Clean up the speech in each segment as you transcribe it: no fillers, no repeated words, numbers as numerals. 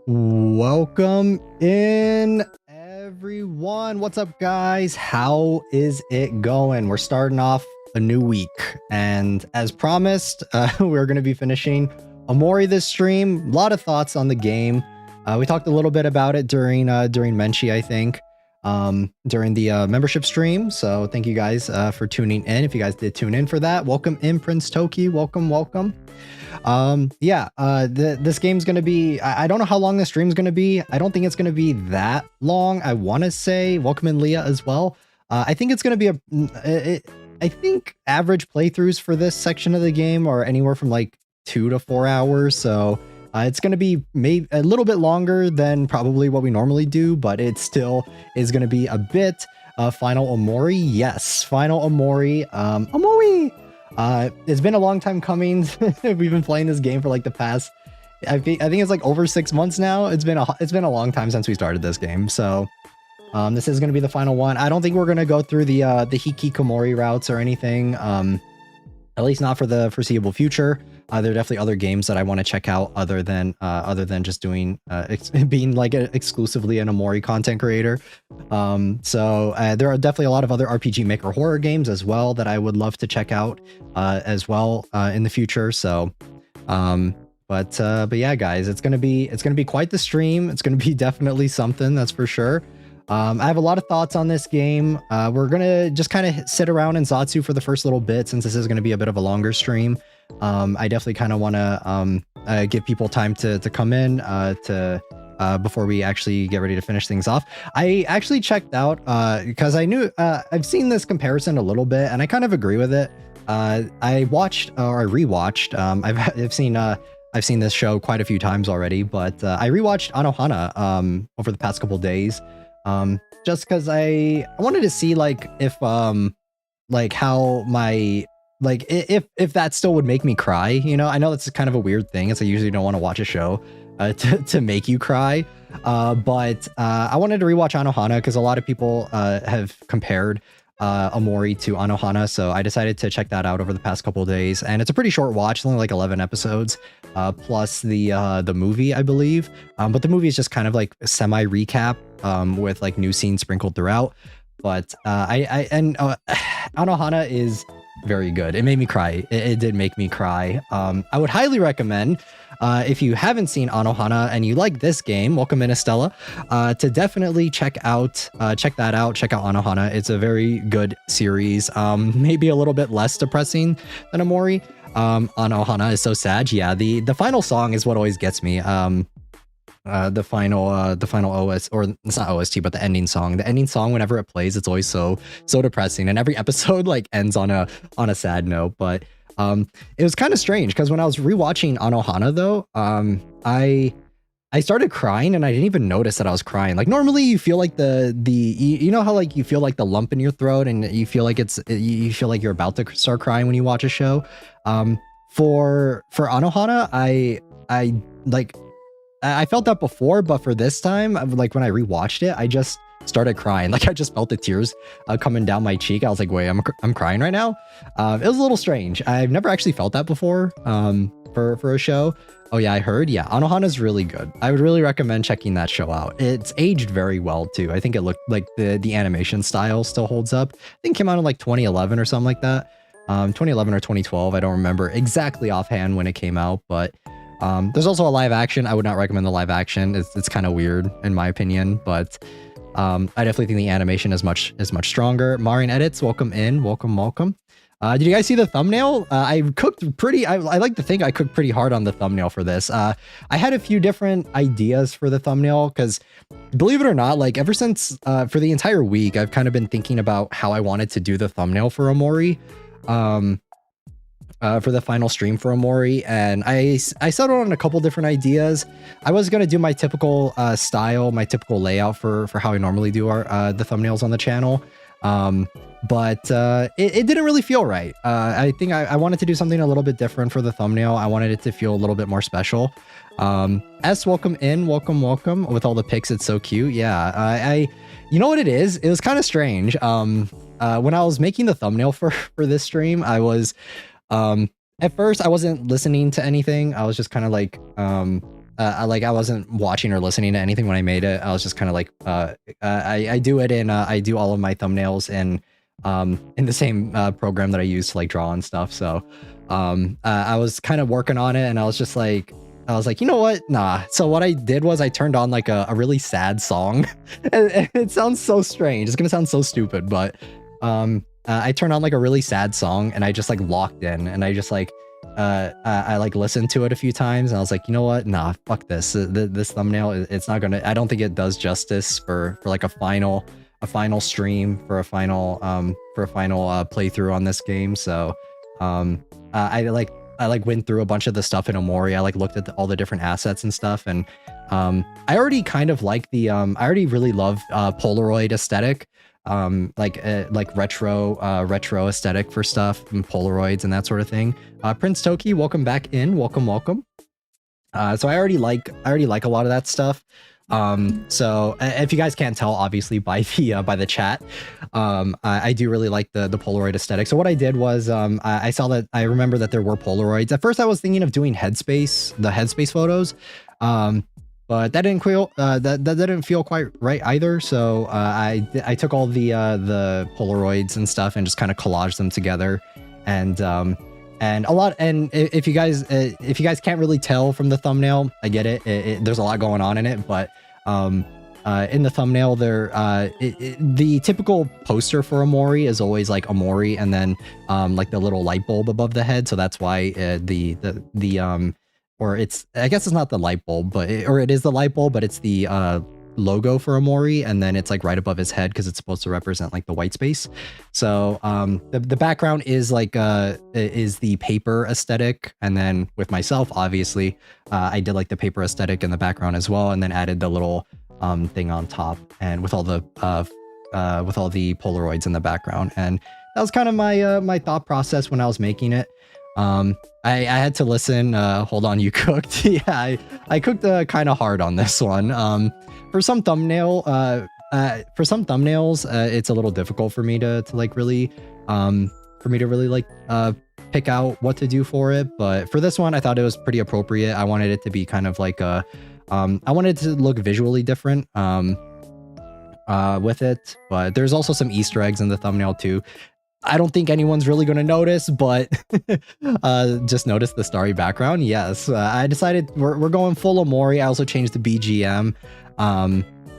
Welcome in, everyone. What's up, guys? How is it going? We're starting off a new week, and as promised, we're going to be finishing Omori this stream. A lot of thoughts on the game. We talked a little bit about it during Menchi, I think, during the membership stream. So thank you guys for tuning in. If you guys did tune in for that, welcome in, Prince Toki. Welcome. This game's gonna be, I don't know how long the stream's gonna be. I don't think it's gonna be that long. I want to say welcome in, Leah, as well. I think it's gonna be I think average playthroughs for this section of the game are anywhere from like 2 to 4 hours, so it's going to be maybe a little bit longer than probably what we normally do, but it still is going to be a bit. Final Omori, yes, Final Omori. Omori! It's been a long time coming. We've been playing this game for like the past, I think it's like over 6 months now. It's been a long time since we started this game. So this is going to be the final one. I don't think we're going to go through the hikikomori routes or anything. At least not for the foreseeable future. There are definitely other games that I want to check out other than just doing being like exclusively an Omori content creator. So there are definitely a lot of other RPG Maker horror games as well that I would love to check out as well in the future. So but yeah, guys, it's gonna be quite the stream. It's gonna be definitely something, that's for sure. I have a lot of thoughts on this game. We're gonna just kind of sit around in Zatsu for the first little bit, since this is going to be a bit of a longer stream. I definitely kind of want to give people time to come in before we actually get ready to finish things off. I actually checked out because I knew I've seen this comparison a little bit, and I kind of agree with it. I watched or I rewatched. I've seen this show quite a few times already, but I rewatched Anohana over the past couple days. Just because I wanted to see like if like how my if that still would make me cry. You know, I know that's kind of a weird thing, as I usually don't want to watch a show to make you cry, but I wanted to rewatch Anohana because a lot of people have compared Omori to Anohana, so I decided to check that out over the past couple of days. And it's a pretty short watch, only like 11 episodes, plus the movie, I believe. But the movie is just kind of like a semi recap with like new scenes sprinkled throughout. But Anohana is very good. It made me cry. It did make me cry. I would highly recommend, if you haven't seen Anohana and you like this game, welcome in, Estella, to definitely check that out. Check out Anohana. It's a very good series. Maybe a little bit less depressing than Omori. Anohana is so sad. Yeah, the final song is what always gets me. the final OS, or it's not OST, but the ending song. The ending song, whenever it plays, it's always so depressing, and every episode like ends on a sad note. But it was kind of strange because when I was rewatching Anohana though, I started crying and I didn't even notice that I was crying. Like normally you feel like you know how like you feel like the lump in your throat and you feel like you feel like you're about to start crying when you watch a show. For Anohana, I felt that before, but for this time, like when I rewatched it, I just started crying. Like I just felt the tears coming down my cheek. I was like, wait, I'm crying right now. It was a little strange. I've never actually felt that before for a show. Oh yeah, I heard. Yeah, Anohana's really good. I would really recommend checking that show out. It's aged very well too. I think it looked like the animation style still holds up. I think it came out in like 2011 or something like that. 2011 or 2012. I don't remember exactly offhand when it came out, but there's also a live action. I would not recommend the live action. It's kind of weird in my opinion, but I definitely think the animation is much stronger. Marin Edits, welcome in, welcome. Did you guys see the thumbnail? I cooked pretty. I like to think I cooked pretty hard on the thumbnail for this. I had a few different ideas for the thumbnail because, believe it or not, like ever since for the entire week, I've kind of been thinking about how I wanted to do the thumbnail for Omori. For the final stream for Omori, and I settled on a couple different ideas. I was gonna do my typical style, my typical layout for how I normally do the thumbnails on the channel, but it didn't really feel right. I think I wanted to do something a little bit different for the thumbnail. I wanted it to feel a little bit more special. S, welcome in, welcome with all the pics. It's so cute. Yeah, you know what it is? It was kind of strange. When I was making the thumbnail for this stream, I was at first I wasn't listening to anything. I was just kind of like I wasn't watching or listening to anything when I made it. I was just kind of like I do it in I do all of my thumbnails in the same program that I use to like draw and stuff. So I was kind of working on it, and I was like, you know what? Nah. So what I did was I turned on like a really sad song. And it sounds so strange. It's gonna sound so stupid, but I turned on like a really sad song, and I just like locked in, and I just like I like listened to it a few times, and I was like, you know what? Nah, fuck this. This thumbnail, it's not gonna. I don't think it does justice for like a final stream, for a final playthrough on this game. So I went through a bunch of the stuff in Omori. I like looked at all the different assets and stuff, and I already kind of like the I already really love Polaroid aesthetic. Like retro aesthetic for stuff and Polaroids and that sort of thing. Prince Toki, welcome back in, welcome. So I already like a lot of that stuff. So if you guys can't tell, obviously by the chat, I do really like the Polaroid aesthetic. So what I did was I remember that there were Polaroids. At first I was thinking of doing the headspace photos. But that didn't feel that didn't feel quite right either. So I took all the Polaroids and stuff and just kind of collaged them together, and a lot. And if you guys can't really tell from the thumbnail, I get it. There's a lot going on in it, but in the thumbnail the typical poster for Omori is always like Omori and then like the little light bulb above the head. So that's why or I guess it's not the light bulb, but it is the light bulb, but it's the logo for Omori, and then it's like right above his head because it's supposed to represent like the white space. So the background is like is the paper aesthetic, and then with myself, obviously, I did like the paper aesthetic in the background as well, and then added the little thing on top, and with all the Polaroids in the background, and that was kind of my thought process when I was making it. I had to listen. Hold on, you cooked. Yeah, I cooked kind of hard on this one. For some thumbnails, it's a little difficult for me to like really like pick out what to do for it. But for this one, I thought it was pretty appropriate. I wanted it to be kind of like I wanted it to look visually different with it. But there's also some Easter eggs in the thumbnail too. I don't think anyone's really going to notice, but just notice the starry background. Yes, I decided we're going full Omori. I also changed the BGM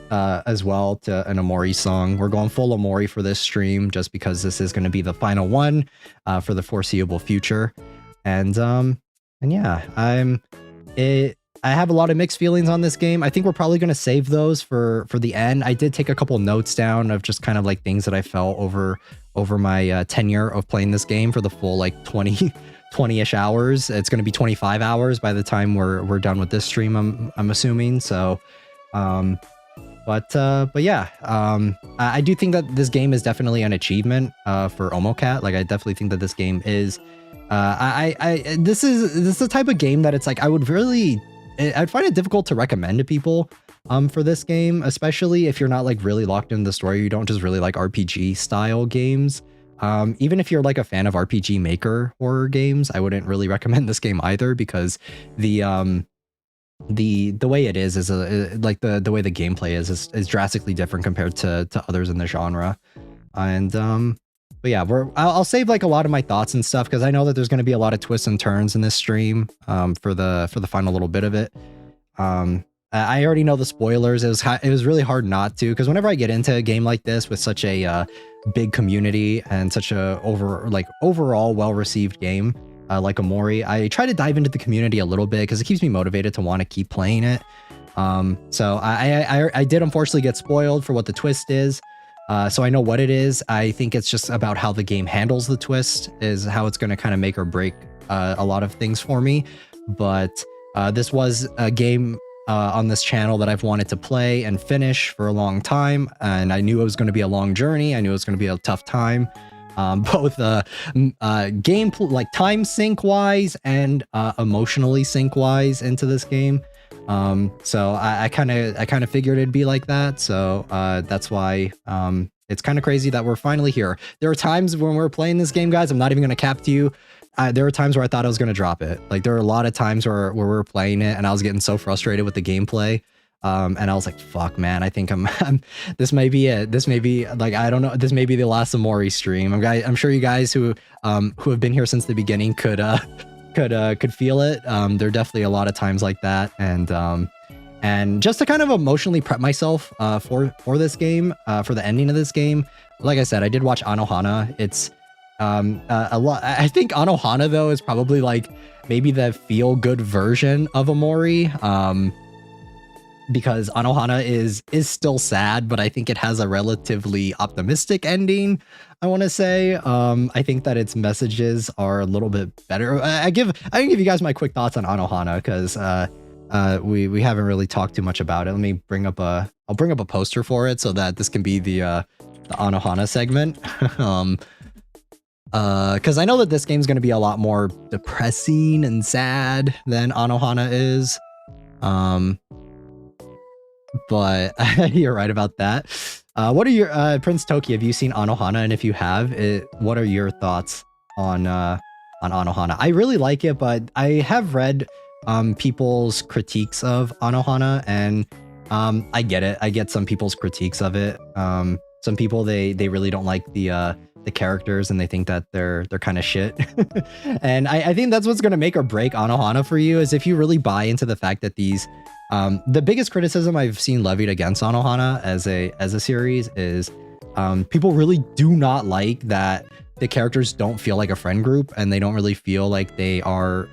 as well to an Omori song. We're going full Omori for this stream just because this is going to be the final one for the foreseeable future. And yeah, I have a lot of mixed feelings on this game. I think we're probably going to save those for the end. I did take a couple notes down of just kind of like things that I felt over my tenure of playing this game for the full like 20-ish hours. It's going to be 25 hours by the time we're done with this stream, I'm assuming. So but yeah, I do think that this game is definitely an achievement for Omocat. Like I definitely think that this game is this is the type of game that it's like I'd find it difficult to recommend to people for this game, especially if you're not like really locked into the story. You don't just really like RPG style games. Even if you're like a fan of RPG Maker horror games, I wouldn't really recommend this game either, because the way it is like the way the gameplay is drastically different compared to others in the genre. And but yeah, I'll save like a lot of my thoughts and stuff, because I know that there's going to be a lot of twists and turns in this stream for the final little bit of it. I already know the spoilers. It was really hard not to, because whenever I get into a game like this with such a big community and such a overall well-received game like Omori, I try to dive into the community a little bit because it keeps me motivated to want to keep playing it. So I did unfortunately get spoiled for what the twist is. So I know what it is. I think it's just about how the game handles the twist is how it's going to kind of make or break a lot of things for me. But this was a game on this channel that I've wanted to play and finish for a long time, and I knew it was going to be a long journey. I knew it was going to be a tough time, both game like time sync wise and emotionally sync wise into this game. So I kind of figured it'd be like that. So that's why it's kind of crazy that we're finally here. There are times when we're playing this game, guys, I'm not even going to cap to you. There were times where I thought I was going to drop it. Like there were a lot of times where we were playing it and I was getting so frustrated with the gameplay. And I was like, fuck, man, I think this may be it. This may be like, I don't know. This may be the last Omori stream. I'm sure you guys who have been here since the beginning could feel it. There are definitely a lot of times like that. And just to kind of emotionally prep myself for this game, for the ending of this game, like I said, I did watch Anohana. It's a lot. I think Anohana though is probably like maybe the feel-good version of Omori, because Anohana is still sad, but I think it has a relatively optimistic ending, I want to say. I think that its messages are a little bit better. I can give you guys my quick thoughts on Anohana, because we haven't really talked too much about it. Let me bring up I'll bring up a poster for it so that this can be the Anohana segment. Because I know that this game's going to be a lot more depressing and sad than Anohana is. But you're right about that. What are your Prince Toki? Have you seen Anohana? And if you have, what are your thoughts on Anohana? I really like it, but I have read people's critiques of Anohana, and I get it. I get some people's critiques of it. Some people they really don't like the characters, and they think that they're kind of shit. And I think that's what's going to make or break Anohana for you, is if you really buy into the fact that these the biggest criticism I've seen levied against Anohana as a series is people really do not like that the characters don't feel like a friend group, and they don't really feel like they are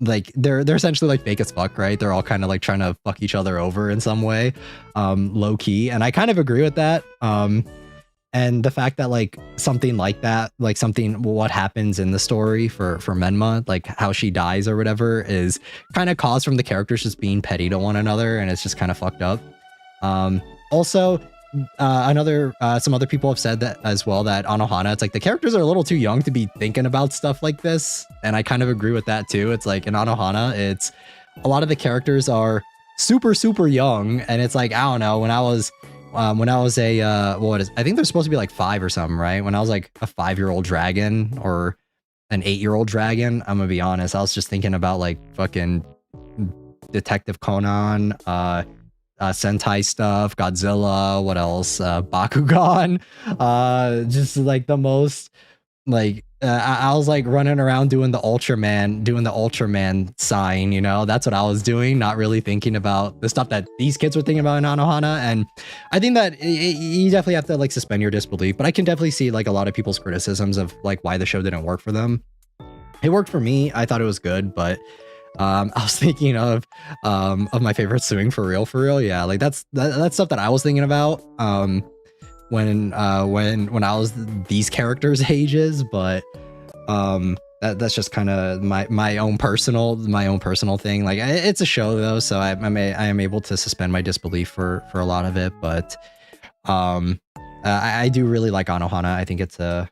like they're essentially like fake as fuck, right? They're all kind of like trying to fuck each other over in some way, low key, and I kind of agree with that. And the fact that like something like that, like what happens in the story for Menma, like how she dies or whatever, is kind of caused from the characters just being petty to one another, and it's just kind of fucked up. Also, some other people have said that as well, that Anohana, it's like the characters are a little too young to be thinking about stuff like this, and I kind of agree with that too. It's like in Anohana, it's a lot of the characters are super young, and it's like, I don't know, when I was I think they're supposed to be like 5 or something, right? When I was like a 5-year-old dragon or an 8-year-old dragon, I'm gonna be honest, I was just thinking about like fucking Detective Conan, Sentai stuff, Godzilla, what else? Bakugan, just like the most like I was like running around doing the Ultraman sign, you know? That's what I was doing, not really thinking about the stuff that these kids were thinking about in Anohana. And I think that you definitely have to like suspend your disbelief, but I can definitely see like a lot of people's criticisms of like why the show didn't work for them. It worked for me. I thought it was good, but I was thinking of my favorite suing for real. Yeah, like that's stuff that I was thinking about when I was these characters' ages, but that's just kind of my own personal thing. Like it's a show though, so I am able to suspend my disbelief for a lot of it, but I do really like Anohana. I think it's a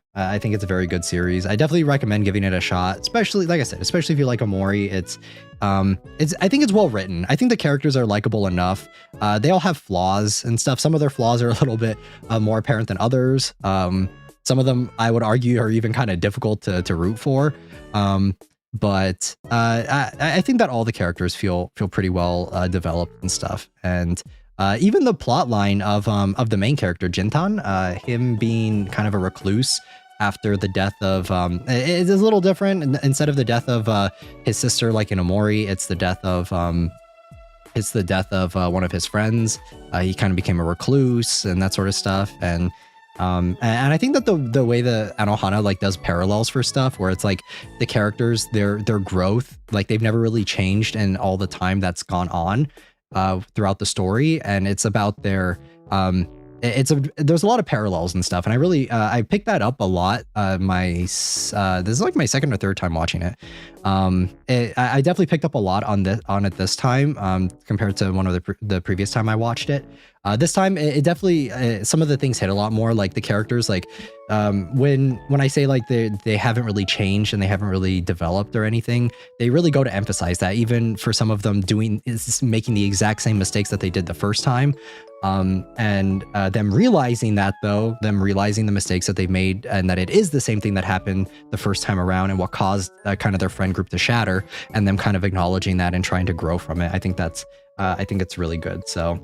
very good series. I definitely recommend giving it a shot, especially like I said, especially if you like Omori. I think it's well written. I think the characters are likable enough. They all have flaws and stuff. Some of their flaws are a little bit more apparent than others. Some of them I would argue are even kind of difficult to root for. But I think that all the characters feel pretty well developed and stuff. And even the plot line of the main character Jintan, him being kind of a recluse after the death of it is a little different. Instead of the death of his sister, like in Omori, it's the death of one of his friends. He kind of became a recluse and that sort of stuff. And I think that the way the Anohana like does parallels for stuff where it's like the characters, their growth, like they've never really changed in all the time that's gone on throughout the story, and it's about their there's a lot of parallels and stuff, and I really I picked that up a lot. This is like my second or third time watching it. I definitely picked up a lot on it this time compared to one of the previous time I watched it. This time it definitely some of the things hit a lot more, like the characters, like when I say like they haven't really changed and they haven't really developed or anything, they really go to emphasize that, even for some of them making the exact same mistakes that they did the first time. And them realizing the mistakes that they've made, and that it is the same thing that happened the first time around and what caused kind of their friend group to shatter, and them kind of acknowledging that and trying to grow from it. I think it's really good. So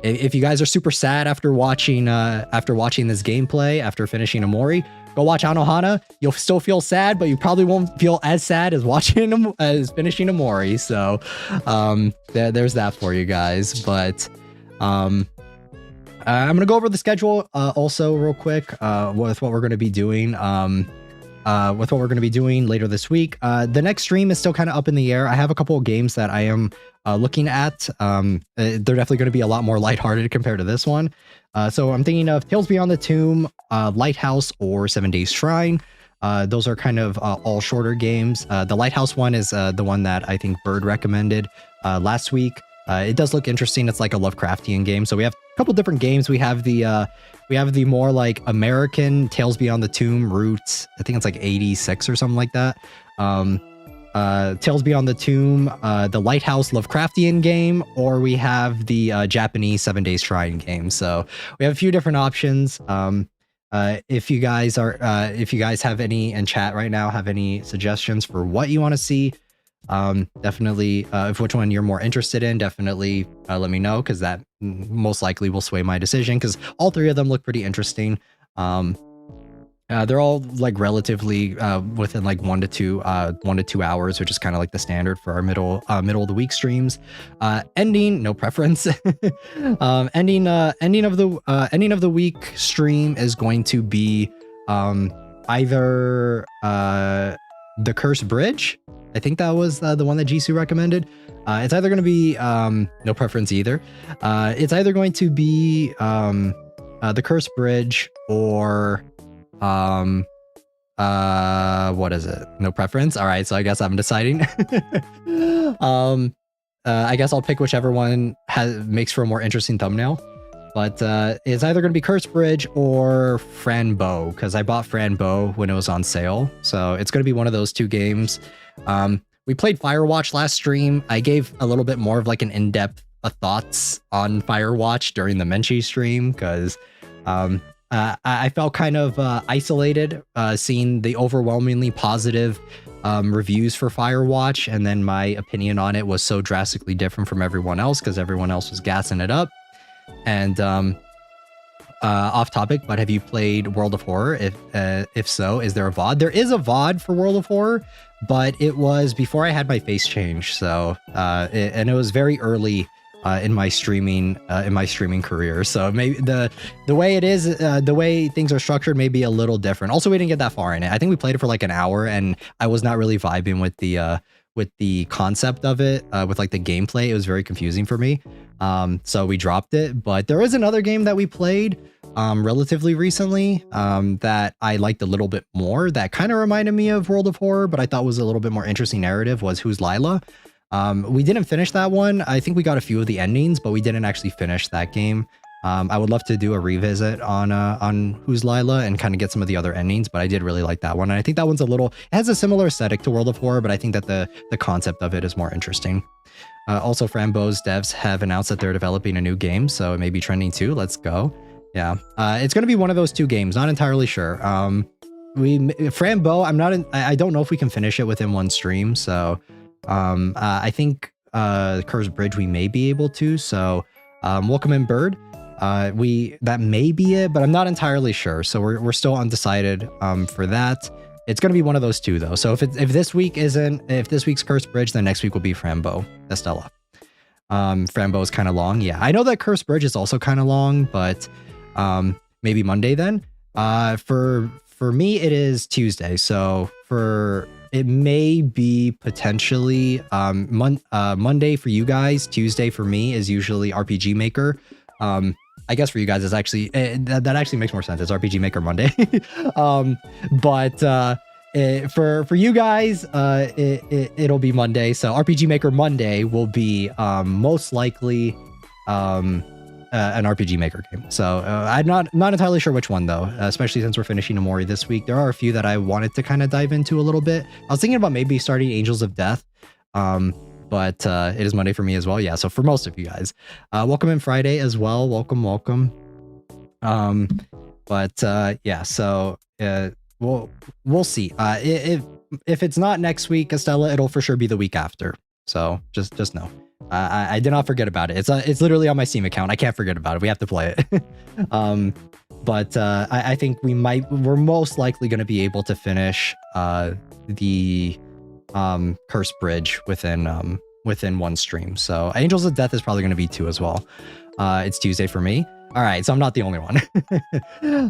if you guys are super sad after watching this gameplay, after finishing Omori, go watch Anohana. You'll still feel sad, but you probably won't feel as sad as finishing Omori. So there's that for you guys. But I'm gonna go over the schedule also real quick with what we're gonna be doing. Later this week. The next stream is still kind of up in the air. I have a couple of games that I am looking at. They're definitely going to be a lot more lighthearted compared to this one. So I'm thinking of Tales Beyond the Tomb, Lighthouse, or 7 Days Shrine. Those are kind of all shorter games. The Lighthouse one is the one that I think Bird recommended last week. It does look interesting. It's like a Lovecraftian game. So we have a couple different games. We have the more like American Tales Beyond the Tomb roots. I think it's like 86 or something like that. Tales Beyond the Tomb, the Lighthouse Lovecraftian game, or we have the Japanese 7 Days Shrine game. So we have a few different options. If you guys have any in chat right now, have any suggestions for what you want to see, definitely if which one you're more interested in, definitely let me know, because that most likely will sway my decision, because all three of them look pretty interesting. They're all like relatively within like 1 to 2 hours, which is kind of like the standard for our middle of the week streams. Ending, no preference. Ending of the week stream is going to be either The Cursed Bridge. I think that was the one that Jisoo recommended. It's either going to be no preference either. It's either going to be The Cursed Bridge or what is it? No preference. All right, so I guess I'm deciding. I guess I'll pick whichever one makes for a more interesting thumbnail. But it's either going to be Cursed Bridge or Franbo, because I bought Franbo when it was on sale. So it's going to be one of those two games. We played Firewatch last stream. I gave a little bit more of like an in-depth thoughts on Firewatch during the Menchie stream, because I felt kind of isolated seeing the overwhelmingly positive reviews for Firewatch, and then my opinion on it was so drastically different from everyone else, because everyone else was gassing it up. And off topic, but have you played World of Horror? If so, is there a VOD? There is a VOD for World of Horror, but it was before I had my face changed. So and it was very early in my streaming career. So maybe the way it is, the way things are structured may be a little different. Also, we didn't get that far in it. I think we played it for like an hour, and I was not really vibing with with the concept of it, with like the gameplay. It was very confusing for me. So we dropped it. But there is another game that we played relatively recently that I liked a little bit more, that kind of reminded me of World of Horror, but I thought was a little bit more interesting narrative, was Who's Lila? We didn't finish that one. I think we got a few of the endings, but we didn't actually finish that game. I would love to do a revisit on Who's Lila and kind of get some of the other endings, but I did really like that one. And I think that one's it has a similar aesthetic to World of Horror, but I think that the concept of it is more interesting. Also, Frambo's devs have announced that they're developing a new game, so it may be trending too. Let's go. Yeah, it's going to be one of those two games. Not entirely sure. Frambo, I don't know if we can finish it within one stream. So I think Cursed Bridge we may be able to. So welcome in Bird. That may be it, but I'm not entirely sure. So we're still undecided for that. It's going to be one of those two though. So if this week's Cursed Bridge, then next week will be Frambo Estella. Frambo is kind of long. Yeah, I know that Cursed Bridge is also kind of long, but maybe Monday then. For me, it is Tuesday. So it may be potentially Monday for you guys. Tuesday for me is usually RPG Maker. I guess for you guys, it's actually that actually makes more sense. It's RPG Maker Monday. But for you guys, it'll be Monday. So RPG Maker Monday will be most likely an RPG Maker game. So I'm not entirely sure which one though, especially since we're finishing Omori this week. There are a few that I wanted to kind of dive into a little bit. I was thinking about maybe starting Angels of Death, but it is Monday for me as well. Yeah, so for most of you guys, welcome in Friday as well. Welcome. Yeah, so we'll see. If it's not next week, Estella, it'll for sure be the week after. So just know. I did not forget about it. It's literally on my Steam account. I can't forget about it. We have to play it. I think we're most likely going to be able to finish the Cursed Bridge within one stream. So Angels of Death is probably going to be 2 as well. It's Tuesday for me. All right, so I'm not the only one.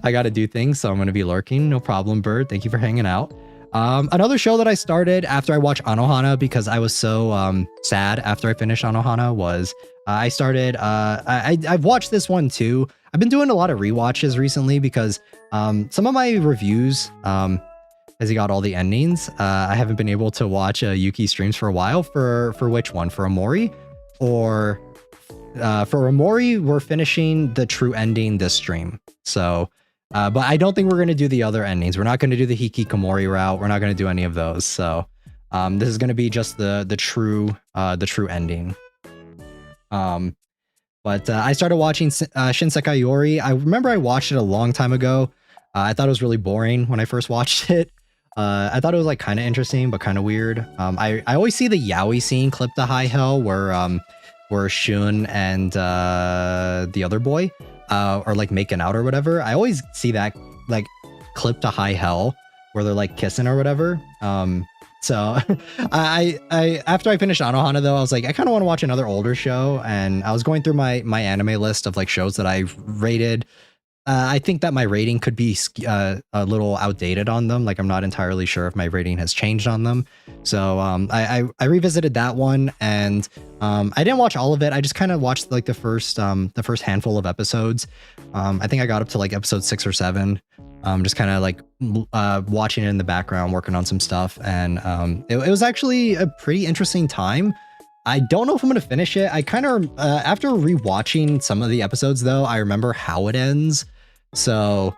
I got to do things, so I'm going to be lurking. No problem, Bird. Thank you for hanging out. Another show that I started after I watched Anohana, because I was so sad after I finished Anohana, was I started I've watched this one too. I've been doing a lot of rewatches recently because some of my reviews, as he got all the endings, I haven't been able to watch Yuki streams for a while. For which one? For Omori? Or for Omori, we're finishing the true ending this stream. So but I don't think we're going to do the other endings. We're not going to do the Hikikomori route. We're not going to do any of those. So this is going to be just the true ending. But I started watching Shinsekai Yori. I remember I watched it a long time ago. I thought it was really boring when I first watched it. I thought it was like kind of interesting, but kind of weird. I always see the yaoi scene clipped to high hell where Shun and the other boy are like making out or whatever. I always see that like clipped to high hell where they're like kissing or whatever. So I after I finished Anohana though, I was like, I kind of want to watch another older show, and I was going through my anime list of like shows that I've rated. I think that my rating could be a little outdated on them. Like I'm not entirely sure if my rating has changed on them. So I revisited that one, and I didn't watch all of it. I just kind of watched like the first handful of episodes. I think I got up to like episode 6 or 7. Just kind of like watching it in the background, working on some stuff, and it was actually a pretty interesting time. I don't know if I'm going to finish it. I kind of, after rewatching some of the episodes though, I remember how it ends. So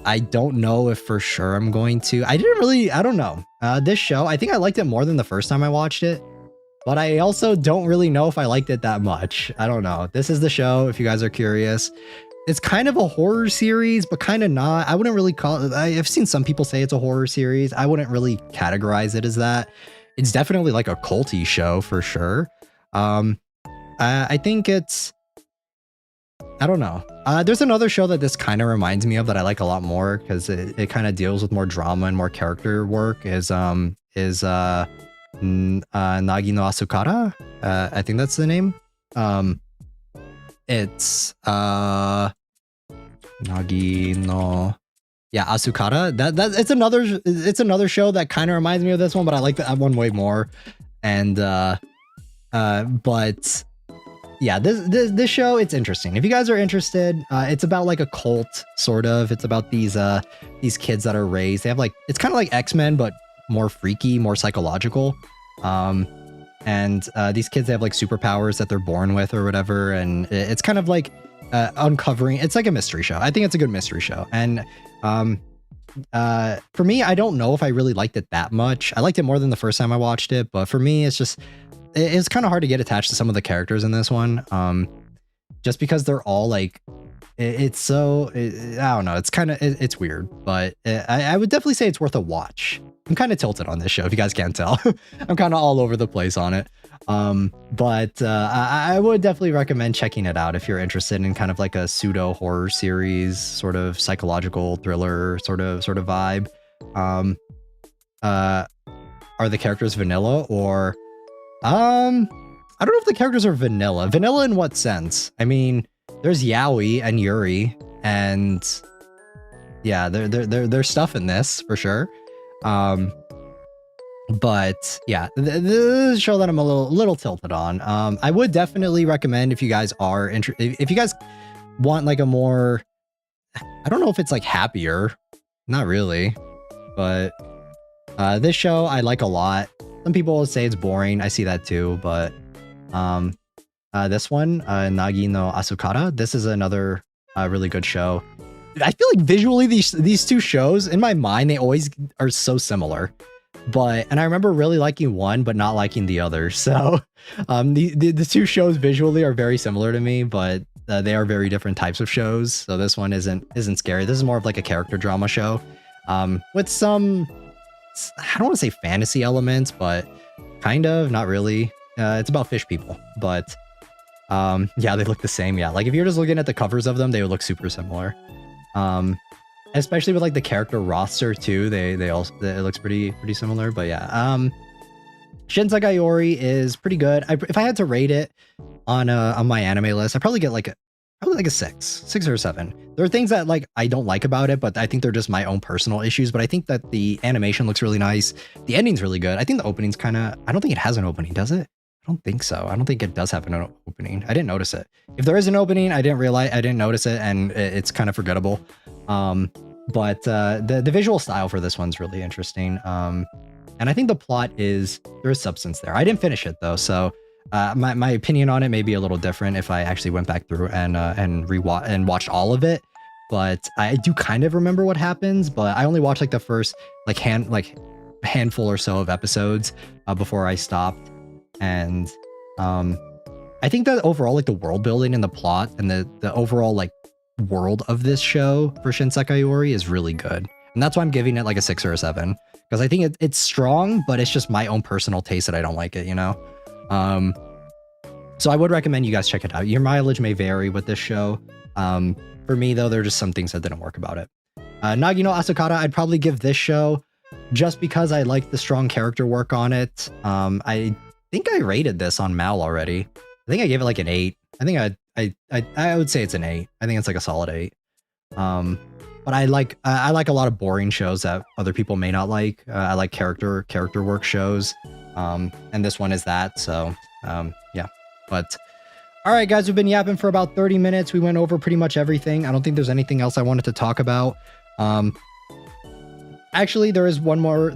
I don't know if for sure I'm going to. I don't know. This show, I think I liked it more than the first time I watched it, but I also don't really know if I liked it that much. I don't know. This is the show, if you guys are curious. It's kind of a horror series, but kind of not. I wouldn't really call it. I've seen some people say it's a horror series. I wouldn't really categorize it as that. It's definitely like a culty show for sure. I think it's, I don't know. There's another show that this kind of reminds me of that I like a lot more because it kind of deals with more drama and more character work. Is Nagi no Asukara? I think that's the name. It's Nagi no, yeah, Asukara. That it's another show that kind of reminds me of this one, but I like that one way more. And but yeah, this show, it's interesting. If you guys are interested, it's about like a cult, sort of. It's about these kids that are raised. They have like, it's kind of like X-Men, but more freaky, more psychological. And these kids, they have like superpowers that they're born with or whatever. And it's kind of like uncovering. It's like a mystery show. I think it's a good mystery show. And for me, I don't know if I really liked it that much. I liked it more than the first time I watched it, but for me, it's just, it's kind of hard to get attached to some of the characters in this one. Just because they're all like, I don't know. It's kind of, it's weird, but I would definitely say it's worth a watch. I'm kind of tilted on this show, if you guys can't tell. I'm kind of all over the place on it. But I would definitely recommend checking it out if you're interested in kind of like a pseudo horror series, sort of psychological thriller sort of vibe. Are the characters vanilla, or I don't know if the characters are vanilla. Vanilla in what sense? I mean, there's Yaoi and Yuri, and yeah, there's stuff in this for sure. But yeah, this is a show that I'm a little tilted on. I would definitely recommend, if you guys are interested, if you guys want like a more, I don't know if it's like happier, not really, but this show I like a lot. Some people will say it's boring. I see that too, but this one, Nagi no Asukara, this is another really good show. I feel like visually these two shows, in my mind, they always are so similar. And I remember really liking one, but not liking the other. So the two shows visually are very similar to me, but they are very different types of shows. So this one isn't scary. This is more of like a character drama show with some, I don't want to say fantasy elements, but kind of, not really. It's about fish people, but yeah, they look the same. Yeah, like if you're just looking at the covers of them, they would look super similar. Especially with like the character roster too, they also, it looks pretty similar. But yeah, Shinsekai Yori is pretty good. If I had to rate it on my anime list, I'd probably get like a 6 or 7. There are things that like I don't like about it, but I think they're just my own personal issues. But I think that the animation looks really nice. The ending's really good. I think the opening's kind of, I don't think it has an opening, does it? I don't think so. I don't think it does have an opening. I didn't notice it. If there is an opening, I didn't notice it, and it's kind of forgettable. But the visual style for this one's really interesting. And I think the plot there's substance there. I didn't finish it though, so my opinion on it may be a little different if I actually went back through and watched all of it. But I do kind of remember what happens, but I only watched like the first handful or so of episodes before I stopped. And I think that overall, like the world building and the plot and the overall like world of this show for Shinsekai Yori is really good. And that's why I'm giving it like a 6 or a 7, because I think it's strong, but it's just my own personal taste that I don't like it, you know? So I would recommend you guys check it out. Your mileage may vary with this show. For me though, there are just some things that didn't work about it. Nagi no Asukara, I'd probably give this show just because I like the strong character work on it. I think I rated this on Mal already. I think I gave it like an 8. I think I would say it's an 8. I think it's like a solid 8. But I like a lot of boring shows that other people may not like. I like character work shows. And this one is that. So yeah. But all right, guys, we've been yapping for about 30 minutes. We went over pretty much everything. I don't think there's anything else I wanted to talk about. Actually, there is one more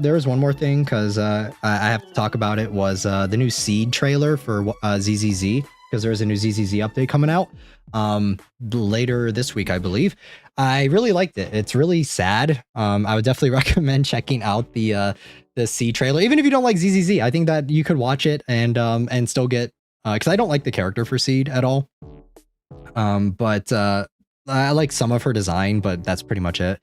thing, because I have to talk about it. Was the new Seed trailer for ZZZ, because there is a new ZZZ update coming out later this week, I believe. I really liked it. It's really sad. I would definitely recommend checking out the Seed trailer, even if you don't like ZZZ. I think that you could watch it and still get, because I don't like the character for Seed at all. But I like some of her design, but that's pretty much it.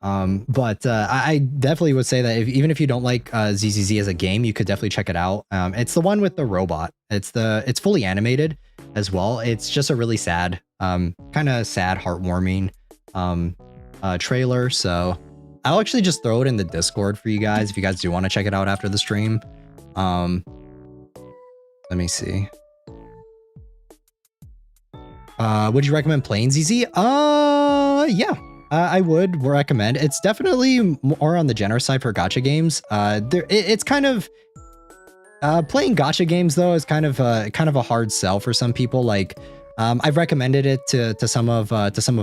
But I definitely would say that even if you don't like ZZZ as a game, you could definitely check it out. It's the one with the robot. It's fully animated as well. It's just a really sad, kind of sad, heartwarming trailer. So I'll actually just throw it in the Discord for you guys if you guys do want to check it out after the stream. Let me see. Would you recommend playing ZZ? Yeah. I would recommend. It's definitely more on the generous side for gacha games. It's kind of, Playing gacha games though is kind of a hard sell for some people. Like, I've recommended it to some of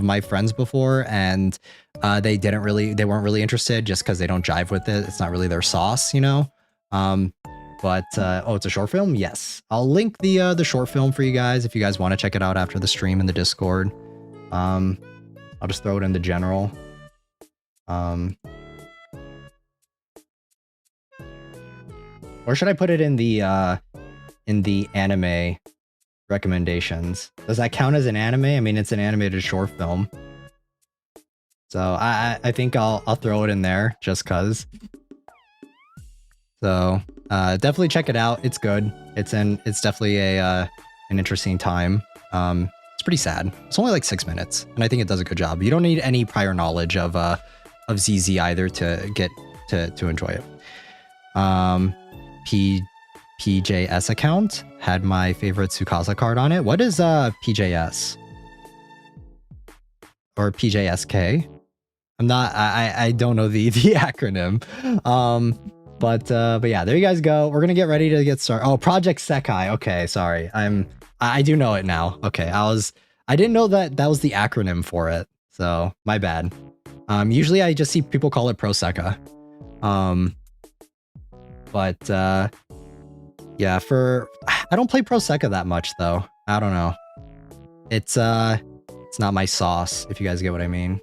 my friends before, and they weren't really interested just because they don't jive with it. It's not really their sauce, you know. But oh, it's a short film. Yes, I'll link the short film for you guys if you guys want to check it out after the stream in the Discord. I'll just throw it in the general. Or should I put it in the anime recommendations? Does that count as an anime? I mean, it's an animated short film. So I think I'll throw it in there just cuz. So definitely check it out. It's good. It's definitely an interesting time. It's pretty sad. It's only like 6 minutes, and I think it does a good job. You don't need any prior knowledge of ZZ either to get to enjoy it. PJS account had my favorite Tsukasa card on it. What is PJS? Or PJSK? I don't know the acronym. But yeah, there you guys go. We're gonna get ready to get started. Oh, Project Sekai. Okay, sorry. I do know it now. Okay, I didn't know that was the acronym for it. So my bad. Usually I just see people call it Pro Seka. But yeah, I don't play Pro Seka that much though. I don't know. It's not my sauce, if you guys get what I mean.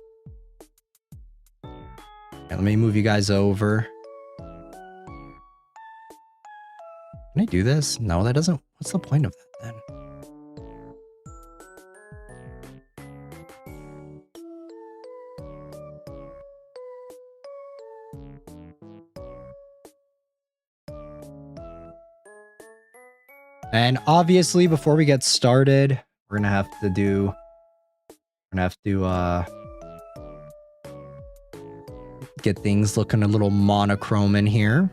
Okay, let me move you guys over. Can I do this? No, that doesn't. What's the point of that then? And obviously, before we get started, we're gonna have to get things looking a little monochrome in here.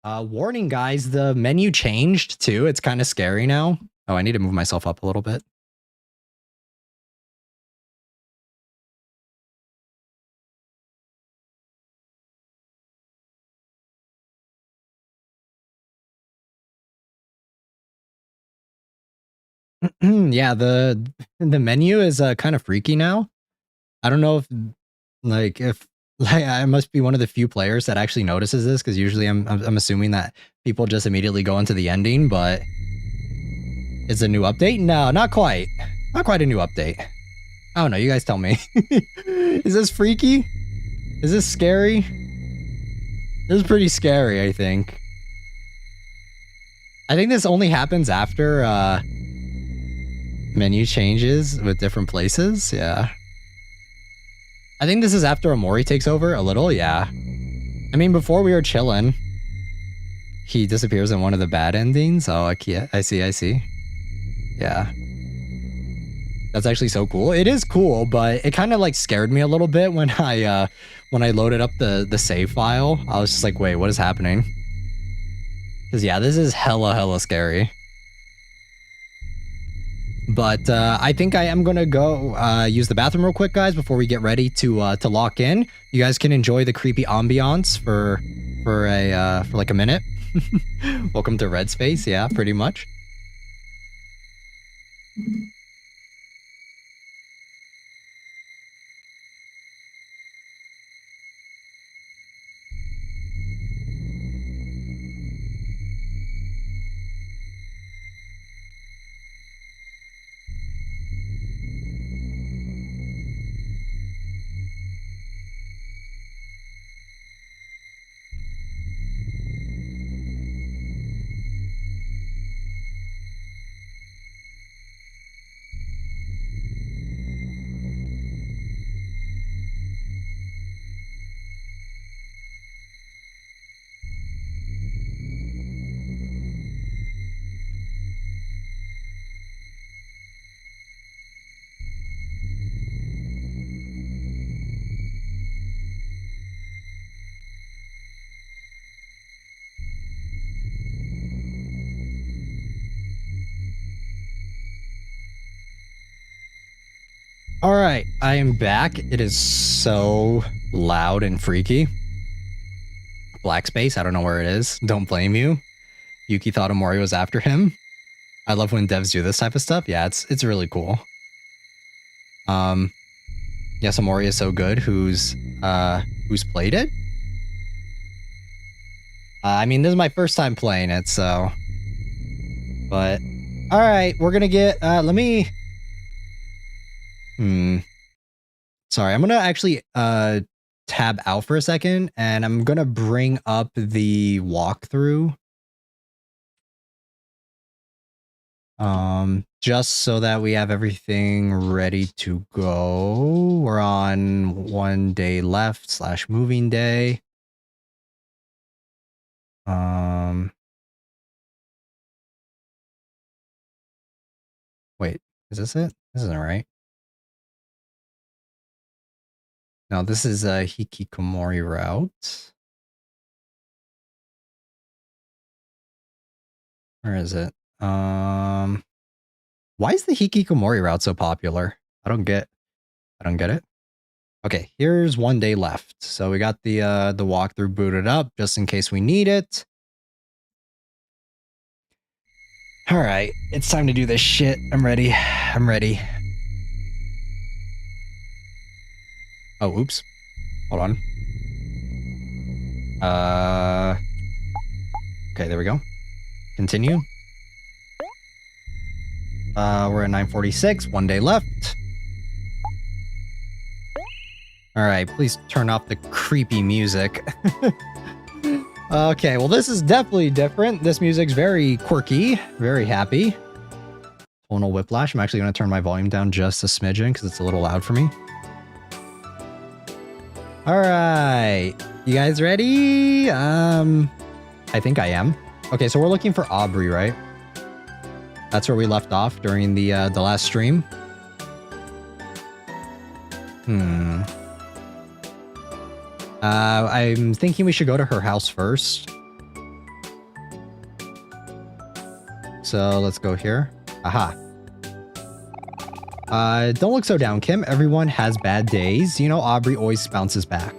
Warning, guys, the menu changed too. It's kind of scary now. Oh, I need to move myself up a little bit. Yeah, the menu is kind of freaky now. I don't know if I must be one of the few players that actually notices this, because usually I'm assuming that people just immediately go into the ending, but it's a new update? No, not quite. Not quite a new update. I don't know, you guys tell me. Is this freaky? Is this scary? This is pretty scary, I think. I think this only happens after menu changes with different places. Yeah. I think this is after Omori takes over a little. Yeah. I mean, before we were chilling, he disappears in one of the bad endings. Oh, like, yeah, I see. Yeah. That's actually so cool. It is cool, but it kind of like scared me a little bit when I loaded up the save file. I was just like, wait, what is happening? Because yeah, this is hella scary. But I think I am gonna go use the bathroom real quick, guys, before we get ready to lock in. You guys can enjoy the creepy ambiance for like a minute. Welcome to Red Space. Yeah, pretty much. All right, I am back. It is so loud and freaky. black space. I don't know where it is. Don't blame you. Yuki thought Omori was after him. I love when devs do this type of stuff. Yeah, it's really cool. Yes, Omori is so good. Who's played it? I mean, this is my first time playing it, so. But all right, we're gonna get. Let me. Sorry, I'm gonna actually tab out for a second, and I'm gonna bring up the walkthrough. Just so that we have everything ready to go. We're on 1 day left / moving day. Wait, is this it? This isn't right. No, this is a Hikikomori route. Where is it? Why is the Hikikomori route so popular? I don't get it. Okay, here's 1 day left. So we got the walkthrough booted up just in case we need it. All right, it's time to do this shit. I'm ready. Oh, oops. Hold on. Okay, there we go. Continue. We're at 9:46. 1 day left. All right, please turn off the creepy music. Okay, well, this is definitely different. This music's very quirky, very happy. Tonal whiplash. I'm actually going to turn my volume down just a smidgen because it's a little loud for me. All right, you guys ready? I think I am. Okay, so we're looking for Aubrey, right? That's where we left off during the last stream. I'm thinking we should go to her house first. So let's go here. Aha. Don't look so down, Kim. Everyone has bad days. You know, Aubrey always bounces back.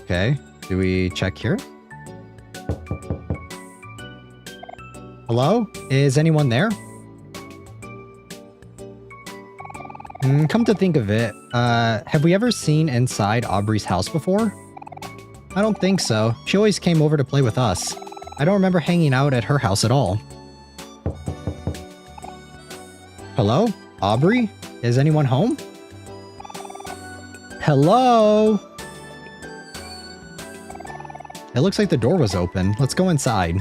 Okay. Do we check here? Hello? Is anyone there? Come to think of it, have we ever seen inside Aubrey's house before? I don't think so. She always came over to play with us. I don't remember hanging out at her house at all. Hello? Aubrey? Is anyone home? Hello? It looks like the door was open. Let's go inside.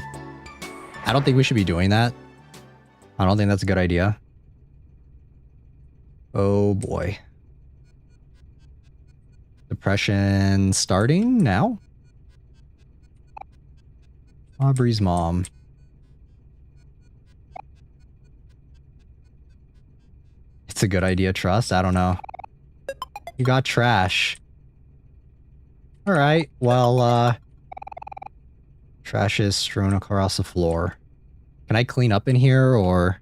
I don't think we should be doing that. I don't think that's a good idea. Oh boy. Depression starting now? Aubrey's mom. It's a good idea, trust? I don't know. You got trash. Alright, well, trash is strewn across the floor. Can I clean up in here, or...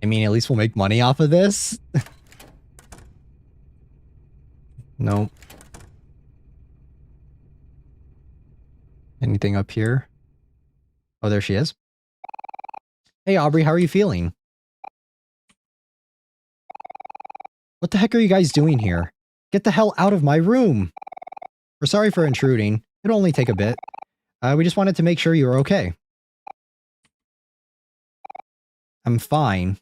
I mean, at least we'll make money off of this. Nope. Anything up here? Oh, there she is. Hey, Aubrey, how are you feeling? What the heck are you guys doing here? Get the hell out of my room! We're sorry for intruding. It'll only take a bit. We just wanted to make sure you were okay. I'm fine.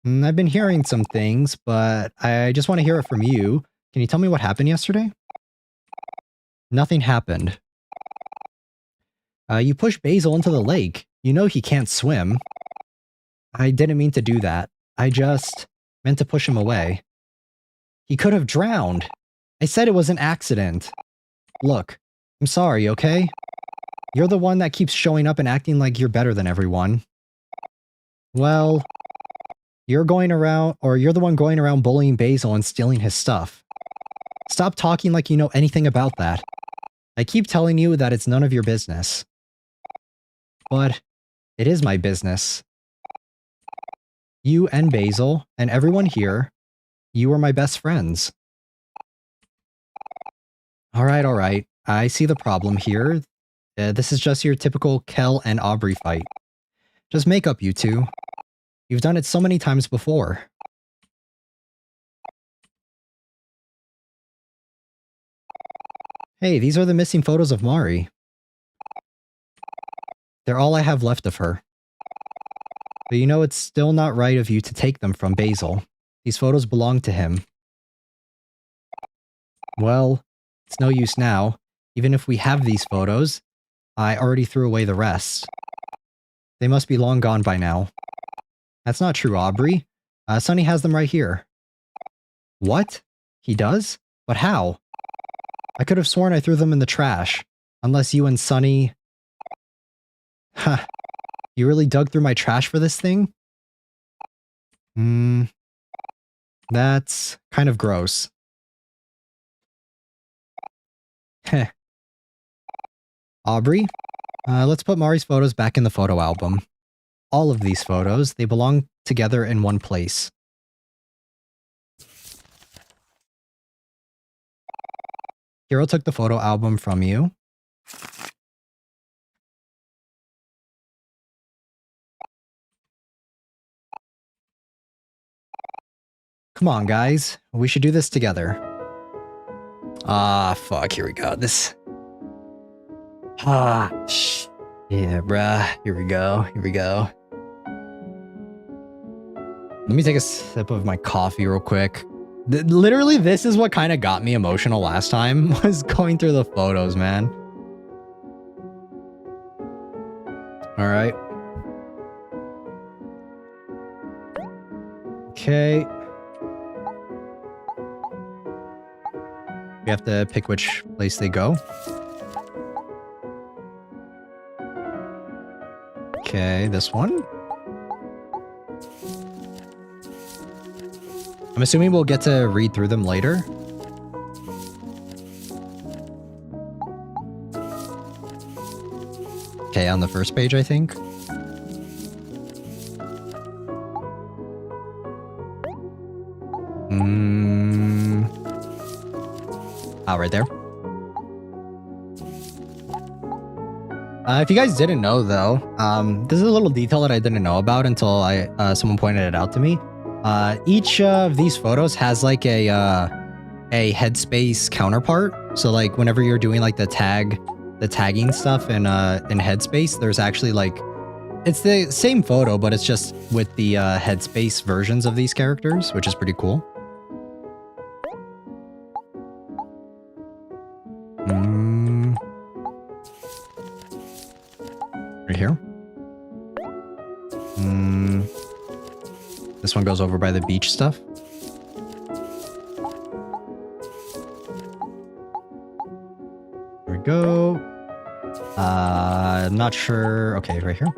I've been hearing some things, but I just want to hear it from you. Can you tell me what happened yesterday? Nothing happened. You pushed Basil into the lake. You know he can't swim. I didn't mean to do that. I just meant to push him away. He could have drowned. I said it was an accident. Look, I'm sorry, okay? You're the one that keeps showing up and acting like you're better than everyone. Well... You're the one going around bullying Basil and stealing his stuff. Stop talking like you know anything about that. I keep telling you that it's none of your business. But it is my business. You and Basil, and everyone here, You were my best friends. Alright, alright. I see the problem here. This is just your typical Kel and Aubrey fight. Just make up, you two. You've done it so many times before. Hey, these are the missing photos of Mari. They're all I have left of her. But you know it's still not right of you to take them from Basil. These photos belong to him. Well, it's no use now. Even if we have these photos, I already threw away the rest. They must be long gone by now. That's not true, Aubrey. Sunny has them right here. What? He does? But how? I could have sworn I threw them in the trash. Unless you and Sunny... Huh. You really dug through my trash for this thing? That's kind of gross. Heh. Aubrey, let's put Mari's photos back in the photo album. All of these photos, they belong together in one place. Hiro took the photo album from you. Come on, guys. We should do this together. Ah, fuck. Here we go. This... Ah, shh. Yeah, bruh. Here we go. Here we go. Let me take a sip of my coffee real quick. Literally, this is what kind of got me emotional last time, was going through the photos, man. Alright. Okay. We have to pick which place they go. Okay, this one. I'm assuming we'll get to read through them later. Okay, on the first page, I think. Oh, right there. If you guys didn't know, though, this is a little detail that I didn't know about until someone pointed it out to me. Each of these photos has like a headspace counterpart. So like whenever you're doing like the tagging stuff in headspace, there's actually like, it's the same photo, but it's just with the headspace versions of these characters, which is pretty cool. Right here. This one goes over by the beach stuff. There we go. I'm not sure. Okay, right here.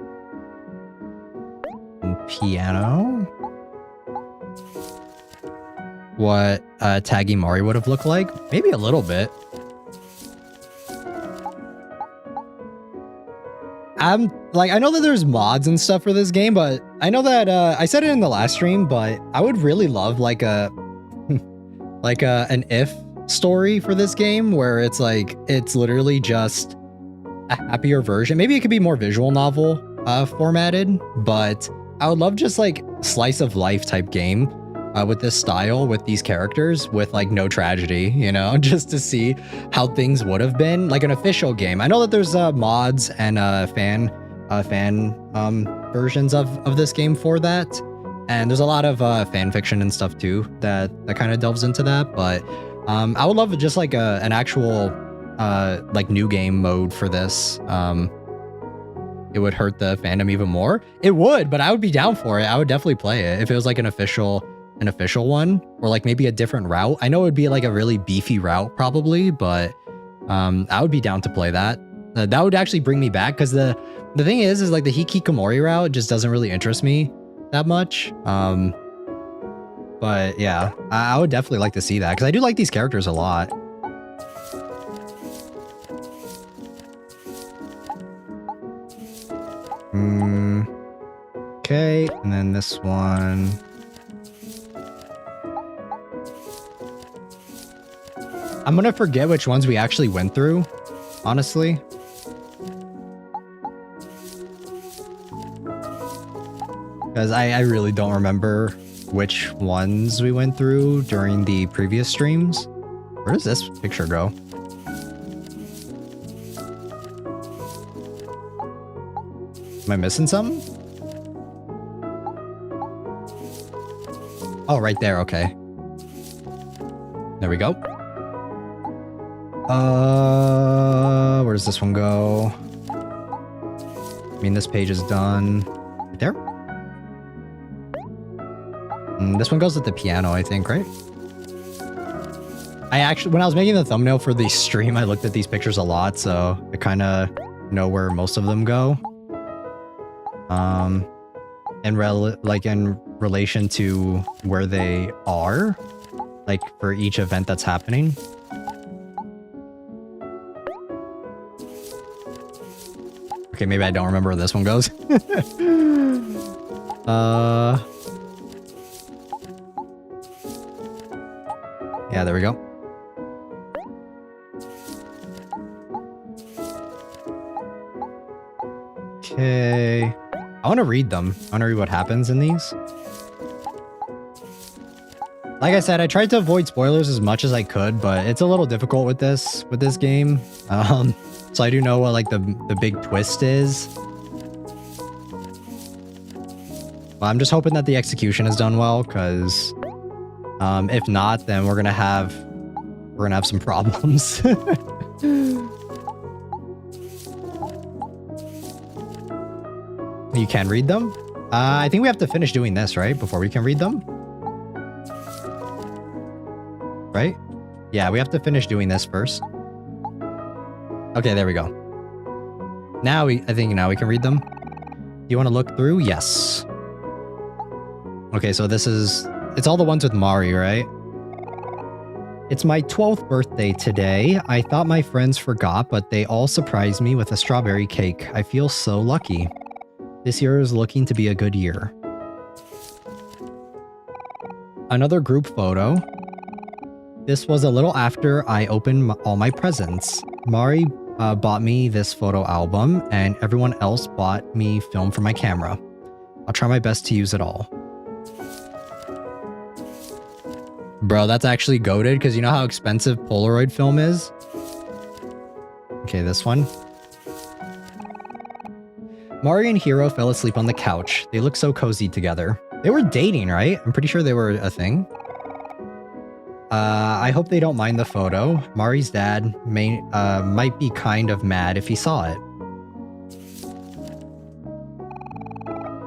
Piano. What tagging Mari would have looked like? Maybe a little bit. I know that there's mods and stuff for this game, but I know that I said it in the last stream, but I would really love like a an if story for this game where it's like it's literally just a happier version. Maybe it could be more visual novel formatted, but I would love just like slice of life type game with this style, with these characters, with like no tragedy, you know, just to see how things would have been like an official game. I know that there's mods and fan versions of this game for that, and there's a lot of fan fiction and stuff too that kind of delves into that. But I would love just like an actual like new game mode for this. It would hurt the fandom even more. It would, but I would be down for it. I would definitely play it if it was like an official one, or like maybe a different route. I know it would be like a really beefy route probably, but I would be down to play that. That would actually bring me back, because the thing is like the Hikikomori route just doesn't really interest me that much. But yeah, I would definitely like to see that, because I do like these characters a lot. Okay, and then this one. I'm gonna forget which ones we actually went through, honestly. Because I really don't remember which ones we went through during the previous streams. Where does this picture go? Am I missing something? Oh, right there. Okay. There we go. Where does this one go? I mean, this page is done. Right there? This one goes with the piano, I think, right? I actually, when I was making the thumbnail for the stream, I looked at these pictures a lot, so I kind of know where most of them go. In relation to where they are, like for each event that's happening. Okay, maybe I don't remember where this one goes. Yeah, there we go. Okay. I want to read them. I want to read what happens in these. Like I said, I tried to avoid spoilers as much as I could, but it's a little difficult with this game. So I do know what like the big twist is. But I'm just hoping that the execution is done well, because if not, then we're gonna have some problems. You can read them? I think we have to finish doing this, right? Before we can read them? Right? Yeah, we have to finish doing this first. Okay, there we go. I think now we can read them. Do you want to look through? Yes. Okay, so it's all the ones with Mari, right? It's my 12th birthday today. I thought my friends forgot, but they all surprised me with a strawberry cake. I feel so lucky. This year is looking to be a good year. Another group photo. This was a little after I opened all my presents. Mari bought me this photo album, and everyone else bought me film for my camera. I'll try my best to use it all. Bro, that's actually goated, because you know how expensive Polaroid film is? Okay, this one. Mari and Hiro fell asleep on the couch. They looked so cozy together. They were dating, right? I'm pretty sure they were a thing. I hope they don't mind the photo. Mari's dad might be kind of mad if he saw it.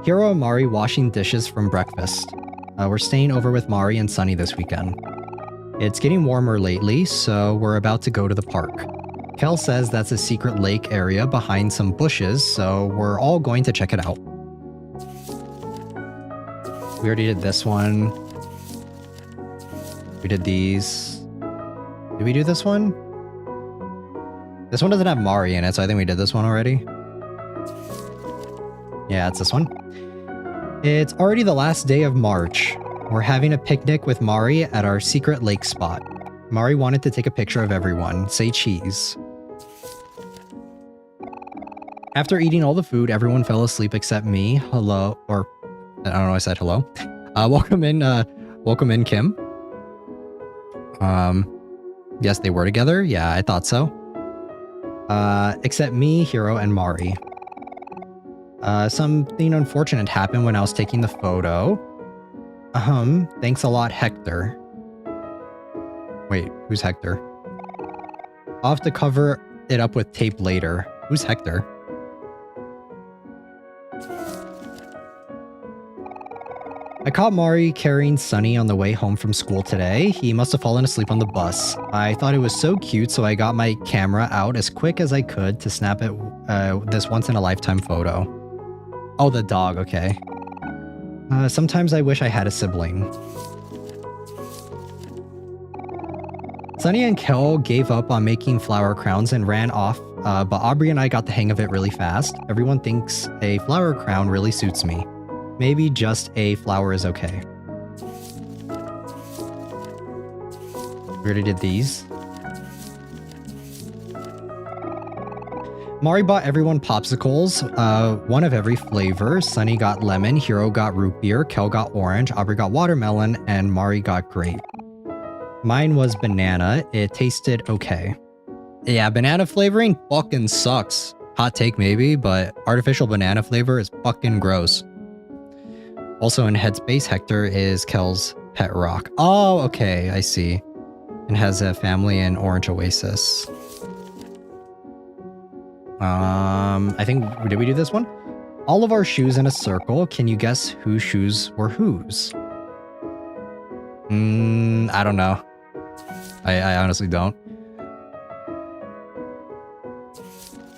Hiro and Mari washing dishes from breakfast. We're staying over with Mari and Sunny this weekend. It's getting warmer lately, so we're about to go to the park. Kel says that's a secret lake area behind some bushes, so we're all going to check it out. We already did this one. We did these. Did we do this one? This one doesn't have Mari in it, so I think we did this one already. Yeah, it's this one. It's already the last day of March. We're having a picnic with Mari at our secret lake spot. Mari wanted to take a picture of everyone. Say cheese. After eating all the food, everyone fell asleep except me. Hello, or I don't know. I said hello. Welcome in, Kim. Yes, they were together. Yeah, I thought so. Except me, Hiro, and Mari. Something unfortunate happened when I was taking the photo. Thanks a lot, Hector. Wait, who's Hector? I'll have to cover it up with tape later. Who's Hector? I caught Mari carrying Sunny on the way home from school today. He must have fallen asleep on the bus. I thought it was so cute, so I got my camera out as quick as I could to snap it this once-in-a-lifetime photo. Oh, the dog, okay. Sometimes I wish I had a sibling. Sunny and Kel gave up on making flower crowns and ran off, but Aubrey and I got the hang of it really fast. Everyone thinks a flower crown really suits me. Maybe just a flower is okay. We already did these. Mari bought everyone popsicles, one of every flavor. Sunny got lemon, Hiro got root beer, Kel got orange, Aubrey got watermelon, and Mari got grape. Mine was banana. It tasted okay. Yeah, banana flavoring fucking sucks. Hot take maybe, but artificial banana flavor is fucking gross. Also in Headspace, Hector is Kel's pet rock. Oh, okay, I see. And has a family in Orange Oasis. I think, did we do this one? All of our shoes in a circle. Can you guess whose shoes were whose? I don't know. I honestly don't.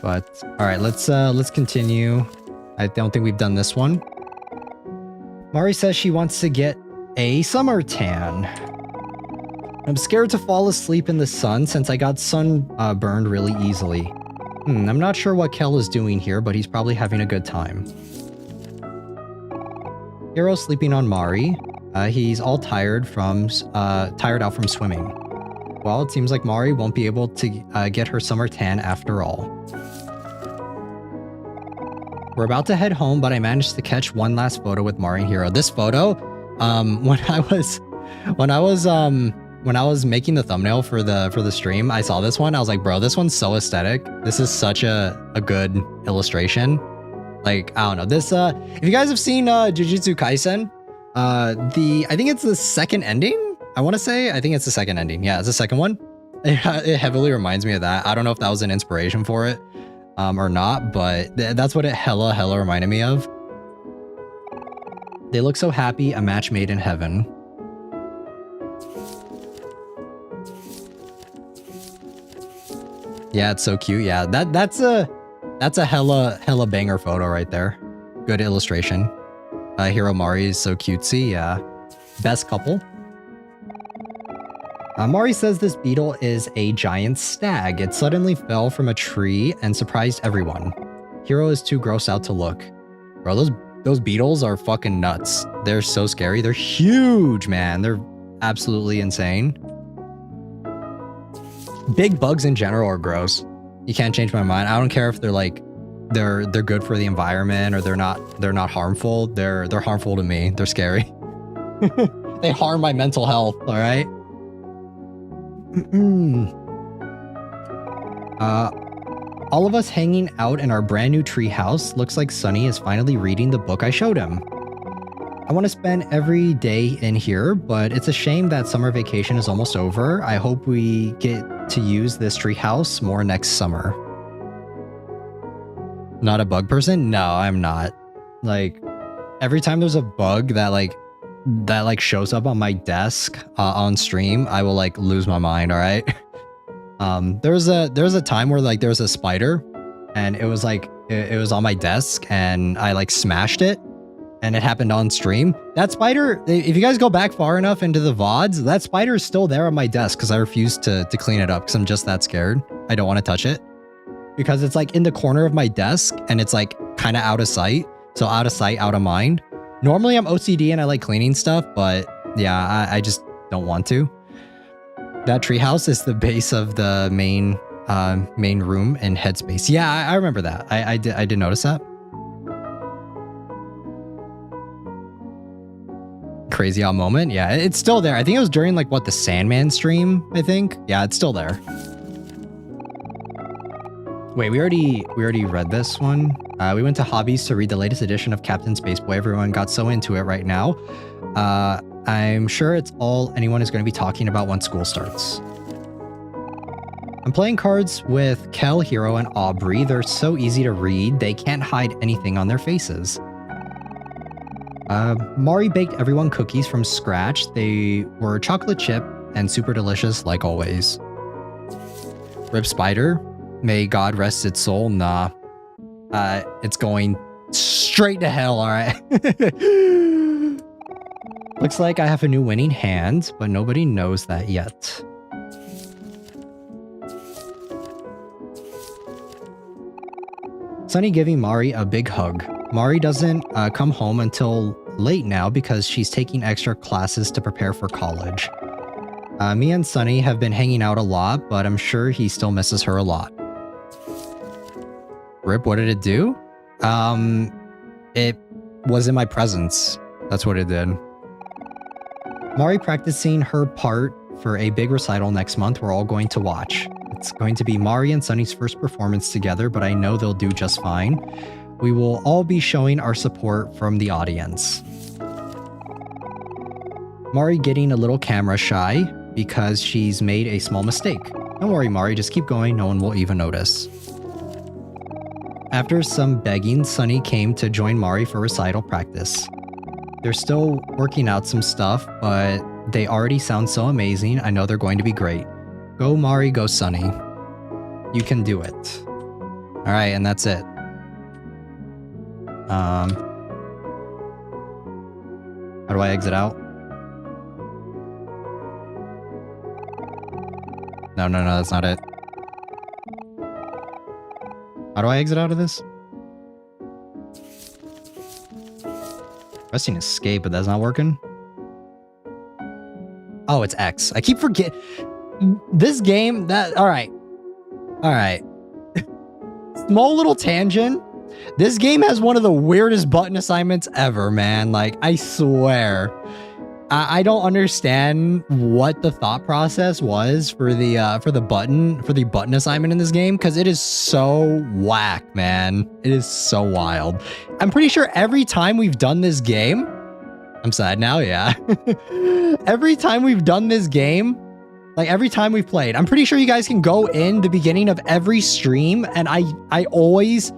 But all right, let's continue. I don't think we've done this one. Mari says she wants to get a summer tan. I'm scared to fall asleep in the sun since I got burned really easily. I'm not sure what Kel is doing here, but he's probably having a good time. Hiro's sleeping on Mari. He's all tired out from swimming. Well, it seems like Mari won't be able to get her summer tan after all. We're about to head home, but I managed to catch one last photo with Mari and Hiro. This photo, when I was making the thumbnail for the stream, I saw this one. I was like, bro, this one's so aesthetic. This is such a good illustration. Like, I don't know. This if you guys have seen Jujutsu Kaisen, I think it's the second ending. I want to say, I think it's the second ending. Yeah, it's the second one. It heavily reminds me of that. I don't know if that was an inspiration for it or not, but that's what it hella reminded me of. They look so happy, a match made in heaven. Yeah, it's so cute. Yeah, that's a hella banger photo right there. Good illustration. Hiro Mari is so cutesy. Yeah, best couple. Mari says this beetle is a giant stag. It suddenly fell from a tree and surprised everyone. Hiro is too grossed out to look. Bro, those beetles are fucking nuts. They're so scary. They're huge, man. They're absolutely insane. Big bugs in general are gross. You can't change my mind. I don't care if they're like they're good for the environment or they're not harmful. They're harmful to me. They're scary. They harm my mental health, all right? All of us hanging out in our brand new tree house. Looks like Sunny is finally reading the book I showed him. I want to spend every day in here, but it's a shame that summer vacation is almost over. I hope we get to use this tree house more next summer. Not a bug person? No, I'm not. Like, every time there's a bug that shows up on my desk on stream, I will like lose my mind, all right? There was a time where like there was a spider and it was like it was on my desk and I like smashed it and it happened on stream. That spider, if you guys go back far enough into the VODs, that spider is still there on my desk because I refused to clean it up because I'm just that scared. I don't want to touch it because it's like in the corner of my desk and it's like kind of out of sight. So out of sight, out of mind. Normally I'm OCD and I like cleaning stuff, but yeah, I just don't want to. That treehouse is the base of the main room in Headspace. Yeah, I remember that. I did notice that. Crazy out moment. Yeah, it's still there. I think it was during like what, the Sandman stream, I think. Yeah, it's still there. Wait, we already read this one. We went to Hobbies to read the latest edition of Captain Spaceboy. Everyone got so into it right now. I'm sure it's all anyone is going to be talking about once school starts. I'm playing cards with Kel, Hiro, and Aubrey. They're so easy to read. They can't hide anything on their faces. Mari baked everyone cookies from scratch. They were chocolate chip and super delicious like always. Rip Spider. May God rest its soul. Nah. It's going straight to hell, alright? Looks like I have a new winning hand, but nobody knows that yet. Sunny giving Mari a big hug. Mari doesn't come home until late now because she's taking extra classes to prepare for college. Me and Sunny have been hanging out a lot, but I'm sure he still misses her a lot. Rip, what did it do? It was in my presence. That's what it did. Mari practicing her part for a big recital next month we're all going to watch. It's going to be Mari and Sunny's first performance together, but I know they'll do just fine. We will all be showing our support from the audience. Mari getting a little camera shy because she's made a small mistake. Don't worry, Mari, just keep going, no one will even notice. After some begging, Sunny came to join Mari for recital practice. They're still working out some stuff, but they already sound so amazing. I know they're going to be great. Go Mari, go Sunny. You can do it. Alright, and that's it. How do I exit out? No, that's not it. How do I exit out of this? Pressing escape, but that's not working. Oh, it's X. I keep forgetting. This game, alright. Alright. Small little tangent. This game has one of the weirdest button assignments ever, man. Like, I swear. I don't understand what the thought process was for the button assignment in this game, because it is so whack, man. It is so wild. I'm pretty sure every time we've done this game, I'm sad now, yeah. Every time we've done this game, like every time we've played, I'm pretty sure you guys can go in the beginning of every stream, and I always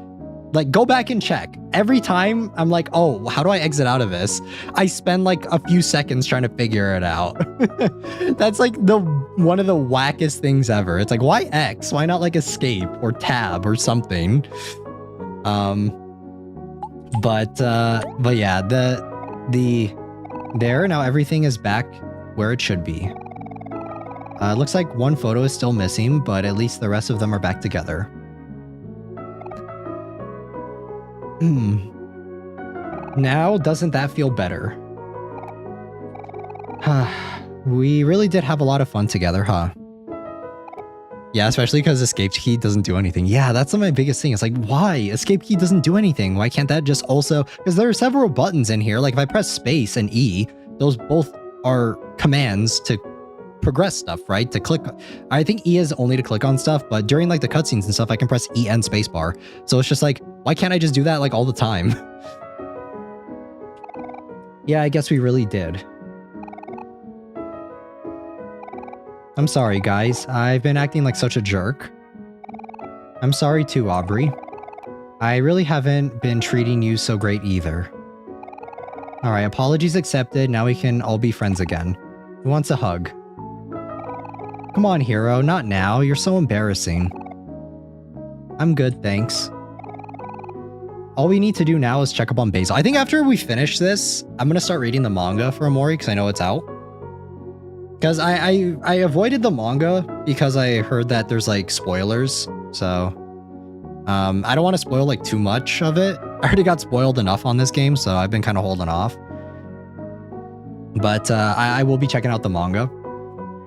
like go back and check. Every time I'm like, oh, how do I exit out of this? I spend like a few seconds trying to figure it out. That's like one of the wackest things ever. It's like, why X? Why not like escape or tab or something? But yeah, there now everything is back where it should be. Looks like one photo is still missing, but at least the rest of them are back together. Now, doesn't that feel better? We really did have a lot of fun together, huh? Yeah, especially because escape key doesn't do anything. Yeah, that's my biggest thing. It's like, why? Escape key doesn't do anything. Why can't that just also... Because there are several buttons in here. Like if I press space and E, those both are commands to progress stuff, right? To click. I think E is only to click on stuff, but during like the cutscenes and stuff, I can press E and spacebar. So it's just like, why can't I just do that like all the time? Yeah, I guess we really did. I'm sorry, guys. I've been acting like such a jerk. I'm sorry too, Aubrey. I really haven't been treating you so great either. Alright, apologies accepted. Now we can all be friends again. Who wants a hug? Come on, hero. Not now. You're so embarrassing. I'm good, thanks. All we need to do now is check up on Basil. I think after we finish this, I'm going to start reading the manga for Omori because I know it's out. Because I avoided the manga because I heard that there's like spoilers. So I don't want to spoil like too much of it. I already got spoiled enough on this game, so I've been kind of holding off. But I will be checking out the manga.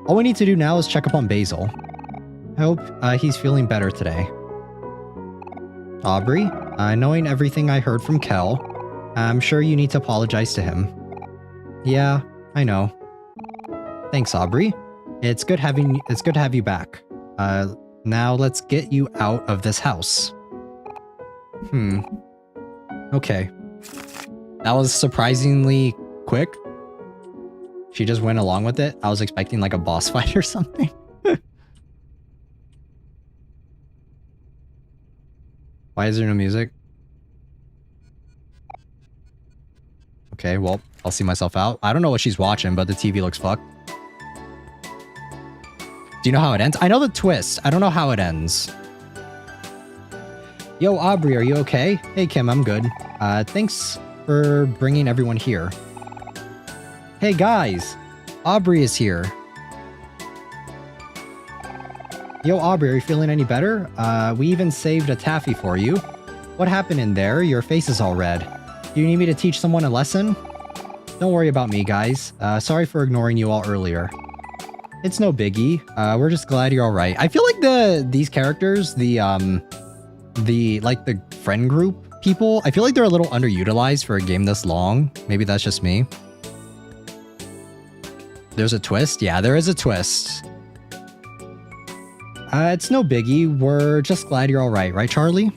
All we need to do now is check up on Basil. I hope he's feeling better today. Aubrey, knowing everything I heard from Kel, I'm sure you need to apologize to him. Yeah, I know. Thanks, Aubrey. It's good to have you back. Now let's get you out of this house. Okay. That was surprisingly quick. She just went along with it. I was expecting like a boss fight or something. Why is there no music? Okay, well, I'll see myself out. I don't know what she's watching, but the TV looks fucked. Do you know how it ends? I know the twist. I don't know how it ends. Yo, Aubrey, are you okay? Hey, Kim, I'm good. Thanks for bringing everyone here. Hey, guys. Aubrey is here. Yo, Aubrey, are you feeling any better? We even saved a taffy for you. What happened in there? Your face is all red. Do you need me to teach someone a lesson? Don't worry about me, guys. Sorry for ignoring you all earlier. It's no biggie. We're just glad you're all right. I feel like these characters, the the friend group people, I feel like they're a little underutilized for a game this long. Maybe that's just me. There's a twist? Yeah, there is a twist. It's no biggie. We're just glad you're all right, Charlie?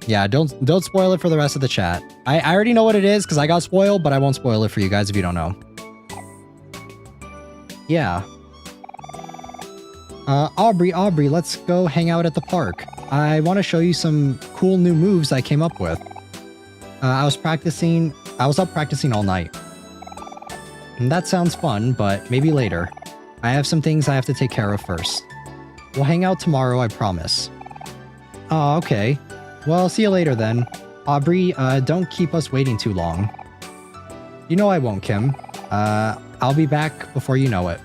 Yeah, don't spoil it for the rest of the chat. I already know what it is because I got spoiled, but I won't spoil it for you guys if you don't know. Yeah. Aubrey, let's go hang out at the park. I want to show you some cool new moves I came up with. I was up practicing all night. And that sounds fun, but maybe later. I have some things I have to take care of first. We'll hang out tomorrow, I promise. Oh, okay. Well, see you later then. Aubrey, don't keep us waiting too long. You know I won't, Kim. I'll be back before you know it.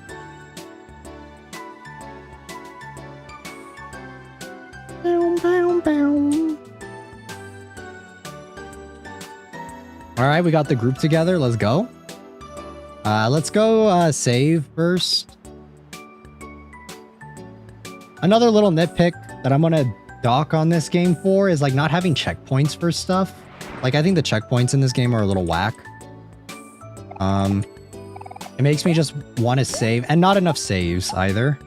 Alright, we got the group together. Let's go. Let's go save first. Another little nitpick that I'm gonna dock on this game for is like not having checkpoints for stuff. Like I think the checkpoints in this game are a little whack. It makes me just want to save, and not enough saves either.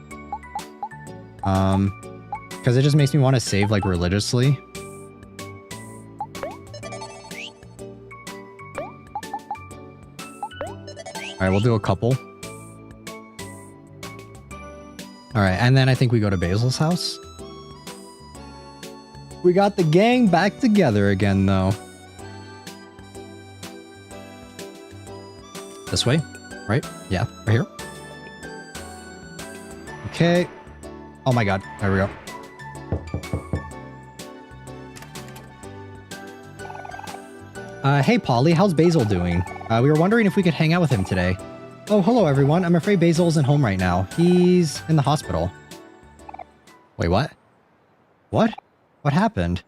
Because it just makes me want to save like religiously. Alright, we'll do a couple. Alright, and then I think we go to Basil's house. We got the gang back together again, though. This way? Right? Yeah, right here. Okay. Oh my god, there we go. Hey Polly, how's Basil doing? We were wondering if we could hang out with him today. Oh, hello everyone. I'm afraid Basil isn't home right now. He's in the hospital. Wait, what? What? What happened?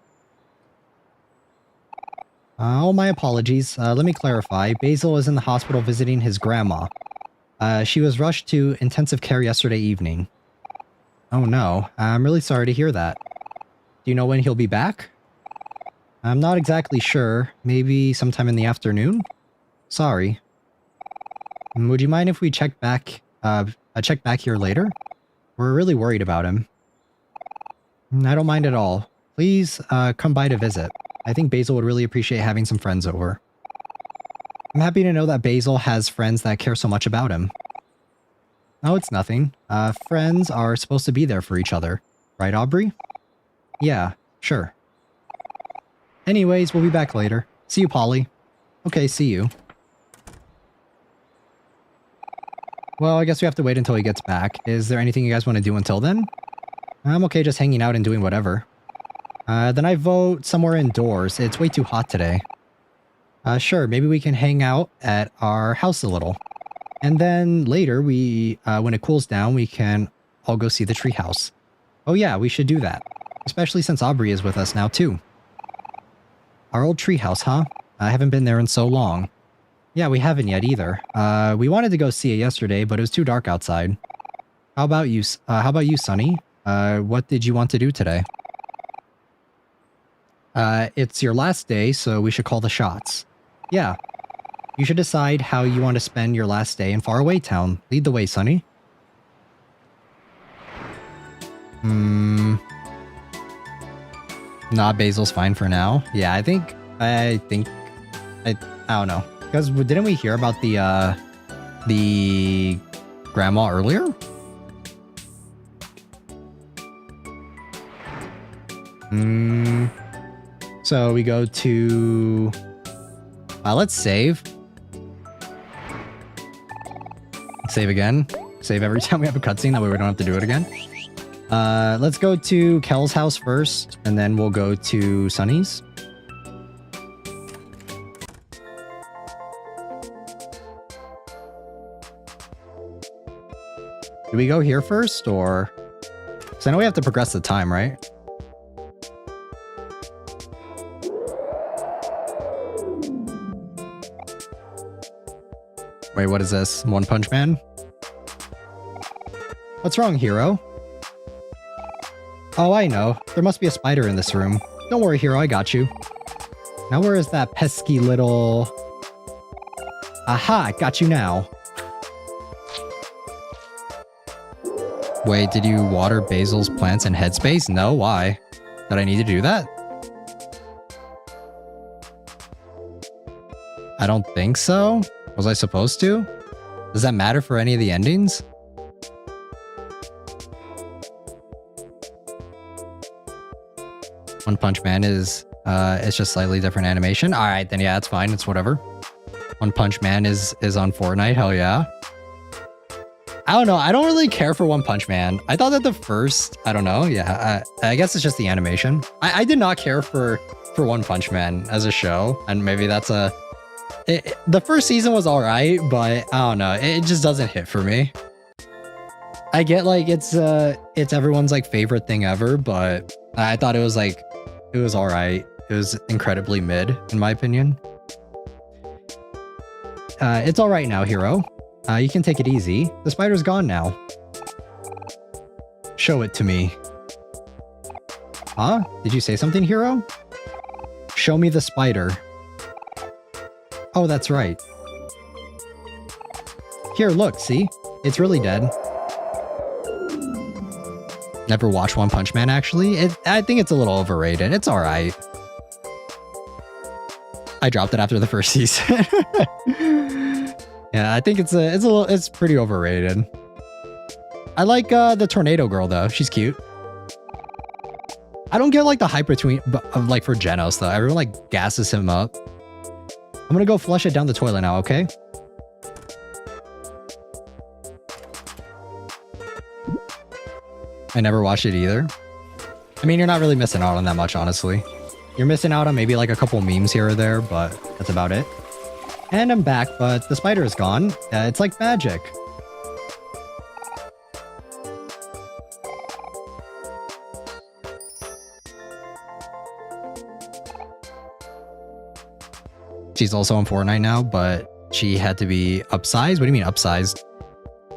Oh, my apologies. Let me clarify. Basil is in the hospital visiting his grandma. She was rushed to intensive care yesterday evening. Oh no, I'm really sorry to hear that. Do you know when he'll be back? I'm not exactly sure. Maybe sometime in the afternoon? Sorry. Would you mind if we check back here later? We're really worried about him. I don't mind at all. Please, come by to visit. I think Basil would really appreciate having some friends over. I'm happy to know that Basil has friends that care so much about him. Oh, it's nothing. Friends are supposed to be there for each other. Right, Aubrey? Yeah, sure. Anyways, we'll be back later. See you, Polly. Okay, see you. Well, I guess we have to wait until he gets back. Is there anything you guys want to do until then? I'm okay just hanging out and doing whatever. Then I vote somewhere indoors. It's way too hot today. Sure, maybe we can hang out at our house a little. And then later, when it cools down, we can all go see the treehouse. Oh yeah, we should do that. Especially since Aubrey is with us now too. Our old treehouse, huh? I haven't been there in so long. Yeah, we haven't yet either. We wanted to go see it yesterday, but it was too dark outside. How about you, Sunny? What did you want to do today? It's your last day, so we should call the shots. Yeah. You should decide how you want to spend your last day in Faraway Town. Lead the way, Sunny. Nah, Basil's fine for now. Yeah, I don't know. Because didn't we hear about the grandma earlier? So we go to... let's save. Save again. Save every time we have a cutscene, that way we don't have to do it again. Let's go to Kel's house first, and then we'll go to Sunny's. Do we go here first, or... Because I know we have to progress the time, right? Wait, what is this? One Punch Man? What's wrong, hero? Oh, I know. There must be a spider in this room. Don't worry, Hero, I got you. Now where is that pesky little... Aha, got you now. Wait, did you water Basil's plants in Headspace? No, why? Did I need to do that? I don't think so. Was I supposed to? Does that matter for any of the endings? One Punch Man is it's just slightly different animation. All right, then yeah, it's fine. It's whatever. One Punch Man is on Fortnite. Hell yeah. I don't know. I don't really care for One Punch Man. I thought that the first, I don't know. Yeah, I guess it's just the animation. I did not care for One Punch Man as a show, and maybe that's a. The first season was all right, but I don't know. It just doesn't hit for me. I get like it's everyone's like favorite thing ever, but I thought it was all right. It was incredibly mid in my opinion. It's all right now, Hero. You can take it easy. The spider's gone now. Show it to me. Huh? Did you say something, Hero? Show me the spider. Oh, that's right. Here, look, see? It's really dead. Never watched One Punch Man, actually. I think it's a little overrated. It's alright. I dropped it after the first season. Yeah, I think it's pretty overrated. I like the tornado girl though. She's cute. I don't get like the hype between like for Genos though. Everyone like gasses him up. I'm gonna go flush it down the toilet now, okay? I never watched it either. I mean, you're not really missing out on that much, honestly. You're missing out on maybe like a couple memes here or there, but that's about it. And I'm back, but the spider is gone. It's like magic. She's also on Fortnite now, but she had to be upsized. What do you mean upsized?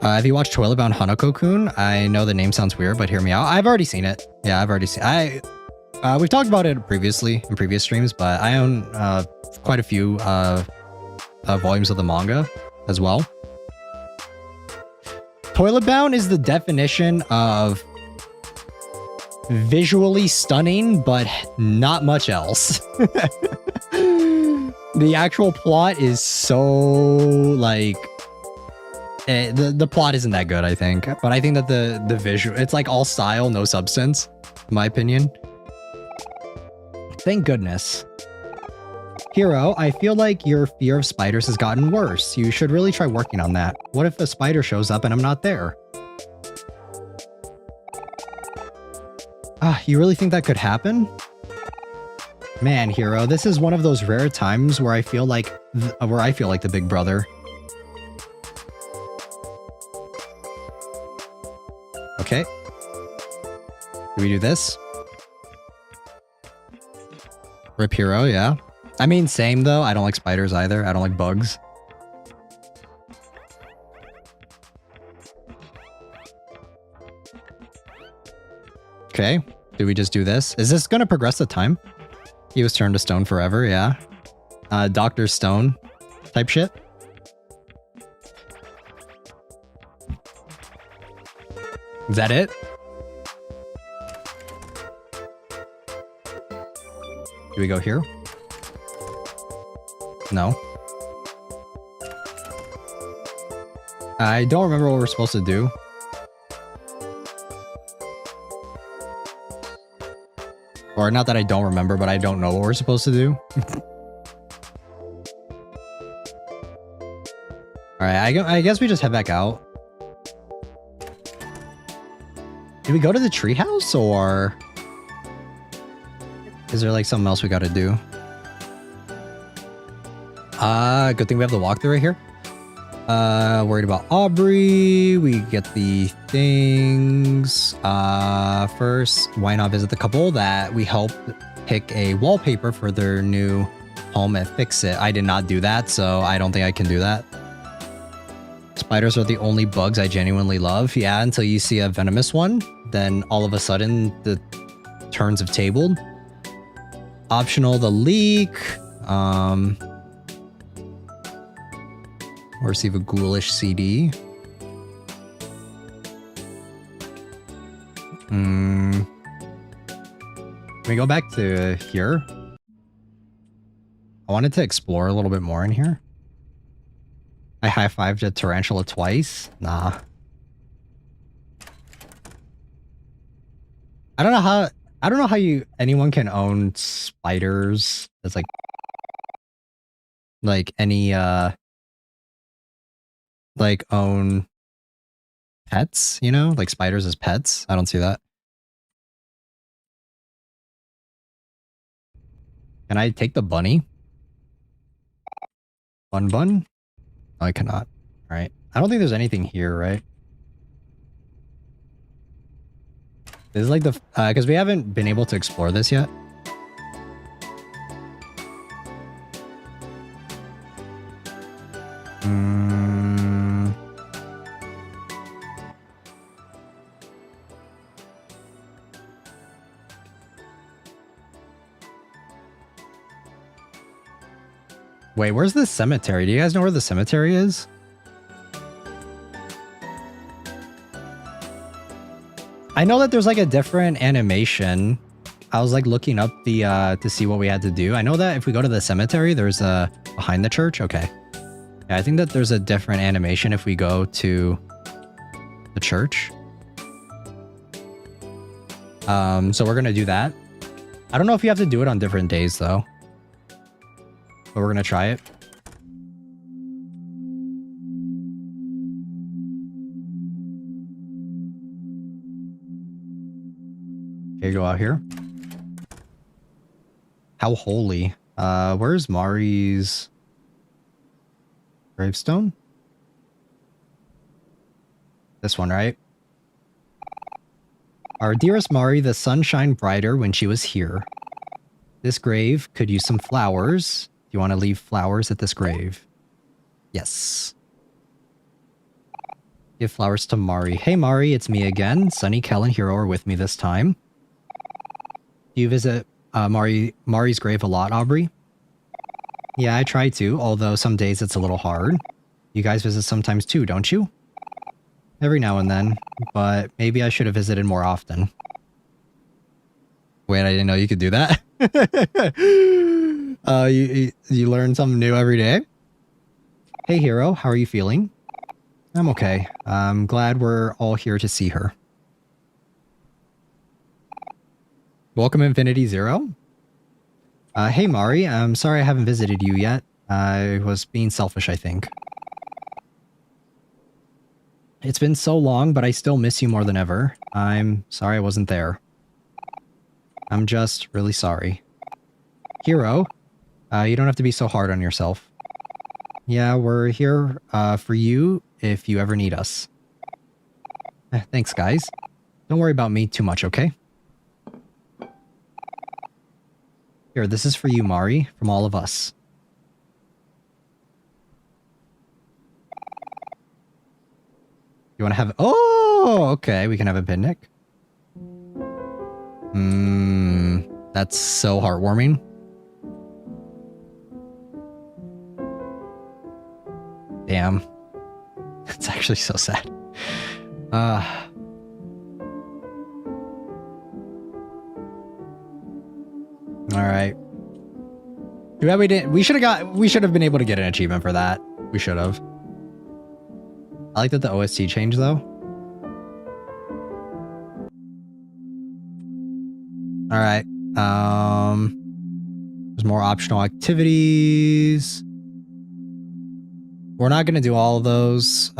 Have you watched Toilet Bound Hanako-kun? I know the name sounds weird, but hear me out. I've already seen it. Yeah, I've already seen it. We've talked about it previously in previous streams, but I own quite a few volumes of the manga as well. Toilet Bound is the definition of visually stunning, but not much else. The actual plot is so like the plot isn't that good, I think, but I think that the visual, it's like all style, no substance, in my opinion. Thank goodness. Hero, I feel like your fear of spiders has gotten worse. You should really try working on that. What if a spider shows up and I'm not there? You really think that could happen? Man, Hero, this is one of those rare times where I feel like the big brother. Okay. Do we do this? Rip Hero, yeah. I mean, same though. I don't like spiders either. I don't like bugs. Okay. Do we just do this? Is this gonna progress the time? He was turned to stone forever, yeah. Dr. Stone type shit. Is that it? Do we go here? No. I don't remember what we're supposed to do. Or not that I don't remember, but I don't know what we're supposed to do. Alright, I guess we just head back out. Did we go to the treehouse, or is there like something else we gotta do? Good thing we have the walkthrough right here. Worried about Aubrey. We get the things. First, why not visit the couple that we helped pick a wallpaper for their new home and fix it? I did not do that, so I don't think I can do that. Spiders are the only bugs I genuinely love. Yeah, until you see a venomous one. then all of a sudden the turns have tabled. Optional, the leak. Or receive a ghoulish CD. Can we go back to here? I wanted to explore a little bit more in here. I high-fived a tarantula twice. Nah. I don't know how anyone can own spiders as like any like own pets, you know? Like spiders as pets. I don't see that. Can I take the bunny? Bun? No, I cannot. All right. I don't think there's anything here, right? This is like the... because we haven't been able to explore this yet. Wait, where's the cemetery? Do you guys know where the cemetery is? I know that there's like a different animation. I was like looking up the to see what we had to do. I know that if we go to the cemetery, there's a behind the church. Okay. Yeah, I think that there's a different animation if we go to the church. So we're gonna do that. I don't know if you have to do it on different days though. But we're gonna try it. Okay, go out here. How holy. Where's Mari's gravestone? This one, right? Our dearest Mari, the sun shined brighter when she was here. This grave could use some flowers. Do you want to leave flowers at this grave? Yes. Give flowers to Mari. Hey Mari, it's me again. Sunny, Kel, and Hero are with me this time. Do you visit Mari's grave a lot, Aubrey? Yeah, I try to, although some days it's a little hard. You guys visit sometimes too, don't you? Every now and then, but maybe I should have visited more often. Wait, I didn't know you could do that. You learn something new every day? Hey Hero, how are you feeling? I'm okay. I'm glad we're all here to see her. Welcome Infinity Zero. Hey Mari, I'm sorry I haven't visited you yet. I was being selfish, I think. It's been so long, but I still miss you more than ever. I'm sorry I wasn't there. I'm just really sorry. Hero, you don't have to be so hard on yourself. Yeah, we're here for you if you ever need us. Thanks, guys. Don't worry about me too much, okay? Here, this is for you, Mari, from all of us. You want to have... Oh, okay, we can have a picnic. That's so heartwarming. Damn. It's actually so sad. Alright. Too bad we didn't... We should have been able to get an achievement for that. We should have. I like that the OST changed though. Alright. There's more optional activities. We're not gonna do all of those.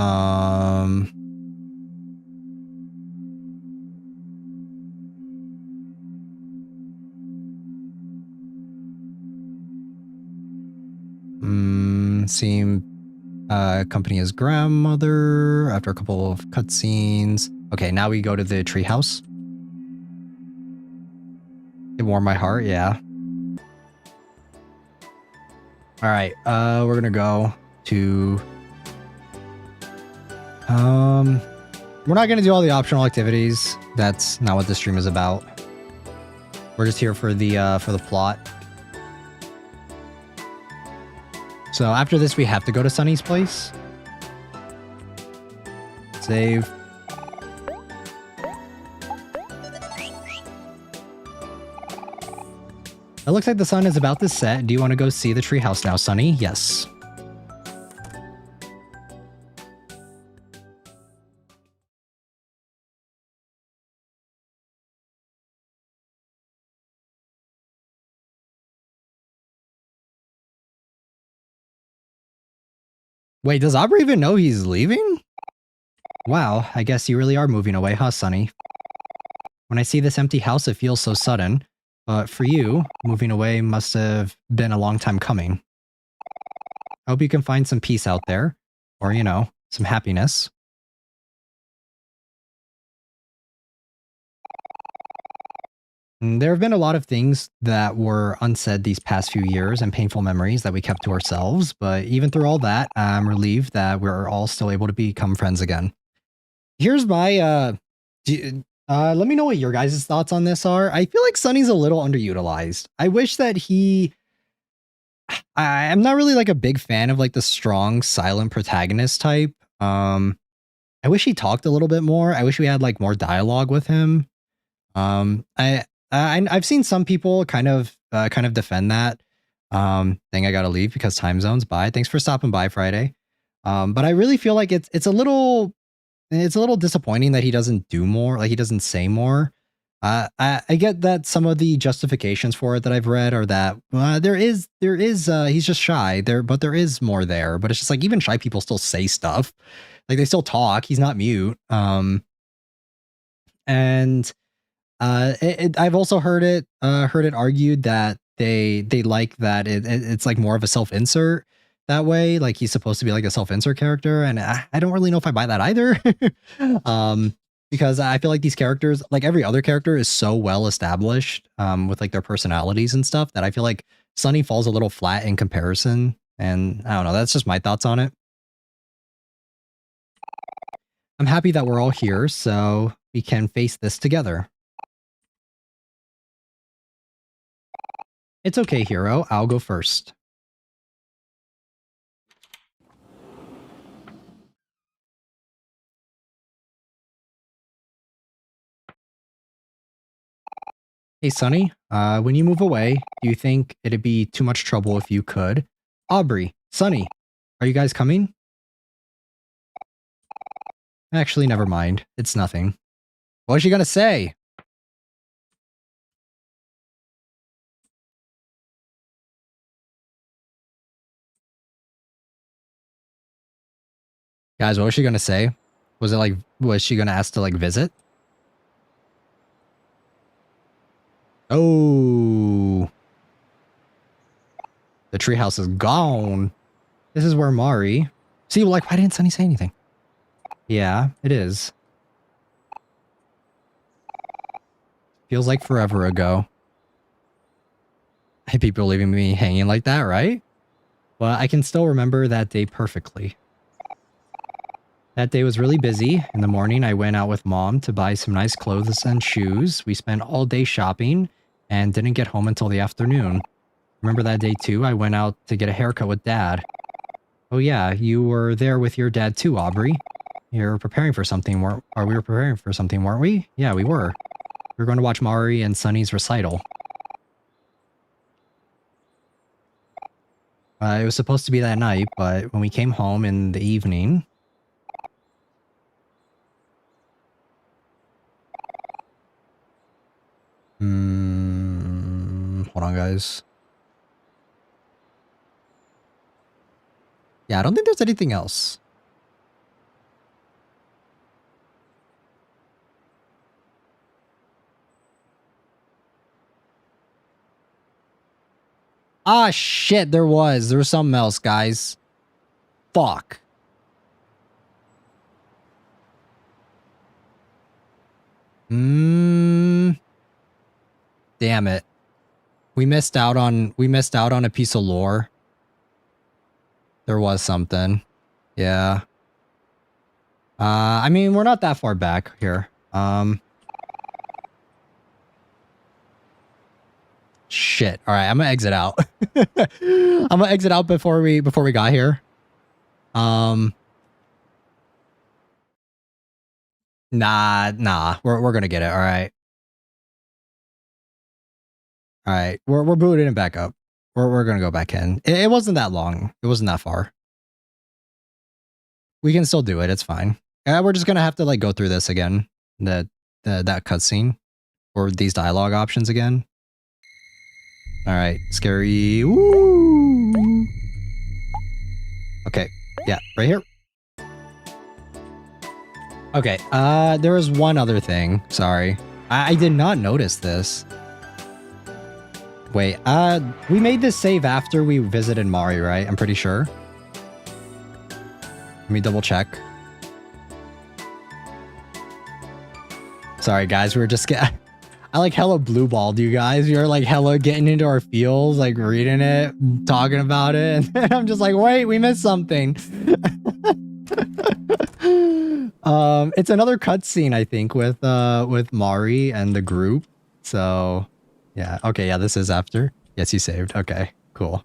Seem accompany his grandmother after a couple of cutscenes. Okay, now we go to the treehouse. It warmed my heart, yeah. Alright, we're gonna go to... we're not gonna do all the optional activities. That's not what this stream is about. We're just here for the plot. So after this, we have to go to Sunny's place. Save. It looks like the sun is about to set. Do you want to go see the treehouse now, Sunny? Yes. Wait, does Aubrey even know he's leaving? Wow, I guess you really are moving away, huh, Sunny? When I see this empty house, it feels so sudden. But for you, moving away must have been a long time coming. I hope you can find some peace out there. Or, you know, some happiness. There have been a lot of things that were unsaid these past few years and painful memories that we kept to ourselves, but even through all that, I'm relieved that we're all still able to become friends again. Here's my, let me know what your guys' thoughts on this are. I feel like Sunny's a little underutilized. I wish that I'm not really like a big fan of like the strong, silent protagonist type. I wish he talked a little bit more. I wish we had like more dialogue with him. I've seen some people kind of defend that. Thing I gotta leave because time zones. Bye. Thanks for stopping by Friday. But I really feel like it's a little disappointing that he doesn't do more. Like he doesn't say more. I get that some of the justifications for it that I've read are that there is he's just shy there, but there is more there. But it's just like even shy people still say stuff. Like they still talk. He's not mute. And I've also heard it argued that they like that it's like more of a self-insert that way. Like he's supposed to be like a self-insert character, and I don't really know if I buy that either. Because I feel like these characters, like every other character, is so well established with like their personalities and stuff that I feel like Sunny falls a little flat in comparison. And I don't know, that's just my thoughts on it. I'm happy that we're all here so we can face this together. It's okay, Hero. I'll go first. Hey, Sunny. When you move away, do you think it'd be too much trouble if you could? Aubrey, Sunny, are you guys coming? Actually, never mind. It's nothing. What's she gonna say? Guys, what was she gonna say? Was it like, was she gonna ask to like visit? Oh. The treehouse is gone. This is where Mari. See, like, why didn't Sunny say anything? Yeah, it is. Feels like forever ago. Hey, people leaving me hanging like that, right? Well, I can still remember that day perfectly. That day was really busy. In the morning, I went out with Mom to buy some nice clothes and shoes. We spent all day shopping and didn't get home until the afternoon. Remember that day too? I went out to get a haircut with Dad. Oh yeah, you were there with your dad too, Aubrey. We were preparing for something, weren't we? Yeah, we were. We were going to watch Mari and Sunny's recital. It was supposed to be that night, but when we came home in the evening... hold on, guys. Yeah, I don't think there's anything else. Ah, shit, there was something else, guys. Fuck. Damn it. We missed out on a piece of lore. There was something. Yeah. I mean, we're not that far back here. Shit. All right, I'm gonna exit out. I'm gonna exit out before we got here. Nah. We're gonna get it. All right. All right. We're booting it back up. We're gonna go back in. It wasn't that long. It wasn't that far. We can still do it. It's fine. We're just gonna have to like go through this again. That cutscene or these dialogue options again. All right, scary. Woo. Okay, yeah, right here. Okay, there was one other thing. Sorry, I did not notice this. Wait, we made this save after we visited Mari, right? I'm pretty sure. Let me double check. Sorry, guys, we were just getting... I like hella blue balled you guys. You're like hella getting into our feels, like reading it, talking about it. And I'm just like, wait, we missed something. It's another cutscene, I think, with Mari and the group. So yeah. Okay, yeah, this is after. Yes, you saved. Okay, cool.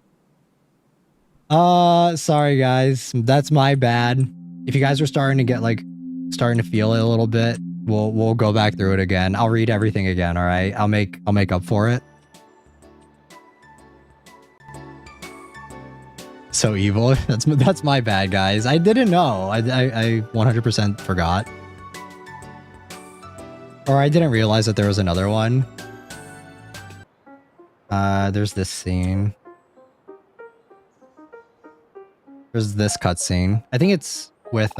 Sorry guys. That's my bad. If you guys are starting to feel it a little bit, we'll go back through it again. I'll read everything again, all right? I'll make up for it. So evil. That's my bad, guys. I didn't know. I 100% forgot. Or I didn't realize that there was another one. There's this scene. There's this cutscene. I think it's with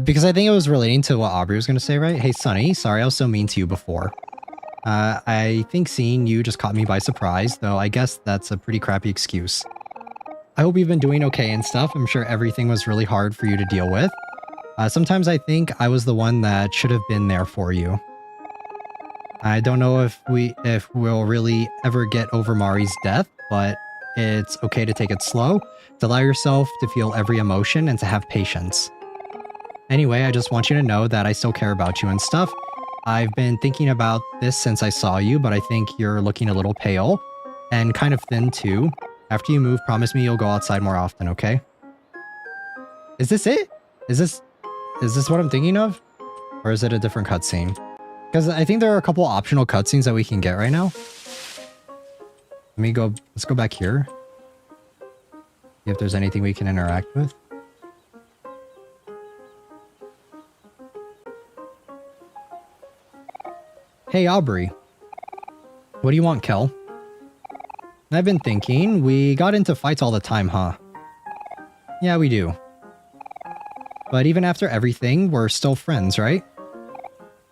because I think it was relating to what Aubrey was going to say, right? Hey, Sunny, sorry I was so mean to you before. I think seeing you just caught me by surprise, though I guess that's a pretty crappy excuse. I hope you've been doing okay and stuff. I'm sure everything was really hard for you to deal with. Sometimes I think I was the one that should have been there for you. I don't know if we'll really ever get over Mari's death, but it's okay to take it slow, to allow yourself to feel every emotion and to have patience. Anyway, I just want you to know that I still care about you and stuff. I've been thinking about this since I saw you, but I think you're looking a little pale and kind of thin too. After you move, promise me you'll go outside more often, okay? Is this it? Is this what I'm thinking of? Or is it a different cutscene? Because I think there are a couple optional cutscenes that we can get right now. Let's go back here. See if there's anything we can interact with. Hey, Aubrey. What do you want, Kel? I've been thinking, we got into fights all the time, huh? Yeah, we do. But even after everything, we're still friends, right?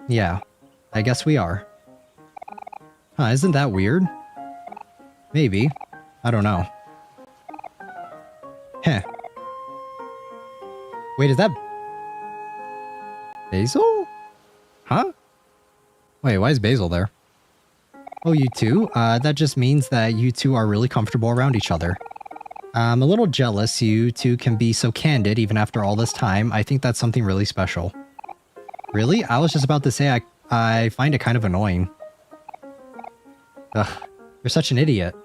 Yeah, I guess we are. Huh, isn't that weird? Maybe. I don't know. Heh. Wait, is that... Basil? Huh? Wait, why is Basil there? Oh, you two? That just means that you two are really comfortable around each other. I'm a little jealous you two can be so candid even after all this time. I think that's something really special. Really? I was just about to say I find it kind of annoying. Ugh, you're such an idiot.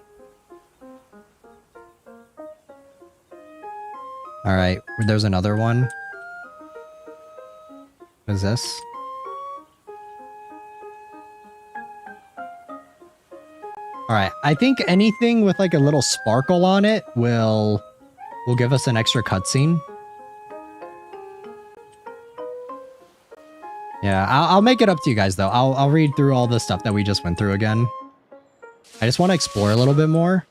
Alright, there's another one. What is this? Alright, I think anything with like a little sparkle on it will give us an extra cutscene. Yeah, I'll make it up to you guys though. I'll read through all the stuff that we just went through again. I just want to explore a little bit more.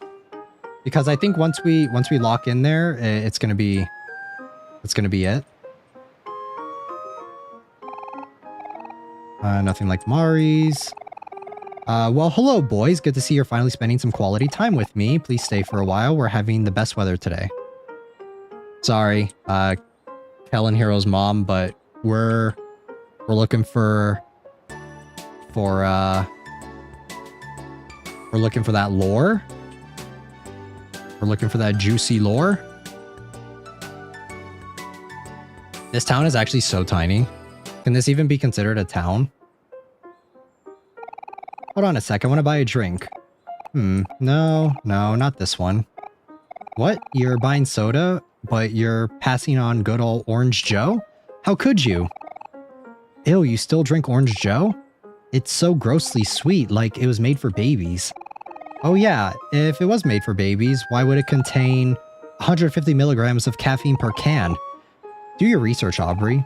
Because I think once we lock in there, it's gonna be it. Nothing like Mari's. Well, hello, boys. Good to see you're finally spending some quality time with me. Please stay for a while. We're having the best weather today. Sorry, Helen Hero's mom, but we're looking for we're looking for that lore. We're looking for that juicy lore. This town is actually so tiny. Can this even be considered a town? Hold on a sec, I want to buy a drink. No, not this one. What? You're buying soda, but you're passing on good old Orange Joe? How could you? Ew, you still drink Orange Joe? It's so grossly sweet, like it was made for babies. Oh yeah, if it was made for babies, why would it contain 150 milligrams of caffeine per can? Do your research, Aubrey.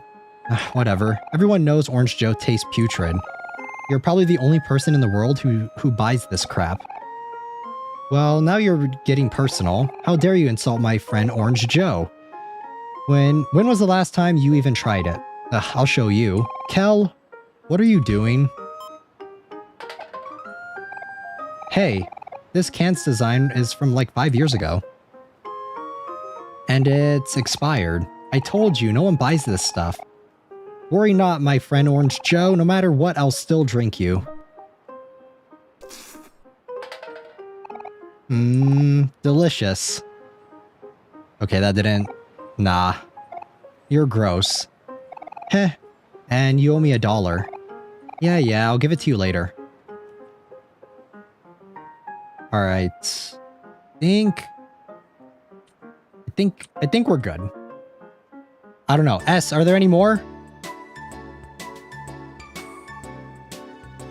Whatever. Everyone knows Orange Joe tastes putrid. You're probably the only person in the world who buys this crap. Well, now you're getting personal. How dare you insult my friend Orange Joe? When was the last time you even tried it? I'll show you. Kel, what are you doing? Hey, this can's design is from like 5 years ago. And it's expired. I told you, no one buys this stuff. Worry not, my friend Orange Joe. No matter what, I'll still drink you. Delicious. Okay, that didn't... Nah. You're gross. Heh. And you owe me $1. Yeah, I'll give it to you later. Alright. I think we're good. I don't know. S, are there any more?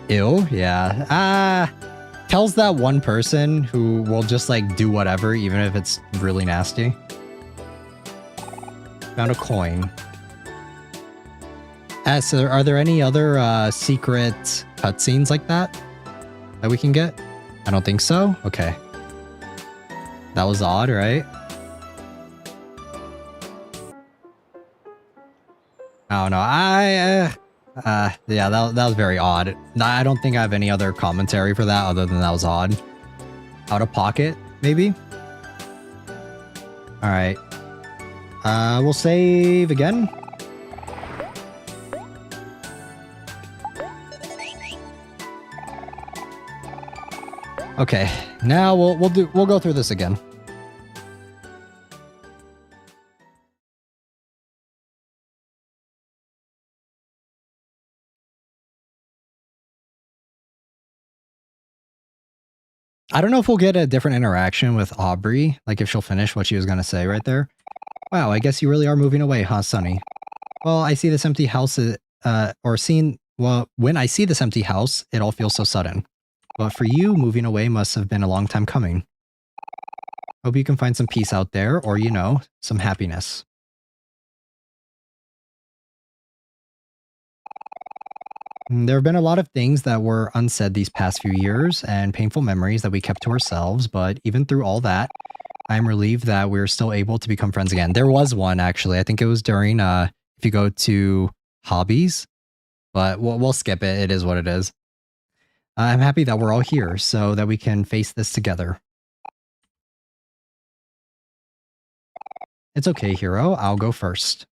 Ew, yeah. Tells that one person who will just like do whatever, even if it's really nasty. Found a coin. S, are there any other secret cutscenes like that we can get? I don't think so. Okay. That was odd, right? I don't know. Yeah, that was very odd. I don't think I have any other commentary for that other than that was odd. Out of pocket, maybe? Alright. We'll save again. Okay, now we'll go through this again. I don't know if we'll get a different interaction with Aubrey, like if she'll finish what she was gonna say right there. Wow, I guess you really are moving away, huh, Sonny? Well, I see this empty house, when I see this empty house, it all feels so sudden. But for you, moving away must have been a long time coming. Hope you can find some peace out there, or, you know, some happiness. There have been a lot of things that were unsaid these past few years, and painful memories that we kept to ourselves, but even through all that, I'm relieved that we're still able to become friends again. There was one, actually. I think it was during, if you go to hobbies, but we'll skip it. It is what it is. I'm happy that we're all here so that we can face this together. It's okay, Hero. I'll go first.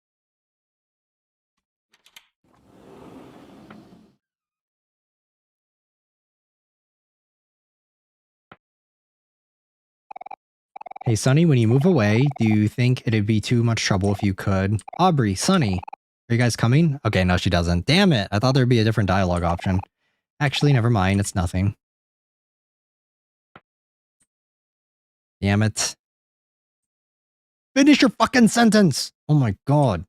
Hey, Sonny, when you move away, do you think it'd be too much trouble if you could? Aubrey, Sonny, are you guys coming? Okay, no, she doesn't. Damn it! I thought there'd be a different dialogue option. Actually, never mind. It's nothing. Damn it. Finish your fucking sentence! Oh my god.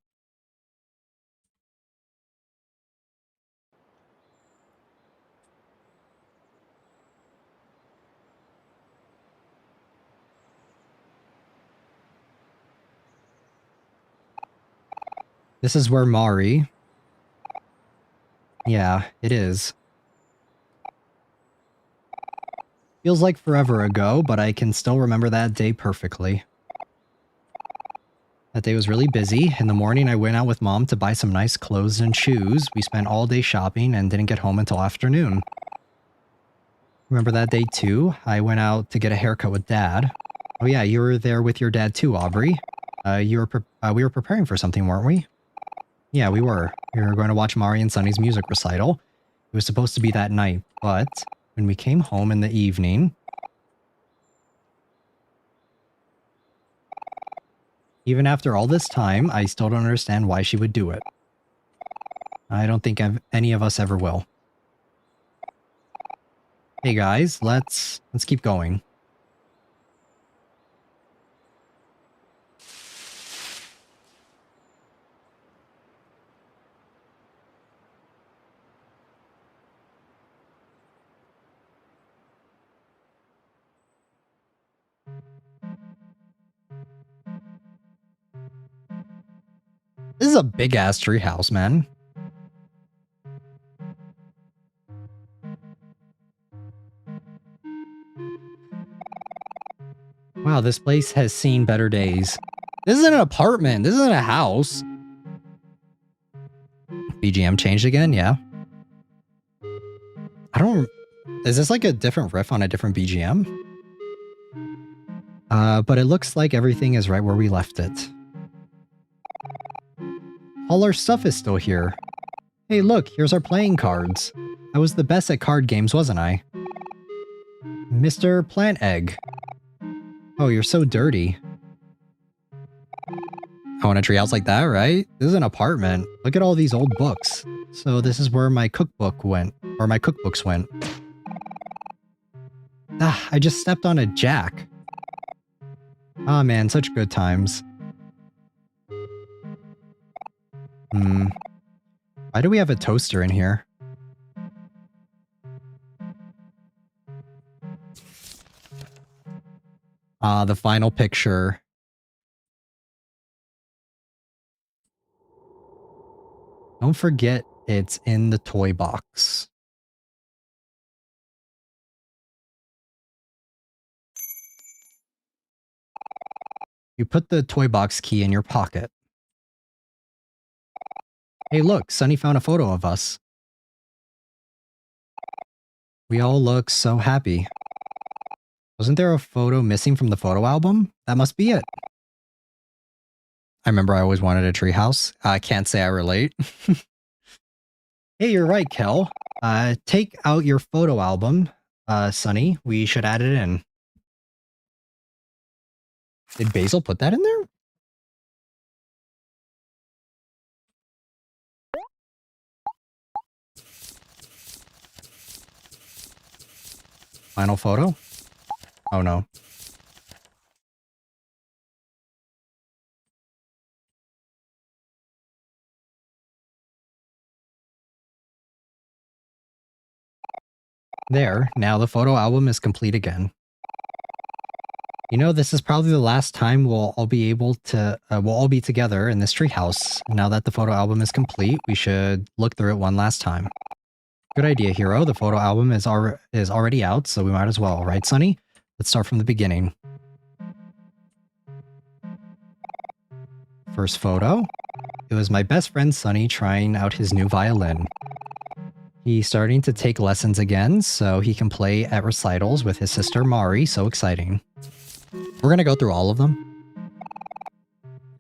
This is where Mari... Yeah, it is. Feels like forever ago, but I can still remember that day perfectly. That day was really busy. In the morning, I went out with Mom to buy some nice clothes and shoes. We spent all day shopping and didn't get home until afternoon. Remember that day too? I went out to get a haircut with Dad. Oh yeah, you were there with your dad too, Aubrey. We were preparing for something, weren't we? Yeah, we were. We were going to watch Mari and Sunny's music recital. It was supposed to be that night, but when we came home in the evening... Even after all this time, I still don't understand why she would do it. I don't think any of us ever will. Hey guys, let's keep going. This is a big ass tree house, man. Wow, this place has seen better days. This isn't an apartment. This isn't a house. BGM changed again? Yeah. I don't... Is this like a different riff on a different BGM? But it looks like everything is right where we left it. All our stuff is still here. Hey look, here's our playing cards. I was the best at card games, wasn't I? Mr. Plant Egg. Oh, you're so dirty. I want a treehouse like that, right? This is an apartment. Look at all these old books. So this is where my cookbook went, or my cookbooks went. Ah, I just stepped on a jack. Ah man, such good times. Why do we have a toaster in here? Ah, the final picture. Don't forget, it's in the toy box. You put the toy box key in your pocket. Hey look, Sunny found a photo of us. We all look so happy. Wasn't there a photo missing from the photo album? That must be it. I remember I always wanted a treehouse. I can't say I relate. Hey, you're right, Kel. Take out your photo album, Sunny. We should add it in. Did Basil put that in there? Final photo? Oh no. There, now the photo album is complete again. You know, this is probably the last time we'll all be able to, we'll all be together in this treehouse. Now that the photo album is complete, we should look through it one last time. Good idea, Hero. The photo album is already out, so we might as well, right, Sunny? Let's start from the beginning. First photo. It was my best friend Sunny trying out his new violin. He's starting to take lessons again, so he can play at recitals with his sister Mari. So exciting. We're gonna go through all of them.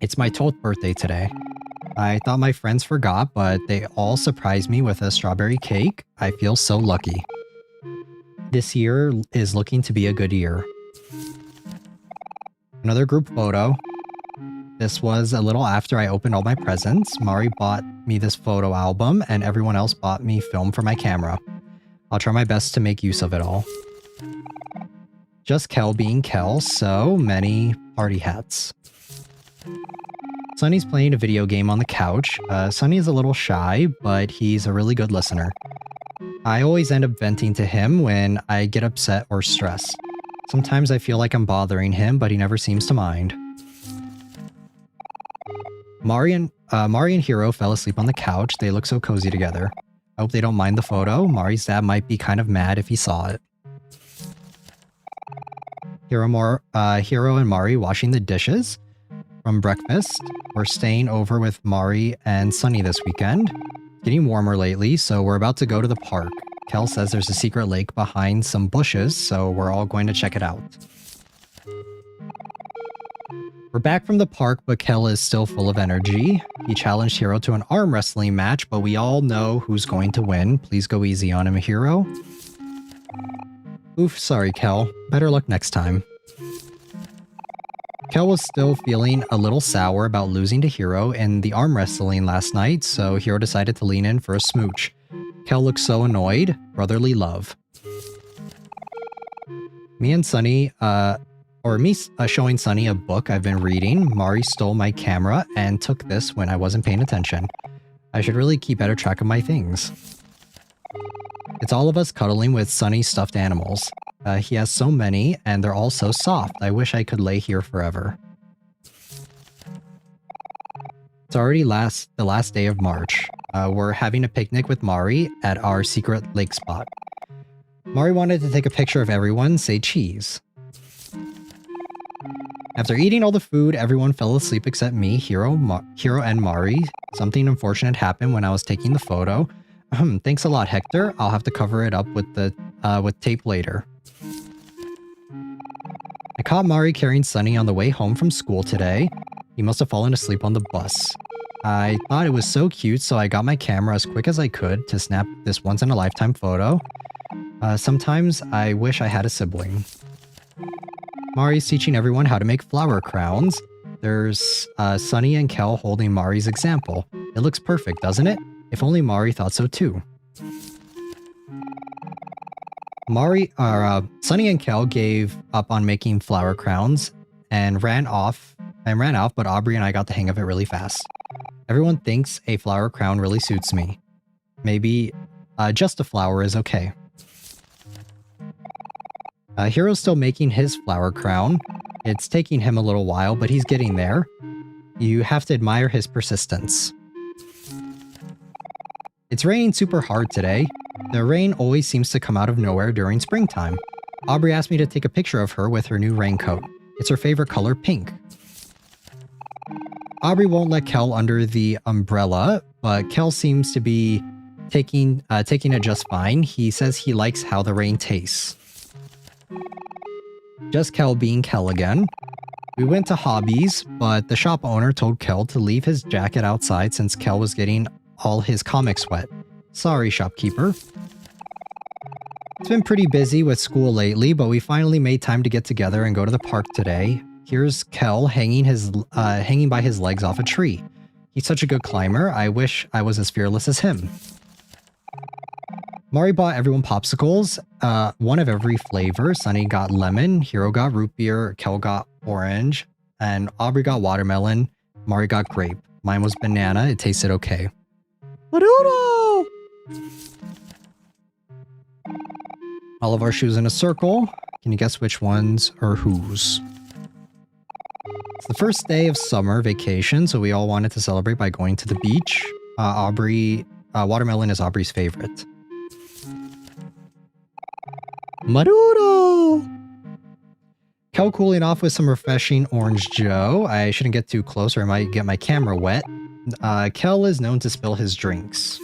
It's my 12th birthday today. I thought my friends forgot, but they all surprised me with a strawberry cake. I feel so lucky. This year is looking to be a good year. Another group photo. This was a little after I opened all my presents. Mari bought me this photo album, and everyone else bought me film for my camera. I'll try my best to make use of it all. Just Kel being Kel, so many party hats. Sunny's playing a video game on the couch. Sunny is a little shy, but he's a really good listener. I always end up venting to him when I get upset or stressed. Sometimes I feel like I'm bothering him, but he never seems to mind. Mari and Hero fell asleep on the couch. They look so cozy together. I hope they don't mind the photo. Mari's dad might be kind of mad if he saw it. Hero and Mari washing the dishes from breakfast. We're staying over with Mari and Sunny this weekend. It's getting warmer lately, so we're about to go to the park. Kel says there's a secret lake behind some bushes, so we're all going to check it out. We're back from the park, but Kel is still full of energy. He challenged Hero to an arm wrestling match, but we all know who's going to win. Please go easy on him, Hero. Oof, sorry, Kel. Better luck next time. Kel was still feeling a little sour about losing to Hero in the arm wrestling last night, so Hero decided to lean in for a smooch. Kel looked so annoyed. Brotherly love. Me and Sunny, showing Sunny a book I've been reading. Mari stole my camera and took this when I wasn't paying attention. I should really keep better track of my things. It's all of us cuddling with Sunny's stuffed animals. He has so many, and they're all so soft. I wish I could lay here forever. It's already the last day of March. We're having a picnic with Mari at our secret lake spot. Mari wanted to take a picture of everyone, say cheese. After eating all the food, everyone fell asleep except me, Hiro, and Mari. Something unfortunate happened when I was taking the photo. Thanks a lot, Hector. I'll have to cover it up with tape later. I caught Mari carrying Sunny on the way home from school today. He must have fallen asleep on the bus. I thought it was so cute, so I got my camera as quick as I could to snap this once-in-a-lifetime photo. Sometimes I wish I had a sibling. Mari's teaching everyone how to make flower crowns. There's Sunny and Kel holding Mari's example. It looks perfect, doesn't it? If only Mari thought so too. Sunny and Kel gave up on making flower crowns and ran off, but Aubrey and I got the hang of it really fast. Everyone thinks a flower crown really suits me. Maybe just a flower is okay. Hiro's still making his flower crown. It's taking him a little while, but he's getting there. You have to admire his persistence. It's raining super hard today. The rain always seems to come out of nowhere during springtime. Aubrey asked me to take a picture of her with her new raincoat. It's her favorite color, pink. Aubrey won't let Kel under the umbrella, but Kel seems to be taking it just fine. He says he likes how the rain tastes. Just Kel being Kel again. We went to Hobbies, but the shop owner told Kel to leave his jacket outside since Kel was getting all his comics wet. Sorry, shopkeeper. It's been pretty busy with school lately, but we finally made time to get together and go to the park today. Here's Kel hanging by his legs off a tree. He's such a good climber. I wish I was as fearless as him. Mari bought everyone popsicles, one of every flavor. Sunny got lemon, Hiro got root beer, Kel got orange, and Aubrey got watermelon. Mari got grape. Mine was banana. It tasted okay. Maduro! All of our shoes in a circle. Can you guess which ones are whose? It's the first day of summer vacation, so we all wanted to celebrate by going to the beach. Watermelon is Aubrey's favorite. Maduro! Kel cooling off with some refreshing orange joe. I shouldn't get too close or I might get my camera wet. Kel is known to spill his drinks.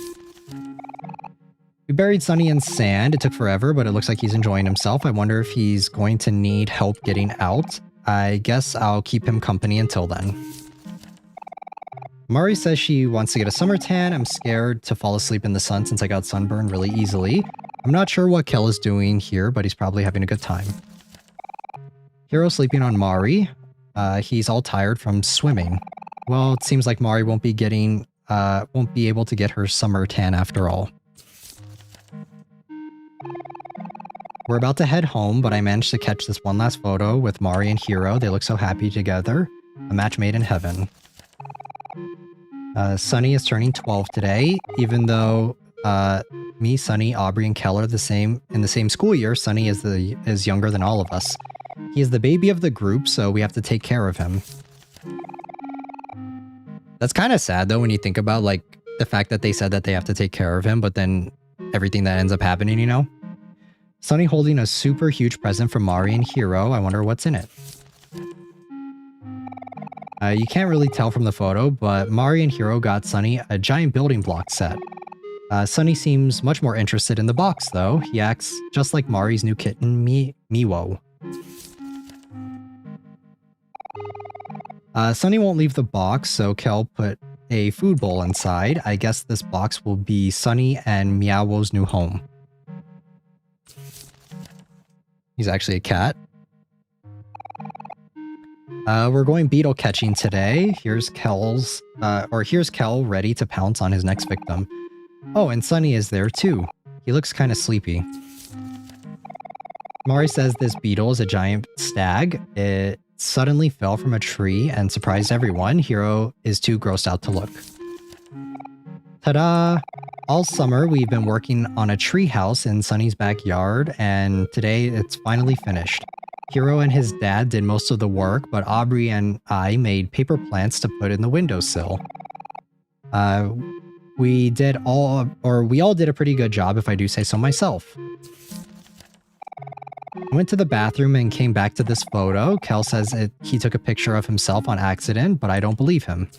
We buried Sunny in sand. It took forever, but it looks like he's enjoying himself. I wonder if he's going to need help getting out. I guess I'll keep him company until then. Mari says she wants to get a summer tan. I'm scared to fall asleep in the sun since I got sunburned really easily. I'm not sure what Kel is doing here, but he's probably having a good time. Hiro's sleeping on Mari. He's all tired from swimming. Well, it seems like Mari won't be able to get her summer tan after all. We're about to head home, but I managed to catch this one last photo with Mari and Hiro. They look so happy together. A match made in heaven. Sunny is turning 12 today. Even though me, Sunny, Aubrey, and Kel are in the same school year, Sunny is younger than all of us. He is the baby of the group, so we have to take care of him. That's kind of sad though when you think about like the fact that they said that they have to take care of him, but then everything that ends up happening, you know? Sunny holding a super huge present from Mari and Hiro. I wonder what's in it. You can't really tell from the photo, but Mari and Hiro got Sunny a giant building block set. Sunny seems much more interested in the box though. He acts just like Mari's new kitten, Miwo. Sunny won't leave the box, so Kel put a food bowl inside. I guess this box will be Sunny and Meowo's new home. He's actually a cat. We're going beetle catching today. Here's Kel ready to pounce on his next victim. Oh, and Sunny is there too. He looks kind of sleepy. Mari says this beetle is a giant stag. It suddenly fell from a tree and surprised everyone. Hiro is too grossed out to look. Ta-da! All summer, we've been working on a tree house in Sunny's backyard, and today it's finally finished. Hiro and his dad did most of the work, but Aubrey and I made paper plants to put in the windowsill. We all did a pretty good job, if I do say so myself. I went to the bathroom and came back to this photo. Kel says he took a picture of himself on accident, but I don't believe him.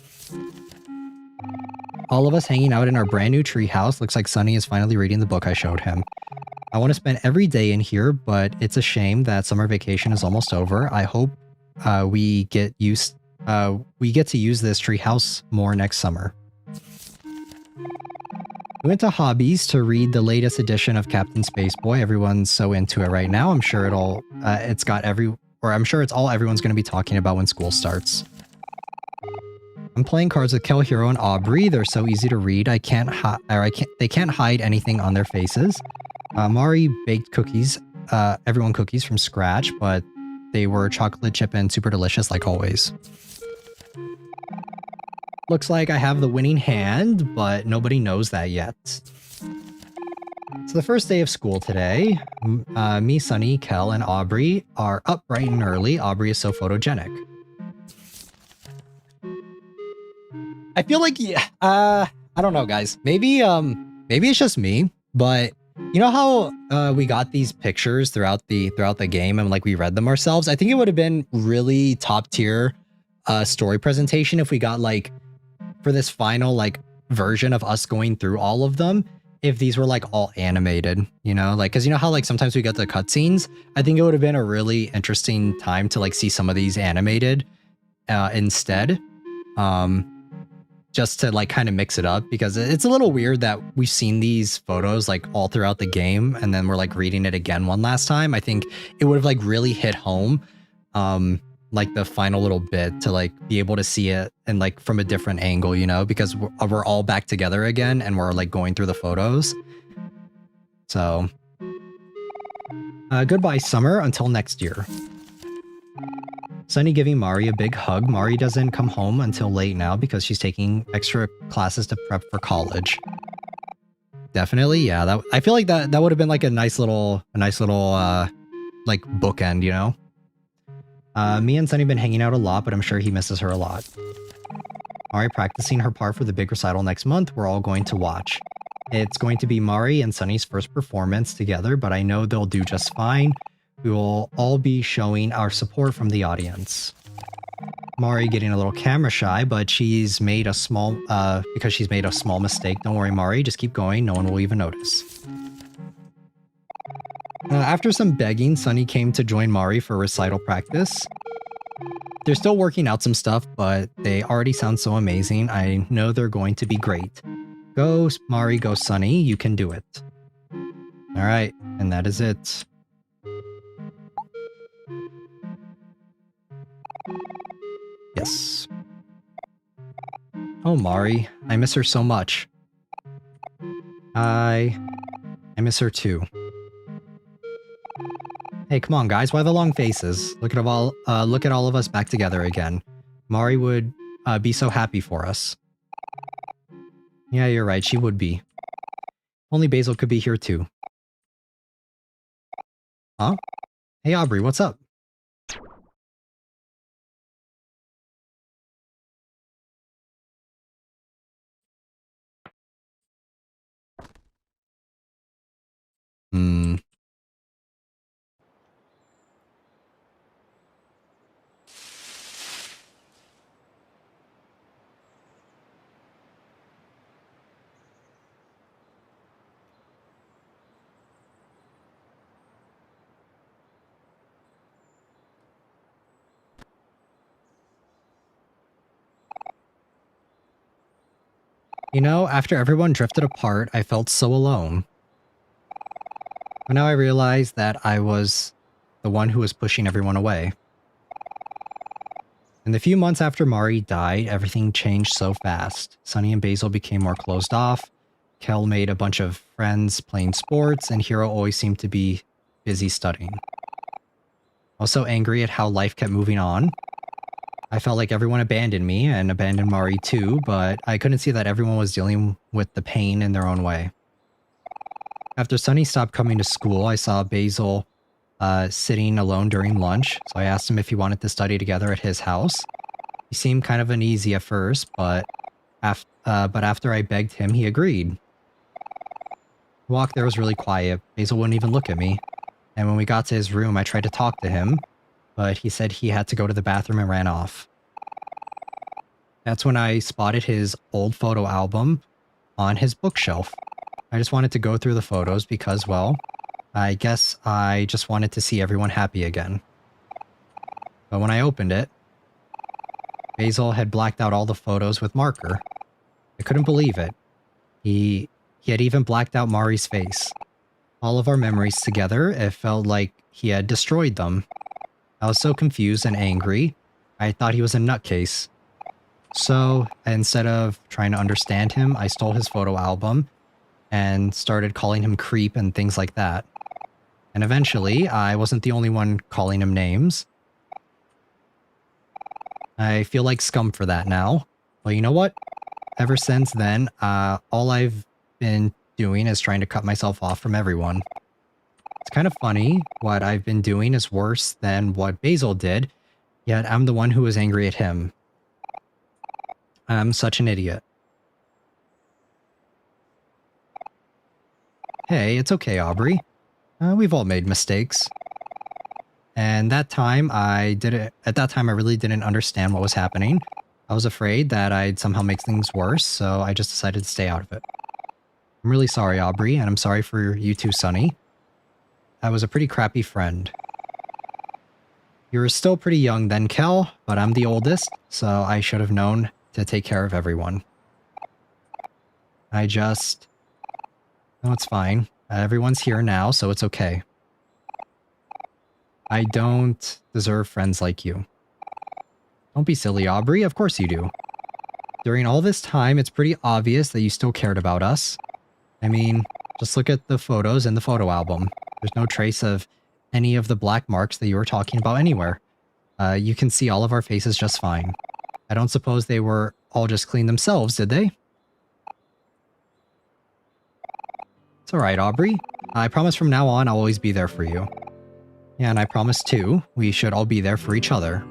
All of us hanging out in our brand new treehouse. Looks like Sunny is finally reading the book I showed him. I want to spend every day in here, but it's a shame that summer vacation is almost over. I hope we get to use this treehouse more next summer. We went to Hobbies to read the latest edition of Captain Spaceboy. Everyone's so into it right now. I'm sure it's all everyone's going to be talking about when school starts. I'm playing cards with Kel, Hiro, and Aubrey. They're so easy to read. They can't hide anything on their faces. Mari baked cookies, everyone cookies from scratch, but they were chocolate chip and super delicious like always. Looks like I have the winning hand, but nobody knows that yet. It's the first day of school today. Me, Sunny, Kel, and Aubrey are up bright and early. Aubrey is so photogenic. I feel like, I don't know, guys. Maybe it's just me, but you know how we got these pictures throughout the game and like we read them ourselves? I think it would have been really top tier story presentation if we got like for this final like version of us going through all of them, if these were like all animated, you know, like because you know how like sometimes we get the cutscenes. I think it would have been a really interesting time to like see some of these animated instead. Just to like kind of mix it up, because it's a little weird that we've seen these photos like all throughout the game and then we're like reading it again one last time. I think it would have like really hit home like the final little bit to like be able to see it and like from a different angle, you know, because we're all back together again and we're like going through the photos. So goodbye summer until next year. Sunny giving Mari a big hug. Mari doesn't come home until late now because she's taking extra classes to prep for college. Definitely, yeah. I feel like that would have been like a nice little like bookend, you know. Me and Sunny have been hanging out a lot, but I'm sure he misses her a lot. Mari practicing her part for the big recital next month. We're all going to watch. It's going to be Mari and Sunny's first performance together, but I know they'll do just fine. We will all be showing our support from the audience. Mari getting a little camera shy, but she's made a small mistake. Don't worry, Mari, just keep going. No one will even notice. After some begging, Sunny came to join Mari for recital practice. They're still working out some stuff, but they already sound so amazing. I know they're going to be great. Go, Mari, go, Sunny. You can do it. All right, and that is it. Yes. Oh, Mari. I miss her so much. I miss her too. Hey, come on, guys. Why the long faces? Look at all of us back together again. Mari would be so happy for us. Yeah, you're right. She would be. Only Basil could be here too. Huh? Hey, Aubrey, what's up? You know, after everyone drifted apart, I felt so alone. But now I realize that I was the one who was pushing everyone away. In the few months after Mari died, everything changed so fast. Sunny and Basil became more closed off. Kel made a bunch of friends playing sports, and Hiro always seemed to be busy studying. I was so angry at how life kept moving on. I felt like everyone abandoned me and abandoned Mari too, but I couldn't see that everyone was dealing with the pain in their own way. After Sunny stopped coming to school, I saw Basil sitting alone during lunch, so I asked him if he wanted to study together at his house. He seemed kind of uneasy at first, but after I begged him, he agreed. The walk there was really quiet. Basil wouldn't even look at me. And when we got to his room, I tried to talk to him, but he said he had to go to the bathroom and ran off. That's when I spotted his old photo album on his bookshelf. I just wanted to go through the photos because, well, I guess I just wanted to see everyone happy again. But when I opened it, Basil had blacked out all the photos with marker. I couldn't believe it. He had even blacked out Mari's face. All of our memories together, it felt like he had destroyed them. I was so confused and angry, I thought he was a nutcase. So, instead of trying to understand him, I stole his photo album and started calling him creep and things like that. And eventually, I wasn't the only one calling him names. I feel like scum for that now. But you know what? Ever since then, all I've been doing is trying to cut myself off from everyone. It's kind of funny, what I've been doing is worse than what Basil did, yet I'm the one who was angry at him. I'm such an idiot. Hey, it's okay, Aubrey. We've all made mistakes. And at that time I really didn't understand what was happening. I was afraid that I'd somehow make things worse, so I just decided to stay out of it. I'm really sorry, Aubrey, and I'm sorry for you too, Sunny. I was a pretty crappy friend. You were still pretty young then, Kel, but I'm the oldest, so I should have known to take care of everyone. No, it's fine. Everyone's here now, so it's okay. I don't deserve friends like you. Don't be silly, Aubrey. Of course you do. During all this time, it's pretty obvious that you still cared about us. I mean, just look at the photos in the photo album. There's no trace of any of the black marks that you were talking about anywhere. You can see all of our faces just fine. I don't suppose they were all just clean themselves, did they? It's alright, Aubrey. I promise from now on I'll always be there for you. Yeah, and I promise too, we should all be there for each other.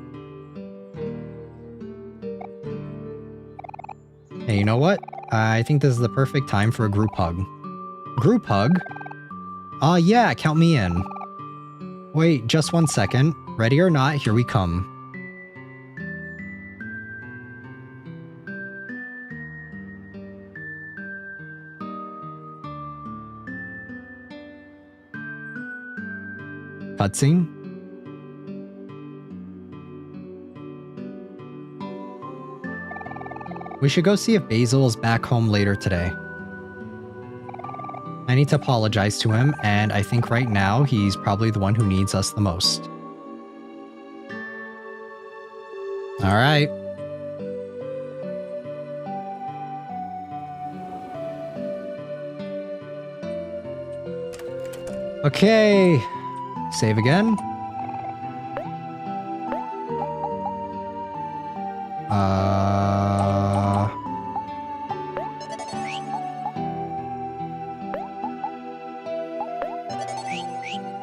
Hey, you know what? I think this is the perfect time for a group hug. Group hug? Yeah, count me in. Wait, just 1 second. Ready or not, here we come. Cutscene? We should go see if Basil is back home later today. I need to apologize to him, and I think right now he's probably the one who needs us the most. Alright. Okay. Save again.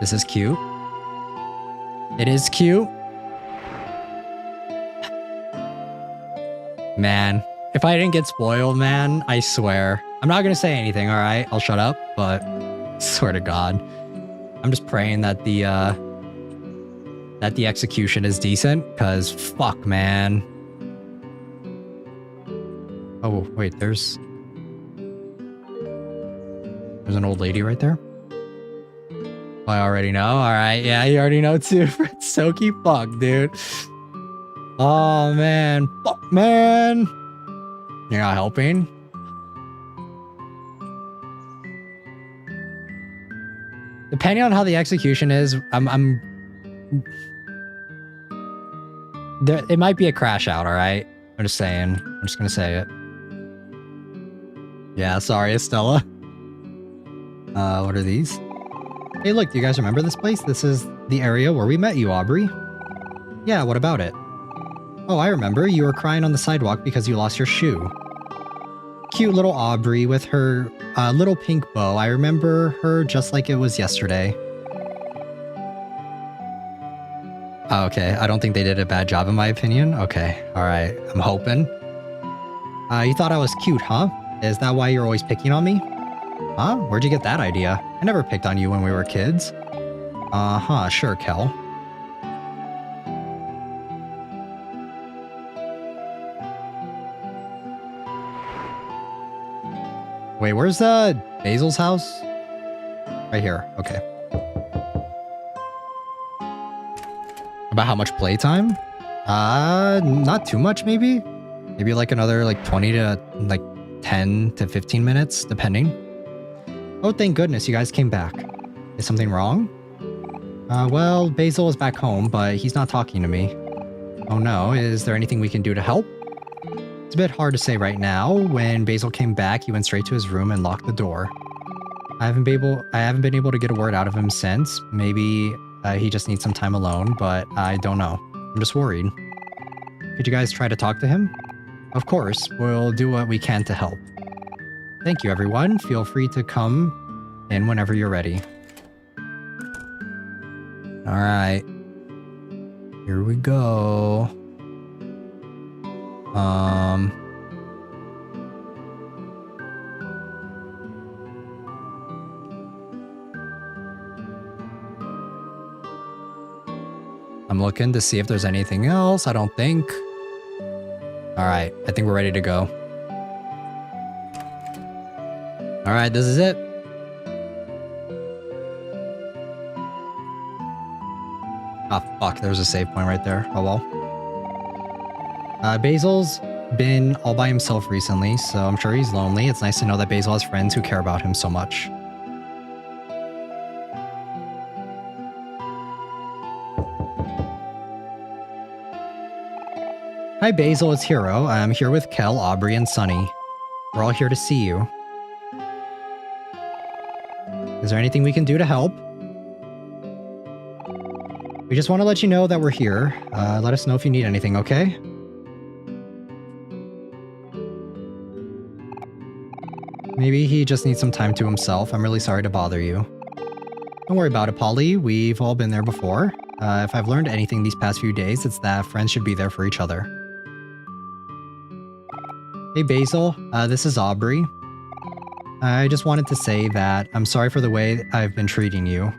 This is cute. It is cute. Man, if I didn't get spoiled, man, I swear. I'm not gonna say anything, alright? I'll shut up, but swear to God. I'm just praying that the execution is decent, because fuck, man. Oh, wait, there's an old lady right there. I already know. Alright, yeah, you already know too. Soaky fuck, dude. Oh, man. Fuck, man. You're not helping? Depending on how the execution is, it might be a crash out, alright? I'm just saying. I'm just gonna say it. Yeah, sorry, Estella. What are these? Hey, look, do you guys remember this place? This is the area where we met you, Aubrey. Yeah, what about it? Oh, I remember. You were crying on the sidewalk because you lost your shoe. Cute little Aubrey with her little pink bow. I remember her just like it was yesterday. Oh, okay, I don't think they did a bad job in my opinion. Okay, alright, I'm hoping. You thought I was cute, huh? Is that why you're always picking on me? Huh? Where'd you get that idea? I never picked on you when we were kids. Uh-huh, sure, Kel. Wait, where's Basil's house? Right here, okay. About how much playtime? Not too much, maybe? Maybe like another like 20 to like 10 to 15 minutes, depending. Oh, thank goodness you guys came back. Is something wrong? Well, Basil is back home, but he's not talking to me. Oh no, is there anything we can do to help? It's a bit hard to say right now. When Basil came back, he went straight to his room and locked the door. I haven't been able to get a word out of him since. Maybe he just needs some time alone, but I don't know. I'm just worried. Could you guys try to talk to him? Of course, we'll do what we can to help. Thank you, everyone. Feel free to come in whenever you're ready. All right. Here we go. I'm looking to see if there's anything else. I don't think. All right, I think we're ready to go. All right, this is it. Oh, fuck, there's a save point right there. Oh, well. Basil's been all by himself recently, so I'm sure he's lonely. It's nice to know that Basil has friends who care about him so much. Hi, Basil, it's Hero. I'm here with Kel, Aubrey, and Sunny. We're all here to see you. Is there anything we can do to help? We just want to let you know that we're here. Let us know if you need anything, okay? Maybe he just needs some time to himself. I'm really sorry to bother you. Don't worry about it, Polly. We've all been there before. If I've learned anything these past few days, it's that friends should be there for each other. Hey, Basil. This is Aubrey. I just wanted to say that I'm sorry for the way I've been treating you.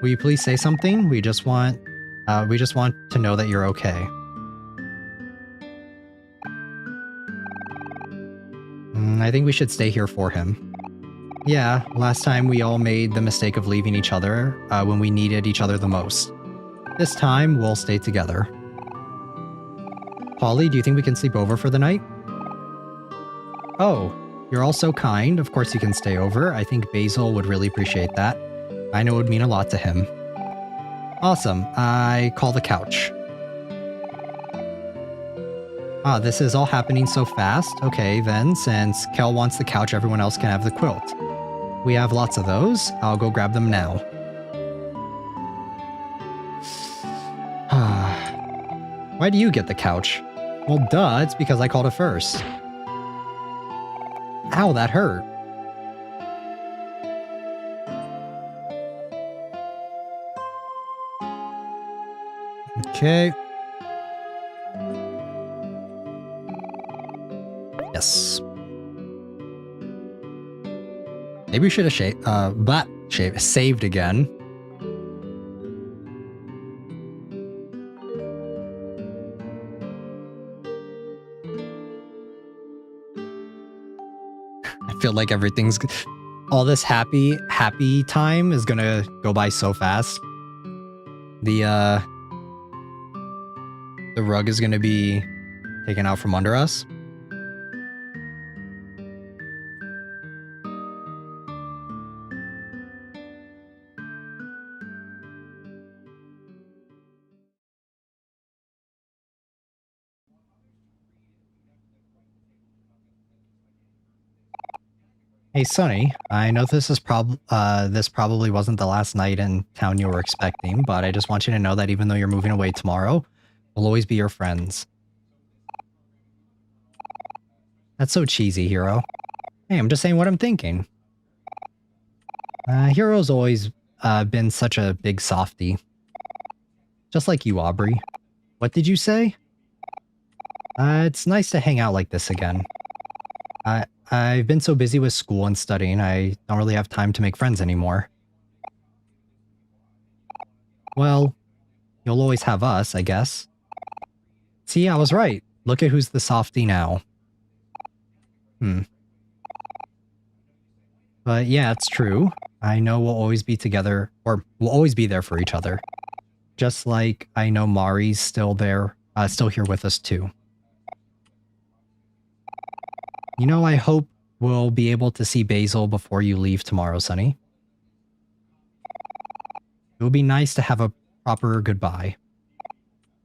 Will you please say something? We just want to know that you're okay. I think we should stay here for him. Yeah, last time we all made the mistake of leaving each other when we needed each other the most. This time, we'll stay together. Polly, do you think we can sleep over for the night? Oh, you're all so kind. Of course you can stay over. I think Basil would really appreciate that. I know it would mean a lot to him. Awesome. I call the couch. Ah, this is all happening so fast. Okay, then, since Kel wants the couch, everyone else can have the quilt. We have lots of those. I'll go grab them now. Why do you get the couch? Well, duh, it's because I called it first. Ow, that hurt. Okay. Yes. Maybe we should have saved again. I feel like all this happy time is gonna go by so fast. The rug is gonna be taken out from under us. Hey, Sunny, I know this probably wasn't the last night in town you were expecting, but I just want you to know that even though you're moving away tomorrow, we'll always be your friends. That's so cheesy, Hero. Hey, I'm just saying what I'm thinking. Hero's always been such a big softie. Just like you, Aubrey. What did you say? It's nice to hang out like this again. I've been so busy with school and studying, I don't really have time to make friends anymore. Well, you'll always have us, I guess. See, I was right. Look at who's the softie now. But yeah, it's true. I know we'll always be together, or we'll always be there for each other. Just like I know Mari's still there, still here with us too. You know, I hope we'll be able to see Basil before you leave tomorrow, Sunny. It would be nice to have a proper goodbye.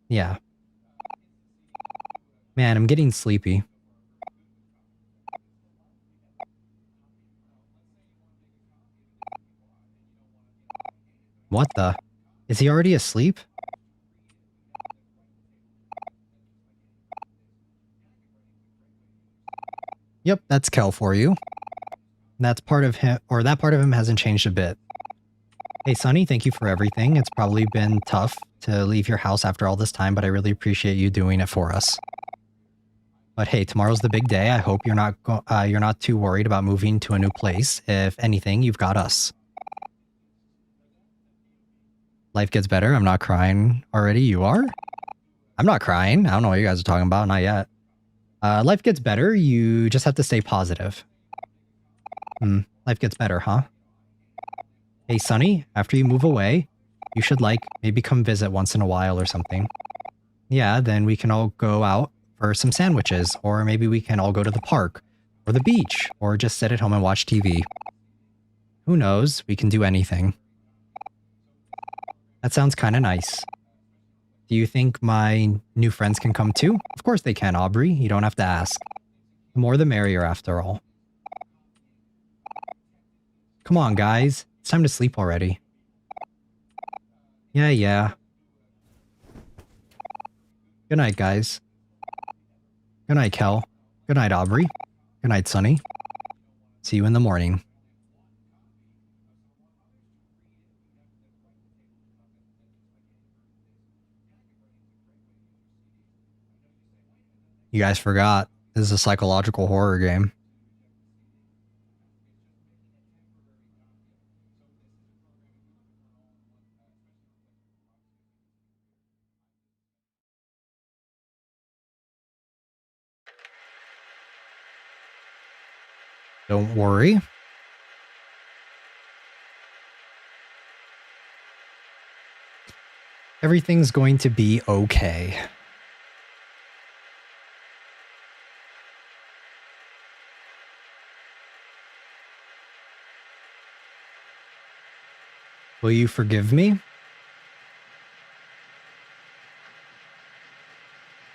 Yeah. Man, I'm getting sleepy. What the? Is he already asleep? Yep, that's Kel for you. That's part of him, or that part of him hasn't changed a bit. Hey, Sunny, thank you for everything. It's probably been tough to leave your house after all this time, but I really appreciate you doing it for us. But hey, tomorrow's the big day. I hope you're not too worried about moving to a new place. If anything, you've got us. Life gets better. I'm not crying already. You are? I'm not crying. I don't know what you guys are talking about. Not yet. Life gets better. You just have to stay positive. Life gets better, huh? Hey, Sunny, after you move away, you should maybe come visit once in a while or something. Yeah, then we can all go out for some sandwiches, or maybe we can all go to the park, or the beach, or just sit at home and watch TV. Who knows? We can do anything. That sounds kind of nice. Do you think my new friends can come too? Of course they can, Aubrey. You don't have to ask. The more the merrier, after all. Come on, guys. It's time to sleep already. Yeah. Good night, guys. Good night, Kel. Good night, Aubrey. Good night, Sunny. See you in the morning. You guys forgot. This is a psychological horror game. Don't worry. Everything's going to be okay. Will you forgive me?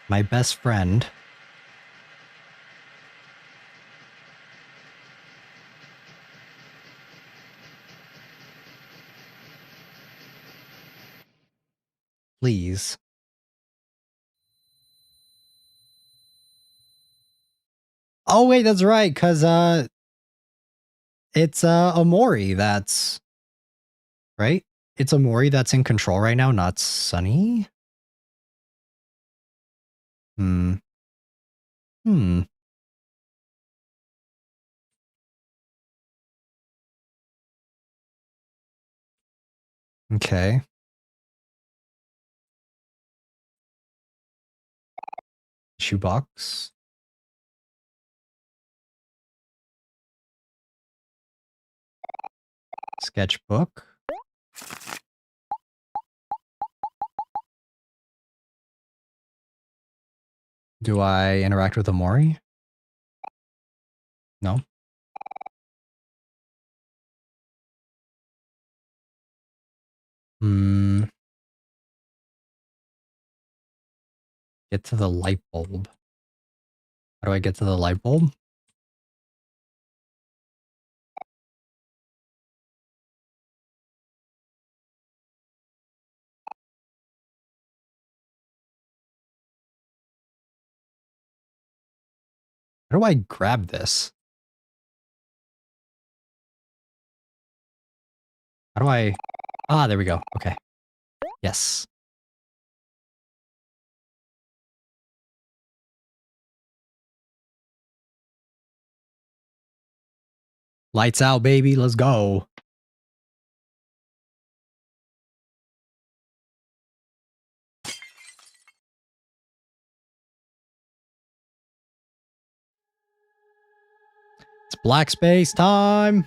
My best friend. Please. Oh wait, that's right, because it's Omori that's right? It's Omori that's in control right now, not Sunny? Hmm. Okay. Shoebox. Sketchbook. Do I interact with Omori? No. Get to the light bulb. How do I get to the light bulb? How do I grab this? How do I... Ah, there we go. Okay. Yes. Lights out, baby. Let's go. It's black space time.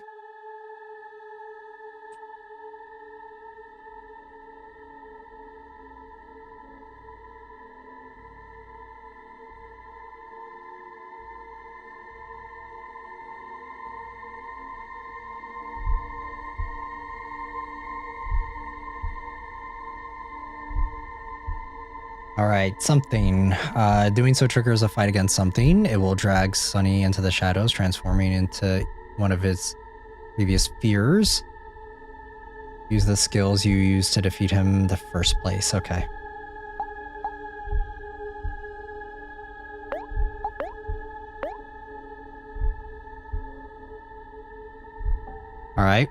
All right, something. Doing so triggers a fight against something. It will drag Sunny into the shadows, transforming into one of his previous fears. Use the skills you used to defeat him in the first place. Okay. All right.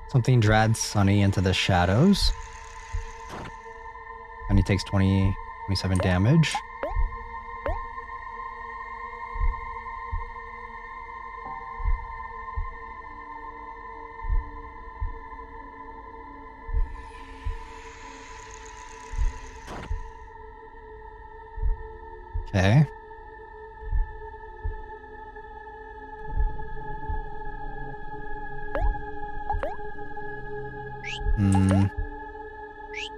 Something drags Sunny into the shadows. And he takes 27 damage. Okay.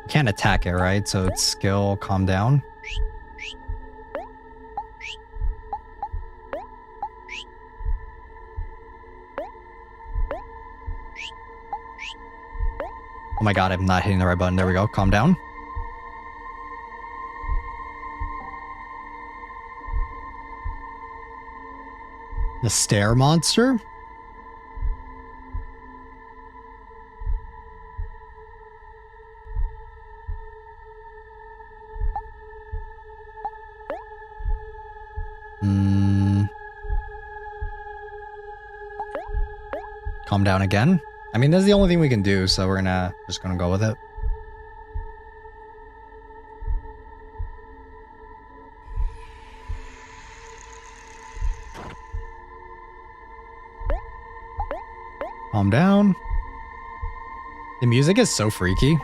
Can't attack it, right? So it's skill, calm down. Oh my god, I'm not hitting the right button. There we go. Calm down. The stare monster? Calm down again. I mean, that's the only thing we can do, so we're just gonna go with it. Calm down. The music is so freaky.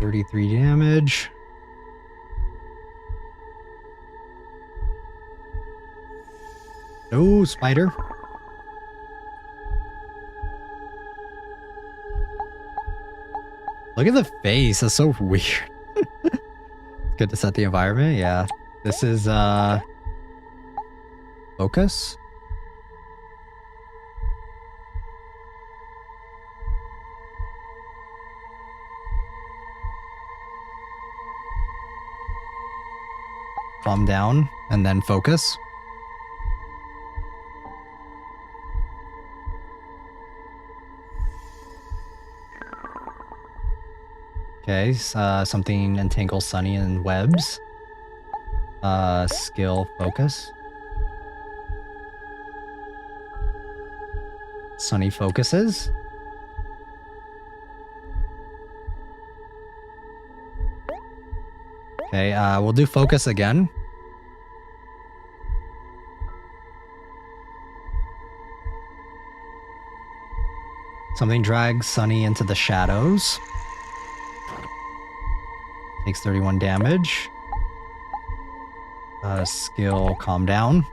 $33 damage. No, spider. Look at the face. That's so weird. It's good to set the environment. Yeah. This is focus. Calm down and then focus. Okay, something entangle Sunny in webs. Skill focus. Sunny focuses. Okay, we'll do focus again. Something drags Sunny into the shadows. Takes 31 damage. Skill calm down.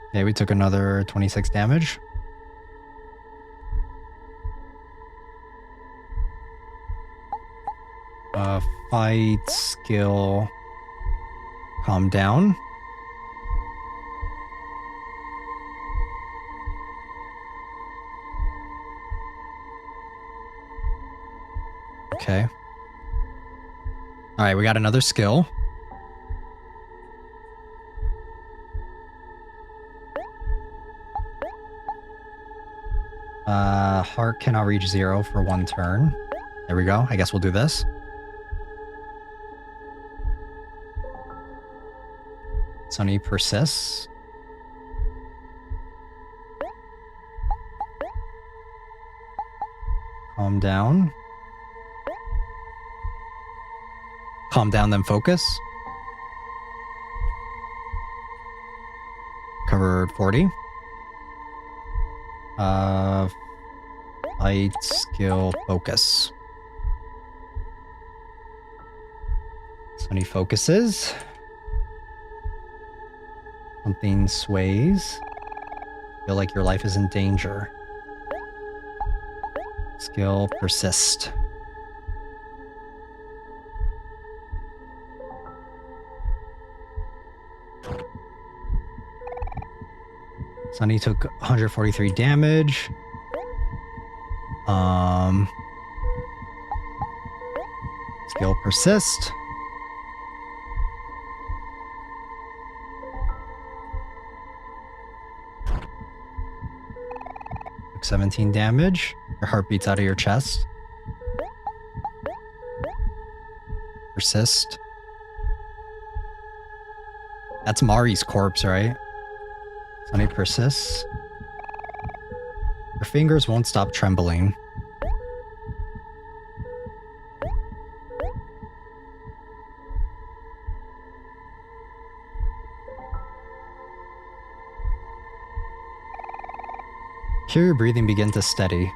Okay, we took another 26 damage. Fight, skill, calm down. Okay. All right, we got another skill. Heart cannot reach 0 for 1 turn. There we go. I guess we'll do this. Sunny persists. Calm down. Calm down, then focus. Covered 40. Fight, skill, focus. Sunny focuses. Something sways. Feel like your life is in danger. Skill, persist. Sunny took 143 damage. Skill, persist. Took 17 damage. Your heart beats out of your chest. Persist. That's Mari's corpse, right? Sunny persists. Your fingers won't stop trembling. Hear your breathing begin to steady.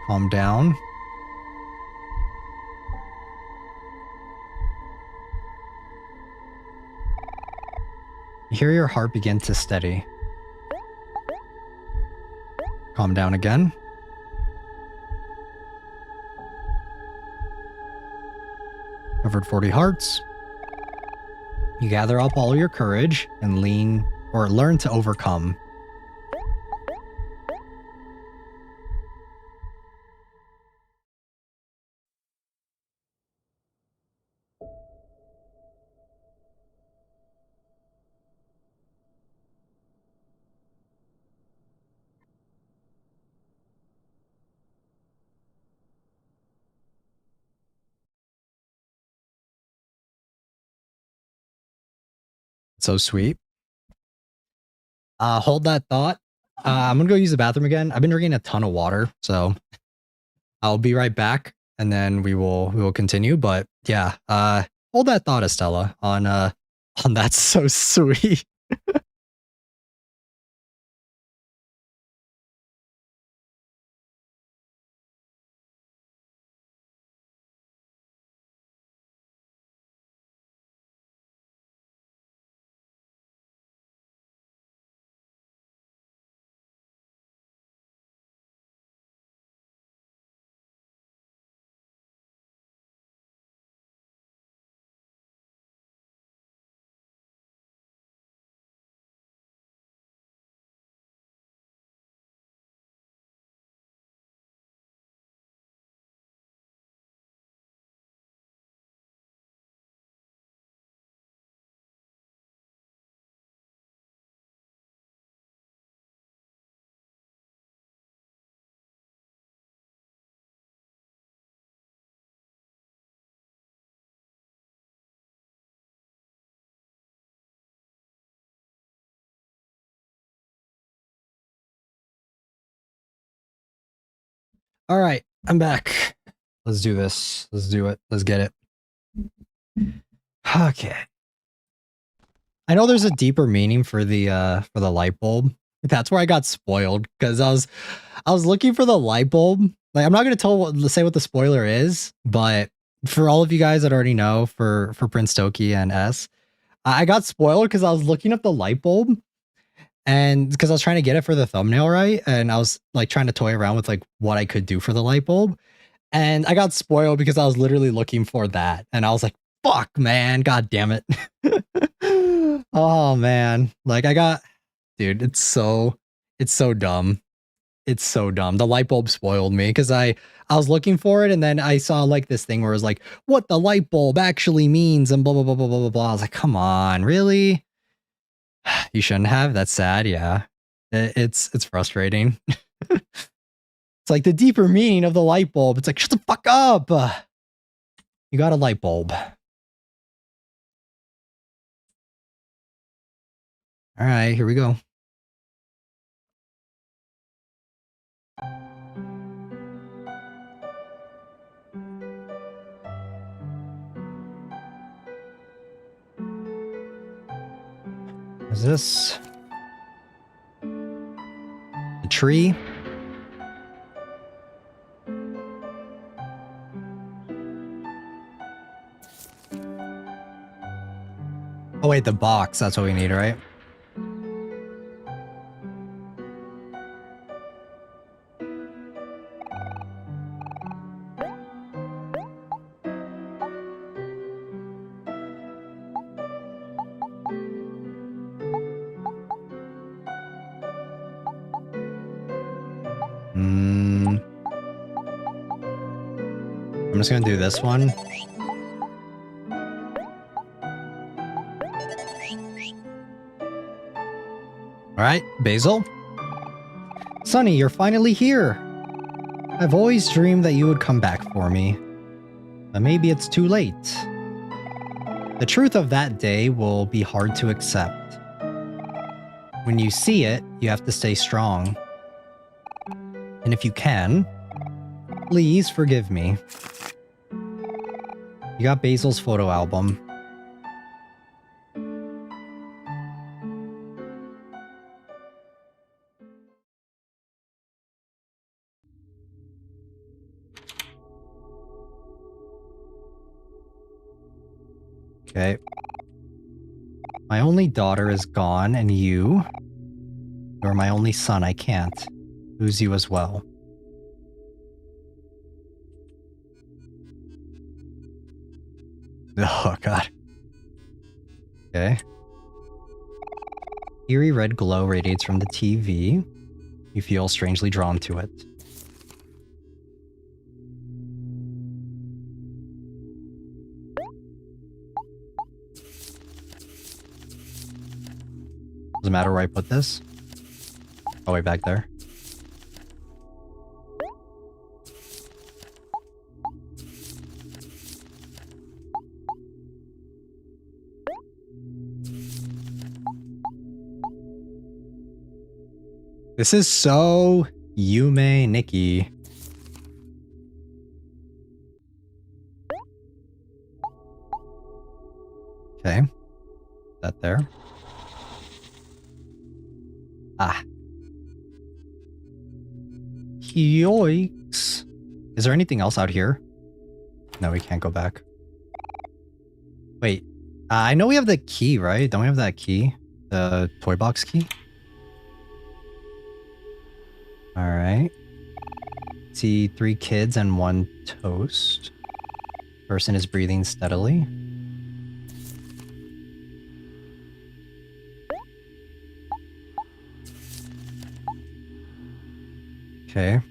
Calm down. Hear your heart begin to steady. Calm down again. Covered 40 hearts. You gather up all your courage and learn to overcome. So sweet. Hold that thought. I'm gonna go use the bathroom again. I've been drinking a ton of water, so I'll be right back, and then we will continue. But yeah, hold that thought, Estella, on that's so sweet. All right, I'm back. Let's do this. Let's do it. Let's get it. Okay. I know there's a deeper meaning for the light bulb. That's where I got spoiled because I was looking for the light bulb. Like I'm not gonna say what the spoiler is, but for all of you guys that already know, for Prince Toki and S, I got spoiled because I was looking up the light bulb and because I was trying to get it for the thumbnail, right? And I was like trying to toy around with like what I could do for the light bulb. And I got spoiled because I was literally looking for that. And I was like, fuck, man, god damn it. Oh man. Like dude, it's so dumb. It's so dumb. The light bulb spoiled me because I was looking for it and then I saw like this thing where it was like, what the light bulb actually means and blah blah blah blah blah blah blah. I was like, come on, really? You shouldn't have. That's sad. Yeah, it's frustrating. It's like the deeper meaning of the light bulb. It's like, shut the fuck up. You got a light bulb. All right, here we go. Is this a tree? Oh wait, the box. That's what we need, right? I'm just gonna do this one. All right, Basil. Sonny, you're finally here. I've always dreamed that you would come back for me. But maybe it's too late. The truth of that day will be hard to accept. When you see it, you have to stay strong. And if you can, please forgive me. You got Basil's photo album. Okay. My only daughter is gone, and you're my only son. I can't lose you as well. Oh, God. Okay. Eerie red glow radiates from the TV. You feel strangely drawn to it. Doesn't matter where I put this. Oh, way back there. This is so Yume Nikki. Okay. That there. Ah. Yoicks. Is there anything else out here? No, we can't go back. Wait. I know we have the key, right? Don't we have that key? The toy box key? Alright. See 3 kids and 1 toast. Person is breathing steadily. Okay.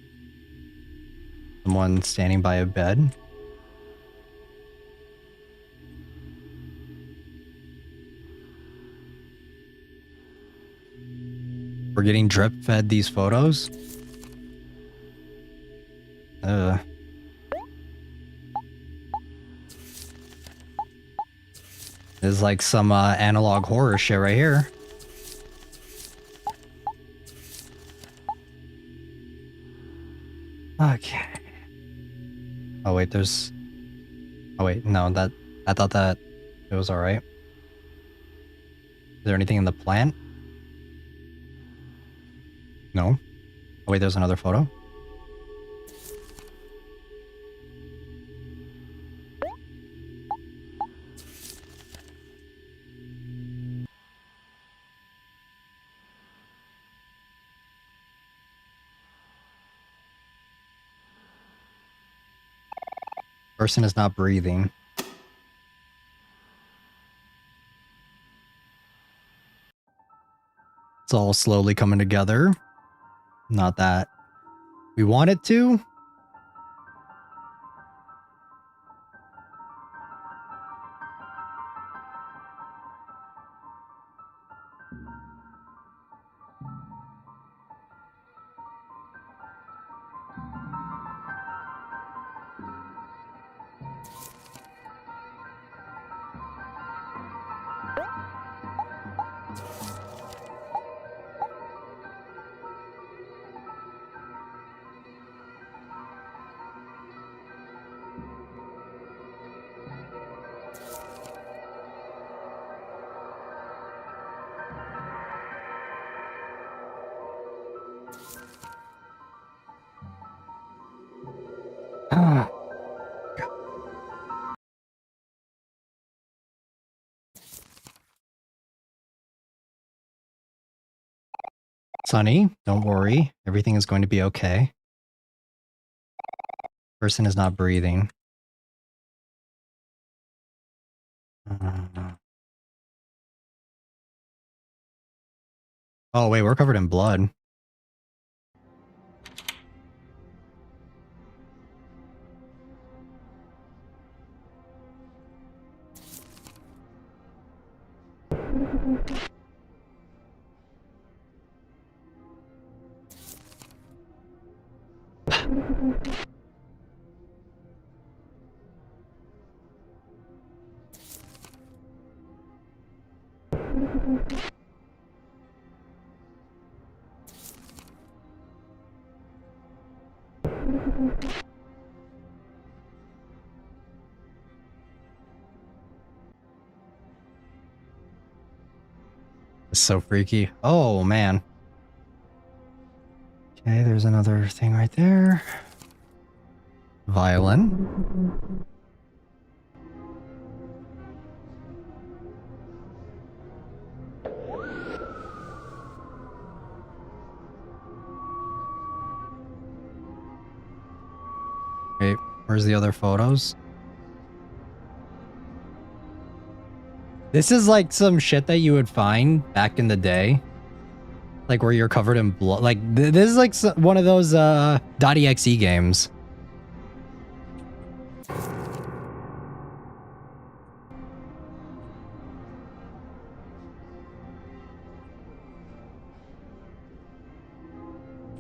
Someone standing by a bed. We're getting drip fed these photos. This is like some analog horror shit right here. Okay. Oh wait, there's... Oh wait, no, that... I thought that it was alright. Is there anything in the plant? No. Oh wait, there's another photo. Person is not breathing. It's all slowly coming together. Not that We want it to. Sonny, don't worry. Everything is going to be okay. Person is not breathing. Oh, wait, we're covered in blood. It's so freaky. Oh, man. Okay, there's another thing right there. Violin. Wait, where's the other photos? This is like some shit that you would find back in the day. Like where you're covered in blood. Like this is like one of those .exe games.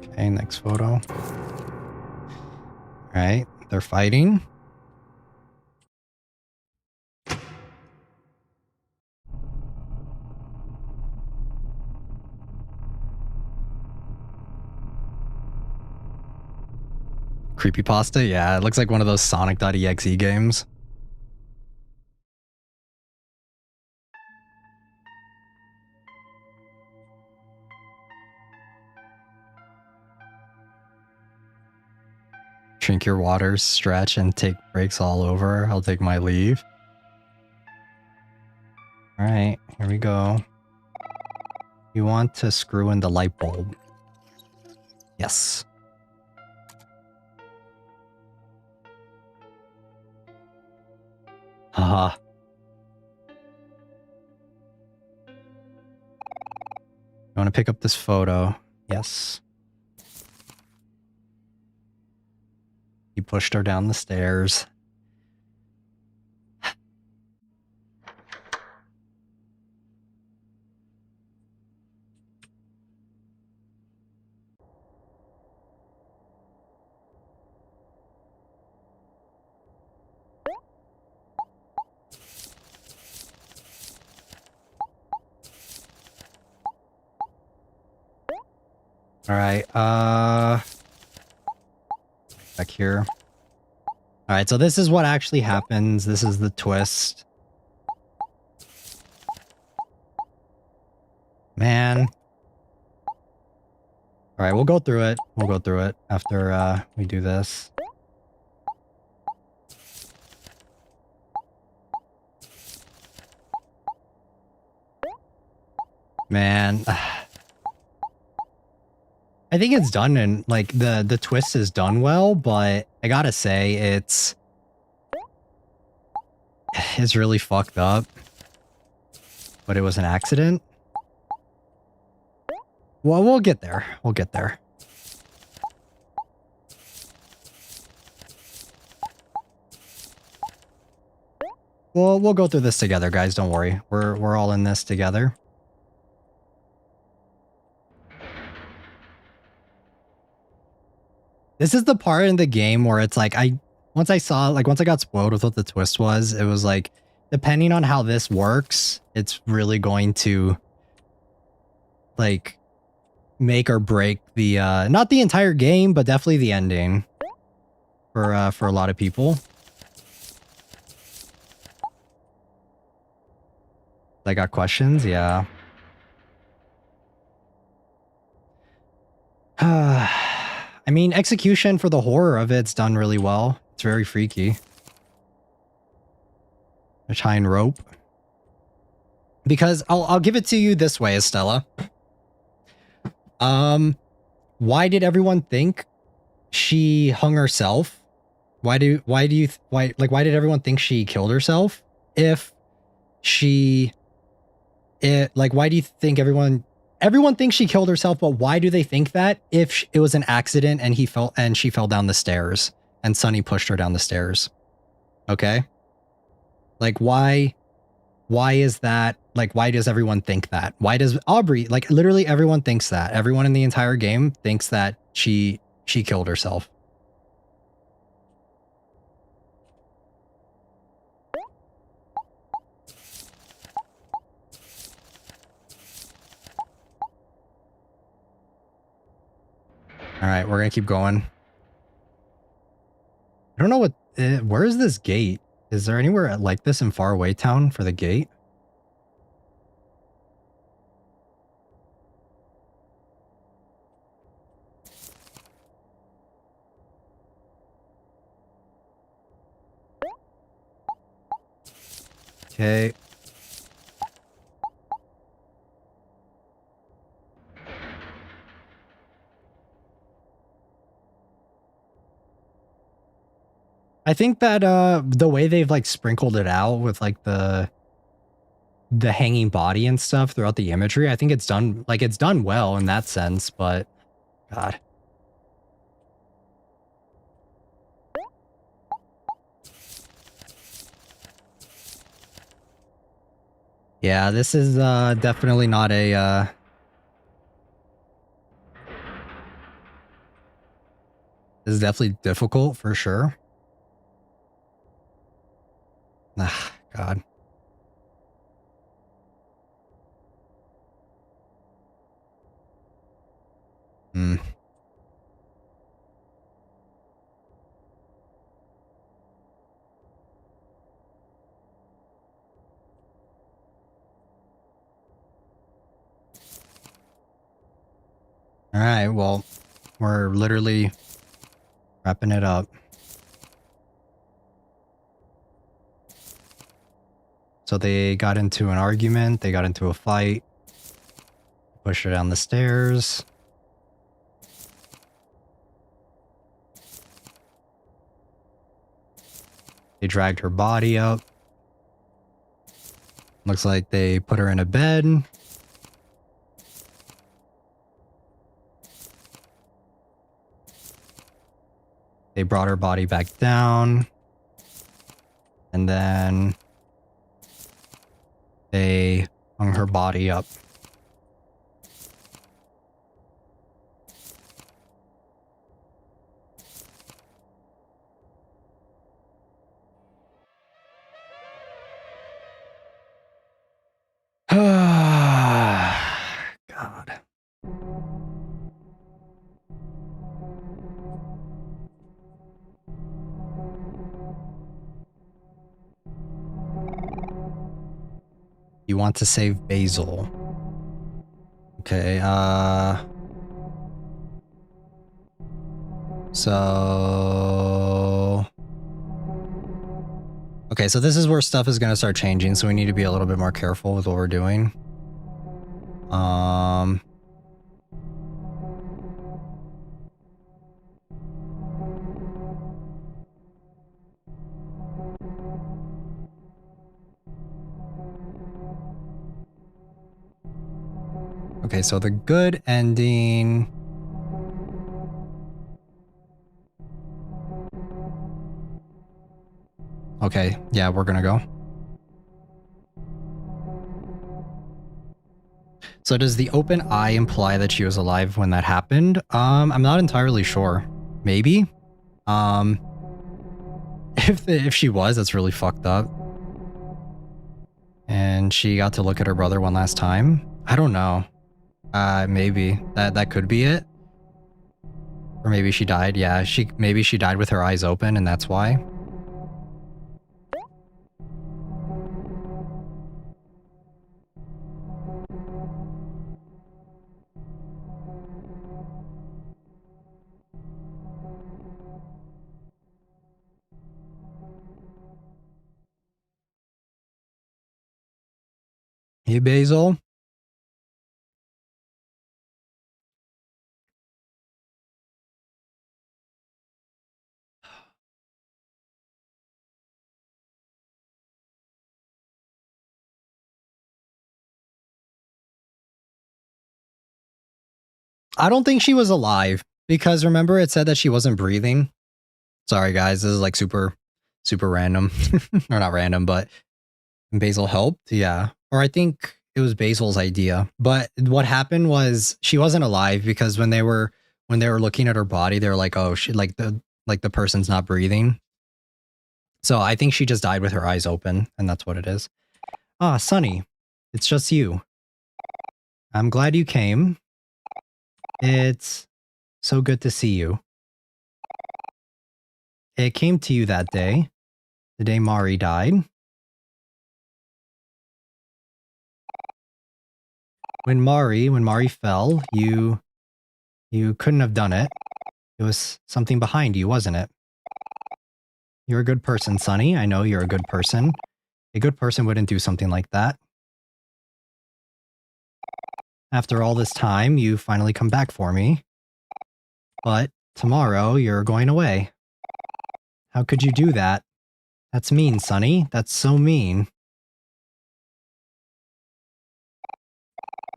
Okay, next photo. All right, they're fighting. Creepypasta? Yeah, it looks like one of those Sonic.exe games. Drink your waters, stretch, and take breaks all over. I'll take my leave. All right, here we go. You want to screw in the light bulb. Yes. Haha. You want to pick up this photo? Yes. He pushed her down the stairs. All right, back here. All right, so this is what actually happens. This is the twist. Man. All right, we'll go through it. We'll go through it after we do this. Man. I think it's done and like the twist is done well, but I gotta say it's really fucked up. But it was an accident. Well, we'll get there. We'll get there. We'll go through this together, guys. Don't worry. We're all in this together. This is the part in the game where it's like once I got spoiled with what the twist was, it was like, depending on how this works, it's really going to like make or break the not the entire game, but definitely the ending for a lot of people. I got questions, yeah. I mean, execution for the horror of it's done really well. It's very freaky. A tying rope. Because I'll give it to you this way, Estella. Why did everyone think she hung herself? Why did everyone think she killed herself? Why do you think everyone thinks she killed herself, but why do they think that if it was an accident and she fell down the stairs and Sunny pushed her down the stairs? Okay? Like, why is that? Like, why does everyone think that? Why does Aubrey, like, literally everyone thinks that. Everyone in the entire game thinks that she killed herself. All right, we're gonna keep going. I don't know what, where is this gate? Is there anywhere like this in Faraway Town for the gate? Okay. I think that the way they've like sprinkled it out with like the hanging body and stuff throughout the imagery, I think it's done well in that sense, but God. Yeah, this is definitely not a this is definitely difficult for sure. Ah, God. Hmm. All right, well, we're literally wrapping it up. So they got into an argument, they got into a fight, pushed her down the stairs. They dragged her body up. Looks like they put her in a bed. They brought her body back down. And then they hung her body up. God. You want to save Basil. Okay, so... Okay, so this is where stuff is going to start changing, so we need to be a little bit more careful with what we're doing. Okay, so the good ending... Okay, yeah, we're gonna go. So does the open eye imply that she was alive when that happened? I'm not entirely sure. Maybe. If she was, that's really fucked up. And she got to look at her brother one last time. I don't know. Maybe that could be it. Or maybe she died. Yeah, maybe she died with her eyes open, and that's why. Hey, Basil. I don't think she was alive because remember it said that she wasn't breathing. Sorry guys, this is like super random. Or not random, but Basil helped. Yeah. Or I think it was Basil's idea. But what happened was she wasn't alive because when they were looking at her body, they were like, oh, she like the person's not breathing. So I think she just died with her eyes open, and that's what it is. Ah, Sunny, it's just you. I'm glad you came. It's so good to see you. It came to you that day, the day Mari died. When Mari fell, you couldn't have done it. It was something behind you, wasn't it? You're a good person, Sunny. I know you're a good person. A good person wouldn't do something like that. After all this time, you finally come back for me. But tomorrow, you're going away. How could you do that? That's mean, Sunny. That's so mean.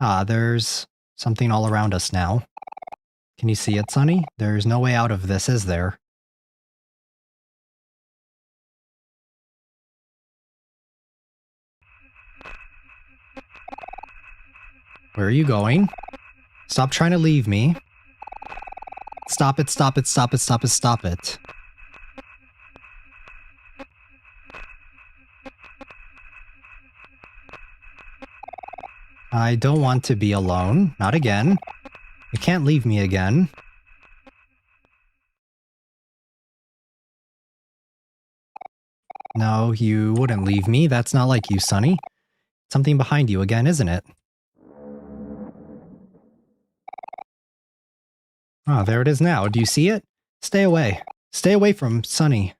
Ah, there's something all around us now. Can you see it, Sunny? There's no way out of this, is there? Where are you going? Stop trying to leave me. Stop it, stop it, stop it, stop it, stop it. I don't want to be alone. Not again. You can't leave me again. No, you wouldn't leave me. That's not like you, Sunny. Something behind you again, isn't it? Ah, there it is now. Do you see it? Stay away. Stay away from Sunny.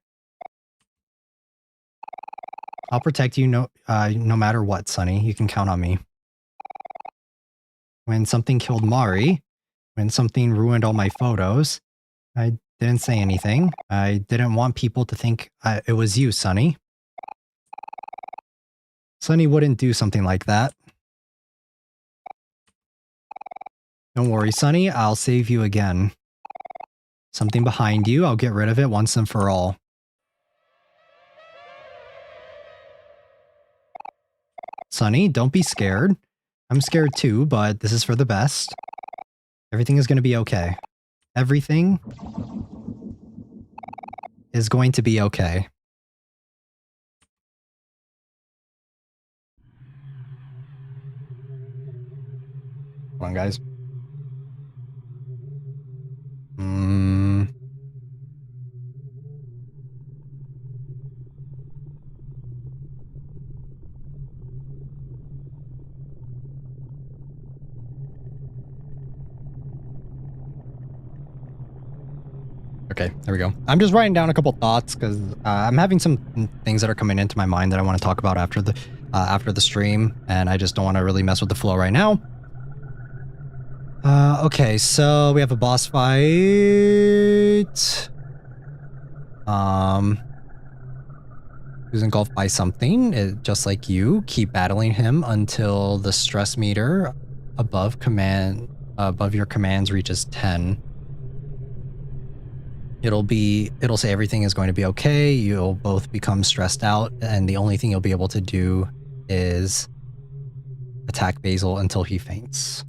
I'll protect you no matter what, Sunny. You can count on me. When something killed Mari, when something ruined all my photos, I didn't say anything. I didn't want people to think it was you, Sunny. Sunny wouldn't do something like that. Don't worry, Sunny. I'll save you again. Something behind you, I'll get rid of it once and for all. Sunny, don't be scared. I'm scared too, but this is for the best. Everything is going to be okay. Everything is going to be okay. Come on, guys. Okay, there we go. I'm just writing down a couple thoughts because I'm having some things that are coming into my mind that I want to talk about after the stream, and I just don't want to really mess with the flow right now. Okay, so we have a boss fight. Who's engulfed by something, just like you. Keep battling him until the stress meter above your commands reaches 10. It'll say everything is going to be okay. You'll both become stressed out, and the only thing you'll be able to do is Attack Basil until he faints.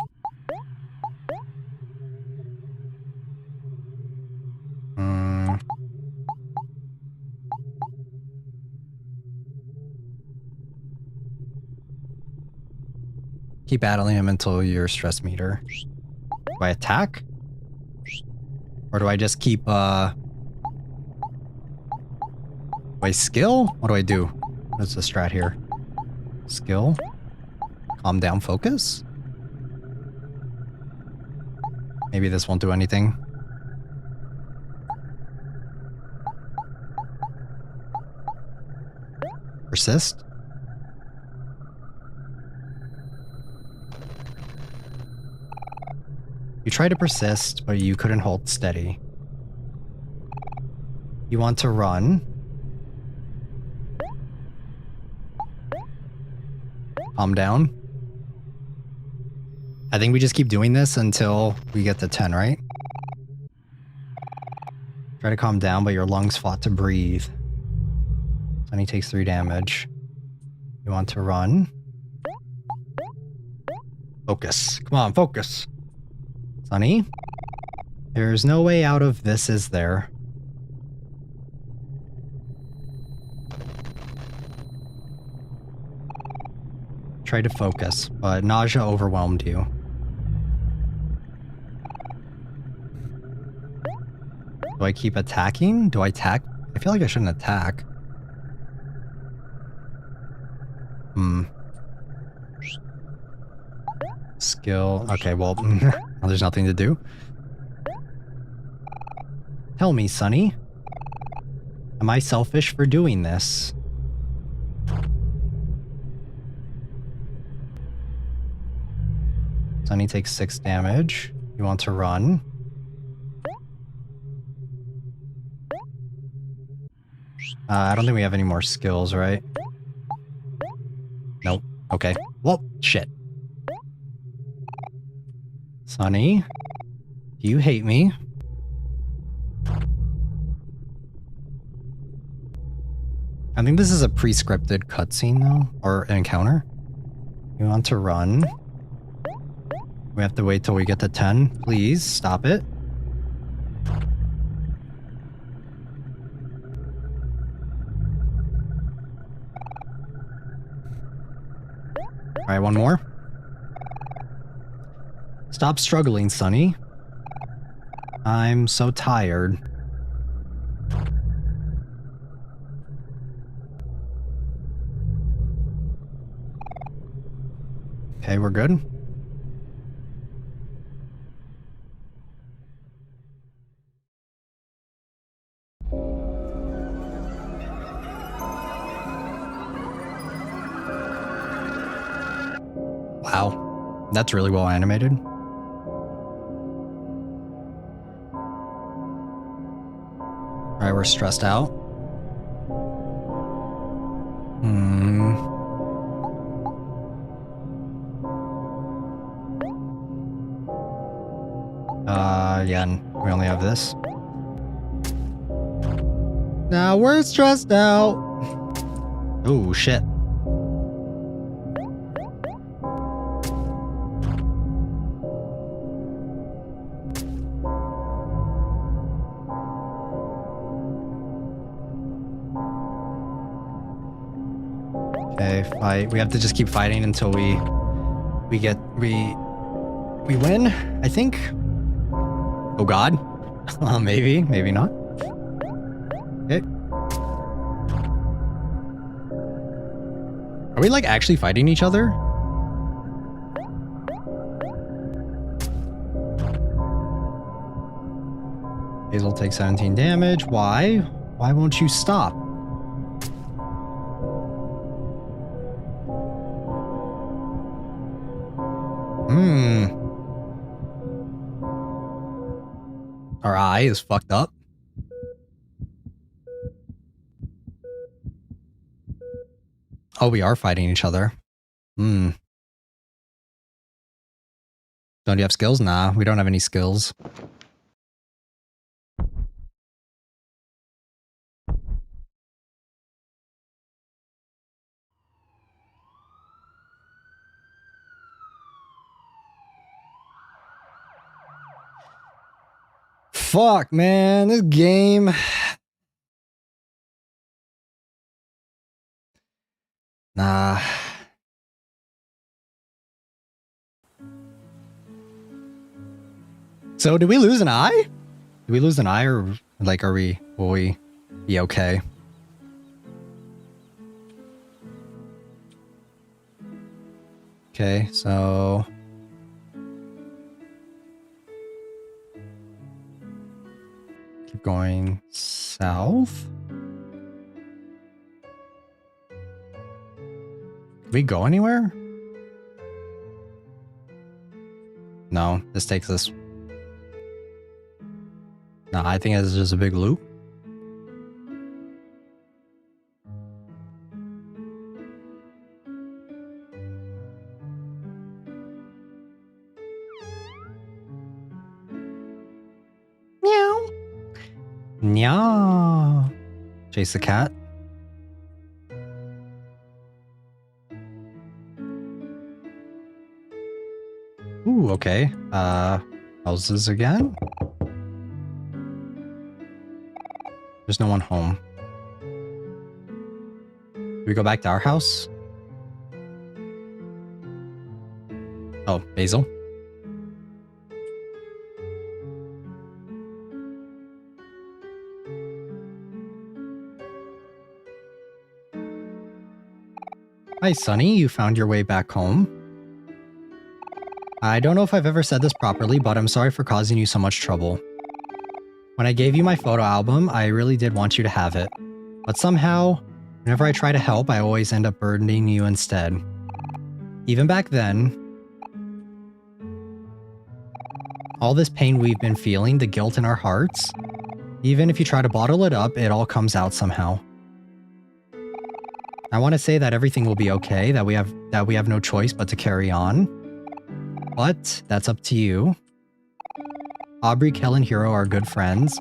Keep battling him until your stress meter. Do I attack? Or do I just keep, do I skill? What do I do? What's the strat here? Skill? Calm down, focus? Maybe this won't do anything. Persist? You try to persist, but you couldn't hold steady. You want to run. Calm down. I think we just keep doing this until we get to 10, right? Try to calm down, but your lungs fought to breathe. Sunny takes 3 damage. You want to run. Focus. Come on, focus. Sunny? There's no way out of this, is there? Try to focus, but nausea overwhelmed you. Do I keep attacking? Do I attack? I feel like I shouldn't attack. Skill. Okay, well, there's nothing to do. Tell me, Sunny. Am I selfish for doing this? Sunny takes 6 damage. You want to run. I don't think we have any more skills, right? Nope. Okay. Well, shit. Sunny, do you hate me? I think this is a pre-scripted cutscene, though, or an encounter. You want to run. We have to wait till we get to 10. Please, stop it. Alright, one more. Stop struggling, Sunny. I'm so tired. Okay, we're good. Wow, that's really well animated. Alright, we're stressed out. Yeah, and we only have this. Now we're stressed out. Oh, shit. Okay, fight. We have to just keep fighting until we win, I think. Oh god. Maybe, maybe not. Okay. Are we like actually fighting each other? Hazel takes 17 damage. Why? Why won't you stop? Our eye is fucked up. Oh, we are fighting each other. Don't you have skills? Nah, we don't have any skills. Fuck, man, this game. Nah. So did we lose an eye? Did we lose an eye, or like will we be okay? Okay, so keep going south. Did we go anywhere? No, this takes us. No, I think it's just a big loop. Meow. Meow. Chase the cat. Ooh, okay. Houses again? There's no one home. Do we go back to our house? Oh, Basil. Hi, Sunny. You found your way back home. I don't know if I've ever said this properly, but I'm sorry for causing you so much trouble. When I gave you my photo album, I really did want you to have it. But somehow, whenever I try to help, I always end up burdening you instead. Even back then, all this pain we've been feeling, the guilt in our hearts, even if you try to bottle it up, it all comes out somehow. I want to say that everything will be okay, that we have no choice but to carry on. But that's up to you. Aubrey, Kel, and Hiro are good friends.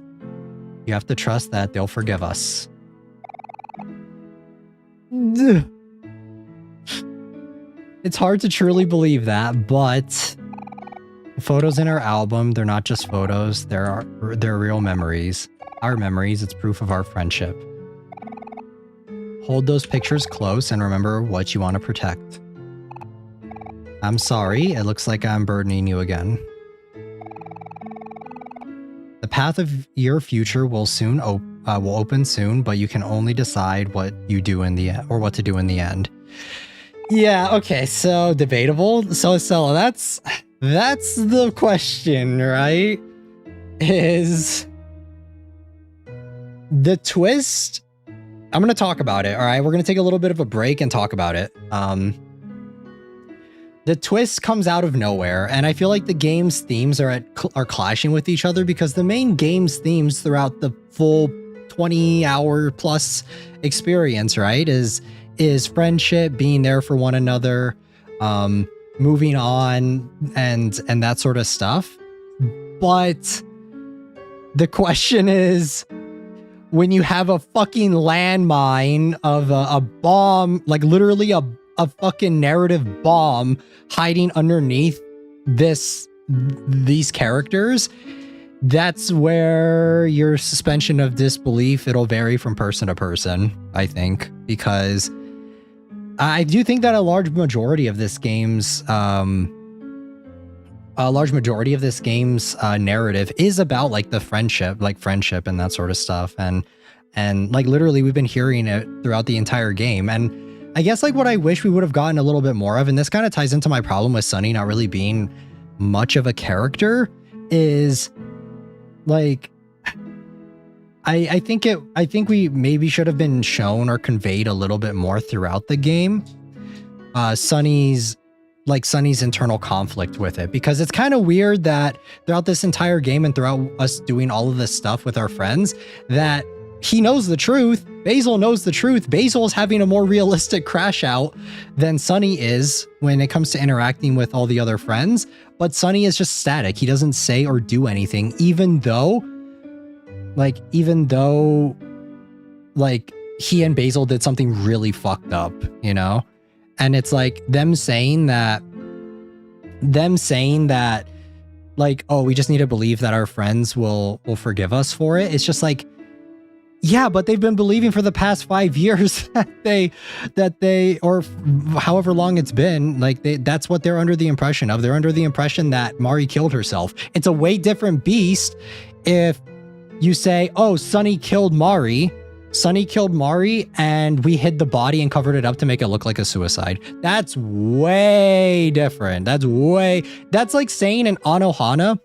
You have to trust that they'll forgive us. It's hard to truly believe that, but the photos in our album, they're not just photos, they're real memories. Our memories, it's proof of our friendship. Hold those pictures close and remember what you want to protect. I'm sorry, it looks like I'm burdening you again. The path of your future will soon will open soon, but you can only decide what you do in the end, or what to do in the end. Yeah, okay, so debatable. So that's the question, right? Is the twist? I'm gonna talk about it. All right, we're gonna take a little bit of a break and talk about it. The twist comes out of nowhere, and I feel like the game's themes are clashing with each other, because the main game's themes throughout the full 20-hour plus experience, right, is friendship, being there for one another, moving on, and that sort of stuff. But the question is, when you have a fucking landmine of a bomb, like literally a fucking narrative bomb hiding underneath these characters, that's where your suspension of disbelief, it'll vary from person to person, I think, because I do think that a large majority of this game's narrative is about like the friendship and that sort of stuff, and like literally we've been hearing it throughout the entire game. And I guess like what I wish we would have gotten a little bit more of, and this kind of ties into my problem with Sunny not really being much of a character, is like I think we maybe should have been shown or conveyed a little bit more throughout the game. Sunny's internal conflict with it, because it's kind of weird that throughout this entire game and throughout us doing all of this stuff with our friends, that he knows the truth. Basil knows the truth. Basil is having a more realistic crash out than Sunny is when it comes to interacting with all the other friends. But Sunny is just static. He doesn't say or do anything, even though he and Basil did something really fucked up, you know? And it's like them saying that like, oh, we just need to believe that our friends will forgive us for it. It's just like, yeah, but they've been believing for the past 5 years that they, or however long it's been, like that's what they're under the impression of. They're under the impression that Mari killed herself. It's a way different beast if you say, oh, Sunny killed Mari, and we hid the body and covered it up to make it look like a suicide. That's way different. That's like saying in Anohana,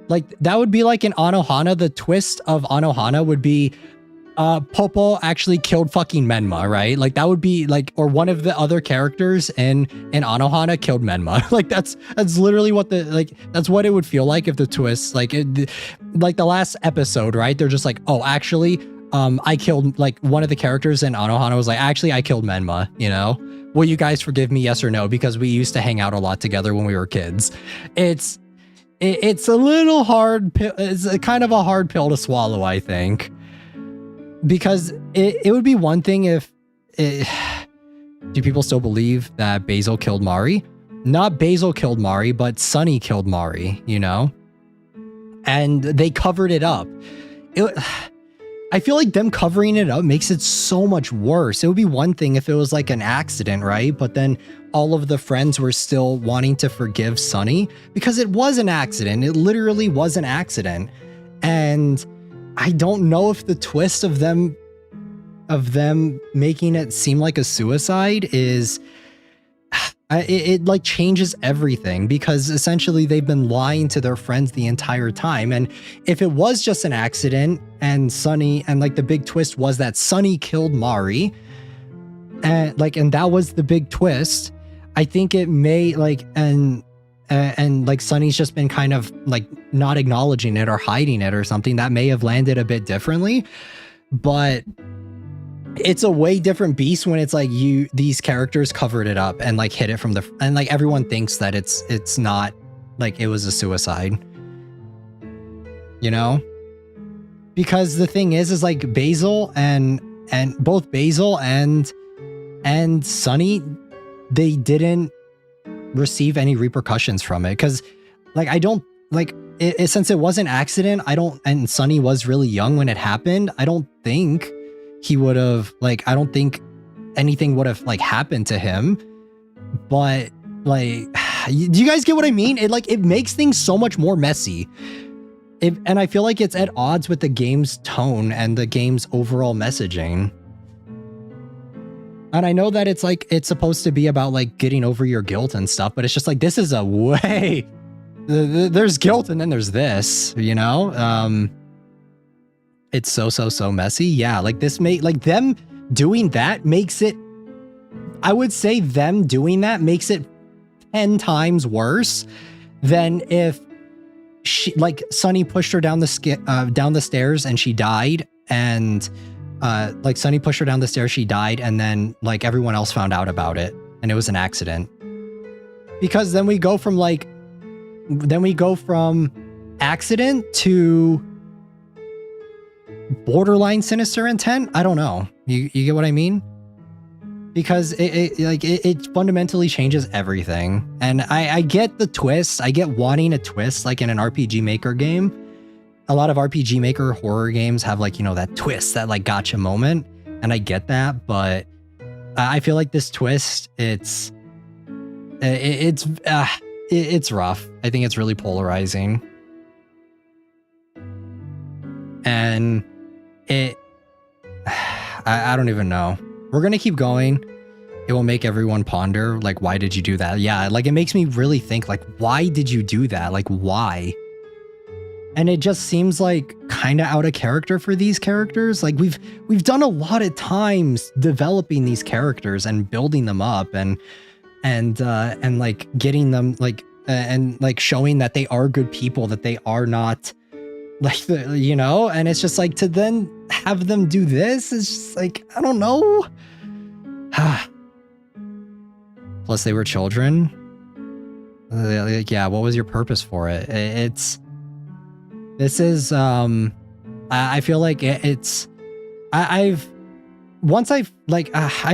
like that would be like in Anohana, the twist of Anohana would be Popo actually killed fucking Menma, right? Like that would be like, or one of the other characters in Anohana killed Menma. Like that's literally what that's what it would feel like if the twist, like the last episode, right? They're just like, oh, actually, I killed, like one of the characters in Anohana was like, actually, I killed Menma, you know? Will you guys forgive me, yes or no? Because we used to hang out a lot together when we were kids. It's a little hard, it's a kind of a hard pill to swallow, I think. Because it would be one thing if... do people still believe that Basil killed Mari? Not Basil killed Mari, but Sunny killed Mari, you know? And they covered it up. I feel like them covering it up makes it so much worse. It would be one thing if it was like an accident, right? But then all of the friends were still wanting to forgive Sunny because it was an accident. It literally was an accident. And I don't know if the twist of them making it seem like a suicide is it like changes everything, because essentially they've been lying to their friends the entire time. And if it was just an accident and Sunny, and like the big twist was that Sunny killed Mari, and that was the big twist, I think it may like, and like Sunny's just been kind of like not acknowledging it or hiding it or something, that may have landed a bit differently. But it's a way different beast when it's like these characters covered it up and like hid it from and like everyone thinks that it's not like it was a suicide, you know? Because the thing is like Basil and both Basil and Sunny, they didn't receive any repercussions from it, because like I don't like it, since it was an accident, and Sunny was really young when it happened, I don't think he would have, like, I don't think anything would have like happened to him. But like, do you guys get what I mean? It makes things so much more messy. And I feel like it's at odds with the game's tone and the game's overall messaging. And I know that it's like, it's supposed to be about like getting over your guilt and stuff, but it's just like, this is a way, there's guilt and then there's this, you know? It's so messy. Yeah, like them doing that makes it, I would say them doing that makes it 10 times worse than if Sunny pushed her down the stairs and she died, and like Sunny pushed her down the stairs, she died, and then like everyone else found out about it and it was an accident. Because then we go from accident to borderline sinister intent. I don't know. You get what I mean? Because it fundamentally changes everything. And I get the twist. I get wanting a twist, like in an RPG Maker game. A lot of RPG Maker horror games have like, you know, that twist, that like gotcha moment. And I get that, but I feel like this twist, it's rough. I think it's really polarizing. And I don't even know. We're going to keep going. It will make everyone ponder, like, why did you do that? Yeah, like, it makes me really think, like, why did you do that? Like, why? And it just seems like kind of out of character for these characters. Like, we've done a lot of times developing these characters and building them up and like getting them, like, and like showing that they are good people, that they are not like, you know? And it's just like, to then have them do this is just like, I don't know. Plus they were children. Like, yeah, what was your purpose for it? I feel like it's, I've once I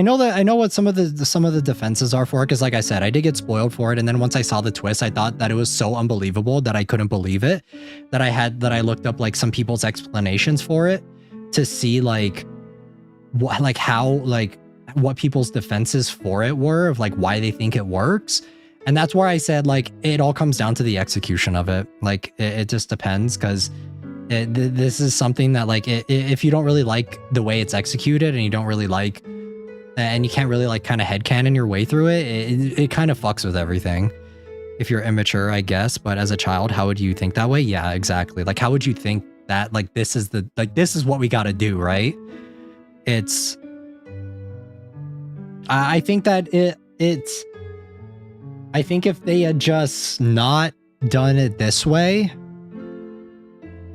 know what some of the defenses are for it, because like I said, I did get spoiled for it, and then once I saw the twist, I thought that it was so unbelievable that I couldn't believe it, that I looked up like some people's explanations for it to see like what people's defenses for it were, of like why they think it works. And that's where I said like it all comes down to the execution of it. Like it just depends, because this is something that like if you don't really like the way it's executed, and you don't really like, and you can't really like kind of headcanon your way through it kind of fucks with everything. If you're immature, I guess, but as a child, how would you think that way? Yeah, exactly. Like how would you think that like this is what we got to do, right? It's I think that I think if they had just not done it this way,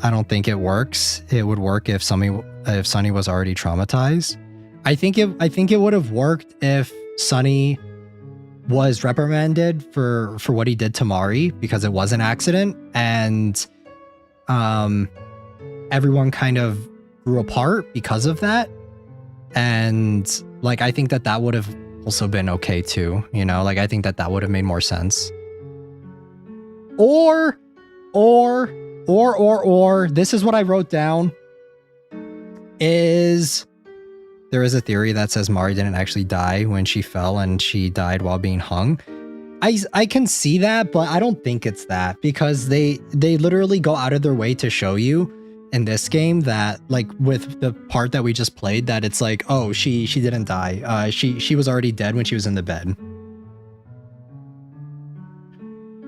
I don't think it works. It would work if Sunny was already traumatized. I think it would have worked if Sunny was reprimanded for what he did to Mari, because it was an accident, and everyone kind of grew apart because of that. And like I think that would have also been okay too, you know? Like I think that would have made more sense. Or this is what I wrote down, is there is a theory that says Mari didn't actually die when she fell, and she died while being hung. I can see that, but I don't think it's that, because they literally go out of their way to show you in this game that like with the part that we just played, that it's like, oh, she didn't die. She was already dead when she was in the bed.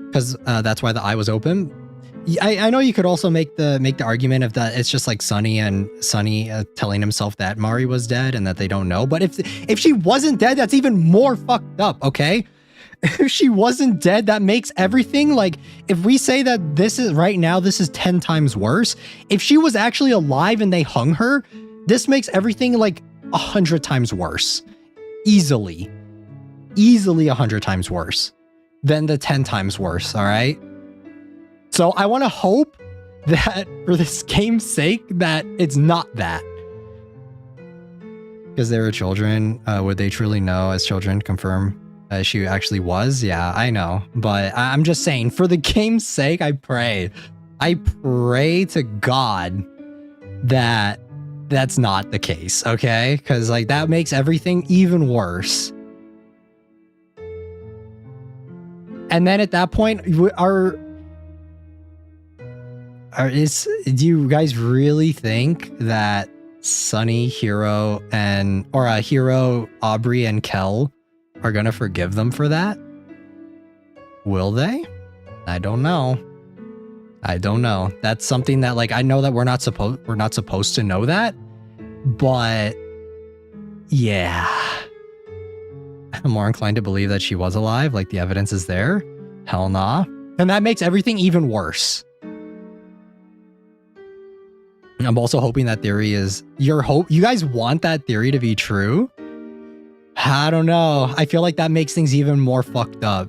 Because that's why the eye was open. I know you could also make the argument of that it's just like Sunny telling himself that Mari was dead and that they don't know. But if she wasn't dead, that's even more fucked up, okay? If she wasn't dead, that makes everything like, if we say that this is 10 times worse. If she was actually alive and they hung her, this makes everything like 100 times worse. Easily 100 times worse than the 10 times worse, all right? So I want to hope that for this game's sake that it's not that. Because they were children, would they truly know as children confirm she actually was? Yeah, I know. But I'm just saying, for the game's sake, I pray to God that that's not the case, okay? Because like that makes everything even worse. And then at that point, do you guys really think that Sunny, Hiro, Hiro, Aubrey, and Kel are gonna forgive them for that? Will they? I don't know. That's something that like I know that we're not supposed to know that, but yeah, I'm more inclined to believe that she was alive. Like the evidence is there. Hell nah. And that makes everything even worse. I'm also hoping that theory is you guys want that theory to be true? I don't know. I feel like that makes things even more fucked up.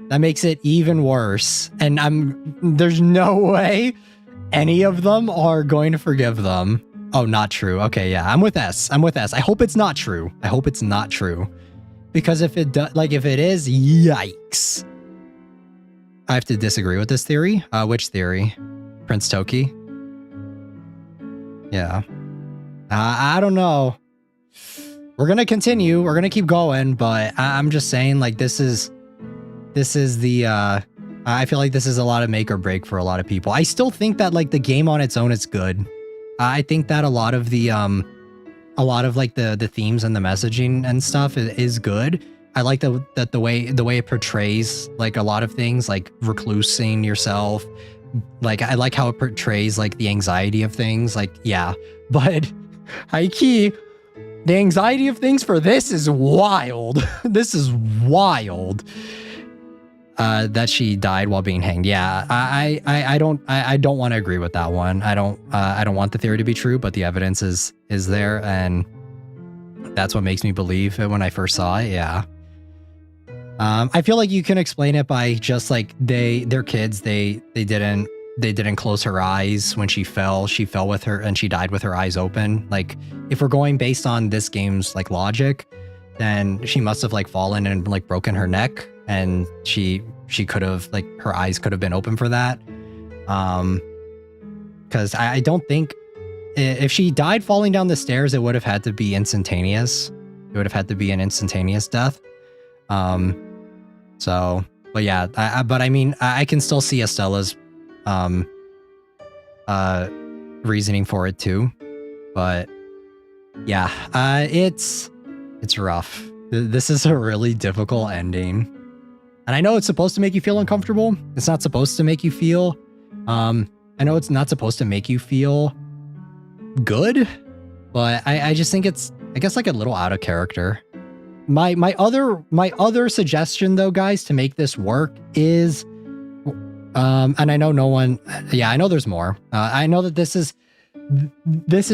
That makes it even worse. And there's no way any of them are going to forgive them. Oh, not true. Okay, yeah, I'm with S. I hope it's not true. Because if it is, yikes. I have to disagree with this theory. Which theory? Prince Toki? Yeah. I don't know. We're gonna continue. We're gonna keep going, but I'm just saying, like, this is the I feel like this is a lot of make or break for a lot of people. I still think that like the game on its own is good. I think that a lot of like the themes and the messaging and stuff is good. I like the way it portrays like a lot of things, like reclusing yourself. Like I like how it portrays like the anxiety of things. Like, yeah, but high key, the anxiety of things for this is wild. This is wild. That she died while being hanged. Yeah, I don't want to agree with that one. I don't want the theory to be true, but the evidence is there, and that's what makes me believe it when I first saw it. Yeah. I feel like you can explain it by just like they're kids. They didn't they didn't close her eyes when she fell with her and she died with her eyes open. Like, if we're going based on this game's like logic, then she must have like fallen and like broken her neck, and she could have like her eyes could have been open for that. Because I don't think if she died falling down the stairs, it would have had to be instantaneous. It would have had to be an instantaneous death. So, but yeah, but I mean, I can still see Estella's reasoning for it too. But yeah, it's rough. This is a really difficult ending. And I know it's supposed to make you feel uncomfortable. It's not supposed to make you feel, I know it's not supposed to make you feel good, but I just think it's, I guess, like a little out of character. My other suggestion though, guys, to make this work is, and I know no one, yeah, I know there's more. I know that this is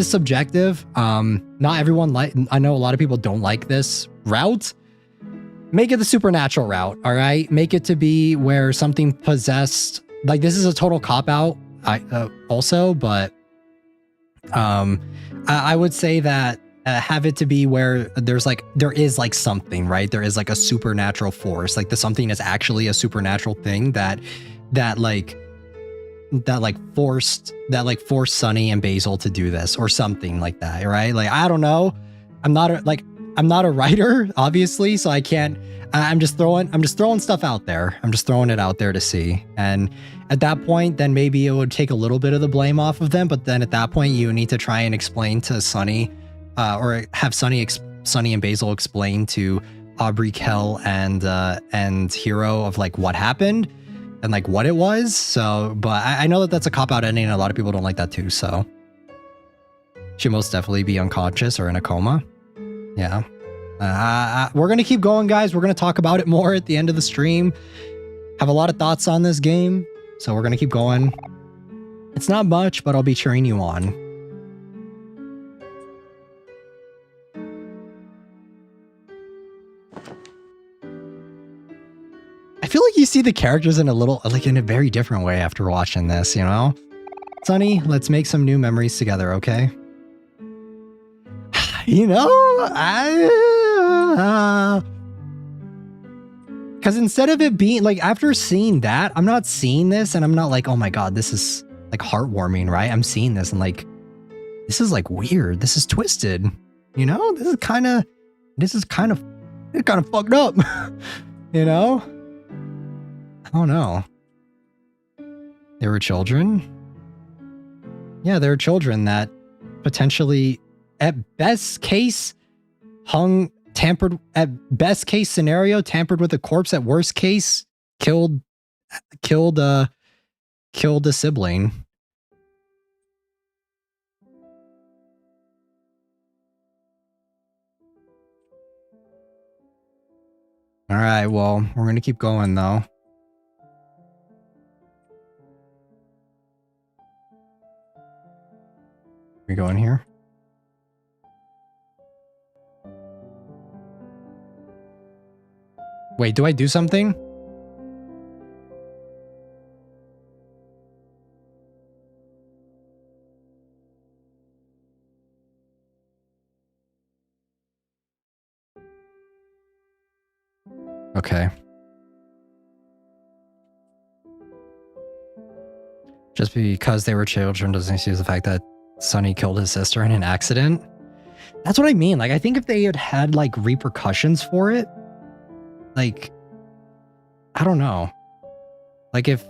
subjective. Not everyone I know a lot of people don't like this route. Make it the supernatural route, all right? Make it to be where something possessed, like this is a total cop-out also, but I would say that have it to be where there is like something, right? There is like a supernatural force, like the something is actually a supernatural thing that forced Sunny and Basil to do this or something like that, right? Like, I don't know. I'm not a writer, obviously, so I can't. I'm just throwing stuff out there. I'm just throwing it out there to see. And at that point, then maybe it would take a little bit of the blame off of them. But then at that point, you need to try and explain to Sunny, or have Sunny and Basil explain to Aubrey, Kel, and Hero of like what happened and like what it was. So, but I know that that's a cop-out ending, and a lot of people don't like that too. So, she'd most definitely be unconscious or in a coma. Yeah. We're going to keep going, guys. We're going to talk about it more at the end of the stream. Have a lot of thoughts on this game, so we're going to keep going. It's not much, but I'll be cheering you on. I feel like you see the characters in a very different way after watching this, you know? Sunny, let's make some new memories together, okay? You know, because instead of it being like, after seeing that, I'm not seeing this and I'm not like, oh my God, this is like heartwarming, right? I'm seeing this and like, this is like weird. This is twisted, you know? This is kind of fucked up, you know? I don't know. They were children. Yeah, they were children that potentially, at best case, tampered with a corpse, at worst case, killed a sibling. All right, well, we're going to keep going though. We going here? Wait, do I do something? Okay. Just because they were children doesn't excuse the fact that Sunny killed his sister in an accident. That's what I mean. Like, I think if they had like repercussions for it, like, I don't know. Like if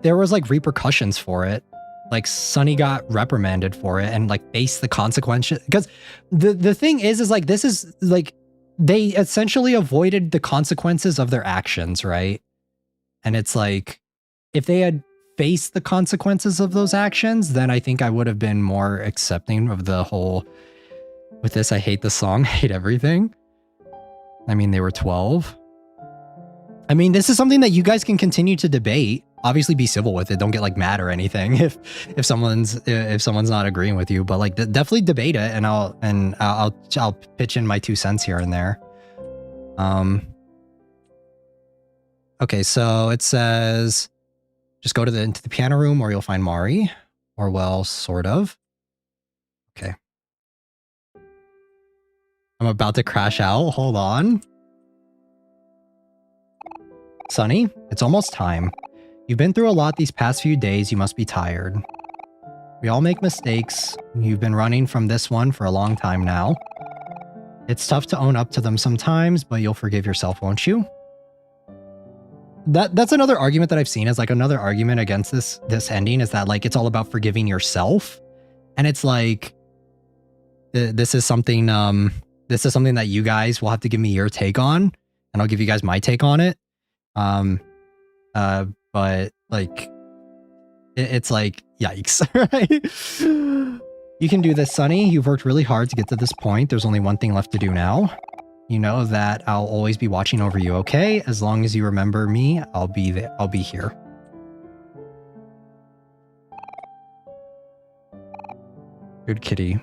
there was like repercussions for it, like Sunny got reprimanded for it and like faced the consequences. Because the thing is like, this is like, they essentially avoided the consequences of their actions, right? And it's like, if they had faced the consequences of those actions, then I think I would have been more accepting of the whole, with this, I hate the song, hate everything. I mean, they were 12. I mean, this is something that you guys can continue to debate. Obviously, be civil with it. Don't get like mad or anything if someone's not agreeing with you. But like, definitely debate it, and I'll pitch in my 2 cents here and there. Okay, so it says, Just go to into the piano room or you'll find Mari. Or well, sort of. Okay. I'm about to crash out. Hold on. Sunny, it's almost time. You've been through a lot these past few days. You must be tired. We all make mistakes. You've been running from this one for a long time now. It's tough to own up to them sometimes, but you'll forgive yourself, won't you? That's another argument that I've seen as like another argument against this ending is that like it's all about forgiving yourself. And it's like this is something that you guys will have to give me your take on, and I'll give you guys my take on it. But like it's like yikes, right? You can do this, Sunny. You've worked really hard to get to this point. There's only one thing left to do now. You know that I'll always be watching over you, okay? As long as you remember me, I'll be there. I'll be here. Good kitty.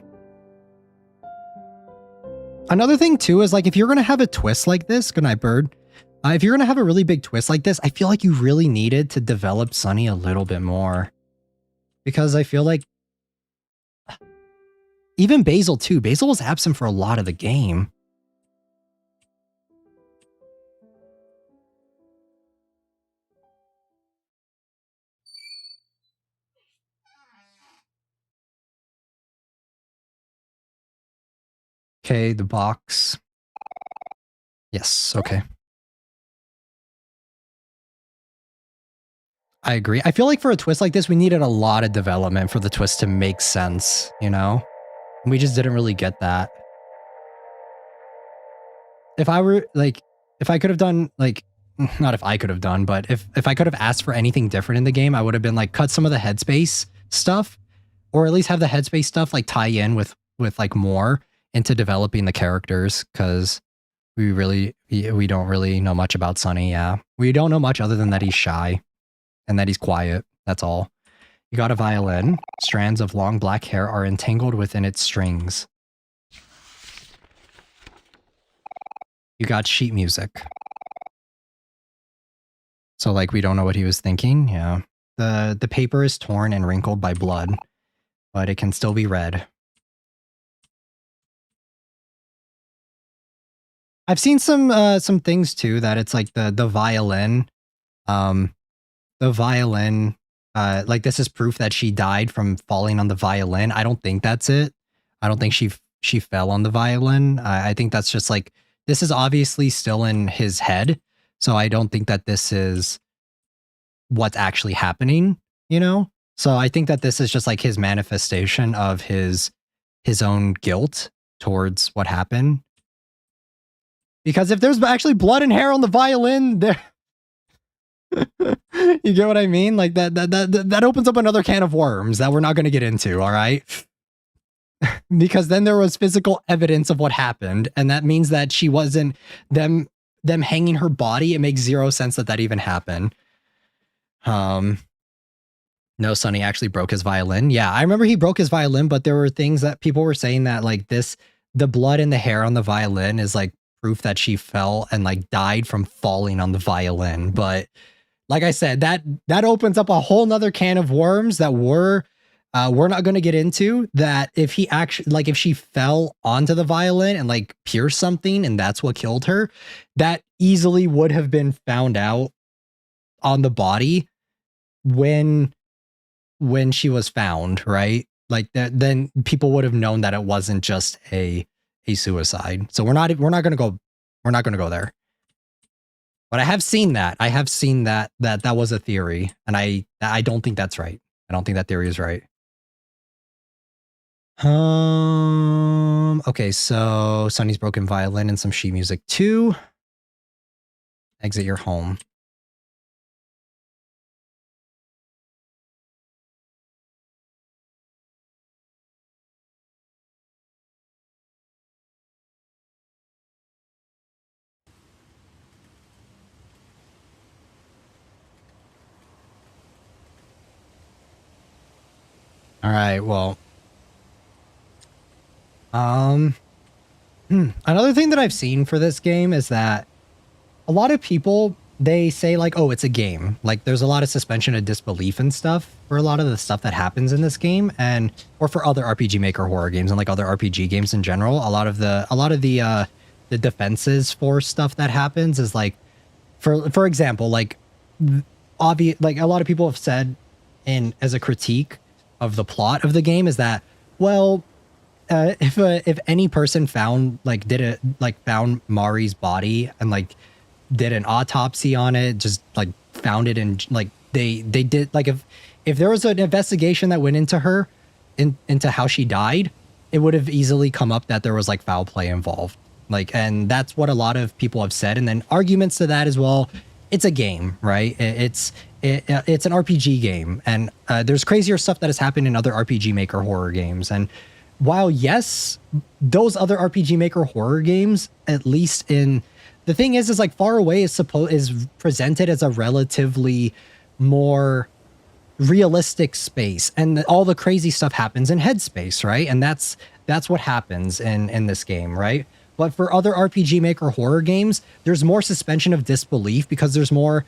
Another thing too is like if you're gonna have a twist like this, good night, bird. If you're gonna have a really big twist like this, I feel like you really needed to develop Sunny a little bit more. Because I feel like even Basil too. Basil was absent for a lot of the game. Okay, the box. Yes, okay. I agree. I feel like for a twist like this, we needed a lot of development for the twist to make sense, you know? We just didn't really get that. If I were, like, if I could have done, like, not if I could have done, but if I could have asked for anything different in the game, I would have been, like, cut some of the headspace stuff, or at least have the headspace stuff, like, tie in with like, more into developing the characters, because we don't really know much about Sunny, yeah. We don't know much other than that he's shy. And that he's quiet. That's all. You got a violin. Strands of long black hair are entangled within its strings. You got sheet music. So like we don't know what he was thinking. Yeah. The paper is torn and wrinkled by blood, but it can still be read. I've seen some things too that it's like the violin. The violin, like this is proof that she died from falling on the violin. I don't think that's it. I don't think she fell on the violin. I think that's just like, this is obviously still in his head. So I don't think that this is what's actually happening, you know? So I think that this is just like his manifestation of his own guilt towards what happened. Because if there's actually blood and hair on the violin, there... You get what I mean? Like that opens up another can of worms that we're not going to get into, all right? Because then there was physical evidence of what happened, and that means that she wasn't them hanging her body. It makes zero sense that even happened. No, Sunny actually broke his violin. Yeah, I remember he broke his violin, but there were things that people were saying that like the blood and the hair on the violin is like proof that she fell and like died from falling on the violin. But like I said, that opens up a whole nother can of worms that we're not going to get into. That if he actually, like, if she fell onto the violin and like pierced something and that's what killed her, that easily would have been found out on the body when she was found, right? Like that, then people would have known that it wasn't just a suicide. So we're not going to go there. But I have seen that. I have seen that was a theory, and I don't think that's right. I don't think that theory is right. Okay, so Sunny's broken violin and some sheet music too. Exit your home. All right, well. Another thing that I've seen for this game is that a lot of people they say like, oh, it's a game. Like there's a lot of suspension of disbelief and stuff for a lot of the stuff that happens in this game, and or for other RPG Maker horror games and like other RPG games in general. A lot of the defenses for stuff that happens is like, for example, like obvious, like a lot of people have said in as a critique of the plot of the game is that, well, if any person found found Mari's body and like did an autopsy on it, just like found it, and like they did, like if there was an investigation that went into her into how she died, it would have easily come up that there was like foul play involved. Like, and that's what a lot of people have said. And then arguments to that as well. It's a game, right? It's an RPG game, and there's crazier stuff that has happened in other RPG Maker horror games. And while yes, those other RPG Maker horror games, at least in the thing is like Far Away is presented as a relatively more realistic space, and all the crazy stuff happens in headspace, right? And that's what happens in this game, right? But for other RPG Maker horror games, there's more suspension of disbelief because there's more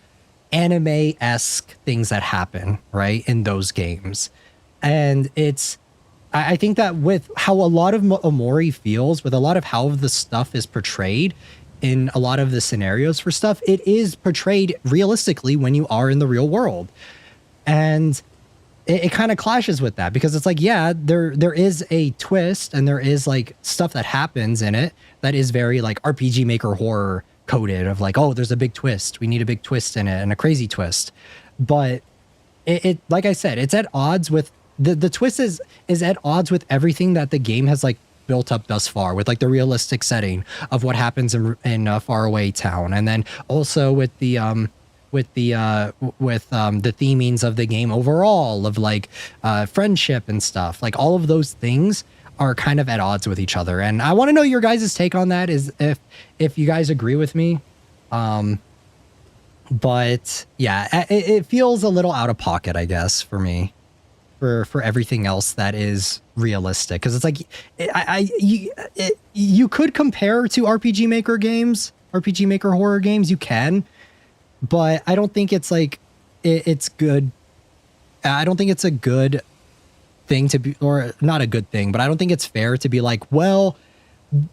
anime-esque things that happen, right, in those games. And I think that with how a lot of Omori feels, with a lot of how the stuff is portrayed in a lot of the scenarios for stuff, it is portrayed realistically when you are in the real world. And it kind of clashes with that, because it's like, yeah, there is a twist and there is like stuff that happens in it that is very like RPG Maker horror coded, of like, oh, there's a big twist, we need a big twist in it, and a crazy twist. But it like I said, it's at odds with the twist is at odds with everything that the game has like built up thus far, with like the realistic setting of what happens in Faraway Town, and then also with the themings of the game overall, of like friendship and stuff. Like all of those things are kind of at odds with each other, and I want to know your guys' take on that, is if you guys agree with me. But yeah, it feels a little out of pocket, I guess, for me, for everything else that is realistic, because it's like you could compare to RPG Maker games, RPG Maker horror games, you can. But I don't think it's like it's good. I don't think it's a good thing to be, or not a good thing, but I don't think it's fair to be like, well,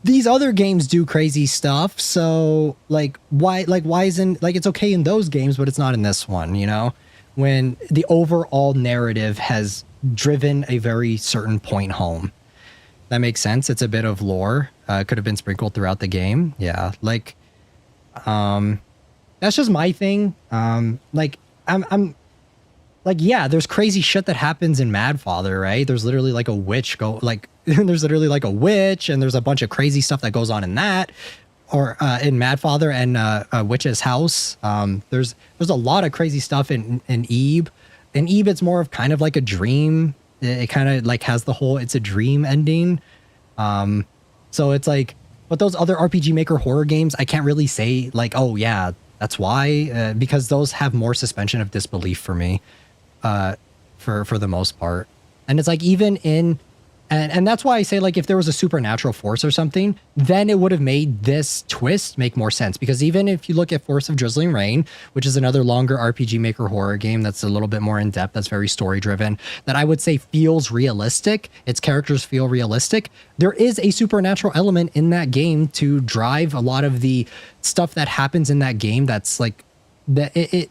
these other games do crazy stuff, so like why isn't, like, it's okay in those games but it's not in this one, you know, when the overall narrative has driven a very certain point home. That makes sense. It's a bit of lore. Could have been sprinkled throughout the game. Yeah, like that's just my thing. Like I'm like, yeah, there's crazy shit that happens in Mad Father, right? There's literally like a witch there's literally like a witch, and there's a bunch of crazy stuff that goes on in that, or in Mad Father and a Witch's House. There's a lot of crazy stuff in Ebe. In Ebe, it's more of kind of like a dream. It kind of like has the whole it's a dream ending. So it's like, but those other RPG Maker horror games, I can't really say like, oh yeah, that's why, because those have more suspension of disbelief for me, for the most part. And it's like, even in, and that's why I say, like, if there was a supernatural force or something, then it would have made this twist make more sense. Because even if you look at Force of Drizzling Rain, which is another longer RPG Maker horror game that's a little bit more in depth, that's very story driven, that I would say feels realistic, its characters feel realistic, there is a supernatural element in that game to drive a lot of the stuff that happens in that game. That's like, that it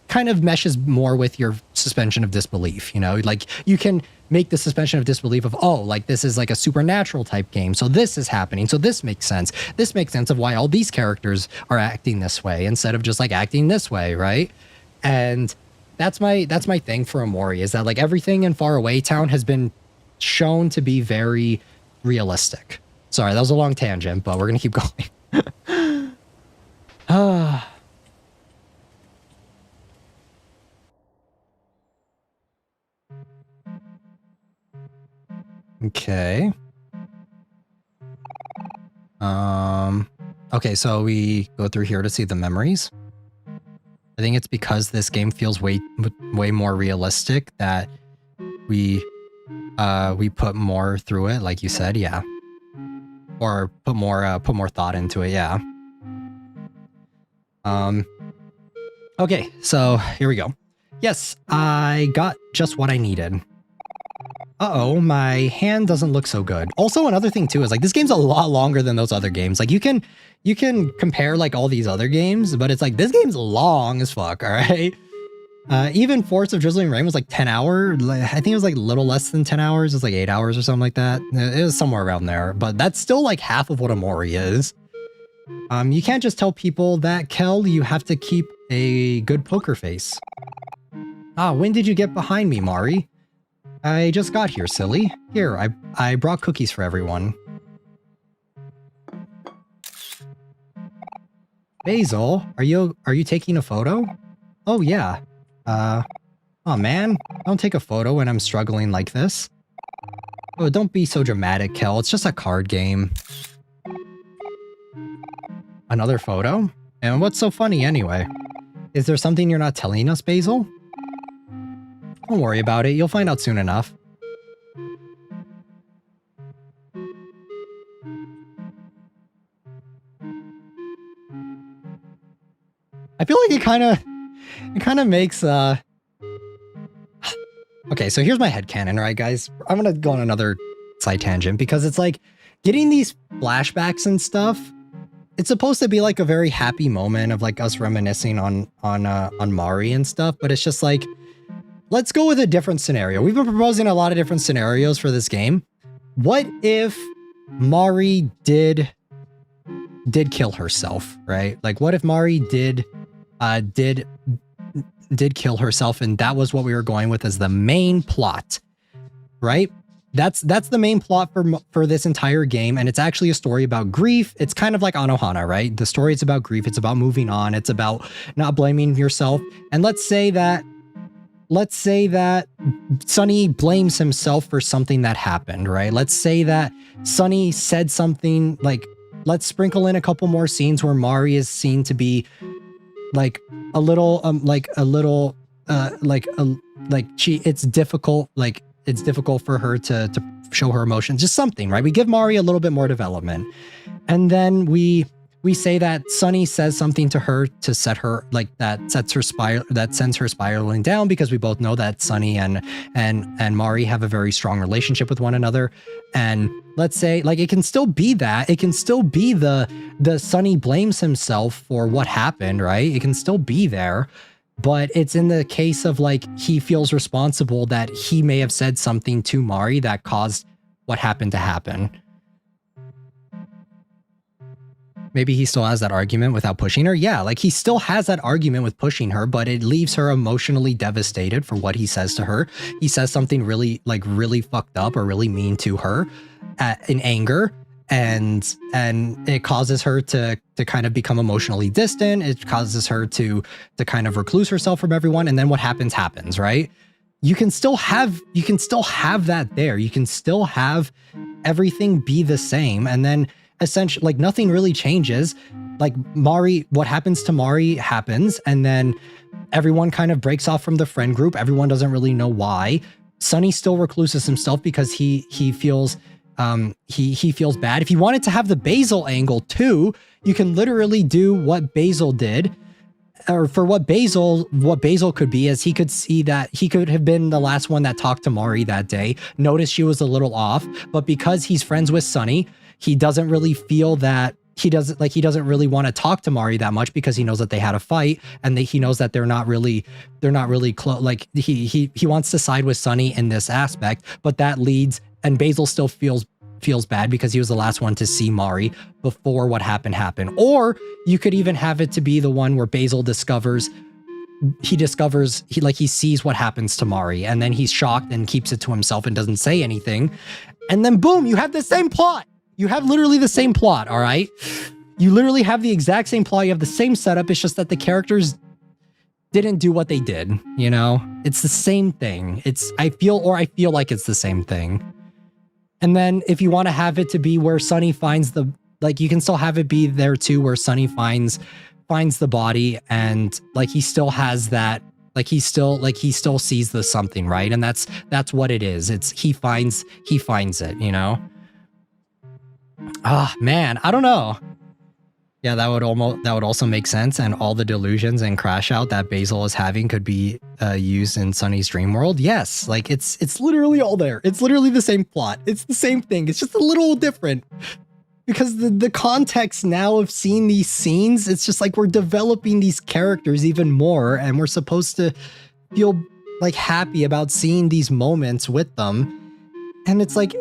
kind of meshes more with your suspension of disbelief, you know, like you can make the suspension of disbelief of, oh, like this is like a supernatural type game, so this is happening, so this makes sense of why all these characters are acting this way instead of just like acting this way, right? And that's my thing for Omori, is that like everything in Faraway Town has been shown to be very realistic. Sorry, that was a long tangent, but we're gonna keep going. Okay. Okay, so we go through here to see the memories. I think it's because this game feels way more realistic that we put more through it, like you said, yeah. Or put more thought into it, yeah. Okay, so here we go. Yes, I got just what I needed. Uh-oh, my hand doesn't look so good. Also, another thing too is like this game's a lot longer than those other games. Like you can compare like all these other games, but it's like this game's long as fuck, all right? Even Force of Drizzling Rain was like 10 hours. I think it was like a little less than 10 hours. It's like 8 hours or something like that. It was somewhere around there, but that's still like half of what Omori is. You can't just tell people that, Kel. You have to keep a good poker face. Ah, when did you get behind me, Mari? I just got here, silly. Here, I brought cookies for everyone. Basil, are you taking a photo? Oh yeah. Oh man, don't take a photo when I'm struggling like this. Oh, don't be so dramatic, Kel. It's just a card game. Another photo? And what's so funny anyway? Is there something you're not telling us, Basil? Don't worry about it, you'll find out soon enough. I feel like it kind of makes Okay, so here's my headcanon, right guys? I'm gonna go on another side tangent because it's like getting these flashbacks and stuff. It's supposed to be like a very happy moment of like us reminiscing on Mari and stuff, but it's just like, let's go with a different scenario. We've been proposing a lot of different scenarios for this game. What if Mari did kill herself, right? Like what if Mari did kill herself and that was what we were going with as the main plot, right? That's the main plot for this entire game, and it's actually a story about grief. It's kind of like Anohana, right? The story is about grief, it's about moving on, it's about not blaming yourself. And let's say that Sunny blames himself for something that happened, right? Let's say that Sunny said something like, let's sprinkle in a couple more scenes where Mari is seen to be like a little it's difficult for her to show her emotions, just something, right? We give Mari a little bit more development, and then we say that Sunny says something to her to set her like that sends her spiraling down, because we both know that Sunny and Mari have a very strong relationship with one another. And let's say like it can still be the Sunny blames himself for what happened, right? It can still be there, but it's in the case of like he feels responsible that he may have said something to Mari that caused what happened to happen. Maybe he still has that argument without pushing her. Yeah, like he still has that argument with pushing her, but it leaves her emotionally devastated for what he says to her. He says something really fucked up or really mean to her in anger, and it causes her to kind of become emotionally distant. It causes her to kind of recluse herself from everyone, and then what happens, right? You can still have that there. You can still have everything be the same, and then essentially like nothing really changes. Like Mari, what happens to Mari happens, and then everyone kind of breaks off from the friend group. Everyone doesn't really know why. Sunny still recluses himself because he feels bad. If you wanted to have the Basil angle too, you can literally do what Basil did. Or for what Basil could be, as he could see that he could have been the last one that talked to Mari that day, noticed she was a little off, but because he's friends with Sunny, he doesn't really feel that he doesn't really want to talk to Mari that much, because he knows that they had a fight, and he knows that they're not really close. Like he wants to side with Sunny in this aspect, but that leads, and Basil still feels bad because he was the last one to see Mari before what happened. Or you could even have it to be the one where Basil he sees what happens to Mari, and then he's shocked and keeps it to himself and doesn't say anything. And then boom, you have the same plot. You have literally the same plot, all right? You literally have the exact same plot. You have the same setup. It's just that the characters didn't do what they did, you know? It's the same thing. I feel like it's the same thing. And then if you want to have it to be where Sunny finds you can still have it be there too, where Sunny finds the body, and like he still has that, like he still sees the something, right? And that's what it is. It's he finds it, you know? Ah, man, I don't know. Yeah, that would also make sense, and all the delusions and crash out that Basil is having could be used in Sunny's dream world. Yes, like it's literally all there. It's literally the same plot. It's the same thing. It's just a little different because the context now of seeing these scenes, it's just like we're developing these characters even more, and we're supposed to feel like happy about seeing these moments with them, and it's like,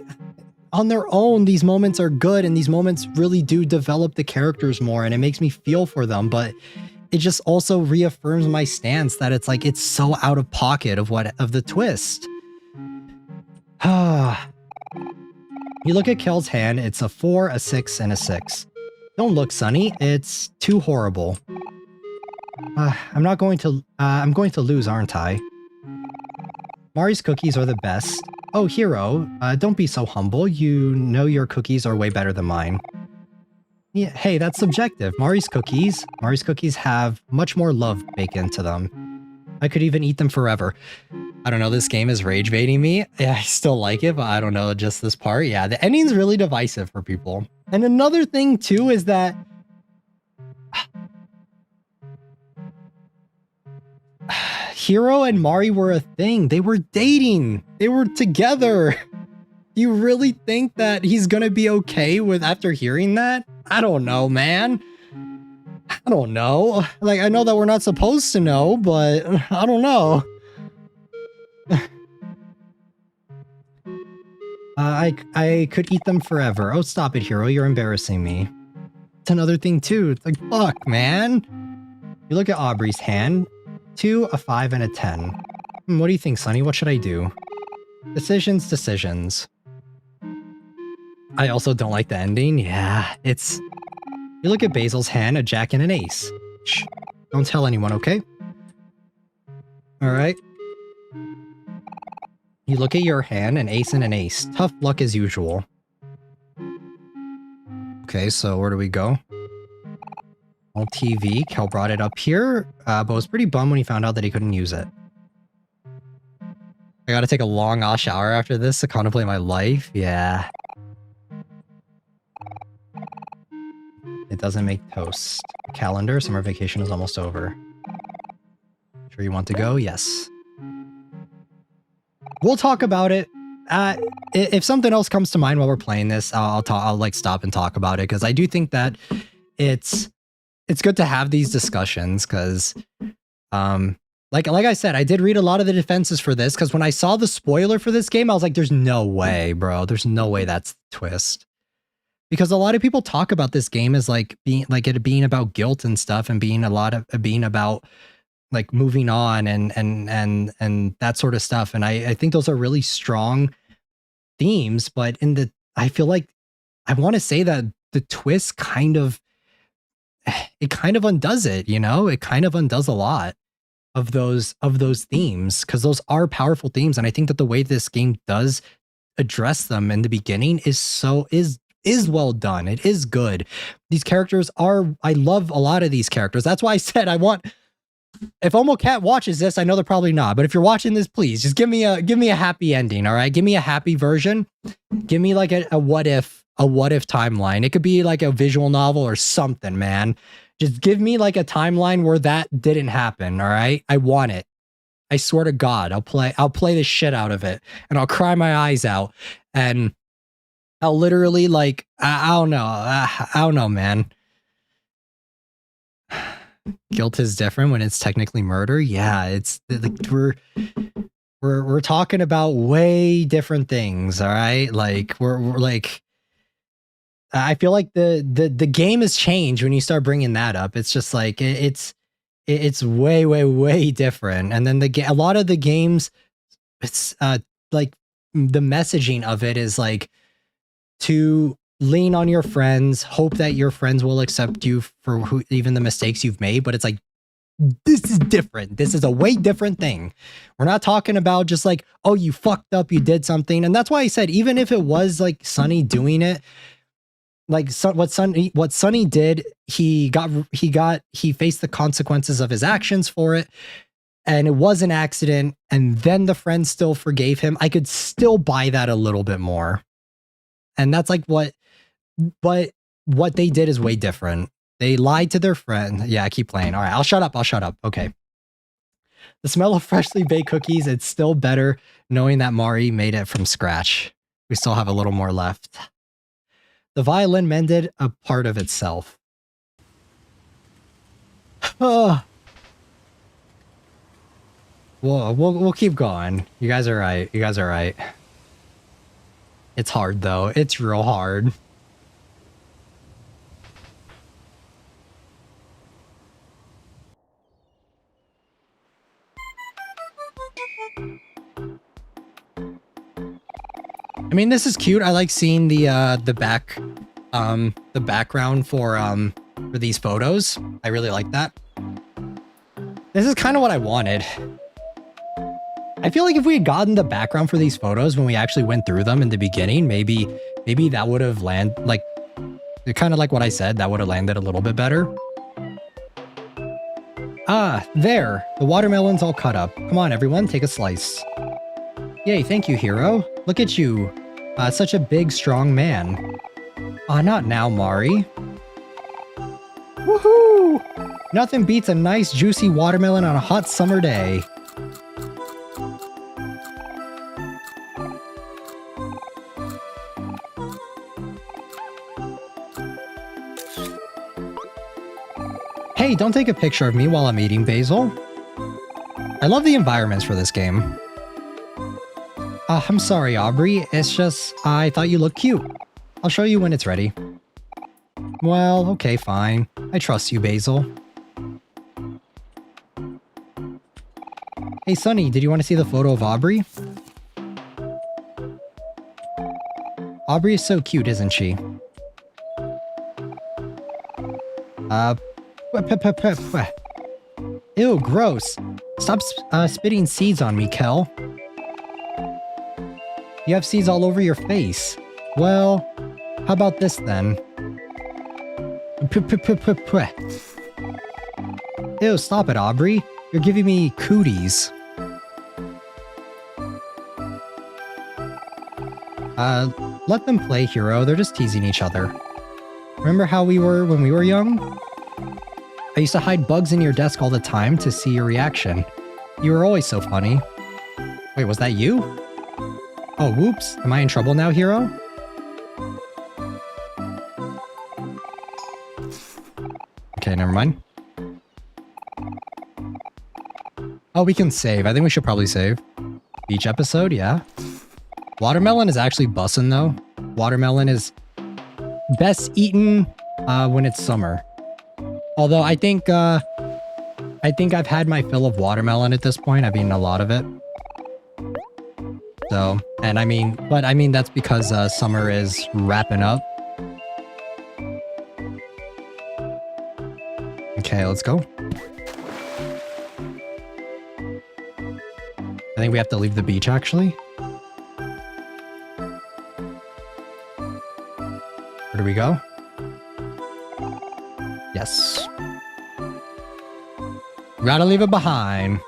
on their own, these moments are good, and these moments really do develop the characters more, and it makes me feel for them, but it just also reaffirms my stance that it's like, it's so out of pocket of the twist. You look at Kel's hand, it's a 4, a 6, and a 6. Don't look, Sunny, it's too horrible. I'm going to lose, aren't I? Mari's cookies are the best. Oh, Hero, don't be so humble. You know your cookies are way better than mine. Yeah, hey, that's subjective. Mari's cookies have much more love baked into them. I could even eat them forever. I don't know, this game is rage baiting me. Yeah, I still like it, but I don't know, just this part. Yeah, the ending's really divisive for people. And another thing too is that Hero and Mari were a thing. They were dating. They were together. You really think that he's gonna be okay with after hearing that? I don't know, man. I don't know. Like, I know that we're not supposed to know, but I don't know. I could eat them forever. Oh, stop it, Hero. You're embarrassing me. It's another thing, too. It's like, fuck, man. You look at Aubrey's hand. 2, a 5, and a 10. What do you think, Sunny? What should I do? Decisions. I also don't like the ending. Yeah, it's... You look at Basil's hand, a jack and an ace. Shh. Don't tell anyone, okay? Alright. You look at your hand, an ace and an ace. Tough luck as usual. Okay, so where do we go? Old TV. Kel brought it up here, but was pretty bummed when he found out that he couldn't use it. I gotta take a long-ass shower after this to contemplate my life. Yeah. It doesn't make toast. Calendar, summer vacation is almost over. Sure you want to go? Yes. We'll talk about it. If something else comes to mind while we're playing this, I'll like stop and talk about it, because I do think that it's good to have these discussions, because like I said, I did read a lot of the defenses for this, because when I saw the spoiler for this game, I was like, there's no way, bro. There's no way that's the twist. Because a lot of people talk about this game as like being about guilt and stuff, and being about like moving on and that sort of stuff. And I think those are really strong themes, but I feel like I want to say that the twist kind of undoes it, you know? It kind of undoes a lot of those themes, because those are powerful themes. And I think that the way this game does address them in the beginning is well done. It is good. These characters I love a lot of these characters. That's why I said if Omocat watches this, I know they're probably not, but if you're watching this, please just give me a happy ending. All right. Give me a happy version. Give me like a what if timeline. It could be like a visual novel or something, man. Just give me like a timeline where that didn't happen. All right. I want it. I swear to God, I'll play the shit out of it, and I'll cry my eyes out, and I'll literally like, I don't know, man. Guilt is different when it's technically murder. Yeah, it's like we're talking about way different things. All right, like we're like, I feel like the game has changed when you start bringing that up. It's just like it's way different. And then a lot of the games, it's like the messaging of it is like to lean on your friends, hope that your friends will accept you for even the mistakes you've made. But it's like, this is different. This is a way different thing. We're not talking about just like, oh, you fucked up, you did something. And that's why I said, even if it was like Sunny doing it, like what Sunny did, he faced the consequences of his actions for it. And it was an accident. And then the friends still forgave him. I could still buy that a little bit more. And that's like but what they did is way different. They lied to their friend. Yeah, keep playing. All right, I'll shut up. I'll shut up. Okay. The smell of freshly baked cookies, it's still better knowing that Mari made it from scratch. We still have a little more left. The violin mended a part of itself. Oh. We'll keep going. You guys are right. You guys are right. It's hard though. It's real hard. I mean, this is cute. I like seeing the background for these photos. I really like that. This is kind of what I wanted. I feel like if we had gotten the background for these photos when we actually went through them in the beginning, maybe that would have landed, like, kind of like what I said, that would have landed a little bit better. Ah, there. The watermelon's all cut up. Come on, everyone, take a slice. Yay, thank you, hero. Look at you. Such a big, strong man. Not now, Mari. Woohoo! Nothing beats a nice, juicy watermelon on a hot summer day. Hey, don't take a picture of me while I'm eating, Basil. I love the environments for this game. I'm sorry, Aubrey. It's just, I thought you looked cute. I'll show you when it's ready. Well, okay, fine. I trust you, Basil. Hey, Sunny, did you want to see the photo of Aubrey? Aubrey is so cute, isn't she? Ew, gross. Stop spitting seeds on me, Kel. You have seeds all over your face. Well, how about this then? Ew, stop it, Aubrey. You're giving me cooties. Let them play, hero. They're just teasing each other. Remember how we were when we were young? I used to hide bugs in your desk all the time to see your reaction. You were always so funny. Wait, was that you? Oh, whoops. Am I in trouble now, hero? Okay, never mind. Oh, we can save. I think we should probably save. Beach episode, yeah. Watermelon is actually bussin' though. Watermelon is best eaten when it's summer. Although I think I've had my fill of watermelon at this point. I've eaten a lot of it. So, and I mean, but I mean that's because summer is wrapping up. Okay, let's go. I think we have to leave the beach actually. Where do we go? Yes. Gotta leave it behind.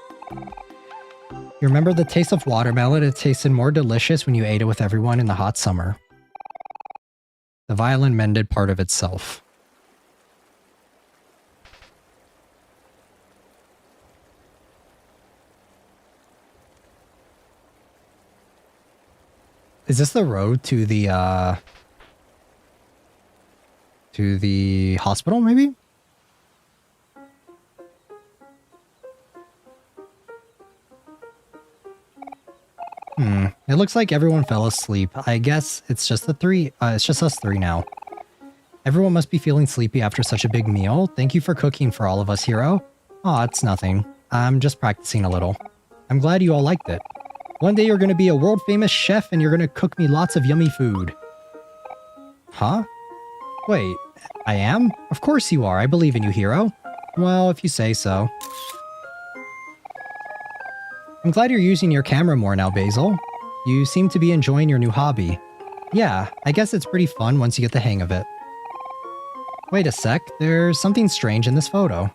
You remember the taste of watermelon? It tasted more delicious when you ate it with everyone in the hot summer. The violin mended part of itself. Is this the road to the hospital, maybe? It looks like everyone fell asleep. I guess it's just it's just us three now. Everyone must be feeling sleepy after such a big meal. Thank you for cooking for all of us, hero. Aw, it's nothing. I'm just practicing a little. I'm glad you all liked it. One day you're gonna be a world-famous chef and you're gonna cook me lots of yummy food. Huh? Wait, I am? Of course you are. I believe in you, hero. Well, if you say so. I'm glad you're using your camera more now, Basil. You seem to be enjoying your new hobby. Yeah, I guess it's pretty fun once you get the hang of it. Wait a sec, there's something strange in this photo.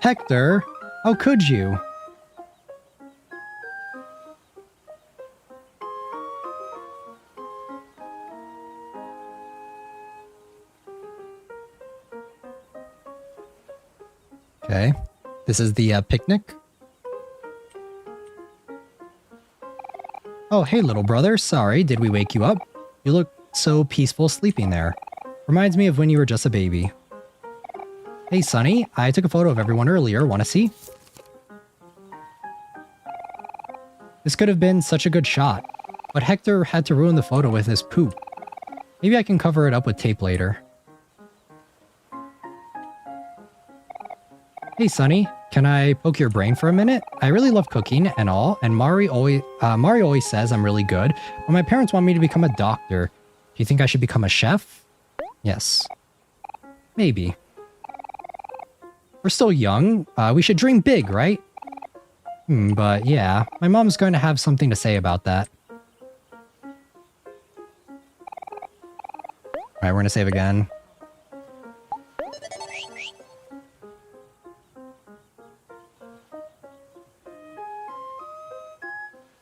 Hector, how could you? Okay. This is the picnic. Oh, hey, little brother. Sorry, did we wake you up? You look so peaceful sleeping there. Reminds me of when you were just a baby. Hey, Sonny. I took a photo of everyone earlier. Want to see? This could have been such a good shot, but Hector had to ruin the photo with his poop. Maybe I can cover it up with tape later. Hey, Sonny. Can I poke your brain for a minute? I really love cooking and all, and Mario always says I'm really good, but my parents want me to become a doctor. Do you think I should become a chef? Yes. Maybe. We're still young. We should dream big, right? But yeah, my mom's going to have something to say about that. Alright, we're going to save again.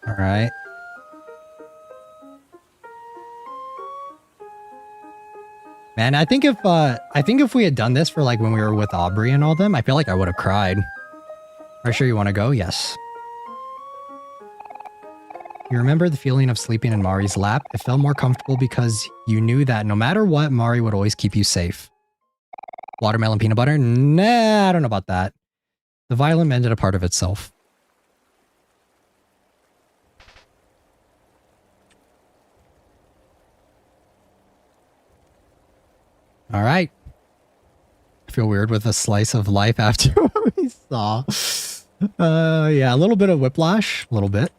Alright. Man, I think if we had done this for like when we were with Aubrey and all them, I feel like I would have cried. Are you sure you want to go? Yes. You remember the feeling of sleeping in Mari's lap? It felt more comfortable because you knew that no matter what, Mari would always keep you safe. Watermelon peanut butter? Nah, I don't know about that. The violin mended a part of itself. All right. I feel weird with a slice of life after what we saw. Yeah, a little bit of whiplash. A little bit.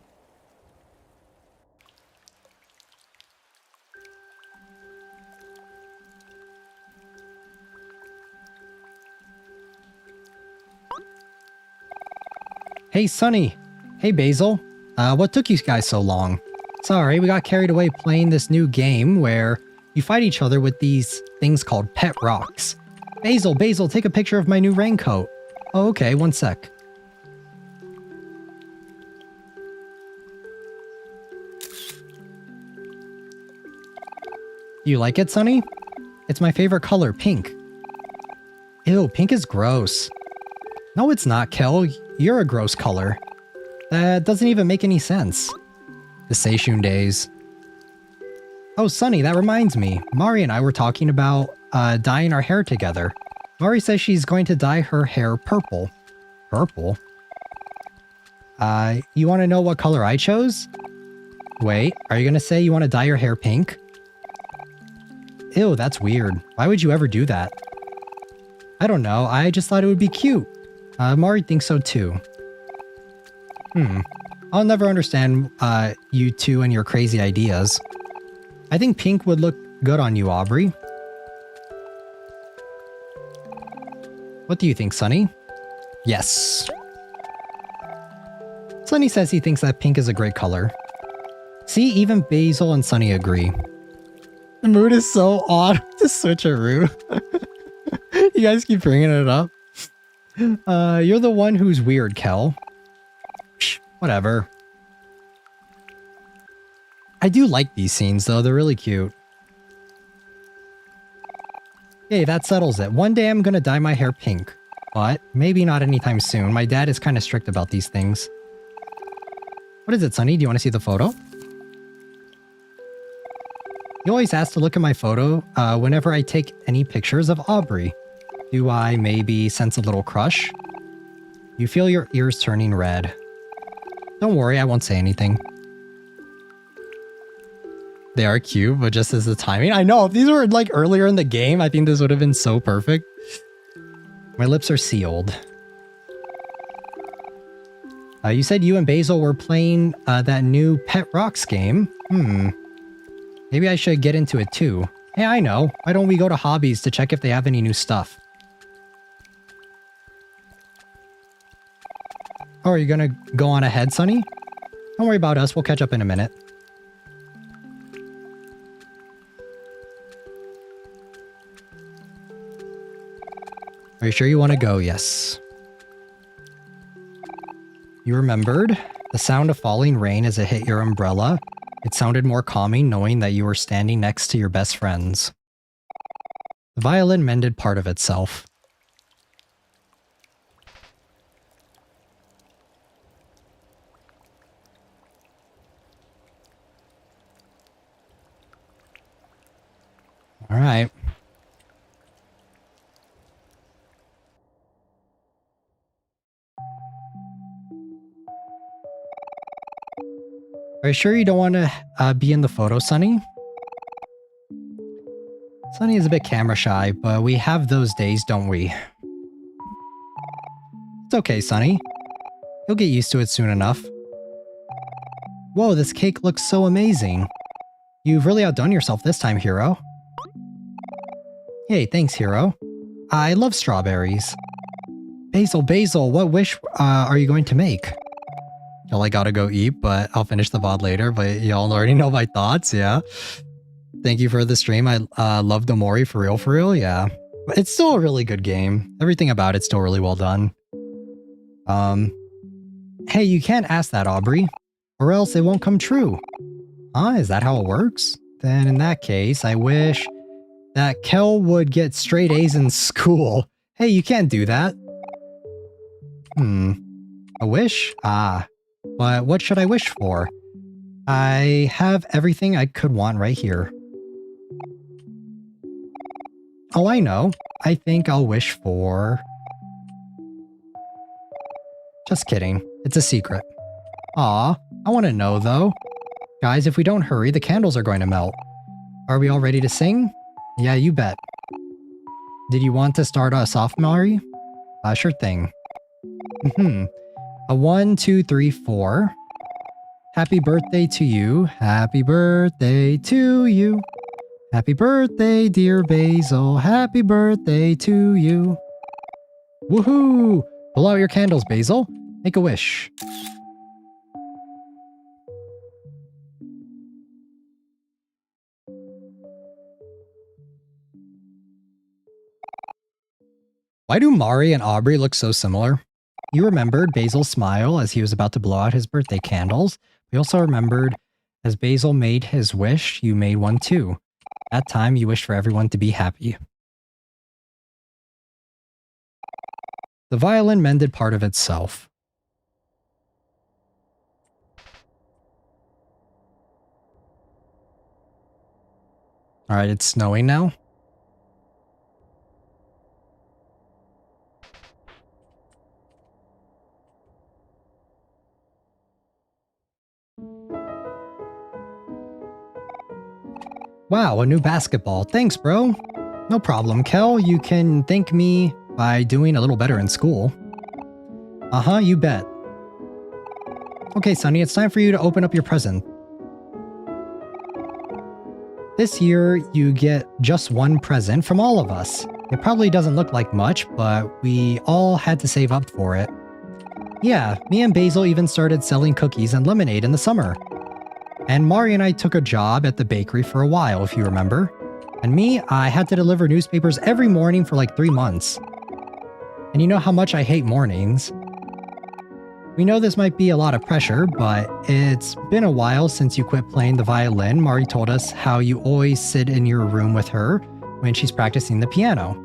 Hey, Sonny. Hey, Basil. What took you guys so long? Sorry, we got carried away playing this new game where you fight each other with these things called pet rocks. Basil, take a picture of my new raincoat. Oh, okay, one sec. Do you like it, Sonny? It's my favorite color, pink. Ew, pink is gross. No, it's not, Kel. You're a gross color. That doesn't even make any sense. The Seishun days. Oh, Sonny, that reminds me. Mari and I were talking about dyeing our hair together. Mari says she's going to dye her hair purple. Purple? You want to know what color I chose? Wait, are you going to say you want to dye your hair pink? Ew, that's weird. Why would you ever do that? I don't know, I just thought it would be cute. Mari thinks so too. I'll never understand you two and your crazy ideas. I think pink would look good on you, Aubrey. What do you think, Sonny? Yes. Sonny says he thinks that pink is a great color. See, even Basil and Sonny agree. The mood is so odd to switcheroo. You guys keep bringing it up. You're the one who's weird, Kel. Psh, whatever. I do like these scenes, though. They're really cute. Okay, that settles it. One day I'm gonna dye my hair pink. But maybe not anytime soon. My dad is kind of strict about these things. What is it, Sonny? Do you want to see the photo? You always ask to look at my photo whenever I take any pictures of Aubrey. Do I maybe sense a little crush? You feel your ears turning red. Don't worry, I won't say anything. They are cute, but just as the timing. I know, if these were like earlier in the game, I think this would have been so perfect. My lips are sealed. You said you and Basil were playing that new Pet Rocks game. Maybe I should get into it too. Hey, I know. Why don't we go to Hobbies to check if they have any new stuff? Oh, are you gonna go on ahead, Sonny? Don't worry about us. We'll catch up in a minute. Are you sure you want to go? Yes. You remembered the sound of falling rain as it hit your umbrella. It sounded more calming knowing that you were standing next to your best friends. The violin mended part of itself. All right. Are you sure you don't want to be in the photo, Sunny? Sunny is a bit camera shy, but we have those days, don't we? It's okay, Sunny. You'll get used to it soon enough. Whoa, this cake looks so amazing. You've really outdone yourself this time, Hero. Hey, thanks, Hero. I love strawberries. Basil, what wish are you going to make? Y'all, I gotta go eat, but I'll finish the VOD later, but y'all already know my thoughts, yeah. Thank you for the stream. I loved Omori for real, yeah. But it's still a really good game. Everything about it's still really well done. Hey, you can't ask that, Aubrey, or else it won't come true. Huh? Is that how it works? Then in that case, I wish that Kel would get straight A's in school. Hey, you can't do that. A wish? Ah. But what should I wish for? I have everything I could want right here. Oh, I know. I think I'll wish for... Just kidding. It's a secret. Aw, I want to know though. Guys, if we don't hurry, the candles are going to melt. Are we all ready to sing? Yeah, you bet. Did you want to start us off, Mari? Sure thing. A 1, 2, 3, 4. Happy birthday to you. Happy birthday to you. Happy birthday, dear Basil. Happy birthday to you. Woohoo! Blow out your candles, Basil. Make a wish. Why do Mari and Aubrey look so similar? You remembered Basil's smile as he was about to blow out his birthday candles. We also remembered as Basil made his wish, you made one too. That time you wished for everyone to be happy. The violin mended part of itself. Alright, it's snowing now. Wow, a new basketball. Thanks, bro. No problem, Kel. You can thank me by doing a little better in school. Uh-huh, you bet. Okay, Sunny, it's time for you to open up your present. This year, you get just one present from all of us. It probably doesn't look like much, but we all had to save up for it. Yeah, me and Basil even started selling cookies and lemonade in the summer. And Mari and I took a job at the bakery for a while, if you remember. And me, I had to deliver newspapers every morning for like 3 months. And you know how much I hate mornings. We know this might be a lot of pressure, but it's been a while since you quit playing the violin. Mari told us how you always sit in your room with her when she's practicing the piano.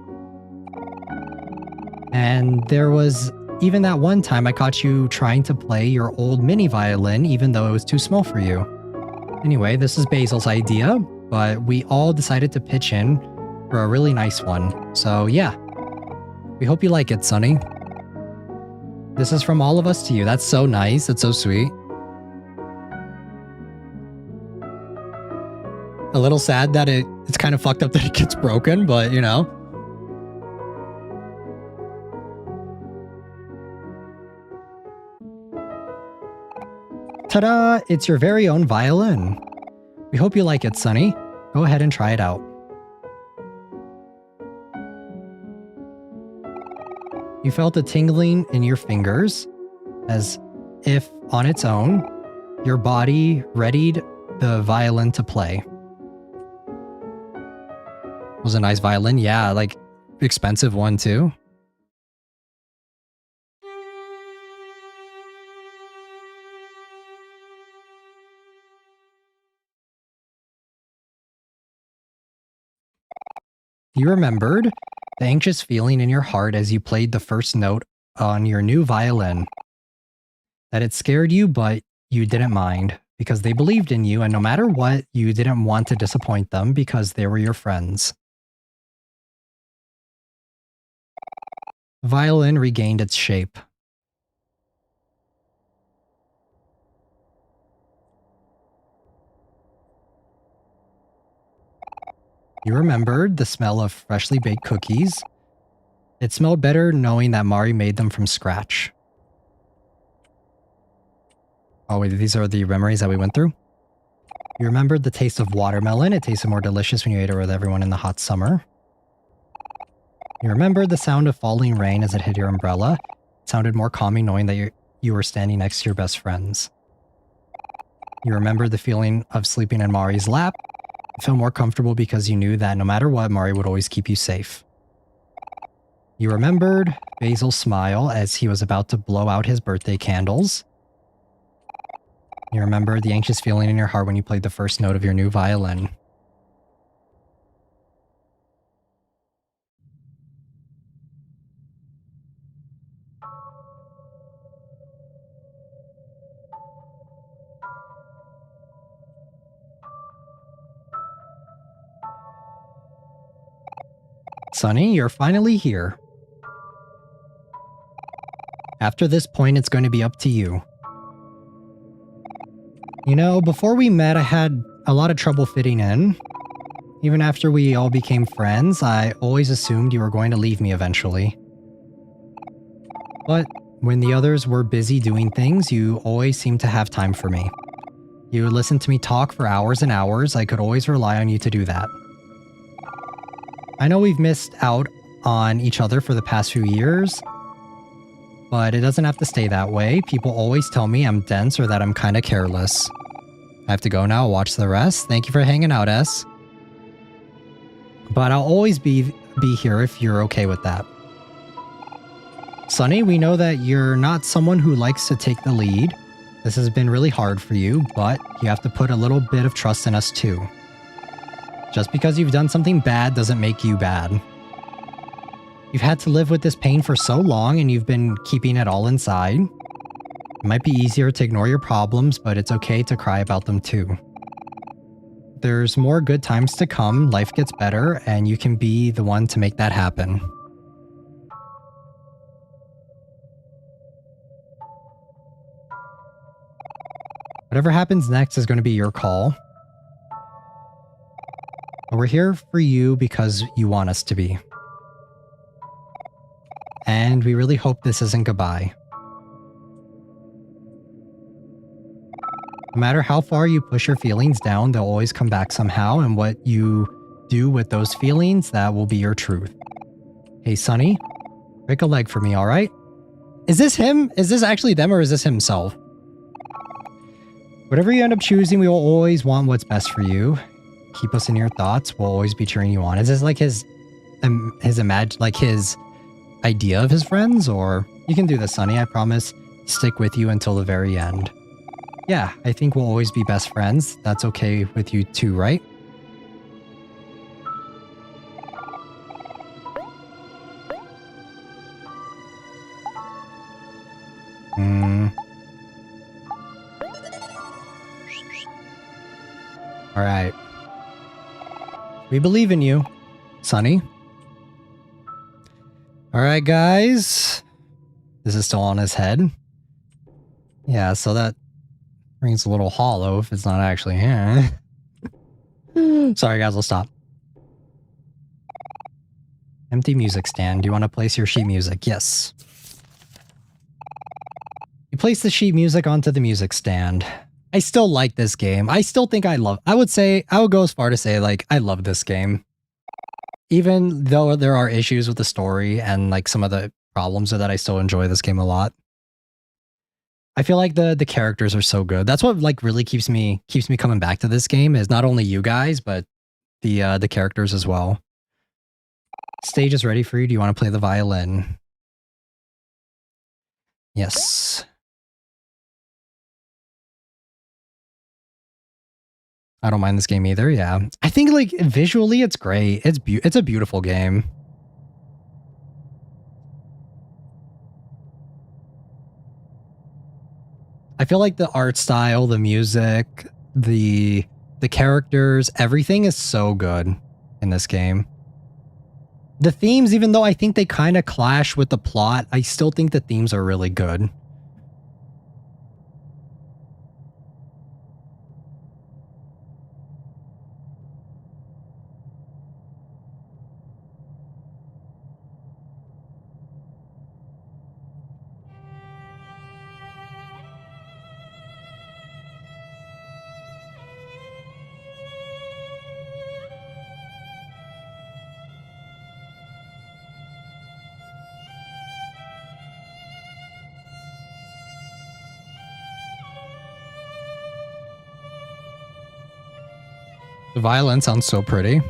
And there was even that one time I caught you trying to play your old mini violin even though it was too small for you. Anyway, this is Basil's idea, but we all decided to pitch in for a really nice one. So yeah, we hope you like it, Sunny. This is from all of us to you. That's so nice. That's so sweet. A little sad that it's kind of fucked up that it gets broken, but you know. Ta-da! It's your very own violin. We hope you like it, Sunny. Go ahead and try it out. You felt a tingling in your fingers, as if on its own, your body readied the violin to play. Was a nice violin, yeah, like expensive one too. You remembered the anxious feeling in your heart as you played the first note on your new violin. That it scared you, but you didn't mind, because they believed in you, and no matter what, you didn't want to disappoint them because they were your friends. The violin regained its shape. You remembered the smell of freshly baked cookies. It smelled better knowing that Mari made them from scratch. Oh wait, these are the memories that we went through? You remembered the taste of watermelon. It tasted more delicious when you ate it with everyone in the hot summer. You remembered the sound of falling rain as it hit your umbrella. It sounded more calming knowing that you were standing next to your best friends. You remembered the feeling of sleeping in Mari's lap. It felt more comfortable because you knew that no matter what, Mari would always keep you safe. You remembered Basil's smile as he was about to blow out his birthday candles. You remember the anxious feeling in your heart when you played the first note of your new violin. Sunny, you're finally here. After this point, it's going to be up to you. You know, before we met, I had a lot of trouble fitting in. Even after we all became friends, I always assumed you were going to leave me eventually. But when the others were busy doing things, you always seemed to have time for me. You would listen to me talk for hours and hours. I could always rely on you to do that. I know we've missed out on each other for the past few years, but it doesn't have to stay that way. People always tell me I'm dense or that I'm kind of careless. I have to go now, watch the rest. Thank you for hanging out, S. But I'll always be here if you're okay with that. Sunny, we know that you're not someone who likes to take the lead. This has been really hard for you, but you have to put a little bit of trust in us too. Just because you've done something bad doesn't make you bad. You've had to live with this pain for so long and you've been keeping it all inside. It might be easier to ignore your problems, but it's okay to cry about them too. There's more good times to come, life gets better, and you can be the one to make that happen. Whatever happens next is going to be your call. But we're here for you because you want us to be. And we really hope this isn't goodbye. No matter how far you push your feelings down, they'll always come back somehow, and what you do with those feelings, that will be your truth. Hey, Sunny, break a leg for me, alright? Is this him? Is this actually them, or is this himself? Whatever you end up choosing, we will always want what's best for you. Keep us in your thoughts. We'll always be cheering you on. Is this like his idea of his friends? Or you can do this, Sunny. I promise. Stick with you until the very end. Yeah, I think we'll always be best friends. That's okay with you too, right? Alright. We believe in you, Sunny. Alright, guys. This is still on his head. Yeah, so that rings a little hollow if it's not actually here. Sorry, guys, we'll stop. Empty music stand. Do you want to place your sheet music? Yes. You place the sheet music onto the music stand. I still like this game. I still think I would go as far to say, like, I love this game. Even though there are issues with the story and, like, some of the problems are that I still enjoy this game a lot. I feel like the characters are so good. That's what, like, really keeps me coming back to this game, is not only you guys, but the characters as well. Stage is ready for you. Do you want to play the violin? Yes. I don't mind this game either, yeah. I think, like, visually it's great. It's a beautiful game. I feel like the art style, the music, the characters, everything is so good in this game. The themes, even though I think they kind of clash with the plot, I still think the themes are really good. The violin sounds so pretty.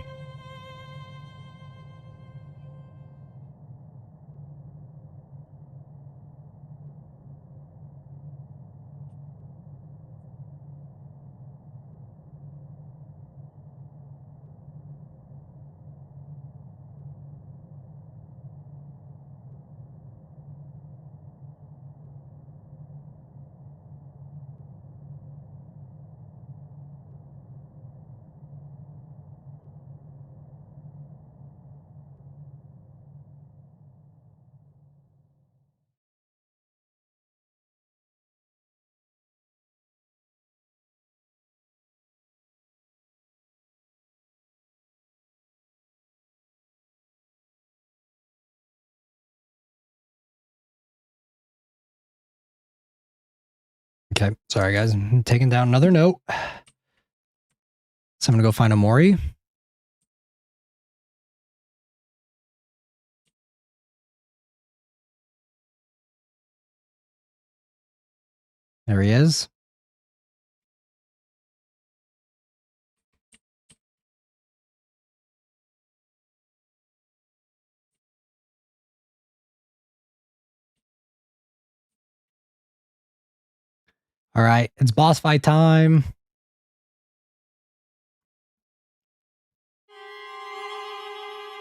Okay, sorry guys, I'm taking down another note. So I'm gonna go find Omori. There he is. All right, it's boss fight time.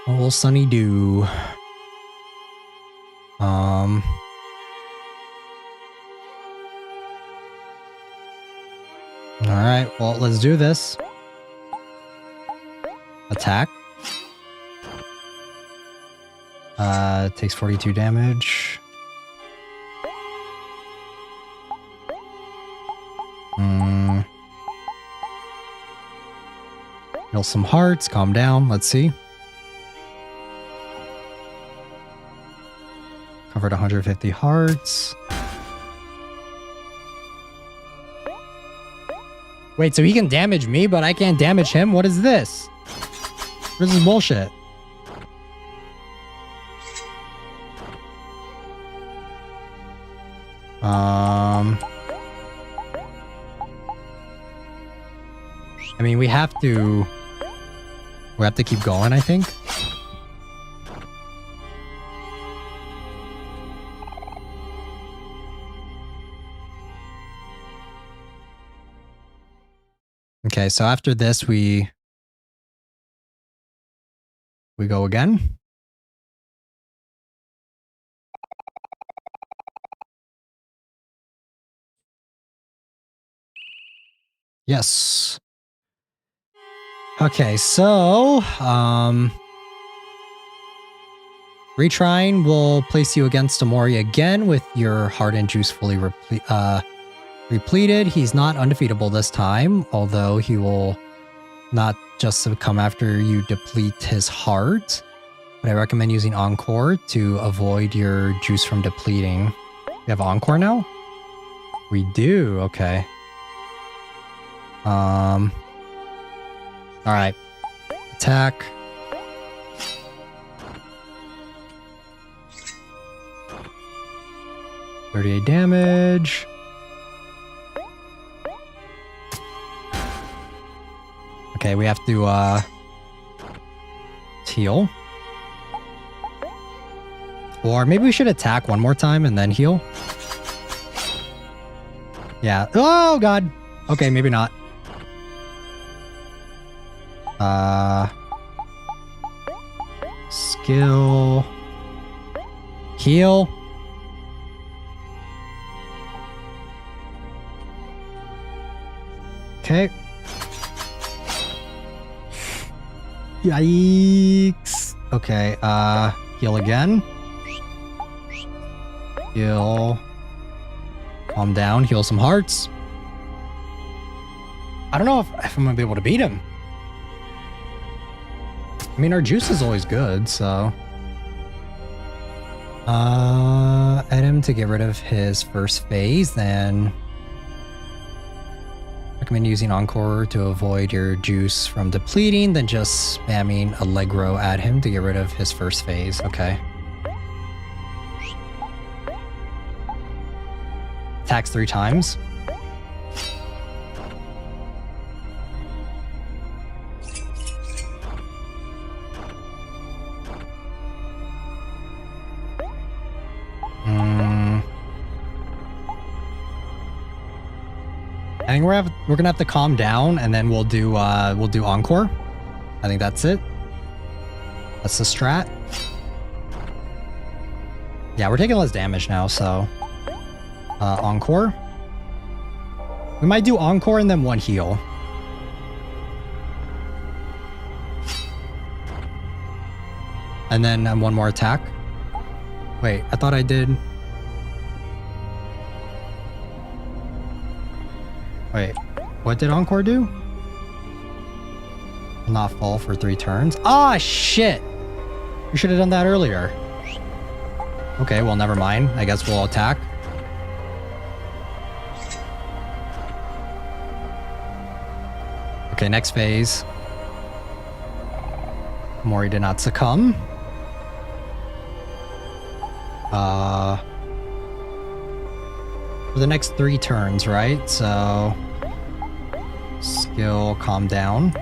Old Sunny Dew. All right, well, let's do this. Attack. Takes 42 damage. Heal some hearts, calm down, let's see. Covered 150 hearts. Wait, so he can damage me, but I can't damage him? What is this? This is bullshit. I mean, we have to keep going, I think. Okay, so after this, we go again. Yes. Okay, so retrying will place you against Omori again with your heart and juice fully repleted. He's not undefeatable this time, although he will not just come after you deplete his heart. But I recommend using Encore to avoid your juice from depleting. We have Encore now? We do, okay. Alright. Attack. $38 damage. Okay, we have to heal. Or maybe we should attack one more time and then heal. Yeah. Oh god. Okay, maybe not. Skill. Heal. Okay. Yikes. Okay, heal again. Heal. Calm down, heal some hearts. I don't know if I'm gonna be able to beat him. I mean, our juice is always good, so... Add him to get rid of his first phase, then... Recommend using Encore to avoid your juice from depleting, then just spamming Allegro at him to get rid of his first phase. Okay. Attacks 3 times. I think we're gonna have to calm down, and then we'll do Encore. I think that's it. That's the strat. Yeah, we're taking less damage now, so Encore. We might do Encore and then 1 heal. And then 1 more attack. Wait, I thought I did. Wait, what did Encore do? Not fall for 3 turns. Ah, shit! We should have done that earlier. Okay, well, never mind. I guess we'll attack. Okay, next phase. Omori did not succumb. For the next 3 turns, right? So... Skill, calm down.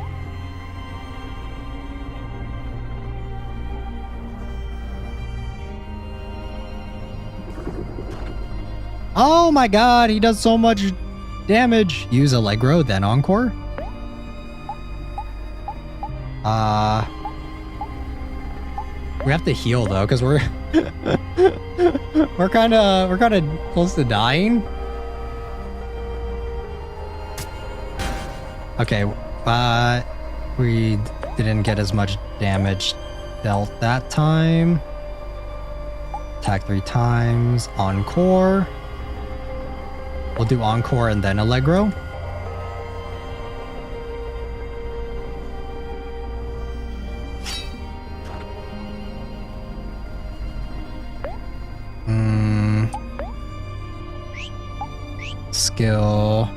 Oh my god, he does so much damage. Use Allegro, then Encore. We have to heal though, because we're we're kind of close to dying. Okay, we didn't get as much damage dealt that time. Attack 3 times. Encore. We'll do Encore and then Allegro. Skill.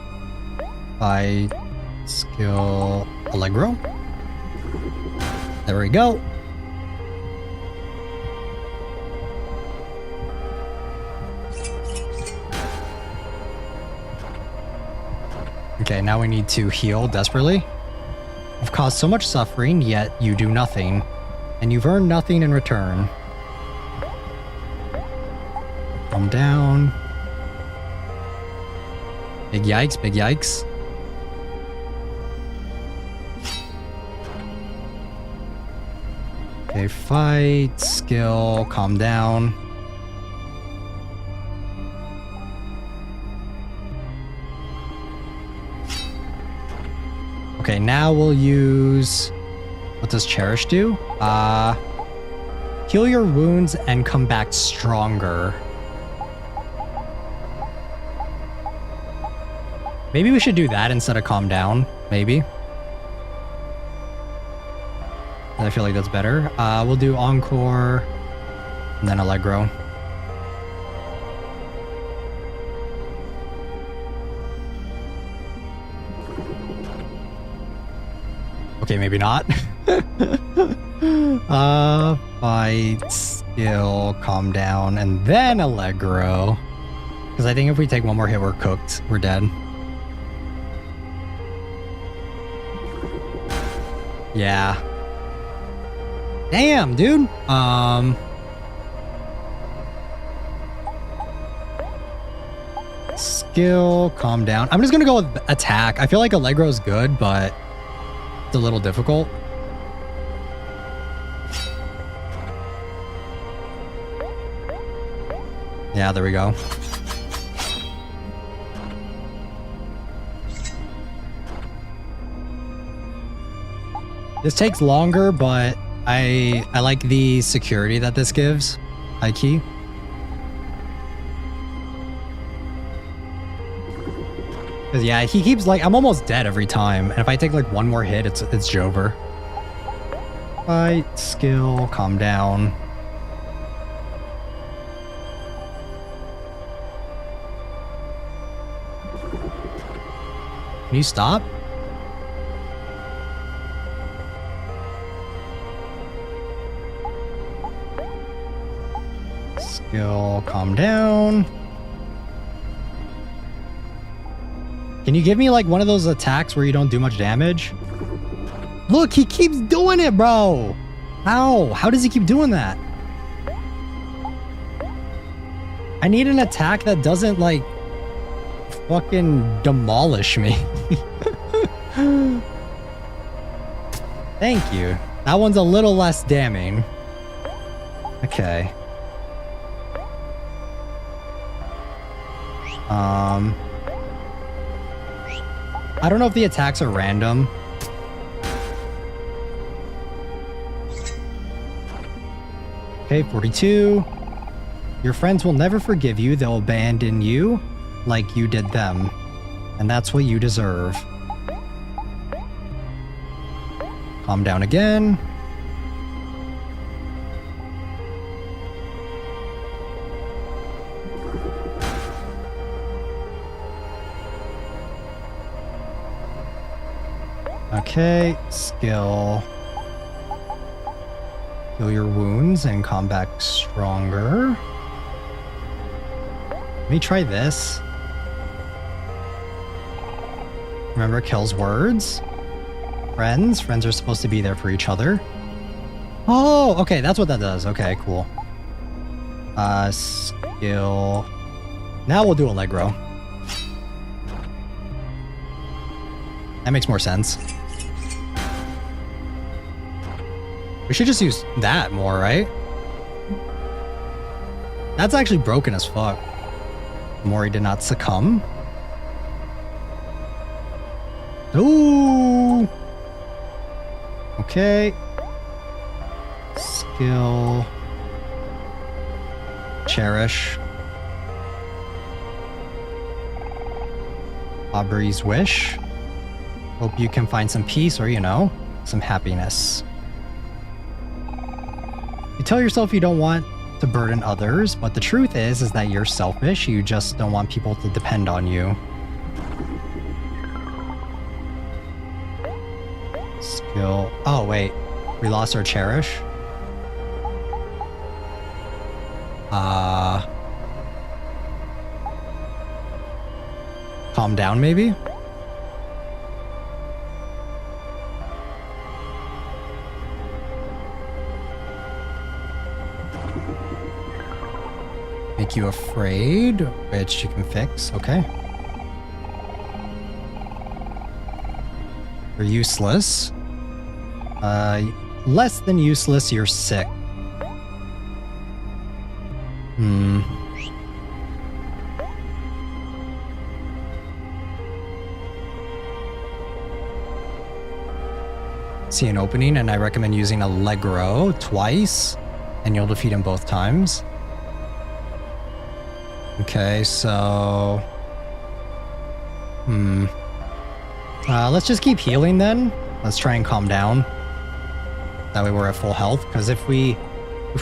By skill Allegro. There we go. Okay, now we need to heal desperately. You've caused so much suffering, yet you do nothing, and you've earned nothing in return. Calm down. Big yikes, big yikes. Okay, fight, skill, calm down. Okay, now we'll use... What does Cherish do? Heal your wounds and come back stronger. Maybe we should do that instead of calm down. Maybe. I feel like that's better. We'll do Encore and then Allegro. Okay, maybe not. Fight, skill, calm down, and then Allegro. Because I think if we take 1 more hit, we're cooked. We're dead. Yeah. Damn, dude. Skill, calm down. I'm just gonna go with attack. I feel like Allegro's good, but it's a little difficult. Yeah, there we go. This takes longer, but I like the security that this gives. High key. Cause yeah, he keeps like I'm almost dead every time, and if I take like one more hit, it's Jover. Fight, skill, calm down. Can you stop? Skill, calm down. Can you give me like one of those attacks where you don't do much damage? Look, he keeps doing it, bro. How? How does he keep doing that? I need an attack that doesn't like fucking demolish me. Thank you. That one's a little less damning. Okay. I don't know if the attacks are random. Okay, 42. Your friends will never forgive you. They'll abandon you like you did them. And that's what you deserve. Calm down again. Okay, skill. Heal your wounds and come back stronger. Let me try this. Remember, kills words. Friends. Friends are supposed to be there for each other. Oh, okay, that's what that does. Okay, cool. Skill. Now we'll do Allegro. That makes more sense. We should just use that more, right? That's actually broken as fuck. Omori did not succumb. Ooh. Okay. Skill. Cherish. Aubrey's wish. Hope you can find some peace or, you know, some happiness. You tell yourself you don't want to burden others, but the truth is that you're selfish. You just don't want people to depend on you. Skill. Oh, wait. We lost our cherish. Calm down, maybe? Make you afraid, which you can fix. Okay. You're useless. Less than useless, you're sick. See an opening, and I recommend using Allegro twice, and you'll defeat him both times. Okay, so... let's just keep healing then. Let's try and calm down. That way we're at full health, because if we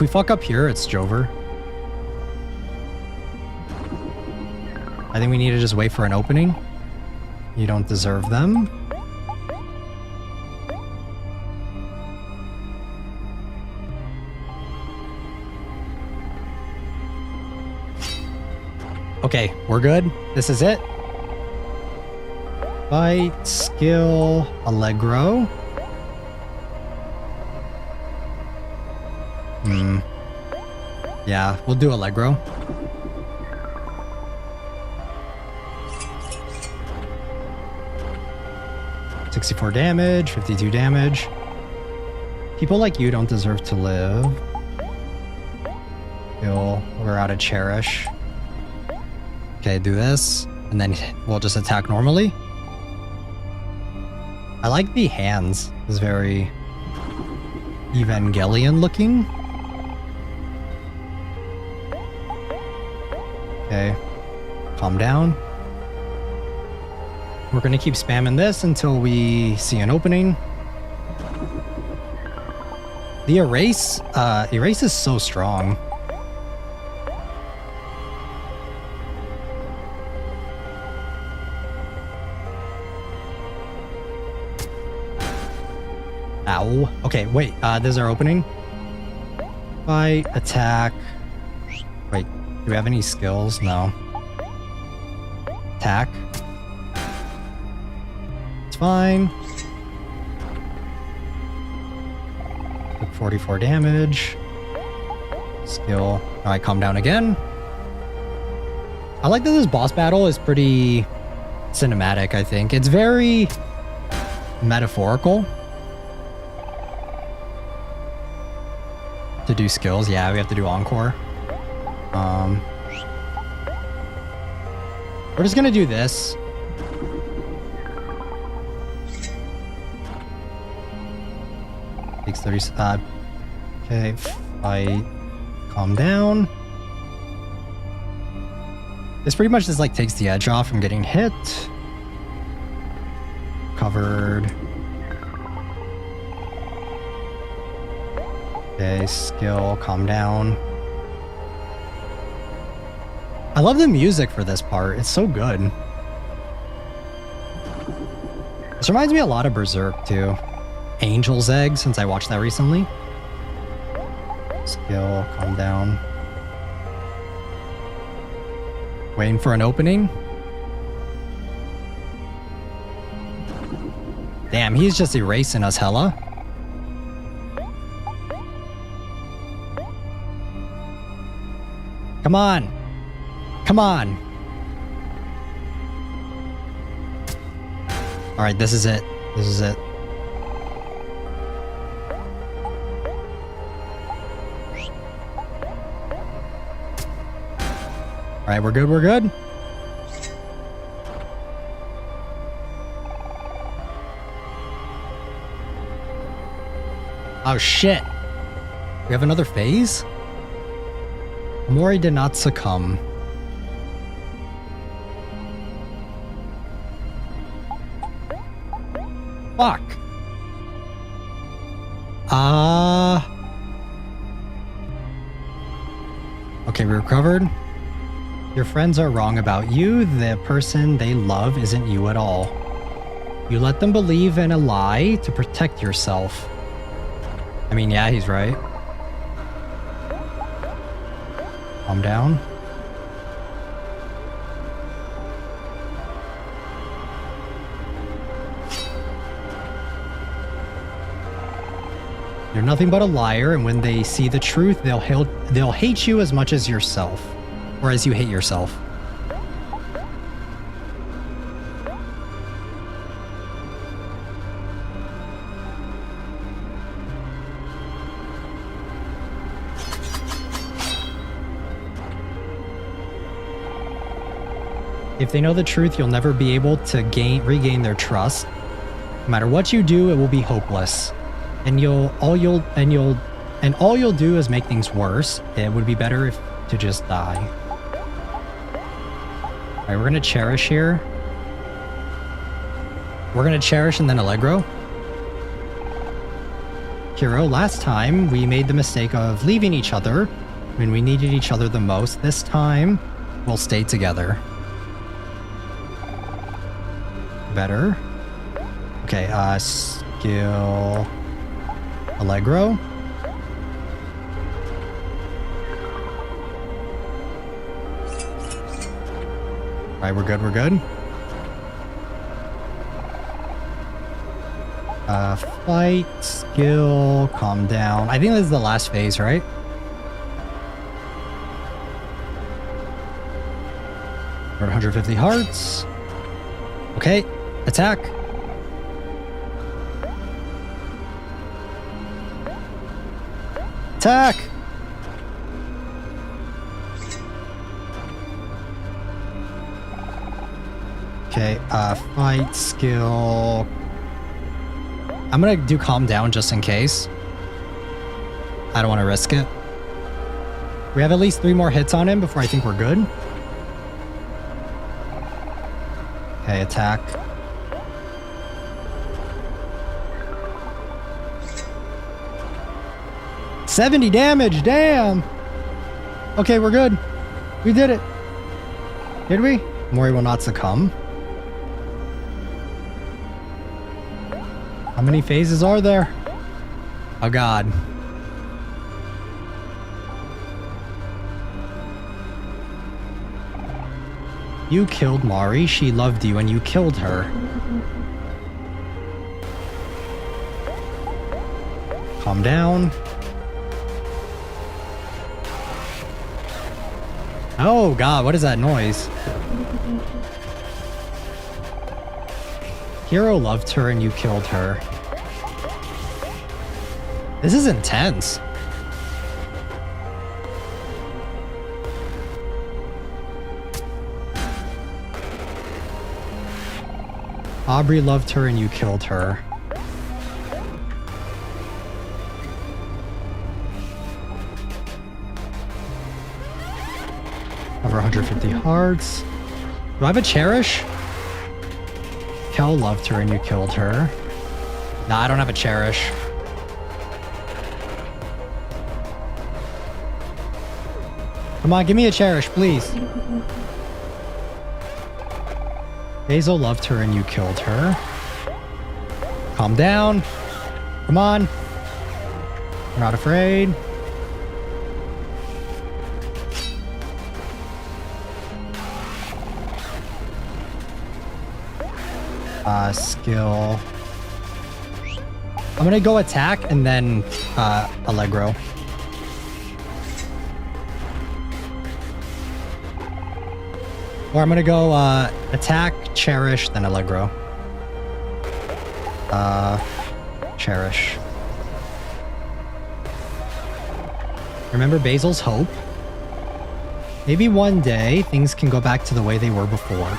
fuck up here, it's Jover. I think we need to just wait for an opening. You don't deserve them. Okay, we're good. This is it. Fight, skill, Allegro. Yeah, we'll do Allegro. $64 damage, 52 damage. People like you don't deserve to live. We're out of cherish. Okay, do this, and then we'll just attack normally. I like the hands. It's very... Evangelion looking. Okay, calm down. We're gonna keep spamming this until we see an opening. The erase is so strong. Ow. Okay, wait, there's our opening. Fight, attack. Wait, do we have any skills? No. Attack. It's fine. Took 44 damage. Skill. Alright, calm down again. I like that this boss battle is pretty cinematic, I think. It's very metaphorical. To do skills, yeah, we have to do encore. We're just gonna do this. Takes 30. Okay, fight. Calm down. This pretty much just like takes the edge off from getting hit. Covered. Okay, skill, calm down. I love the music for this part. It's so good. This reminds me a lot of Berserk too. Angel's Egg, since I watched that recently. Skill, calm down. Waiting for an opening. Damn, he's just erasing us hella. Come on. Come on. All right, this is it. This is it. All right, we're good. We're good. Oh, shit. We have another phase? Omori did not succumb. Fuck. Okay, we recovered. Your friends are wrong about you. The person they love isn't you at all. You let them believe in a lie to protect yourself. I mean, yeah, he's right. Calm down. You're nothing but a liar, and when they see the truth, they'll hate you as much as yourself, or as you hate yourself. If they know the truth, you'll never be able to regain their trust. No matter what you do, it will be hopeless. And all you'll do is make things worse. It would be better to just die. All right, we're gonna cherish here. We're gonna cherish and then Allegro. Hero, last time we made the mistake of leaving each other when we needed each other the most. This time, we'll stay together. Better. Okay, skill... Allegro. Alright, we're good, we're good. Fight, skill, calm down. I think this is the last phase, right? We're at 150 hearts. Okay, attack. Attack! Okay, fight, skill. I'm gonna do calm down just in case. I don't want to risk it. We have at least 3 more hits on him before I think we're good. Okay, attack. $70 damage, damn! Okay, we're good. We did it. Did we? Omori will not succumb. How many phases are there? Oh god. You killed Mari. She loved you and you killed her. Calm down. Oh god, what is that noise? Hero loved her and you killed her. This is intense. Aubrey loved her and you killed her. Over 150 hearts. Do I have a cherish? Kel loved her and you killed her. Nah, I don't have a cherish. Come on, give me a cherish, please. Basil loved her and you killed her. Calm down. Come on. We're not afraid. Skill. I'm gonna go attack and then Allegro. Or I'm gonna go attack, cherish, then Allegro. Cherish. Remember Basil's hope? Maybe one day things can go back to the way they were before.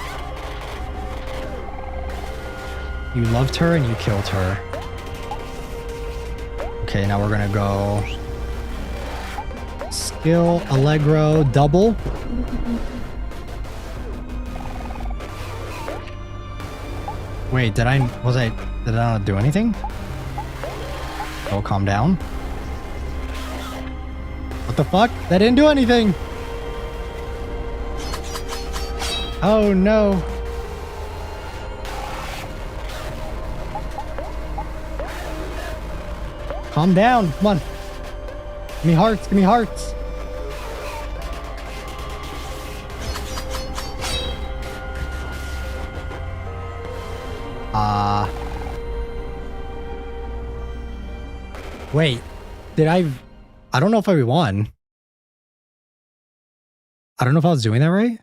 You loved her and you killed her. Okay, now we're gonna go skill, Allegro, double. Wait, did I not do anything? Oh, calm down. What the fuck? That didn't do anything. Oh no. Calm down. Come on. Give me hearts. Give me hearts. Wait. Did I don't know if I won. I don't know if I was doing that right.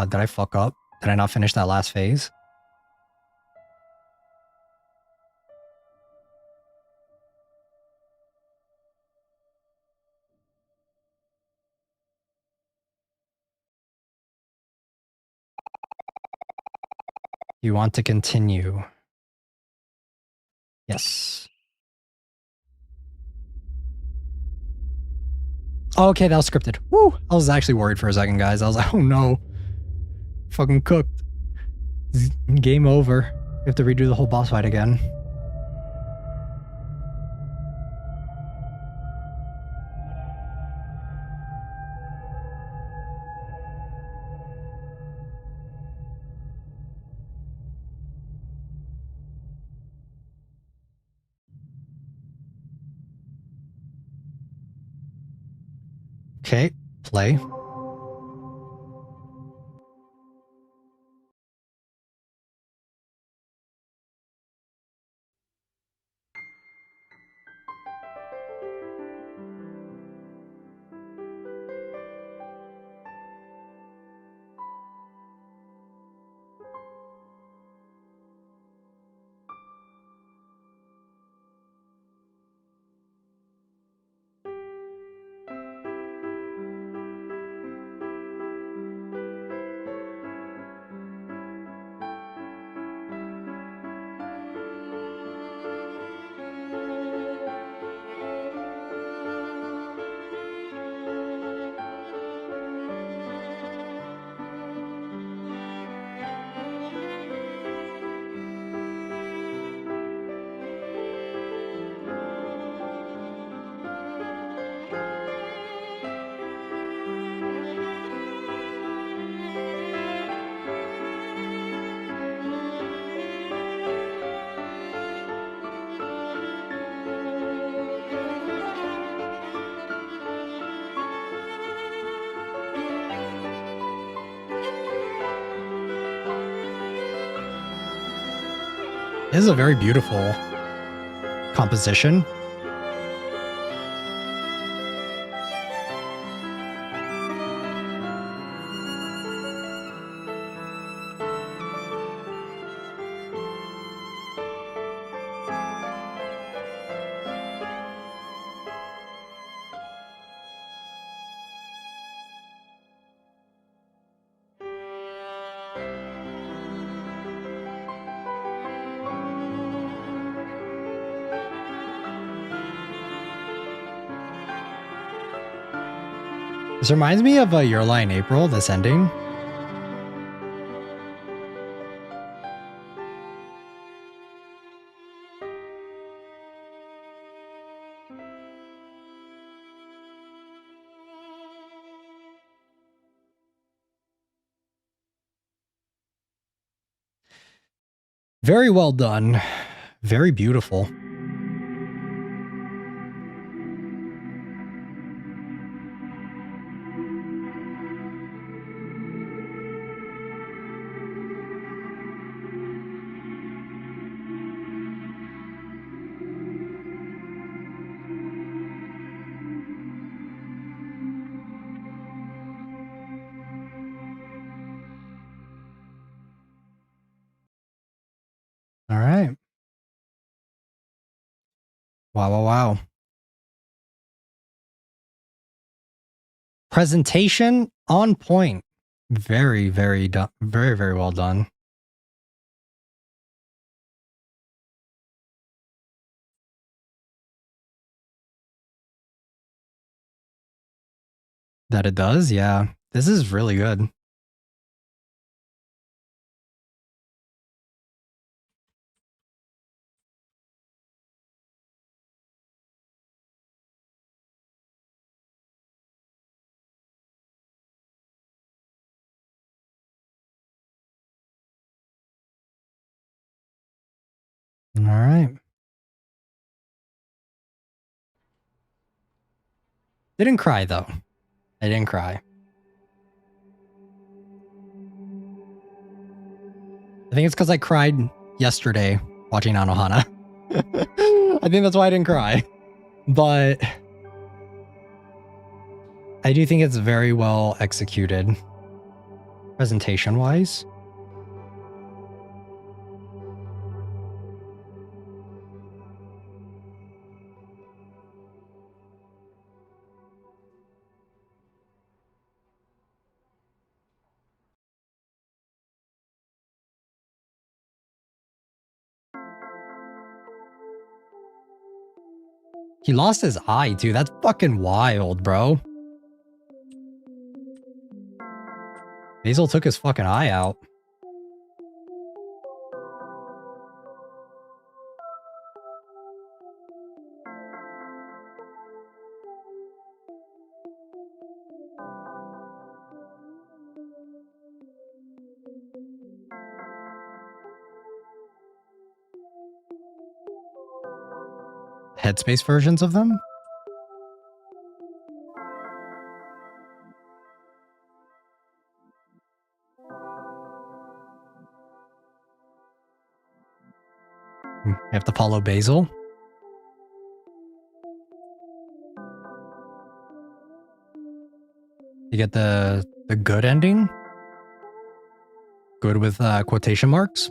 Did I fuck up? Did I not finish that last phase? You want to continue? Yes. Oh, okay, that was scripted. Woo! I was actually worried for a second, guys. I was like, oh no. Fucking cooked. Game over. We have to redo the whole boss fight again. Okay, play. This is a very beautiful composition. This reminds me of Your Lie in April, this ending. Very well done. Very beautiful. All right. Wow, wow, wow. Presentation on point. Very, very done. Very, very well done. That it does? Yeah. This is really good. All right. Didn't cry though. I didn't cry. I think it's because I cried yesterday watching Anohana. I think that's why I didn't cry. But I do think it's very well executed presentation-wise. He lost his eye, too. That's fucking wild, bro. Basil took his fucking eye out. Headspace versions of them? You have to follow Basil. You get the good ending. Good with quotation marks.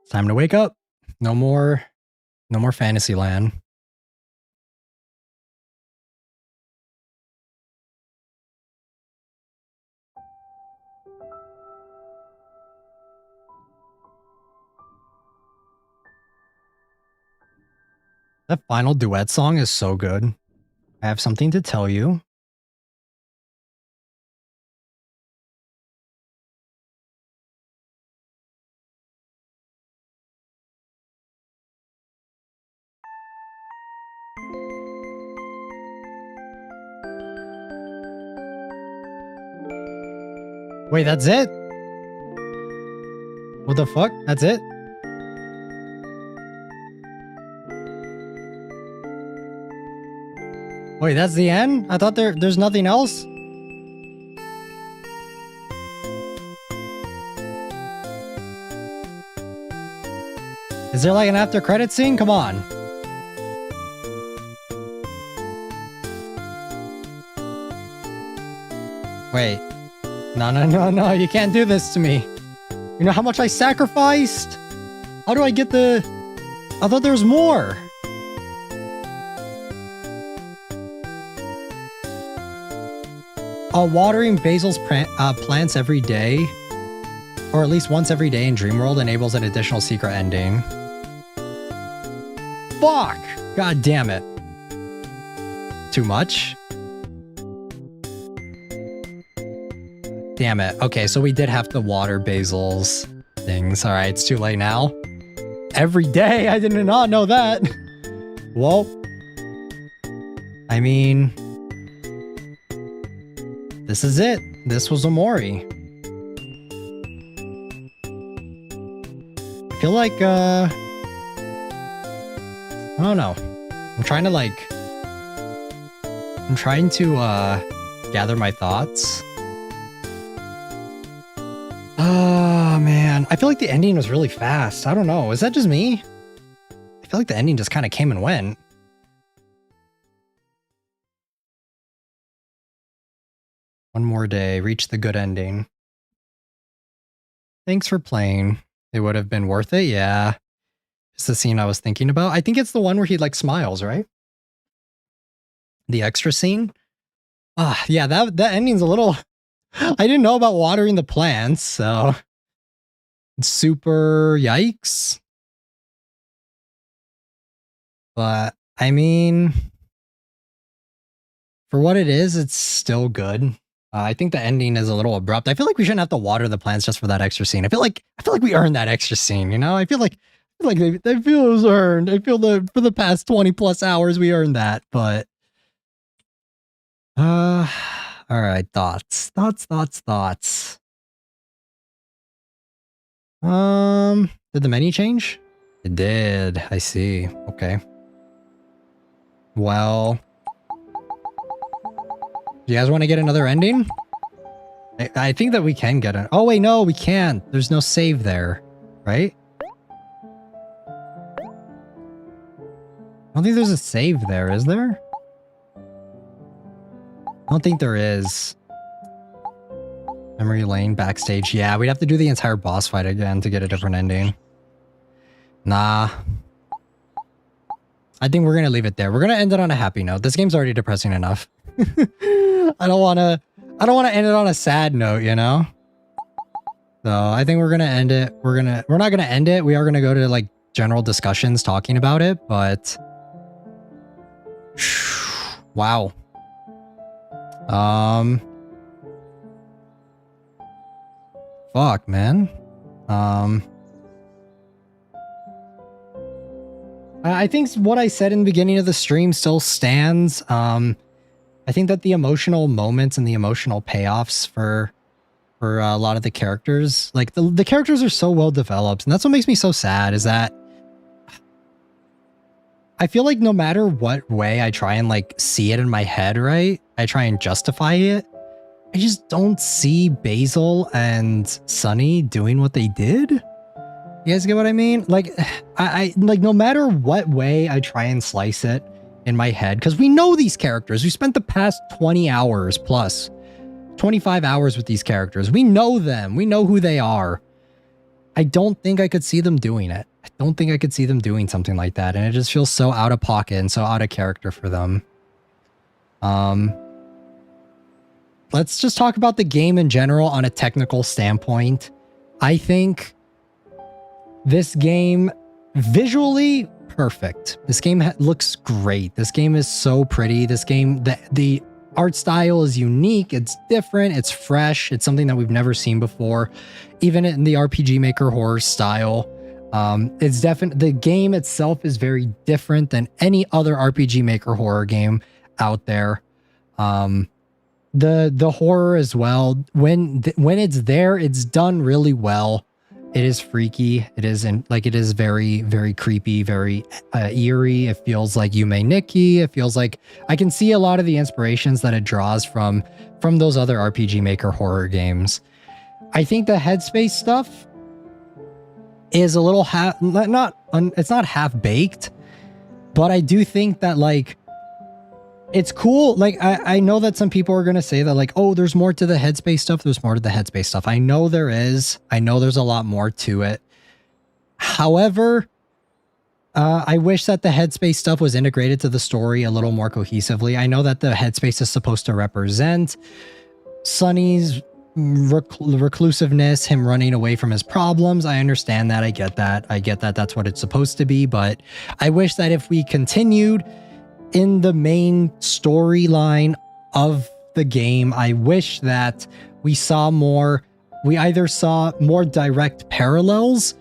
It's time to wake up. No more Fantasyland. That final duet song is so good. I have something to tell you. Wait, that's it? What the fuck? That's it? Wait, that's the end? I thought there's nothing else? there like an after credit scene? Come on. Wait. No, you can't do this to me. You know how much I sacrificed? How do I get the... I thought there was more. Watering basil's plants every day, or at least once every day in Dreamworld, enables an additional secret ending. Fuck! God damn it. Too much? Damn it. Okay, so we did have to water basil's things. Alright, it's too late now. Every day? I did not know that. Well, I mean, this is it. This was Omori. I feel like, I don't know. I'm trying to gather my thoughts. Oh, man. I feel like the ending was really fast. I don't know. Is that just me? I feel like the ending just kind of came and went. One more day. Reach the good ending. Thanks for playing. It would have been worth it. Yeah. It's the scene I was thinking about. I think it's the one where he like smiles, right? The extra scene. Yeah, that ending's a little... I didn't know about watering the plants, so... Super yikes. But, I mean... For what it is, it's still good. I think the ending is a little abrupt. I feel like we shouldn't have to water the plants just for that extra scene. I feel like we earned that extra scene, you know? I feel like they feel it was earned. I feel that for the past 20 plus hours we earned that, but... Alright, thoughts. Did the menu change? It did. I see. Okay. Well... Do you guys want to get another ending? I think that we can get it. Oh wait, no, we can't. There's no save there, right? I don't think there's a save there, is there? I don't think there is. Memory lane, backstage. Yeah, we'd have to do the entire boss fight again to get a different ending. Nah. I think we're gonna leave it there. We're gonna end it on a happy note. This game's already depressing enough. I don't wanna end it on a sad note, you know? So I think we're gonna end it. We're not gonna end it. We are gonna go to like general discussions talking about it, but wow. Fuck, man. I think what I said in the beginning of the stream still stands. I think that the emotional moments and the emotional payoffs for a lot of the characters, like the characters are so well developed, and that's what makes me so sad, is that I feel like no matter what way I try and like see it in my head, right? I try and justify it. I just don't see Basil and Sunny doing what they did. You guys get what I mean? Like, I like no matter what way I try and slice it in my head, because we know these characters. We spent the past 20 hours plus 25 hours with these characters. We know them. We know who they are. I don't think I could see them doing it. I don't think I could see them doing something like that. And it just feels so out of pocket and so out of character for them. Let's just talk about the game in general on a technical standpoint. I think this game, visually perfect. This game looks great. This game is so pretty. This game, the art style is unique. It's different. It's fresh. It's something that we've never seen before. Even in the RPG Maker horror style. It's definitely, the game itself is very different than any other RPG Maker horror game out there. The horror as well, when it's there, it's done really well. It is freaky. It is it is very, very creepy, very eerie. It feels like Yume Nikki. It feels like I can see a lot of the inspirations that it draws from those other RPG Maker horror games. I think the Headspace stuff, is a little it's not half baked, but I do think that like it's cool. Like I know that some people are going to say that like, oh, there's more to the headspace stuff. There's more to the headspace stuff. I know there is. I know there's a lot more to it. However, I wish that the headspace stuff was integrated to the story a little more cohesively. I know that the headspace is supposed to represent Sunny's reclusiveness, him running away from his problems. I understand that. I get that. I get that that's what it's supposed to be. But I wish that if we continued in the main storyline of the game, I wish that we either saw more direct parallels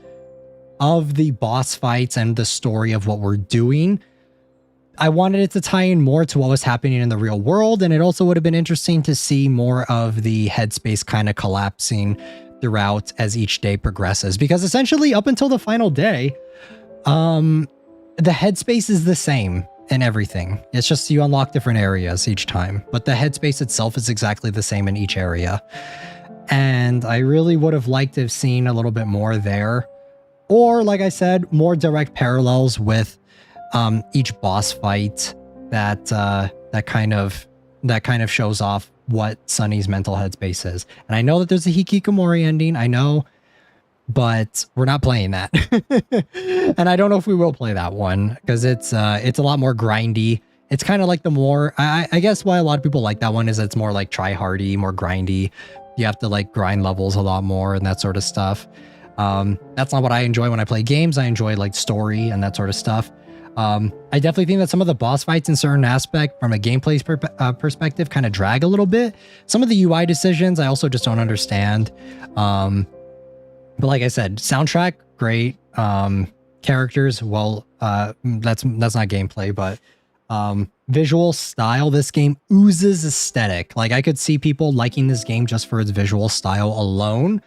of the boss fights and the story of what we're doing. I wanted it to tie in more to what was happening in the real world, and it also would have been interesting to see more of the headspace kind of collapsing throughout as each day progresses, because essentially up until the final day, the headspace is the same in everything. It's just you unlock different areas each time, but the headspace itself is exactly the same in each area. And I really would have liked to have seen a little bit more there. Or, like I said, more direct parallels with each boss fight that kind of shows off what Sunny's mental headspace is. And I know that there's a Hikikomori ending, I know, but we're not playing that. And I don't know if we will play that one, because it's a lot more grindy. It's kind of like the more, I guess why a lot of people like that one is it's more like try-hardy, more grindy. You have to like grind levels a lot more and that sort of stuff. That's not what I enjoy when I play games. I enjoy like story and that sort of stuff. I definitely think that some of the boss fights in certain aspect from a gameplay perspective kind of drag a little bit. Some of the UI decisions I also just don't understand. But like I said, soundtrack, great. Characters, well, that's not gameplay, but visual style, this game oozes aesthetic. Like I could see people liking this game just for its visual style alone.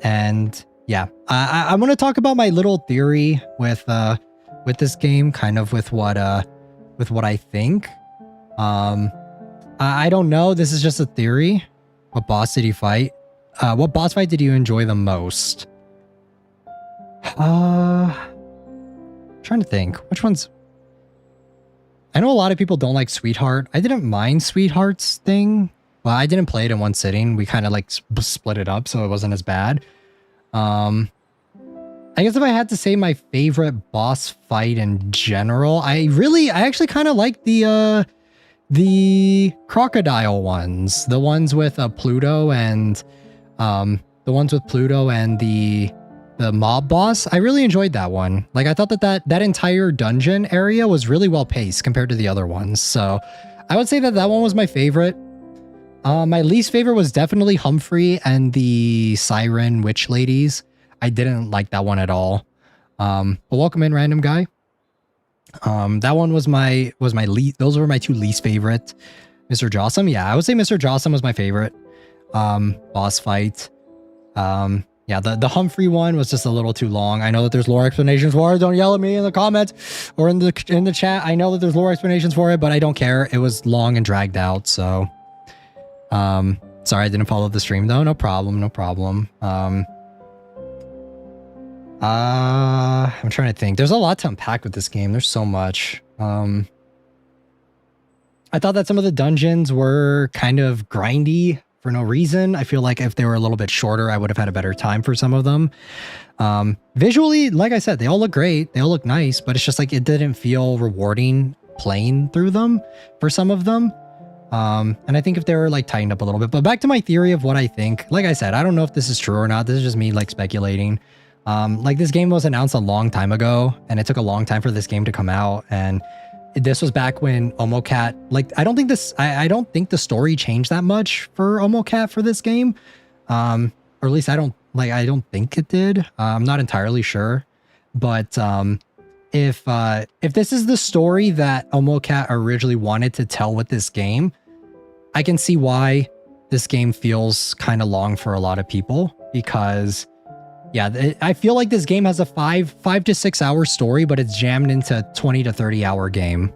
And yeah, I want to talk about my little theory with this game, kind of with what I think. I don't know. This is just a theory. What boss did you fight? What boss fight did you enjoy the most? Trying to think. Which ones? I know a lot of people don't like Sweetheart. I didn't mind Sweetheart's thing. Well, I didn't play it in one sitting. We kind of like split it up, so it wasn't as bad. I guess if I had to say my favorite boss fight in general, I actually kind of like the crocodile ones, the ones with Pluto and the mob boss. I really enjoyed that one. Like I thought that entire dungeon area was really well paced compared to the other ones. So I would say that one was my favorite. My least favorite was definitely Humphrey and the Siren Witch Ladies. I didn't like that one at all. But welcome in, random guy. That one was my least. Those were my two least favorite. Mr. Jossum, yeah, I would say Mr. Jossum was my favorite. Boss fight. Yeah, the Humphrey one was just a little too long. I know that there's lore explanations for it. Don't yell at me in the comments or in the chat. I know that there's lore explanations for it, but I don't care. It was long and dragged out, so. Sorry I didn't follow the stream though. No problem. I'm trying to think. There's a lot to unpack with this game. There's so much. I thought that some of the dungeons were kind of grindy for no reason. I feel like if they were a little bit shorter, I would have had a better time for some of them. Visually, like I said, they all look great. They all look nice, but it's just like it didn't feel rewarding playing through them for some of them. And I think if they were like tightened up a little bit, but back to my theory of what I think, like I said, I don't know if this is true or not. This is just me like speculating. Like this game was announced a long time ago and it took a long time for this game to come out. And this was back when Omocat, like, I don't think the story changed that much for Omocat for this game. Or at least I don't think it did. I'm not entirely sure, but, if this is the story that Omocat originally wanted to tell with this game, I can see why this game feels kind of long for a lot of people, because yeah, I feel like this game has a 5 to 6 hour story, but it's jammed into 20 to 30 hour game.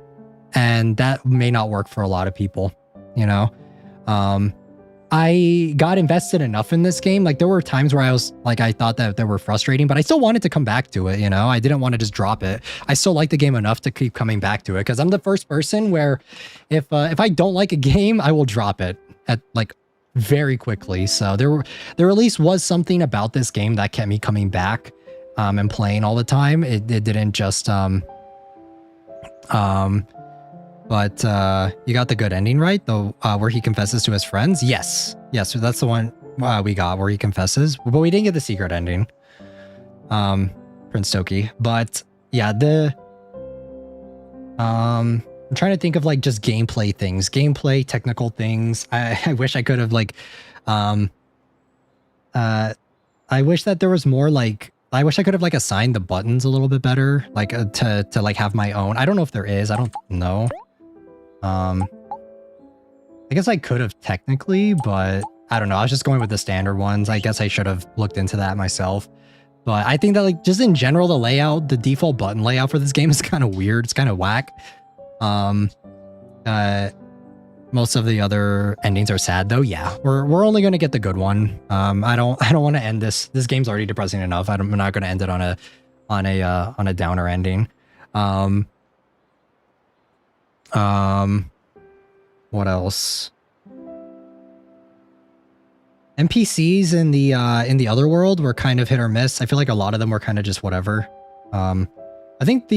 And that may not work for a lot of people, you know? I got invested enough in this game. Like there were times where I was like, I thought that they were frustrating, but I still wanted to come back to it. You know, I didn't want to just drop it. I still like the game enough to keep coming back to it because I'm the first person where if I don't like a game, I will drop it at like very quickly. So there at least was something about this game that kept me coming back and playing all the time. It didn't just but you got the good ending, right? The where he confesses to his friends. Yes, so that's the one we got where he confesses, but we didn't get the secret ending. Prince Toki, but yeah, I'm trying to think of like just gameplay things, technical things. I wish I could have like, I wish that there was more like. I wish I could have like assigned the buttons a little bit better, like to like have my own. I don't know if there is. I don't know. I guess I could have technically, but I don't know. I was just going with the standard ones. I guess I should have looked into that myself. But I think that like just in general, the layout, the default button layout for this game is kind of weird. It's kind of whack. Most of the other endings are sad though. Yeah, we're only going to get the good one. I don't want to end this. This game's already depressing enough. I'm not going to end it on a downer ending. What else? NPCs in the other world were kind of hit or miss. I feel like a lot of them were kind of just whatever. I think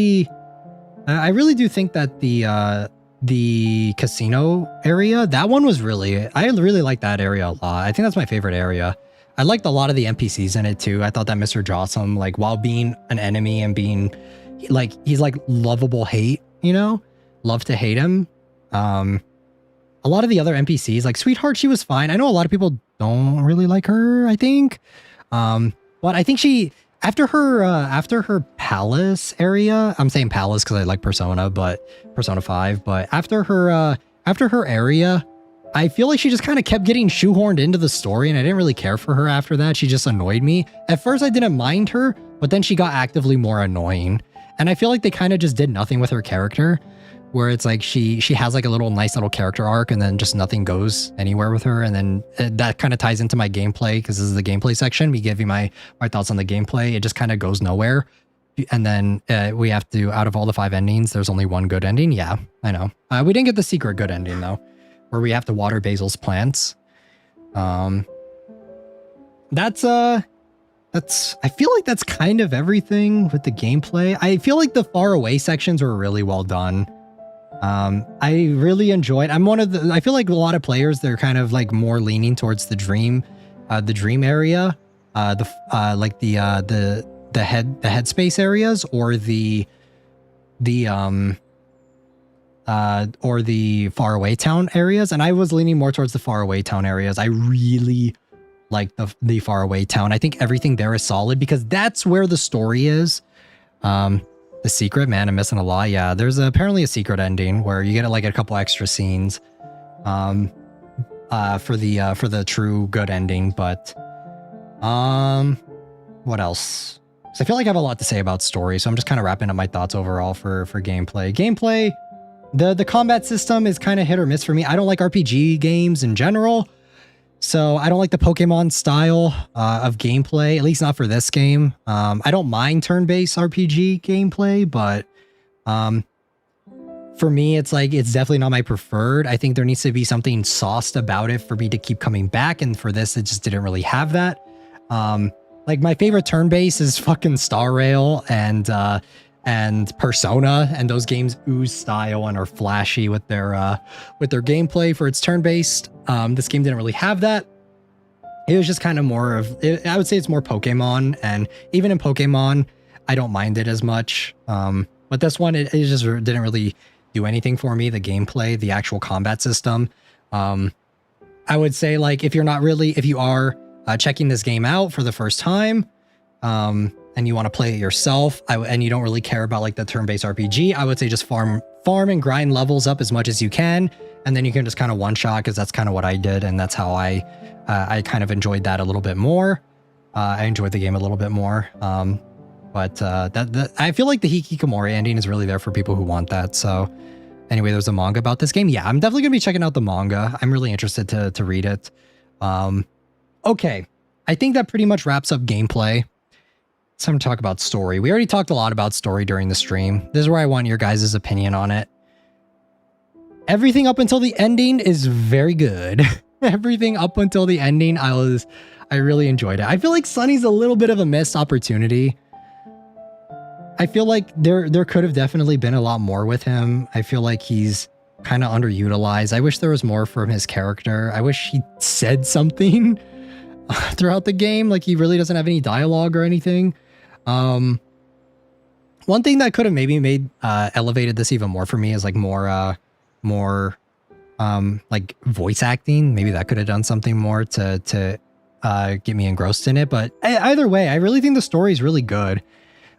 I really do think that the casino area, that one was I really like that area a lot. I think that's my favorite area. I liked a lot of the NPCs in it too. I thought that Mr. Jawsome, like while being an enemy and being like, he's like lovable hate, you know, love to hate him. A lot of the other NPCs, like Sweetheart, she was fine. I know a lot of people don't really like her, I think. But I think after her palace area, I'm saying palace because I like Persona 5, but after her area, I feel like she just kind of kept getting shoehorned into the story, and I didn't really care for her after that. She just annoyed me. At first, I didn't mind her, but then she got actively more annoying. And I feel like they kind of just did nothing with her character, where it's like she has like a nice little character arc, and then just nothing goes anywhere with her. And then that kind of ties into my gameplay, because this is the gameplay section. We give you my thoughts on the gameplay. It just kind of goes nowhere. And then we have to, out of all the 5 endings, there's only one good ending. Yeah, I know. We didn't get the secret good ending though, where we have to water Basil's plants. That's I feel like that's kind of everything with the gameplay. I feel like the far away sections were really well done. I really enjoyed. I feel like a lot of players, they're kind of like more leaning towards the dream area, like the headspace areas, or the faraway town areas. And I was leaning more towards the faraway town areas. I really like the faraway town. I think everything there is solid because that's where the story is. The secret, man, I'm missing a lot. Yeah, there's apparently a secret ending where you get like a couple extra scenes for the true good ending. But what else? So I feel like I have a lot to say about story, so I'm just kind of wrapping up my thoughts overall for gameplay. The combat system is kind of hit or miss for me. I don't like RPG games in general, so I don't like the Pokemon style of gameplay, at least not for this game. I don't mind turn-based RPG gameplay, but for me, it's definitely not my preferred. I think there needs to be something sauced about it for me to keep coming back, and for this, it just didn't really have that. Like my favorite turn-based is fucking Star Rail and Persona, and those games ooze style and are flashy with their gameplay for its turn-based. This game didn't really have that. It was just kind of more of, I would say it's more Pokemon, and even in Pokemon, I don't mind it as much. But this one, it just didn't really do anything for me. The gameplay, the actual combat system. I would say like if you are checking this game out for the first time, and you want to play it yourself, and you don't really care about like the turn-based RPG, I would say just farm and grind levels up as much as you can, and then you can just kind of one-shot, because that's kind of what I did, and that's how I kind of enjoyed that a little bit more. I enjoyed the game a little bit more. But I feel like the Hikikomori ending is really there for people who want that. So anyway, there's a manga about this game. Yeah, I'm definitely going to be checking out the manga. I'm really interested to read it. Okay, I think that pretty much wraps up gameplay. It's time to talk about story. We already talked a lot about story during the stream. This is where I want your guys' opinion on it. Everything up until the ending is very good. Everything up until the ending, I really enjoyed it. I feel like Sunny's a little bit of a missed opportunity. I feel like there could have definitely been a lot more with him. I feel like he's kind of underutilized. I wish there was more from his character. I wish he said something throughout the game. Like, he really doesn't have any dialogue or anything. One thing that could have maybe made elevated this even more for me is like more like voice acting. Maybe that could have done something more to get me engrossed in it. But either way, I really think the story is really good.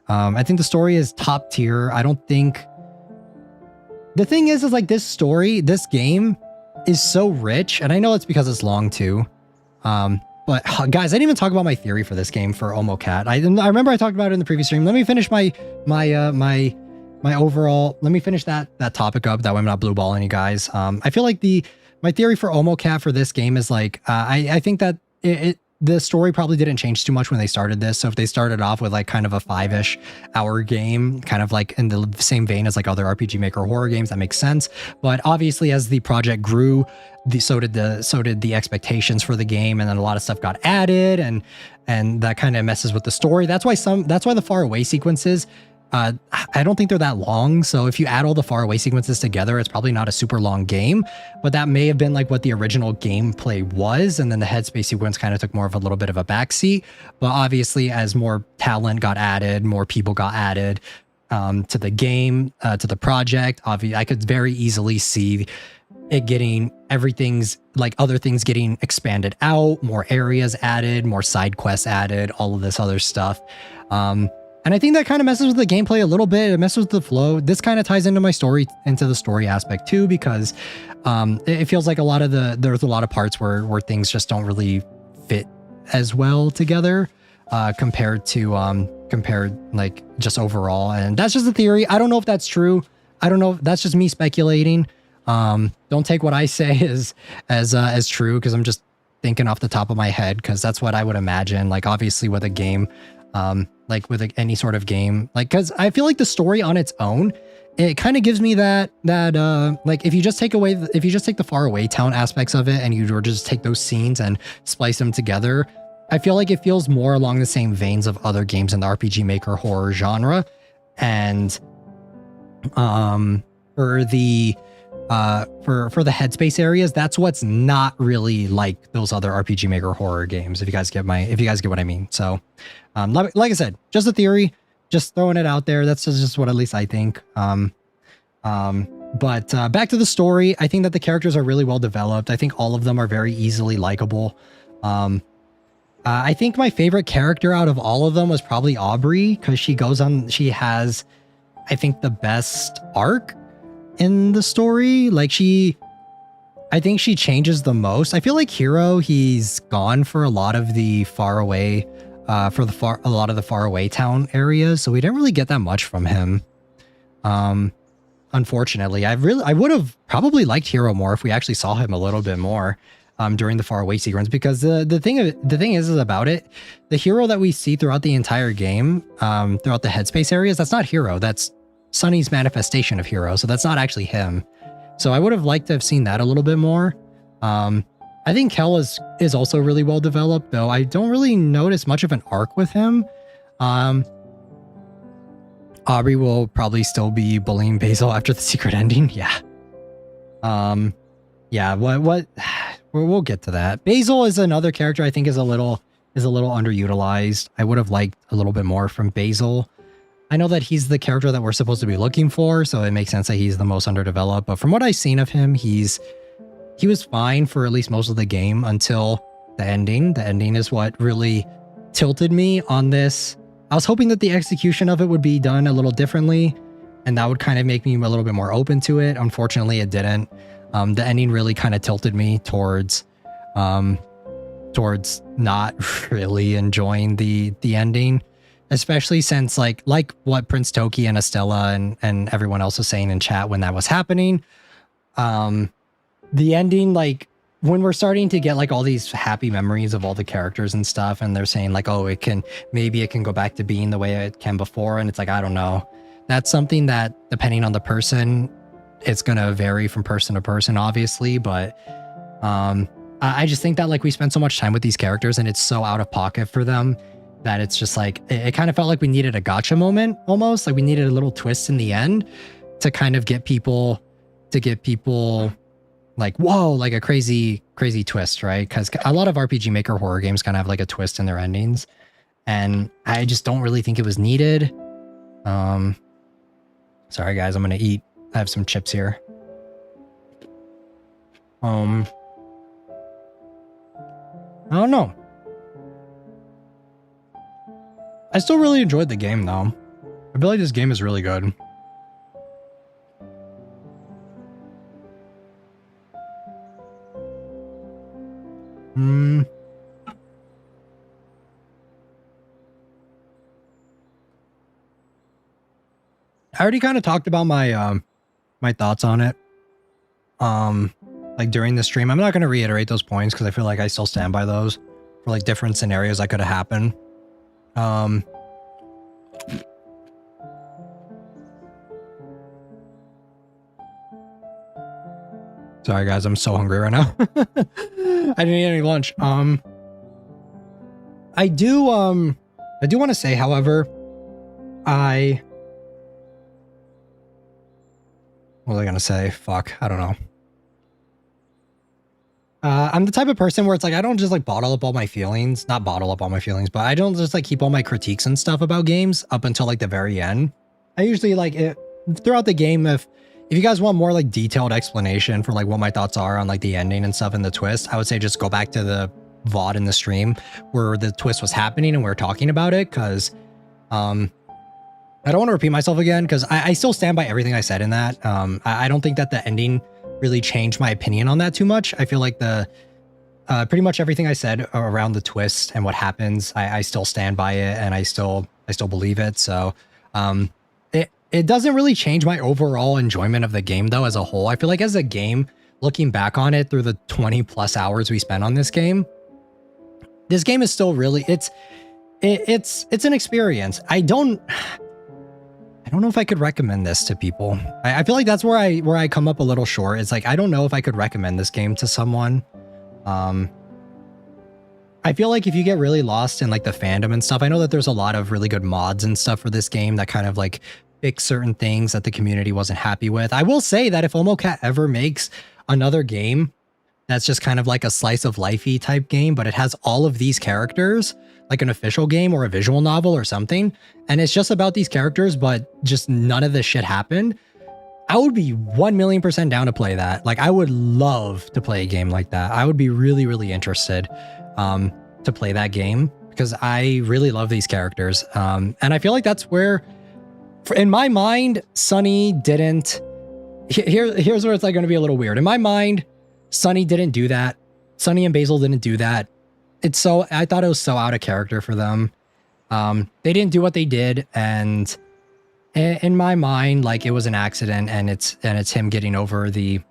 I think the story is top tier. I don't think... The thing is like this game is so rich, and I know it's because it's long too. But guys, I didn't even talk about my theory for this game for Omocat. I remember I talked about it in the previous stream. Let me finish my overall. Let me finish that topic up. That way I'm not blue balling you guys. I feel like my theory for Omocat for this game is like I think that the story probably didn't change too much when they started this. So if they started off with like kind of a 5-ish hour game, kind of like in the same vein as like other RPG Maker horror games, that makes sense. But obviously as the project grew, so did the expectations for the game, and then a lot of stuff got added, and that kind of messes with the story. That's why the far away sequences, I don't think they're that long. So if you add all the far away sequences together, it's probably not a super long game, but that may have been like what the original gameplay was. And then the headspace sequence kind of took more of a little bit of a backseat. But obviously as more talent got added, more people got added to the game, to the project, obviously I could very easily see it getting other things getting expanded out, more areas added, more side quests added, all of this other stuff. And I think that kind of messes with the gameplay a little bit. It messes with the flow. This kind of ties into the story aspect too, because it feels like there's a lot of parts where things just don't really fit as well together compared like just overall. And that's just a theory. I don't know if that's true. I don't know. That's just me speculating. Don't take what I say as true, because I'm just thinking off the top of my head, because that's what I would imagine. Like obviously with a game, like with any sort of game, like, because I feel like the story on its own, it kind of gives me that like if you just take the far away town aspects of it and you just take those scenes and splice them together, I feel like it feels more along the same veins of other games in the RPG Maker horror genre. And for the headspace areas, that's what's not really like those other RPG Maker horror games, if you guys get what I mean. So like I said, just a theory, just throwing it out there. That's just what at least I think. But back to the story, I think that the characters are really well developed. I think all of them are very easily likable. I think my favorite character out of all of them was probably Aubrey, because she has, I think, the best arc in the story. Like I think she changes the most. I feel like Hero, he's gone for a lot of the far away town areas, so we didn't really get that much from him. Unfortunately, I would have probably liked Hero more if we actually saw him a little bit more during the far away sequence, because the thing is about it, the Hero that we see throughout the entire game, throughout the headspace areas, that's not Hero. That's Sunny's manifestation of Hero, so that's not actually him. So I would have liked to have seen that a little bit more. I think Kel is also really well developed, though I don't really notice much of an arc with him. Aubrey will probably still be bullying Basil after the secret ending. Yeah. Yeah, we'll get to that. Basil is another character I think is a little underutilized. I would have liked a little bit more from Basil. I know that he's the character that we're supposed to be looking for, so it makes sense that he's the most underdeveloped. But from what I've seen of him, he was fine for at least most of the game until the ending. The ending is what really tilted me on this. I was hoping that the execution of it would be done a little differently, and that would kind of make me a little bit more open to it. Unfortunately, it didn't. The ending really kind of tilted me towards not really enjoying the ending. Especially since like what Prince Toki and Estella and everyone else was saying in chat when that was happening. The ending, like when we're starting to get like all these happy memories of all the characters and stuff, and they're saying like, oh, maybe it can go back to being the way it can before, and it's like, I don't know. That's something that, depending on the person, it's gonna vary from person to person, obviously, but I just think that like we spend so much time with these characters and it's so out of pocket for them that it's just like, it kind of felt like we needed a gotcha moment almost, like we needed a little twist in the end to kind of get people like, whoa, like a crazy twist, right? Because a lot of RPG Maker horror games kind of have like a twist in their endings, and I just don't really think it was needed. Sorry guys, I'm gonna eat. I have some chips here. I don't know. I still really enjoyed the game though. I feel like this game is really good. I already kind of talked about my my thoughts on it like during the stream. I'm not going to reiterate those points because I feel like I still stand by those for like different scenarios that could have happened. Sorry guys, I'm so hungry right now. I didn't eat any lunch. I do want to say, however, what was I gonna say? Fuck, I don't know. I'm the type of person where it's like, I don't just like bottle up all my feelings, not bottle up all my feelings, but I don't just like keep all my critiques and stuff about games up until like the very end. I usually like it throughout the game. If you guys want more like detailed explanation for like what my thoughts are on like the ending and stuff and the twist, I would say just go back to the VOD in the stream where the twist was happening and we were talking about it. Cause, I don't want to repeat myself again because I still stand by everything I said in that. I don't think that the ending really changed my opinion on that too much. I feel like pretty much everything I said around the twist and what happens, I still stand by it and I still believe it. So it doesn't really change my overall enjoyment of the game though as a whole. I feel like as a game, looking back on it through the 20 plus hours we spent on this game is still really, it's an experience. I don't know if I could recommend this to people. I feel like that's where I come up a little short. It's like, I don't know if I could recommend this game to someone. I feel like if you get really lost in like the fandom and stuff, I know that there's a lot of really good mods and stuff for this game that kind of like fix certain things that the community wasn't happy with. I will say that if Omocat ever makes another game that's just kind of like a slice of lifey type game, but it has all of these characters, like an official game or a visual novel or something, and it's just about these characters, but just none of this shit happened, I would be 1,000,000% down to play that. Like, I would love to play a game like that. I would be really, really interested to play that game because I really love these characters. And I feel like that's where, in my mind, Sunny didn't... Here's where it's like going to be a little weird. In my mind, Sunny didn't do that. Sunny and Basil didn't do that. I thought it was so out of character for them. They didn't do what they did, and in my mind, like, it was an accident, and it's him getting over the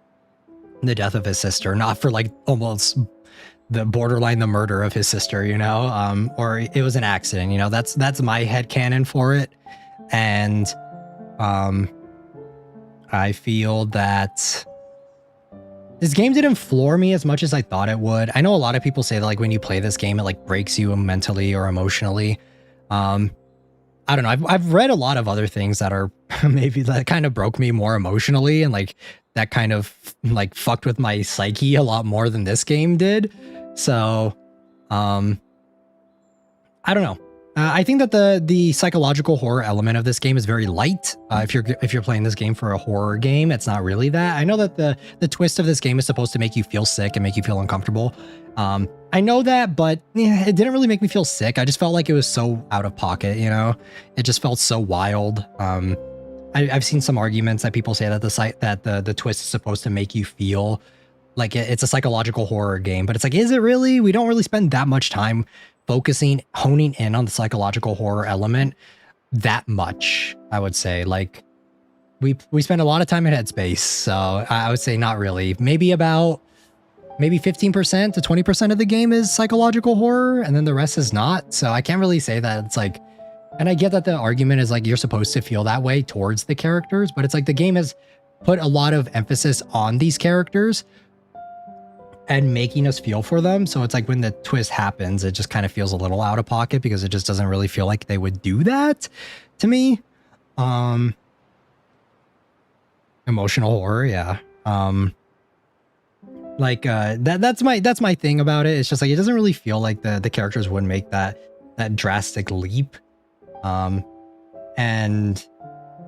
death of his sister, not for like almost the borderline the murder of his sister, you know, or it was an accident, you know. That's my headcanon for it, and I feel that this game didn't floor me as much as I thought it would. I know a lot of people say that like when you play this game, it like breaks you mentally or emotionally. I don't know. I've read a lot of other things that are maybe that kind of broke me more emotionally and like that kind of like fucked with my psyche a lot more than this game did. So, I don't know. I think that the psychological horror element of this game is very light. If you're playing this game for a horror game, it's not really that. I know that the twist of this game is supposed to make you feel sick and make you feel uncomfortable. I know that, but yeah, it didn't really make me feel sick. I just felt like it was so out of pocket, you know? It just felt so wild. I've seen some arguments that people say that the twist is supposed to make you feel like it's a psychological horror game, but it's like, is it really? We don't really spend that much time honing in on the psychological horror element that much, I would say. Like, we spend a lot of time in Headspace, so I would say not really. Maybe about maybe 15% to 20% of the game is psychological horror, and then the rest is not. So I can't really say that it's like, and I get that the argument is like you're supposed to feel that way towards the characters, but it's like the game has put a lot of emphasis on these characters and making us feel for them. So it's like when the twist happens, it just kind of feels a little out of pocket because it just doesn't really feel like they would do that to me. Emotional horror, yeah. That's my thing about it. It's just like it doesn't really feel like the characters would make that drastic leap. And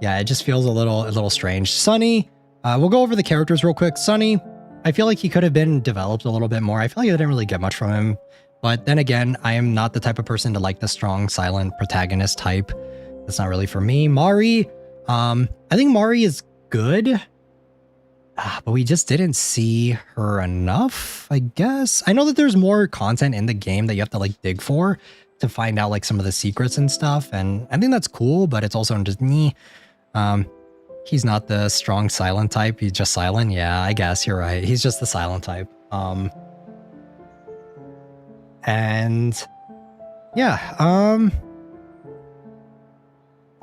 yeah, it just feels a little strange. Sunny, we'll go over the characters real quick. Sunny, I feel like he could have been developed a little bit more. I feel like I didn't really get much from him. But then again, I am not the type of person to like the strong, silent protagonist type. That's not really for me. Mari, I think Mari is good. But we just didn't see her enough, I guess. I know that there's more content in the game that you have to like dig for to find out like some of the secrets and stuff. And I think that's cool, but it's also just me. He's not the strong silent type. He's just silent. Yeah, I guess you're right. He's just the silent type. And yeah,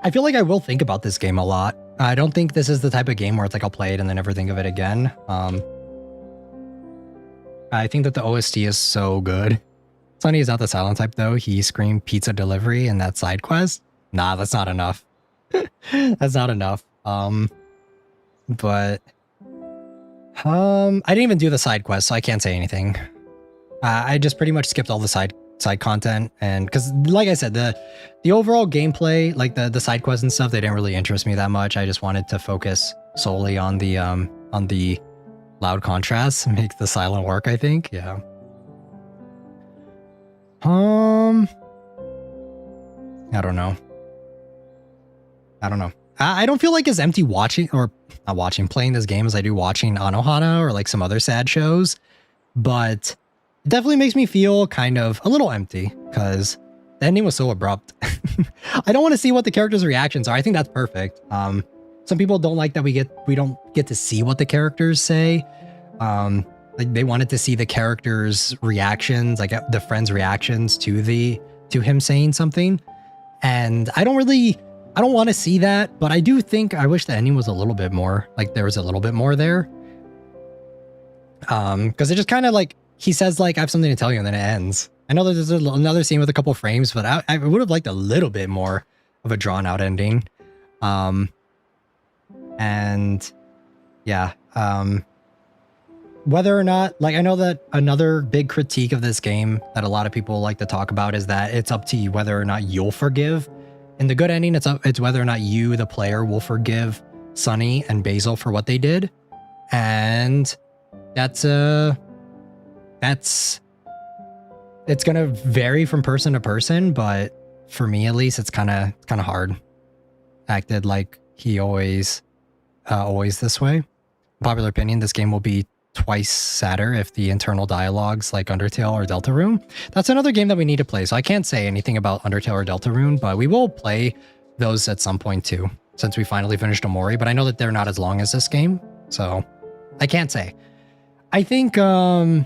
I feel like I will think about this game a lot. I don't think this is the type of game where it's like I'll play it and then never think of it again. I think that the OST is so good. Sunny is not the silent type though. He screamed pizza delivery in that side quest. Nah, that's not enough. That's not enough. But I didn't even do the side quest, so I can't say anything. I just pretty much skipped all the side content, and because like I said, the overall gameplay, like the side quests and stuff, they didn't really interest me that much. I just wanted to focus solely on the loud contrasts, make the silent work, I think. Yeah. I don't know. I don't feel like as empty playing this game as I do watching Anohana or like some other sad shows, but it definitely makes me feel kind of a little empty because the ending was so abrupt. I don't want to see what the characters' reactions are. I think that's perfect. Some people don't like that we don't get to see what the characters say. Like they wanted to see the characters' reactions, like the friends' reactions to him saying something. And I don't want to see that, but I wish the ending was a little bit more, like there was a little bit more there. Because it just kind of like, he says like, I have something to tell you, and then it ends. I know that there's another scene with a couple frames, but I would have liked a little bit more of a drawn out ending. And yeah, whether or not, like, I know that another big critique of this game that a lot of people like to talk about is that it's up to you whether or not you'll forgive. In the good ending, it's whether or not you, the player, will forgive Sunny and Basil for what they did. And it's gonna vary from person to person, but for me at least, it's kind of hard. Acted like he always this way. Popular opinion, this game will be twice sadder if the internal dialogues like Undertale or Deltarune. That's another game that we need to play, so I can't say anything about Undertale or Deltarune, but we will play those at some point too, since we finally finished Omori, but I know that they're not as long as this game, so I can't say. I think, I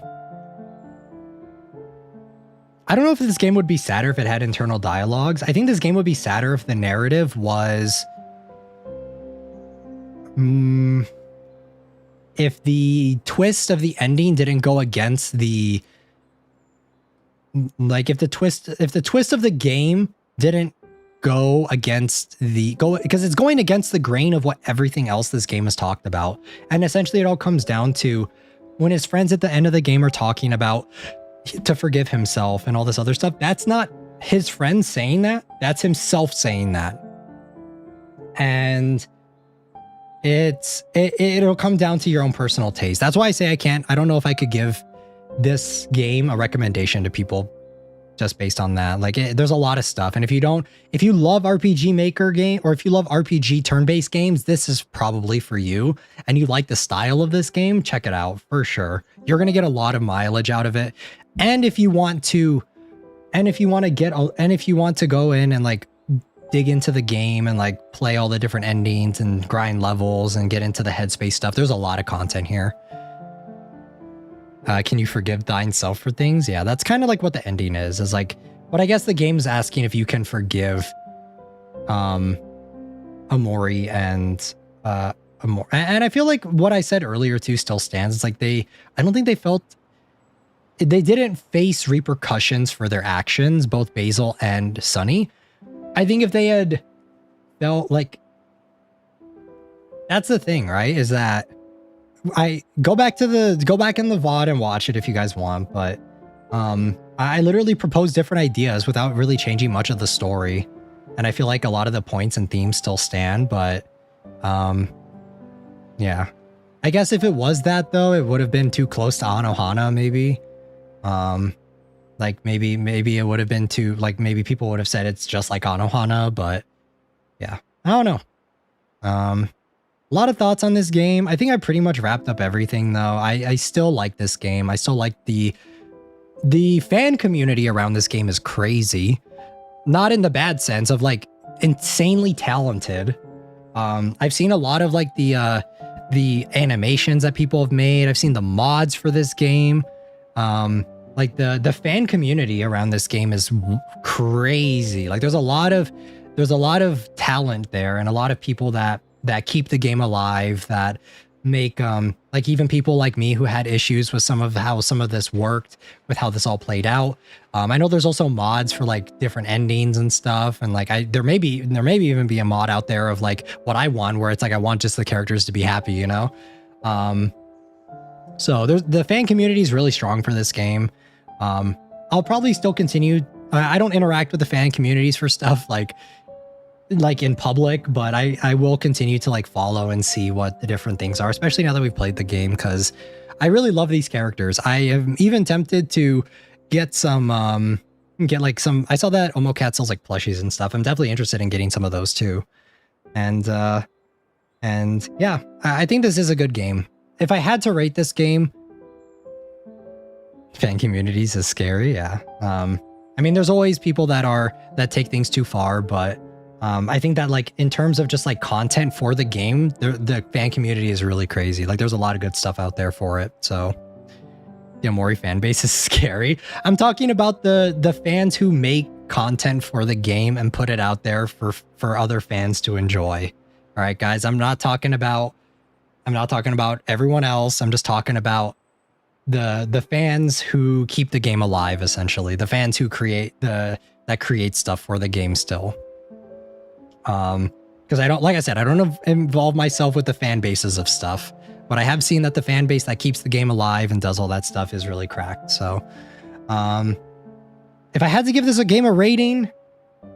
don't know if this game would be sadder if it had internal dialogues. I think this game would be sadder if the narrative was... if the twist of the ending didn't go against the... Like, if the twist of the game didn't go against because it's going against the grain of what everything else this game has talked about. And essentially it all comes down to when his friends at the end of the game are talking about to forgive himself and all this other stuff. That's not his friends saying that. That's himself saying that. And it'll come down to your own personal taste. That's why I say I don't know if I could give this game a recommendation to people just based on that. Like there's a lot of stuff. And if you love RPG Maker game, or if you love RPG turn-based games, this is probably for you. And you like the style of this game, check it out for sure. You're going to get a lot of mileage out of it. And if you want to go in and like dig into the game and like play all the different endings and grind levels and get into the headspace stuff, there's a lot of content here. Can you forgive thine self for things? Yeah, that's kind of like what the ending is like, but I guess the game's asking if you can forgive Omori and Omori. And I feel like what I said earlier too still stands. It's like I don't think they didn't face repercussions for their actions, both Basil and Sunny. I think if they had felt like, that's the thing, right? Is that I go back in the VOD and watch it if you guys want, but I literally proposed different ideas without really changing much of the story. And I feel like a lot of the points and themes still stand, but yeah. I guess if it was that though, it would have been too close to Anohana maybe. Like maybe it would have been too, like maybe people would have said it's just like Anohana, but yeah, I don't know. A lot of thoughts on this game. I think I pretty much wrapped up everything though. I still like this game. I still like the fan community around this game is crazy. Not in the bad sense of like insanely talented. I've seen a lot of like the animations that people have made. I've seen the mods for this game. Like the fan community around this game is crazy. Like there's a lot of talent there and a lot of people that keep the game alive, that make like even people like me who had issues with some of how some of this worked, with how this all played out. I know there's also mods for like different endings and stuff, and like there may even be a mod out there of like what I want, where it's like I want just the characters to be happy, you know. So the fan community is really strong for this game. I'll probably still continue. I don't interact with the fan communities for stuff like in public, but I will continue to like follow and see what the different things are, especially now that we've played the game, because I really love these characters. I am even tempted to get some I saw that Omocat sells like plushies and stuff. I'm definitely interested in getting some of those too. And yeah, I think this is a good game. If I had to rate this game, fan communities is scary, yeah. I mean, there's always people that take things too far, but I think that like in terms of just like content for the game, the fan community is really crazy. Like there's a lot of good stuff out there for it. So the Omori fan base is scary. I'm talking about the fans who make content for the game and put it out there for other fans to enjoy. All right, guys, I'm not talking about everyone else. I'm just talking about the fans who keep the game alive, essentially. The fans who create stuff for the game still. Because I don't involve myself with the fan bases of stuff, but I have seen that the fan base that keeps the game alive and does all that stuff is really cracked. So, if I had to give this a game a rating,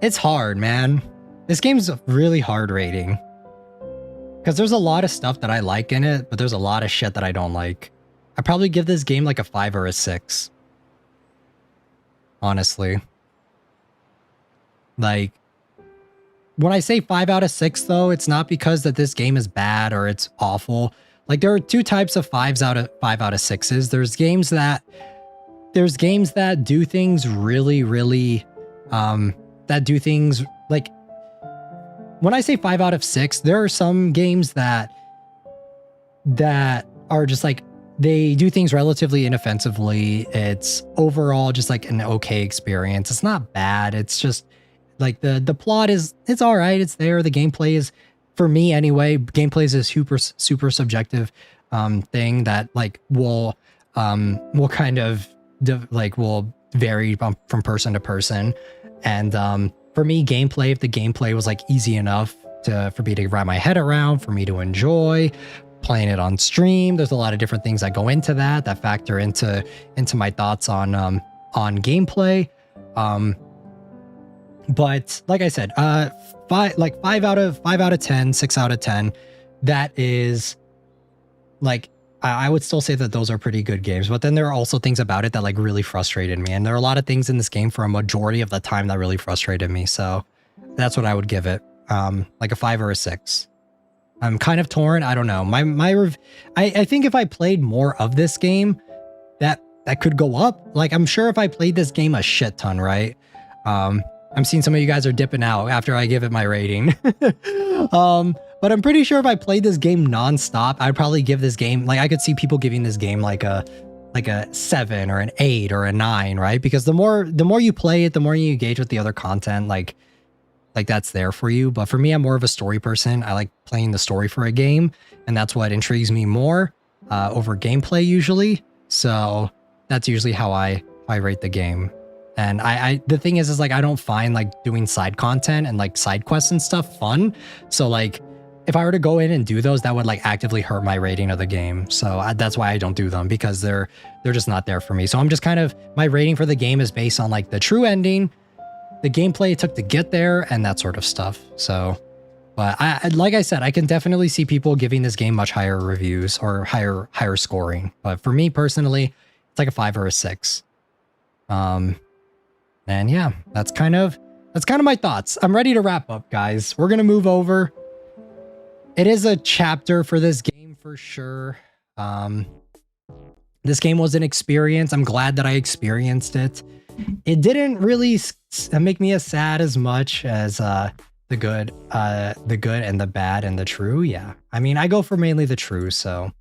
it's hard, man. This game's a really hard rating. Because there's a lot of stuff that I like in it, but there's a lot of shit that I don't like. I'd probably give this game like a 5 or a 6. Honestly. Like, when I say 5 out of 6, though, it's not because that this game is bad or it's awful. Like, there are two types of 5 out of 6s. There's games that do things really, really, that do things like, when I say 5 out of 6, there are some games that are just like, they do things relatively inoffensively. It's overall just like an okay experience. It's not bad. It's just like the plot it's all right. It's there. The gameplay is, for me anyway, gameplay is a super subjective thing that like will kind of will vary from person to person. And for me, if the gameplay was like easy enough for me to wrap my head around, for me to enjoy playing it on stream, there's a lot of different things that go into that factor into my thoughts on gameplay. But like I said, 5 out of 10, 6 out of 10, that is like, I would still say that those are pretty good games, but then there are also things about it that like really frustrated me. And there are a lot of things in this game for a majority of the time that really frustrated me. So that's what I would give it. Like a 5 or a 6. I'm kind of torn. I don't know. I think if I played more of this game, that could go up. Like, I'm sure if I played this game a shit ton, right? I'm seeing some of you guys are dipping out after I give it my rating. But I'm pretty sure if I played this game nonstop, I'd probably give this game, like, I could see people giving this game like a like a 7 or an 8 or a 9, right? Because the more you play it, the more you engage with the other content, like that's there for you. But for me, I'm more of a story person. I like playing the story for a game, and that's what intrigues me more over gameplay usually. So that's usually how I rate the game. And I the thing is like I don't find like doing side content and like side quests and stuff fun. So like if I were to go in and do those, that would like actively hurt my rating of the game. So that's why I don't do them, because they're just not there for me. So I'm just kind of, my rating for the game is based on like the true ending, the gameplay it took to get there, and that sort of stuff. So, but like I said, I can definitely see people giving this game much higher reviews or higher scoring. But for me personally, it's like a 5 or a 6. And yeah, that's kind of my thoughts. I'm ready to wrap up, guys. We're gonna move over. It is a chapter for this game for sure. This game was an experience. I'm glad that I experienced it. It didn't really make me as sad as much as the good and the bad and the true. Yeah, I mean, I go for mainly the true. So,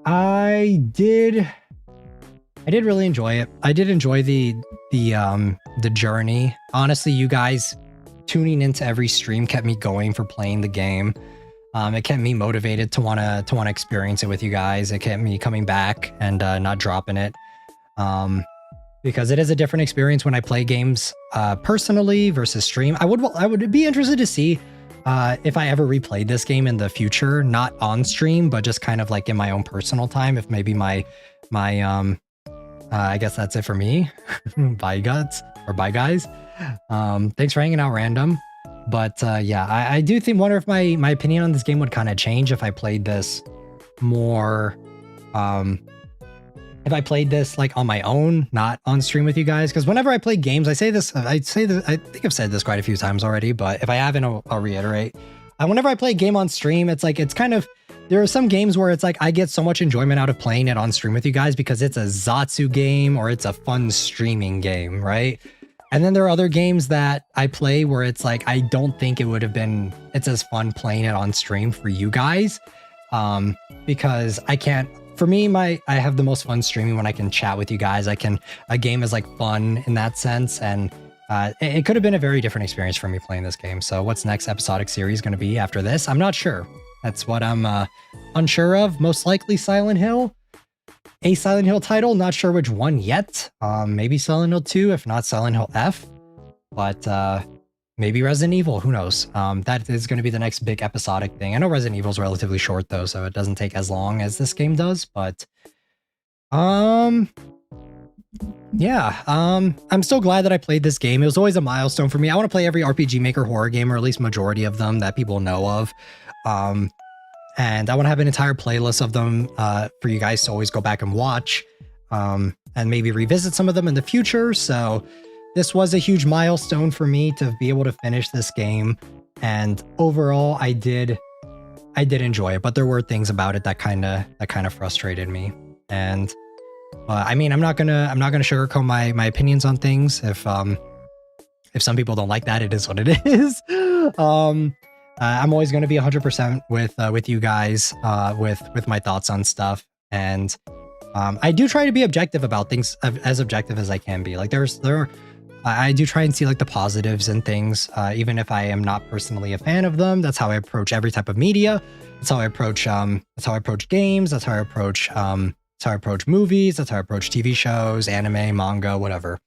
I did really enjoy it. I did enjoy the journey. Honestly, you guys tuning into every stream kept me going for playing the game. It kept me motivated to wanna experience it with you guys. It kept me coming back and not dropping it. Because it is a different experience when I play games personally versus stream. I would be interested to see if I ever replayed this game in the future, not on stream, but just kind of like in my own personal time. If maybe my I guess that's it for me. Bye guts, or bye guys. Thanks for hanging out, random. But yeah, I do wonder if my opinion on this game would kind of change if I played this more. If I played this like on my own, not on stream with you guys. Because whenever I play games, I think I've said this quite a few times already, but if I haven't, I'll reiterate. Whenever I play a game on stream, it's kind of, there are some games where it's like I get so much enjoyment out of playing it on stream with you guys because it's a Zatsu game or it's a fun streaming game, right? And then there are other games that I play where it's like I don't think it's as fun playing it on stream for you guys, because I can't. For me, I have the most fun streaming when I can chat with you guys. A game is like fun in that sense, and it could have been a very different experience for me playing this game. So what's next episodic series going to be after this? I'm not sure. That's what I'm unsure of. Most likely Silent Hill. A Silent Hill title, not sure which one yet. Maybe Silent Hill 2, if not Silent Hill F. But maybe Resident Evil, who knows? That is going to be the next big episodic thing. I know Resident Evil is relatively short though, so it doesn't take as long as this game does, but yeah, I'm still glad that I played this game. It was always a milestone for me. I want to play every RPG Maker horror game, or at least majority of them that people know of. And I want to have an entire playlist of them for you guys to always go back and watch, and maybe revisit some of them in the future. So this was a huge milestone for me to be able to finish this game. And overall, I did enjoy it, but there were things about it that kind of frustrated me. And I mean, I'm not gonna sugarcoat my opinions on things. If some people don't like that, it is what it is. I'm always going to be 100% with you guys, with my thoughts on stuff. And I do try to be objective about things, as objective as I can be. Like I do try and see like the positives in things, even if I am not personally a fan of them. That's how I approach every type of media. That's how I approach games. That's how I approach movies. That's how I approach TV shows, anime, manga, whatever.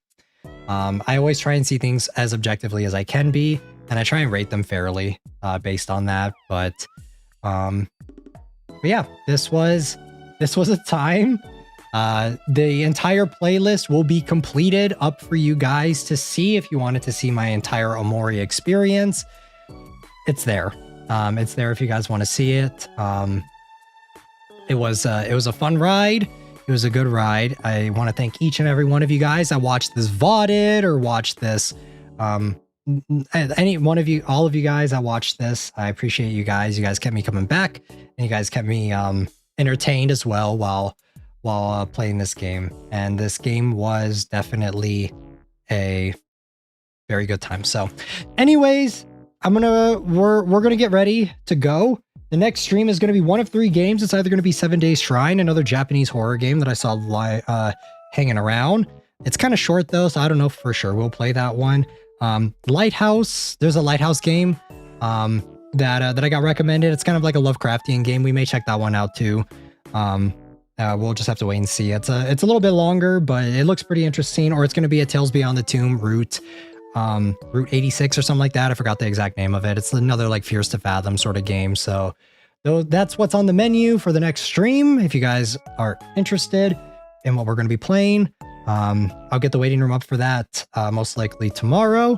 I always try and see things as objectively as I can be, and I try and rate them fairly based on that. But yeah, this was a time. The entire playlist will be completed up for you guys to see if you wanted to see my entire Omori experience. It's there. It's there if you guys want to see it. It was a fun ride. It was a good ride. I want to thank each and every one of you guys that watched this VODed or watched this. Any one of you, all of you guys that watched this, I appreciate you guys. You guys kept me coming back, and you guys kept me entertained as well while playing this game. And this game was definitely a very good time. So anyways, we're gonna get ready to go. The next stream is going to be one of 3 games. It's either going to be 7 Days Shrine, another Japanese horror game that I saw hanging around. It's kind of short though, so I don't know for sure we'll play that one. Lighthouse, there's a Lighthouse game that I got recommended. It's kind of like a Lovecraftian game. We may check that one out too. We'll just have to wait and see. It's a little bit longer, but it looks pretty interesting. Or it's going to be a Tales Beyond the Tomb Route 86 or something like that. I forgot the exact name of it. It's another like Fears to Fathom sort of game. So that's what's on the menu for the next stream. If you guys are interested in what we're going to be playing, I'll get the waiting room up for that most likely tomorrow.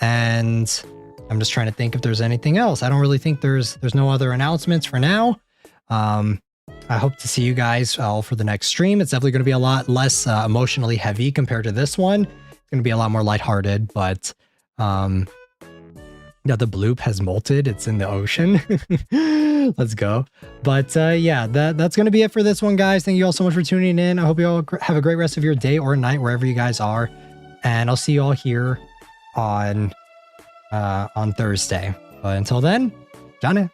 And I'm just trying to think if there's anything else. I don't really think there's no other announcements for now. I hope to see you guys all for the next stream. It's definitely going to be a lot less emotionally heavy compared to this one. It's going to be a lot more lighthearted, but yeah, the bloop has molted. It's in the ocean. Let's go. But yeah, that's going to be it for this one, guys. Thank you all so much for tuning in. I hope you all have a great rest of your day or night, wherever you guys are. And I'll see you all here on Thursday. But until then, Jane.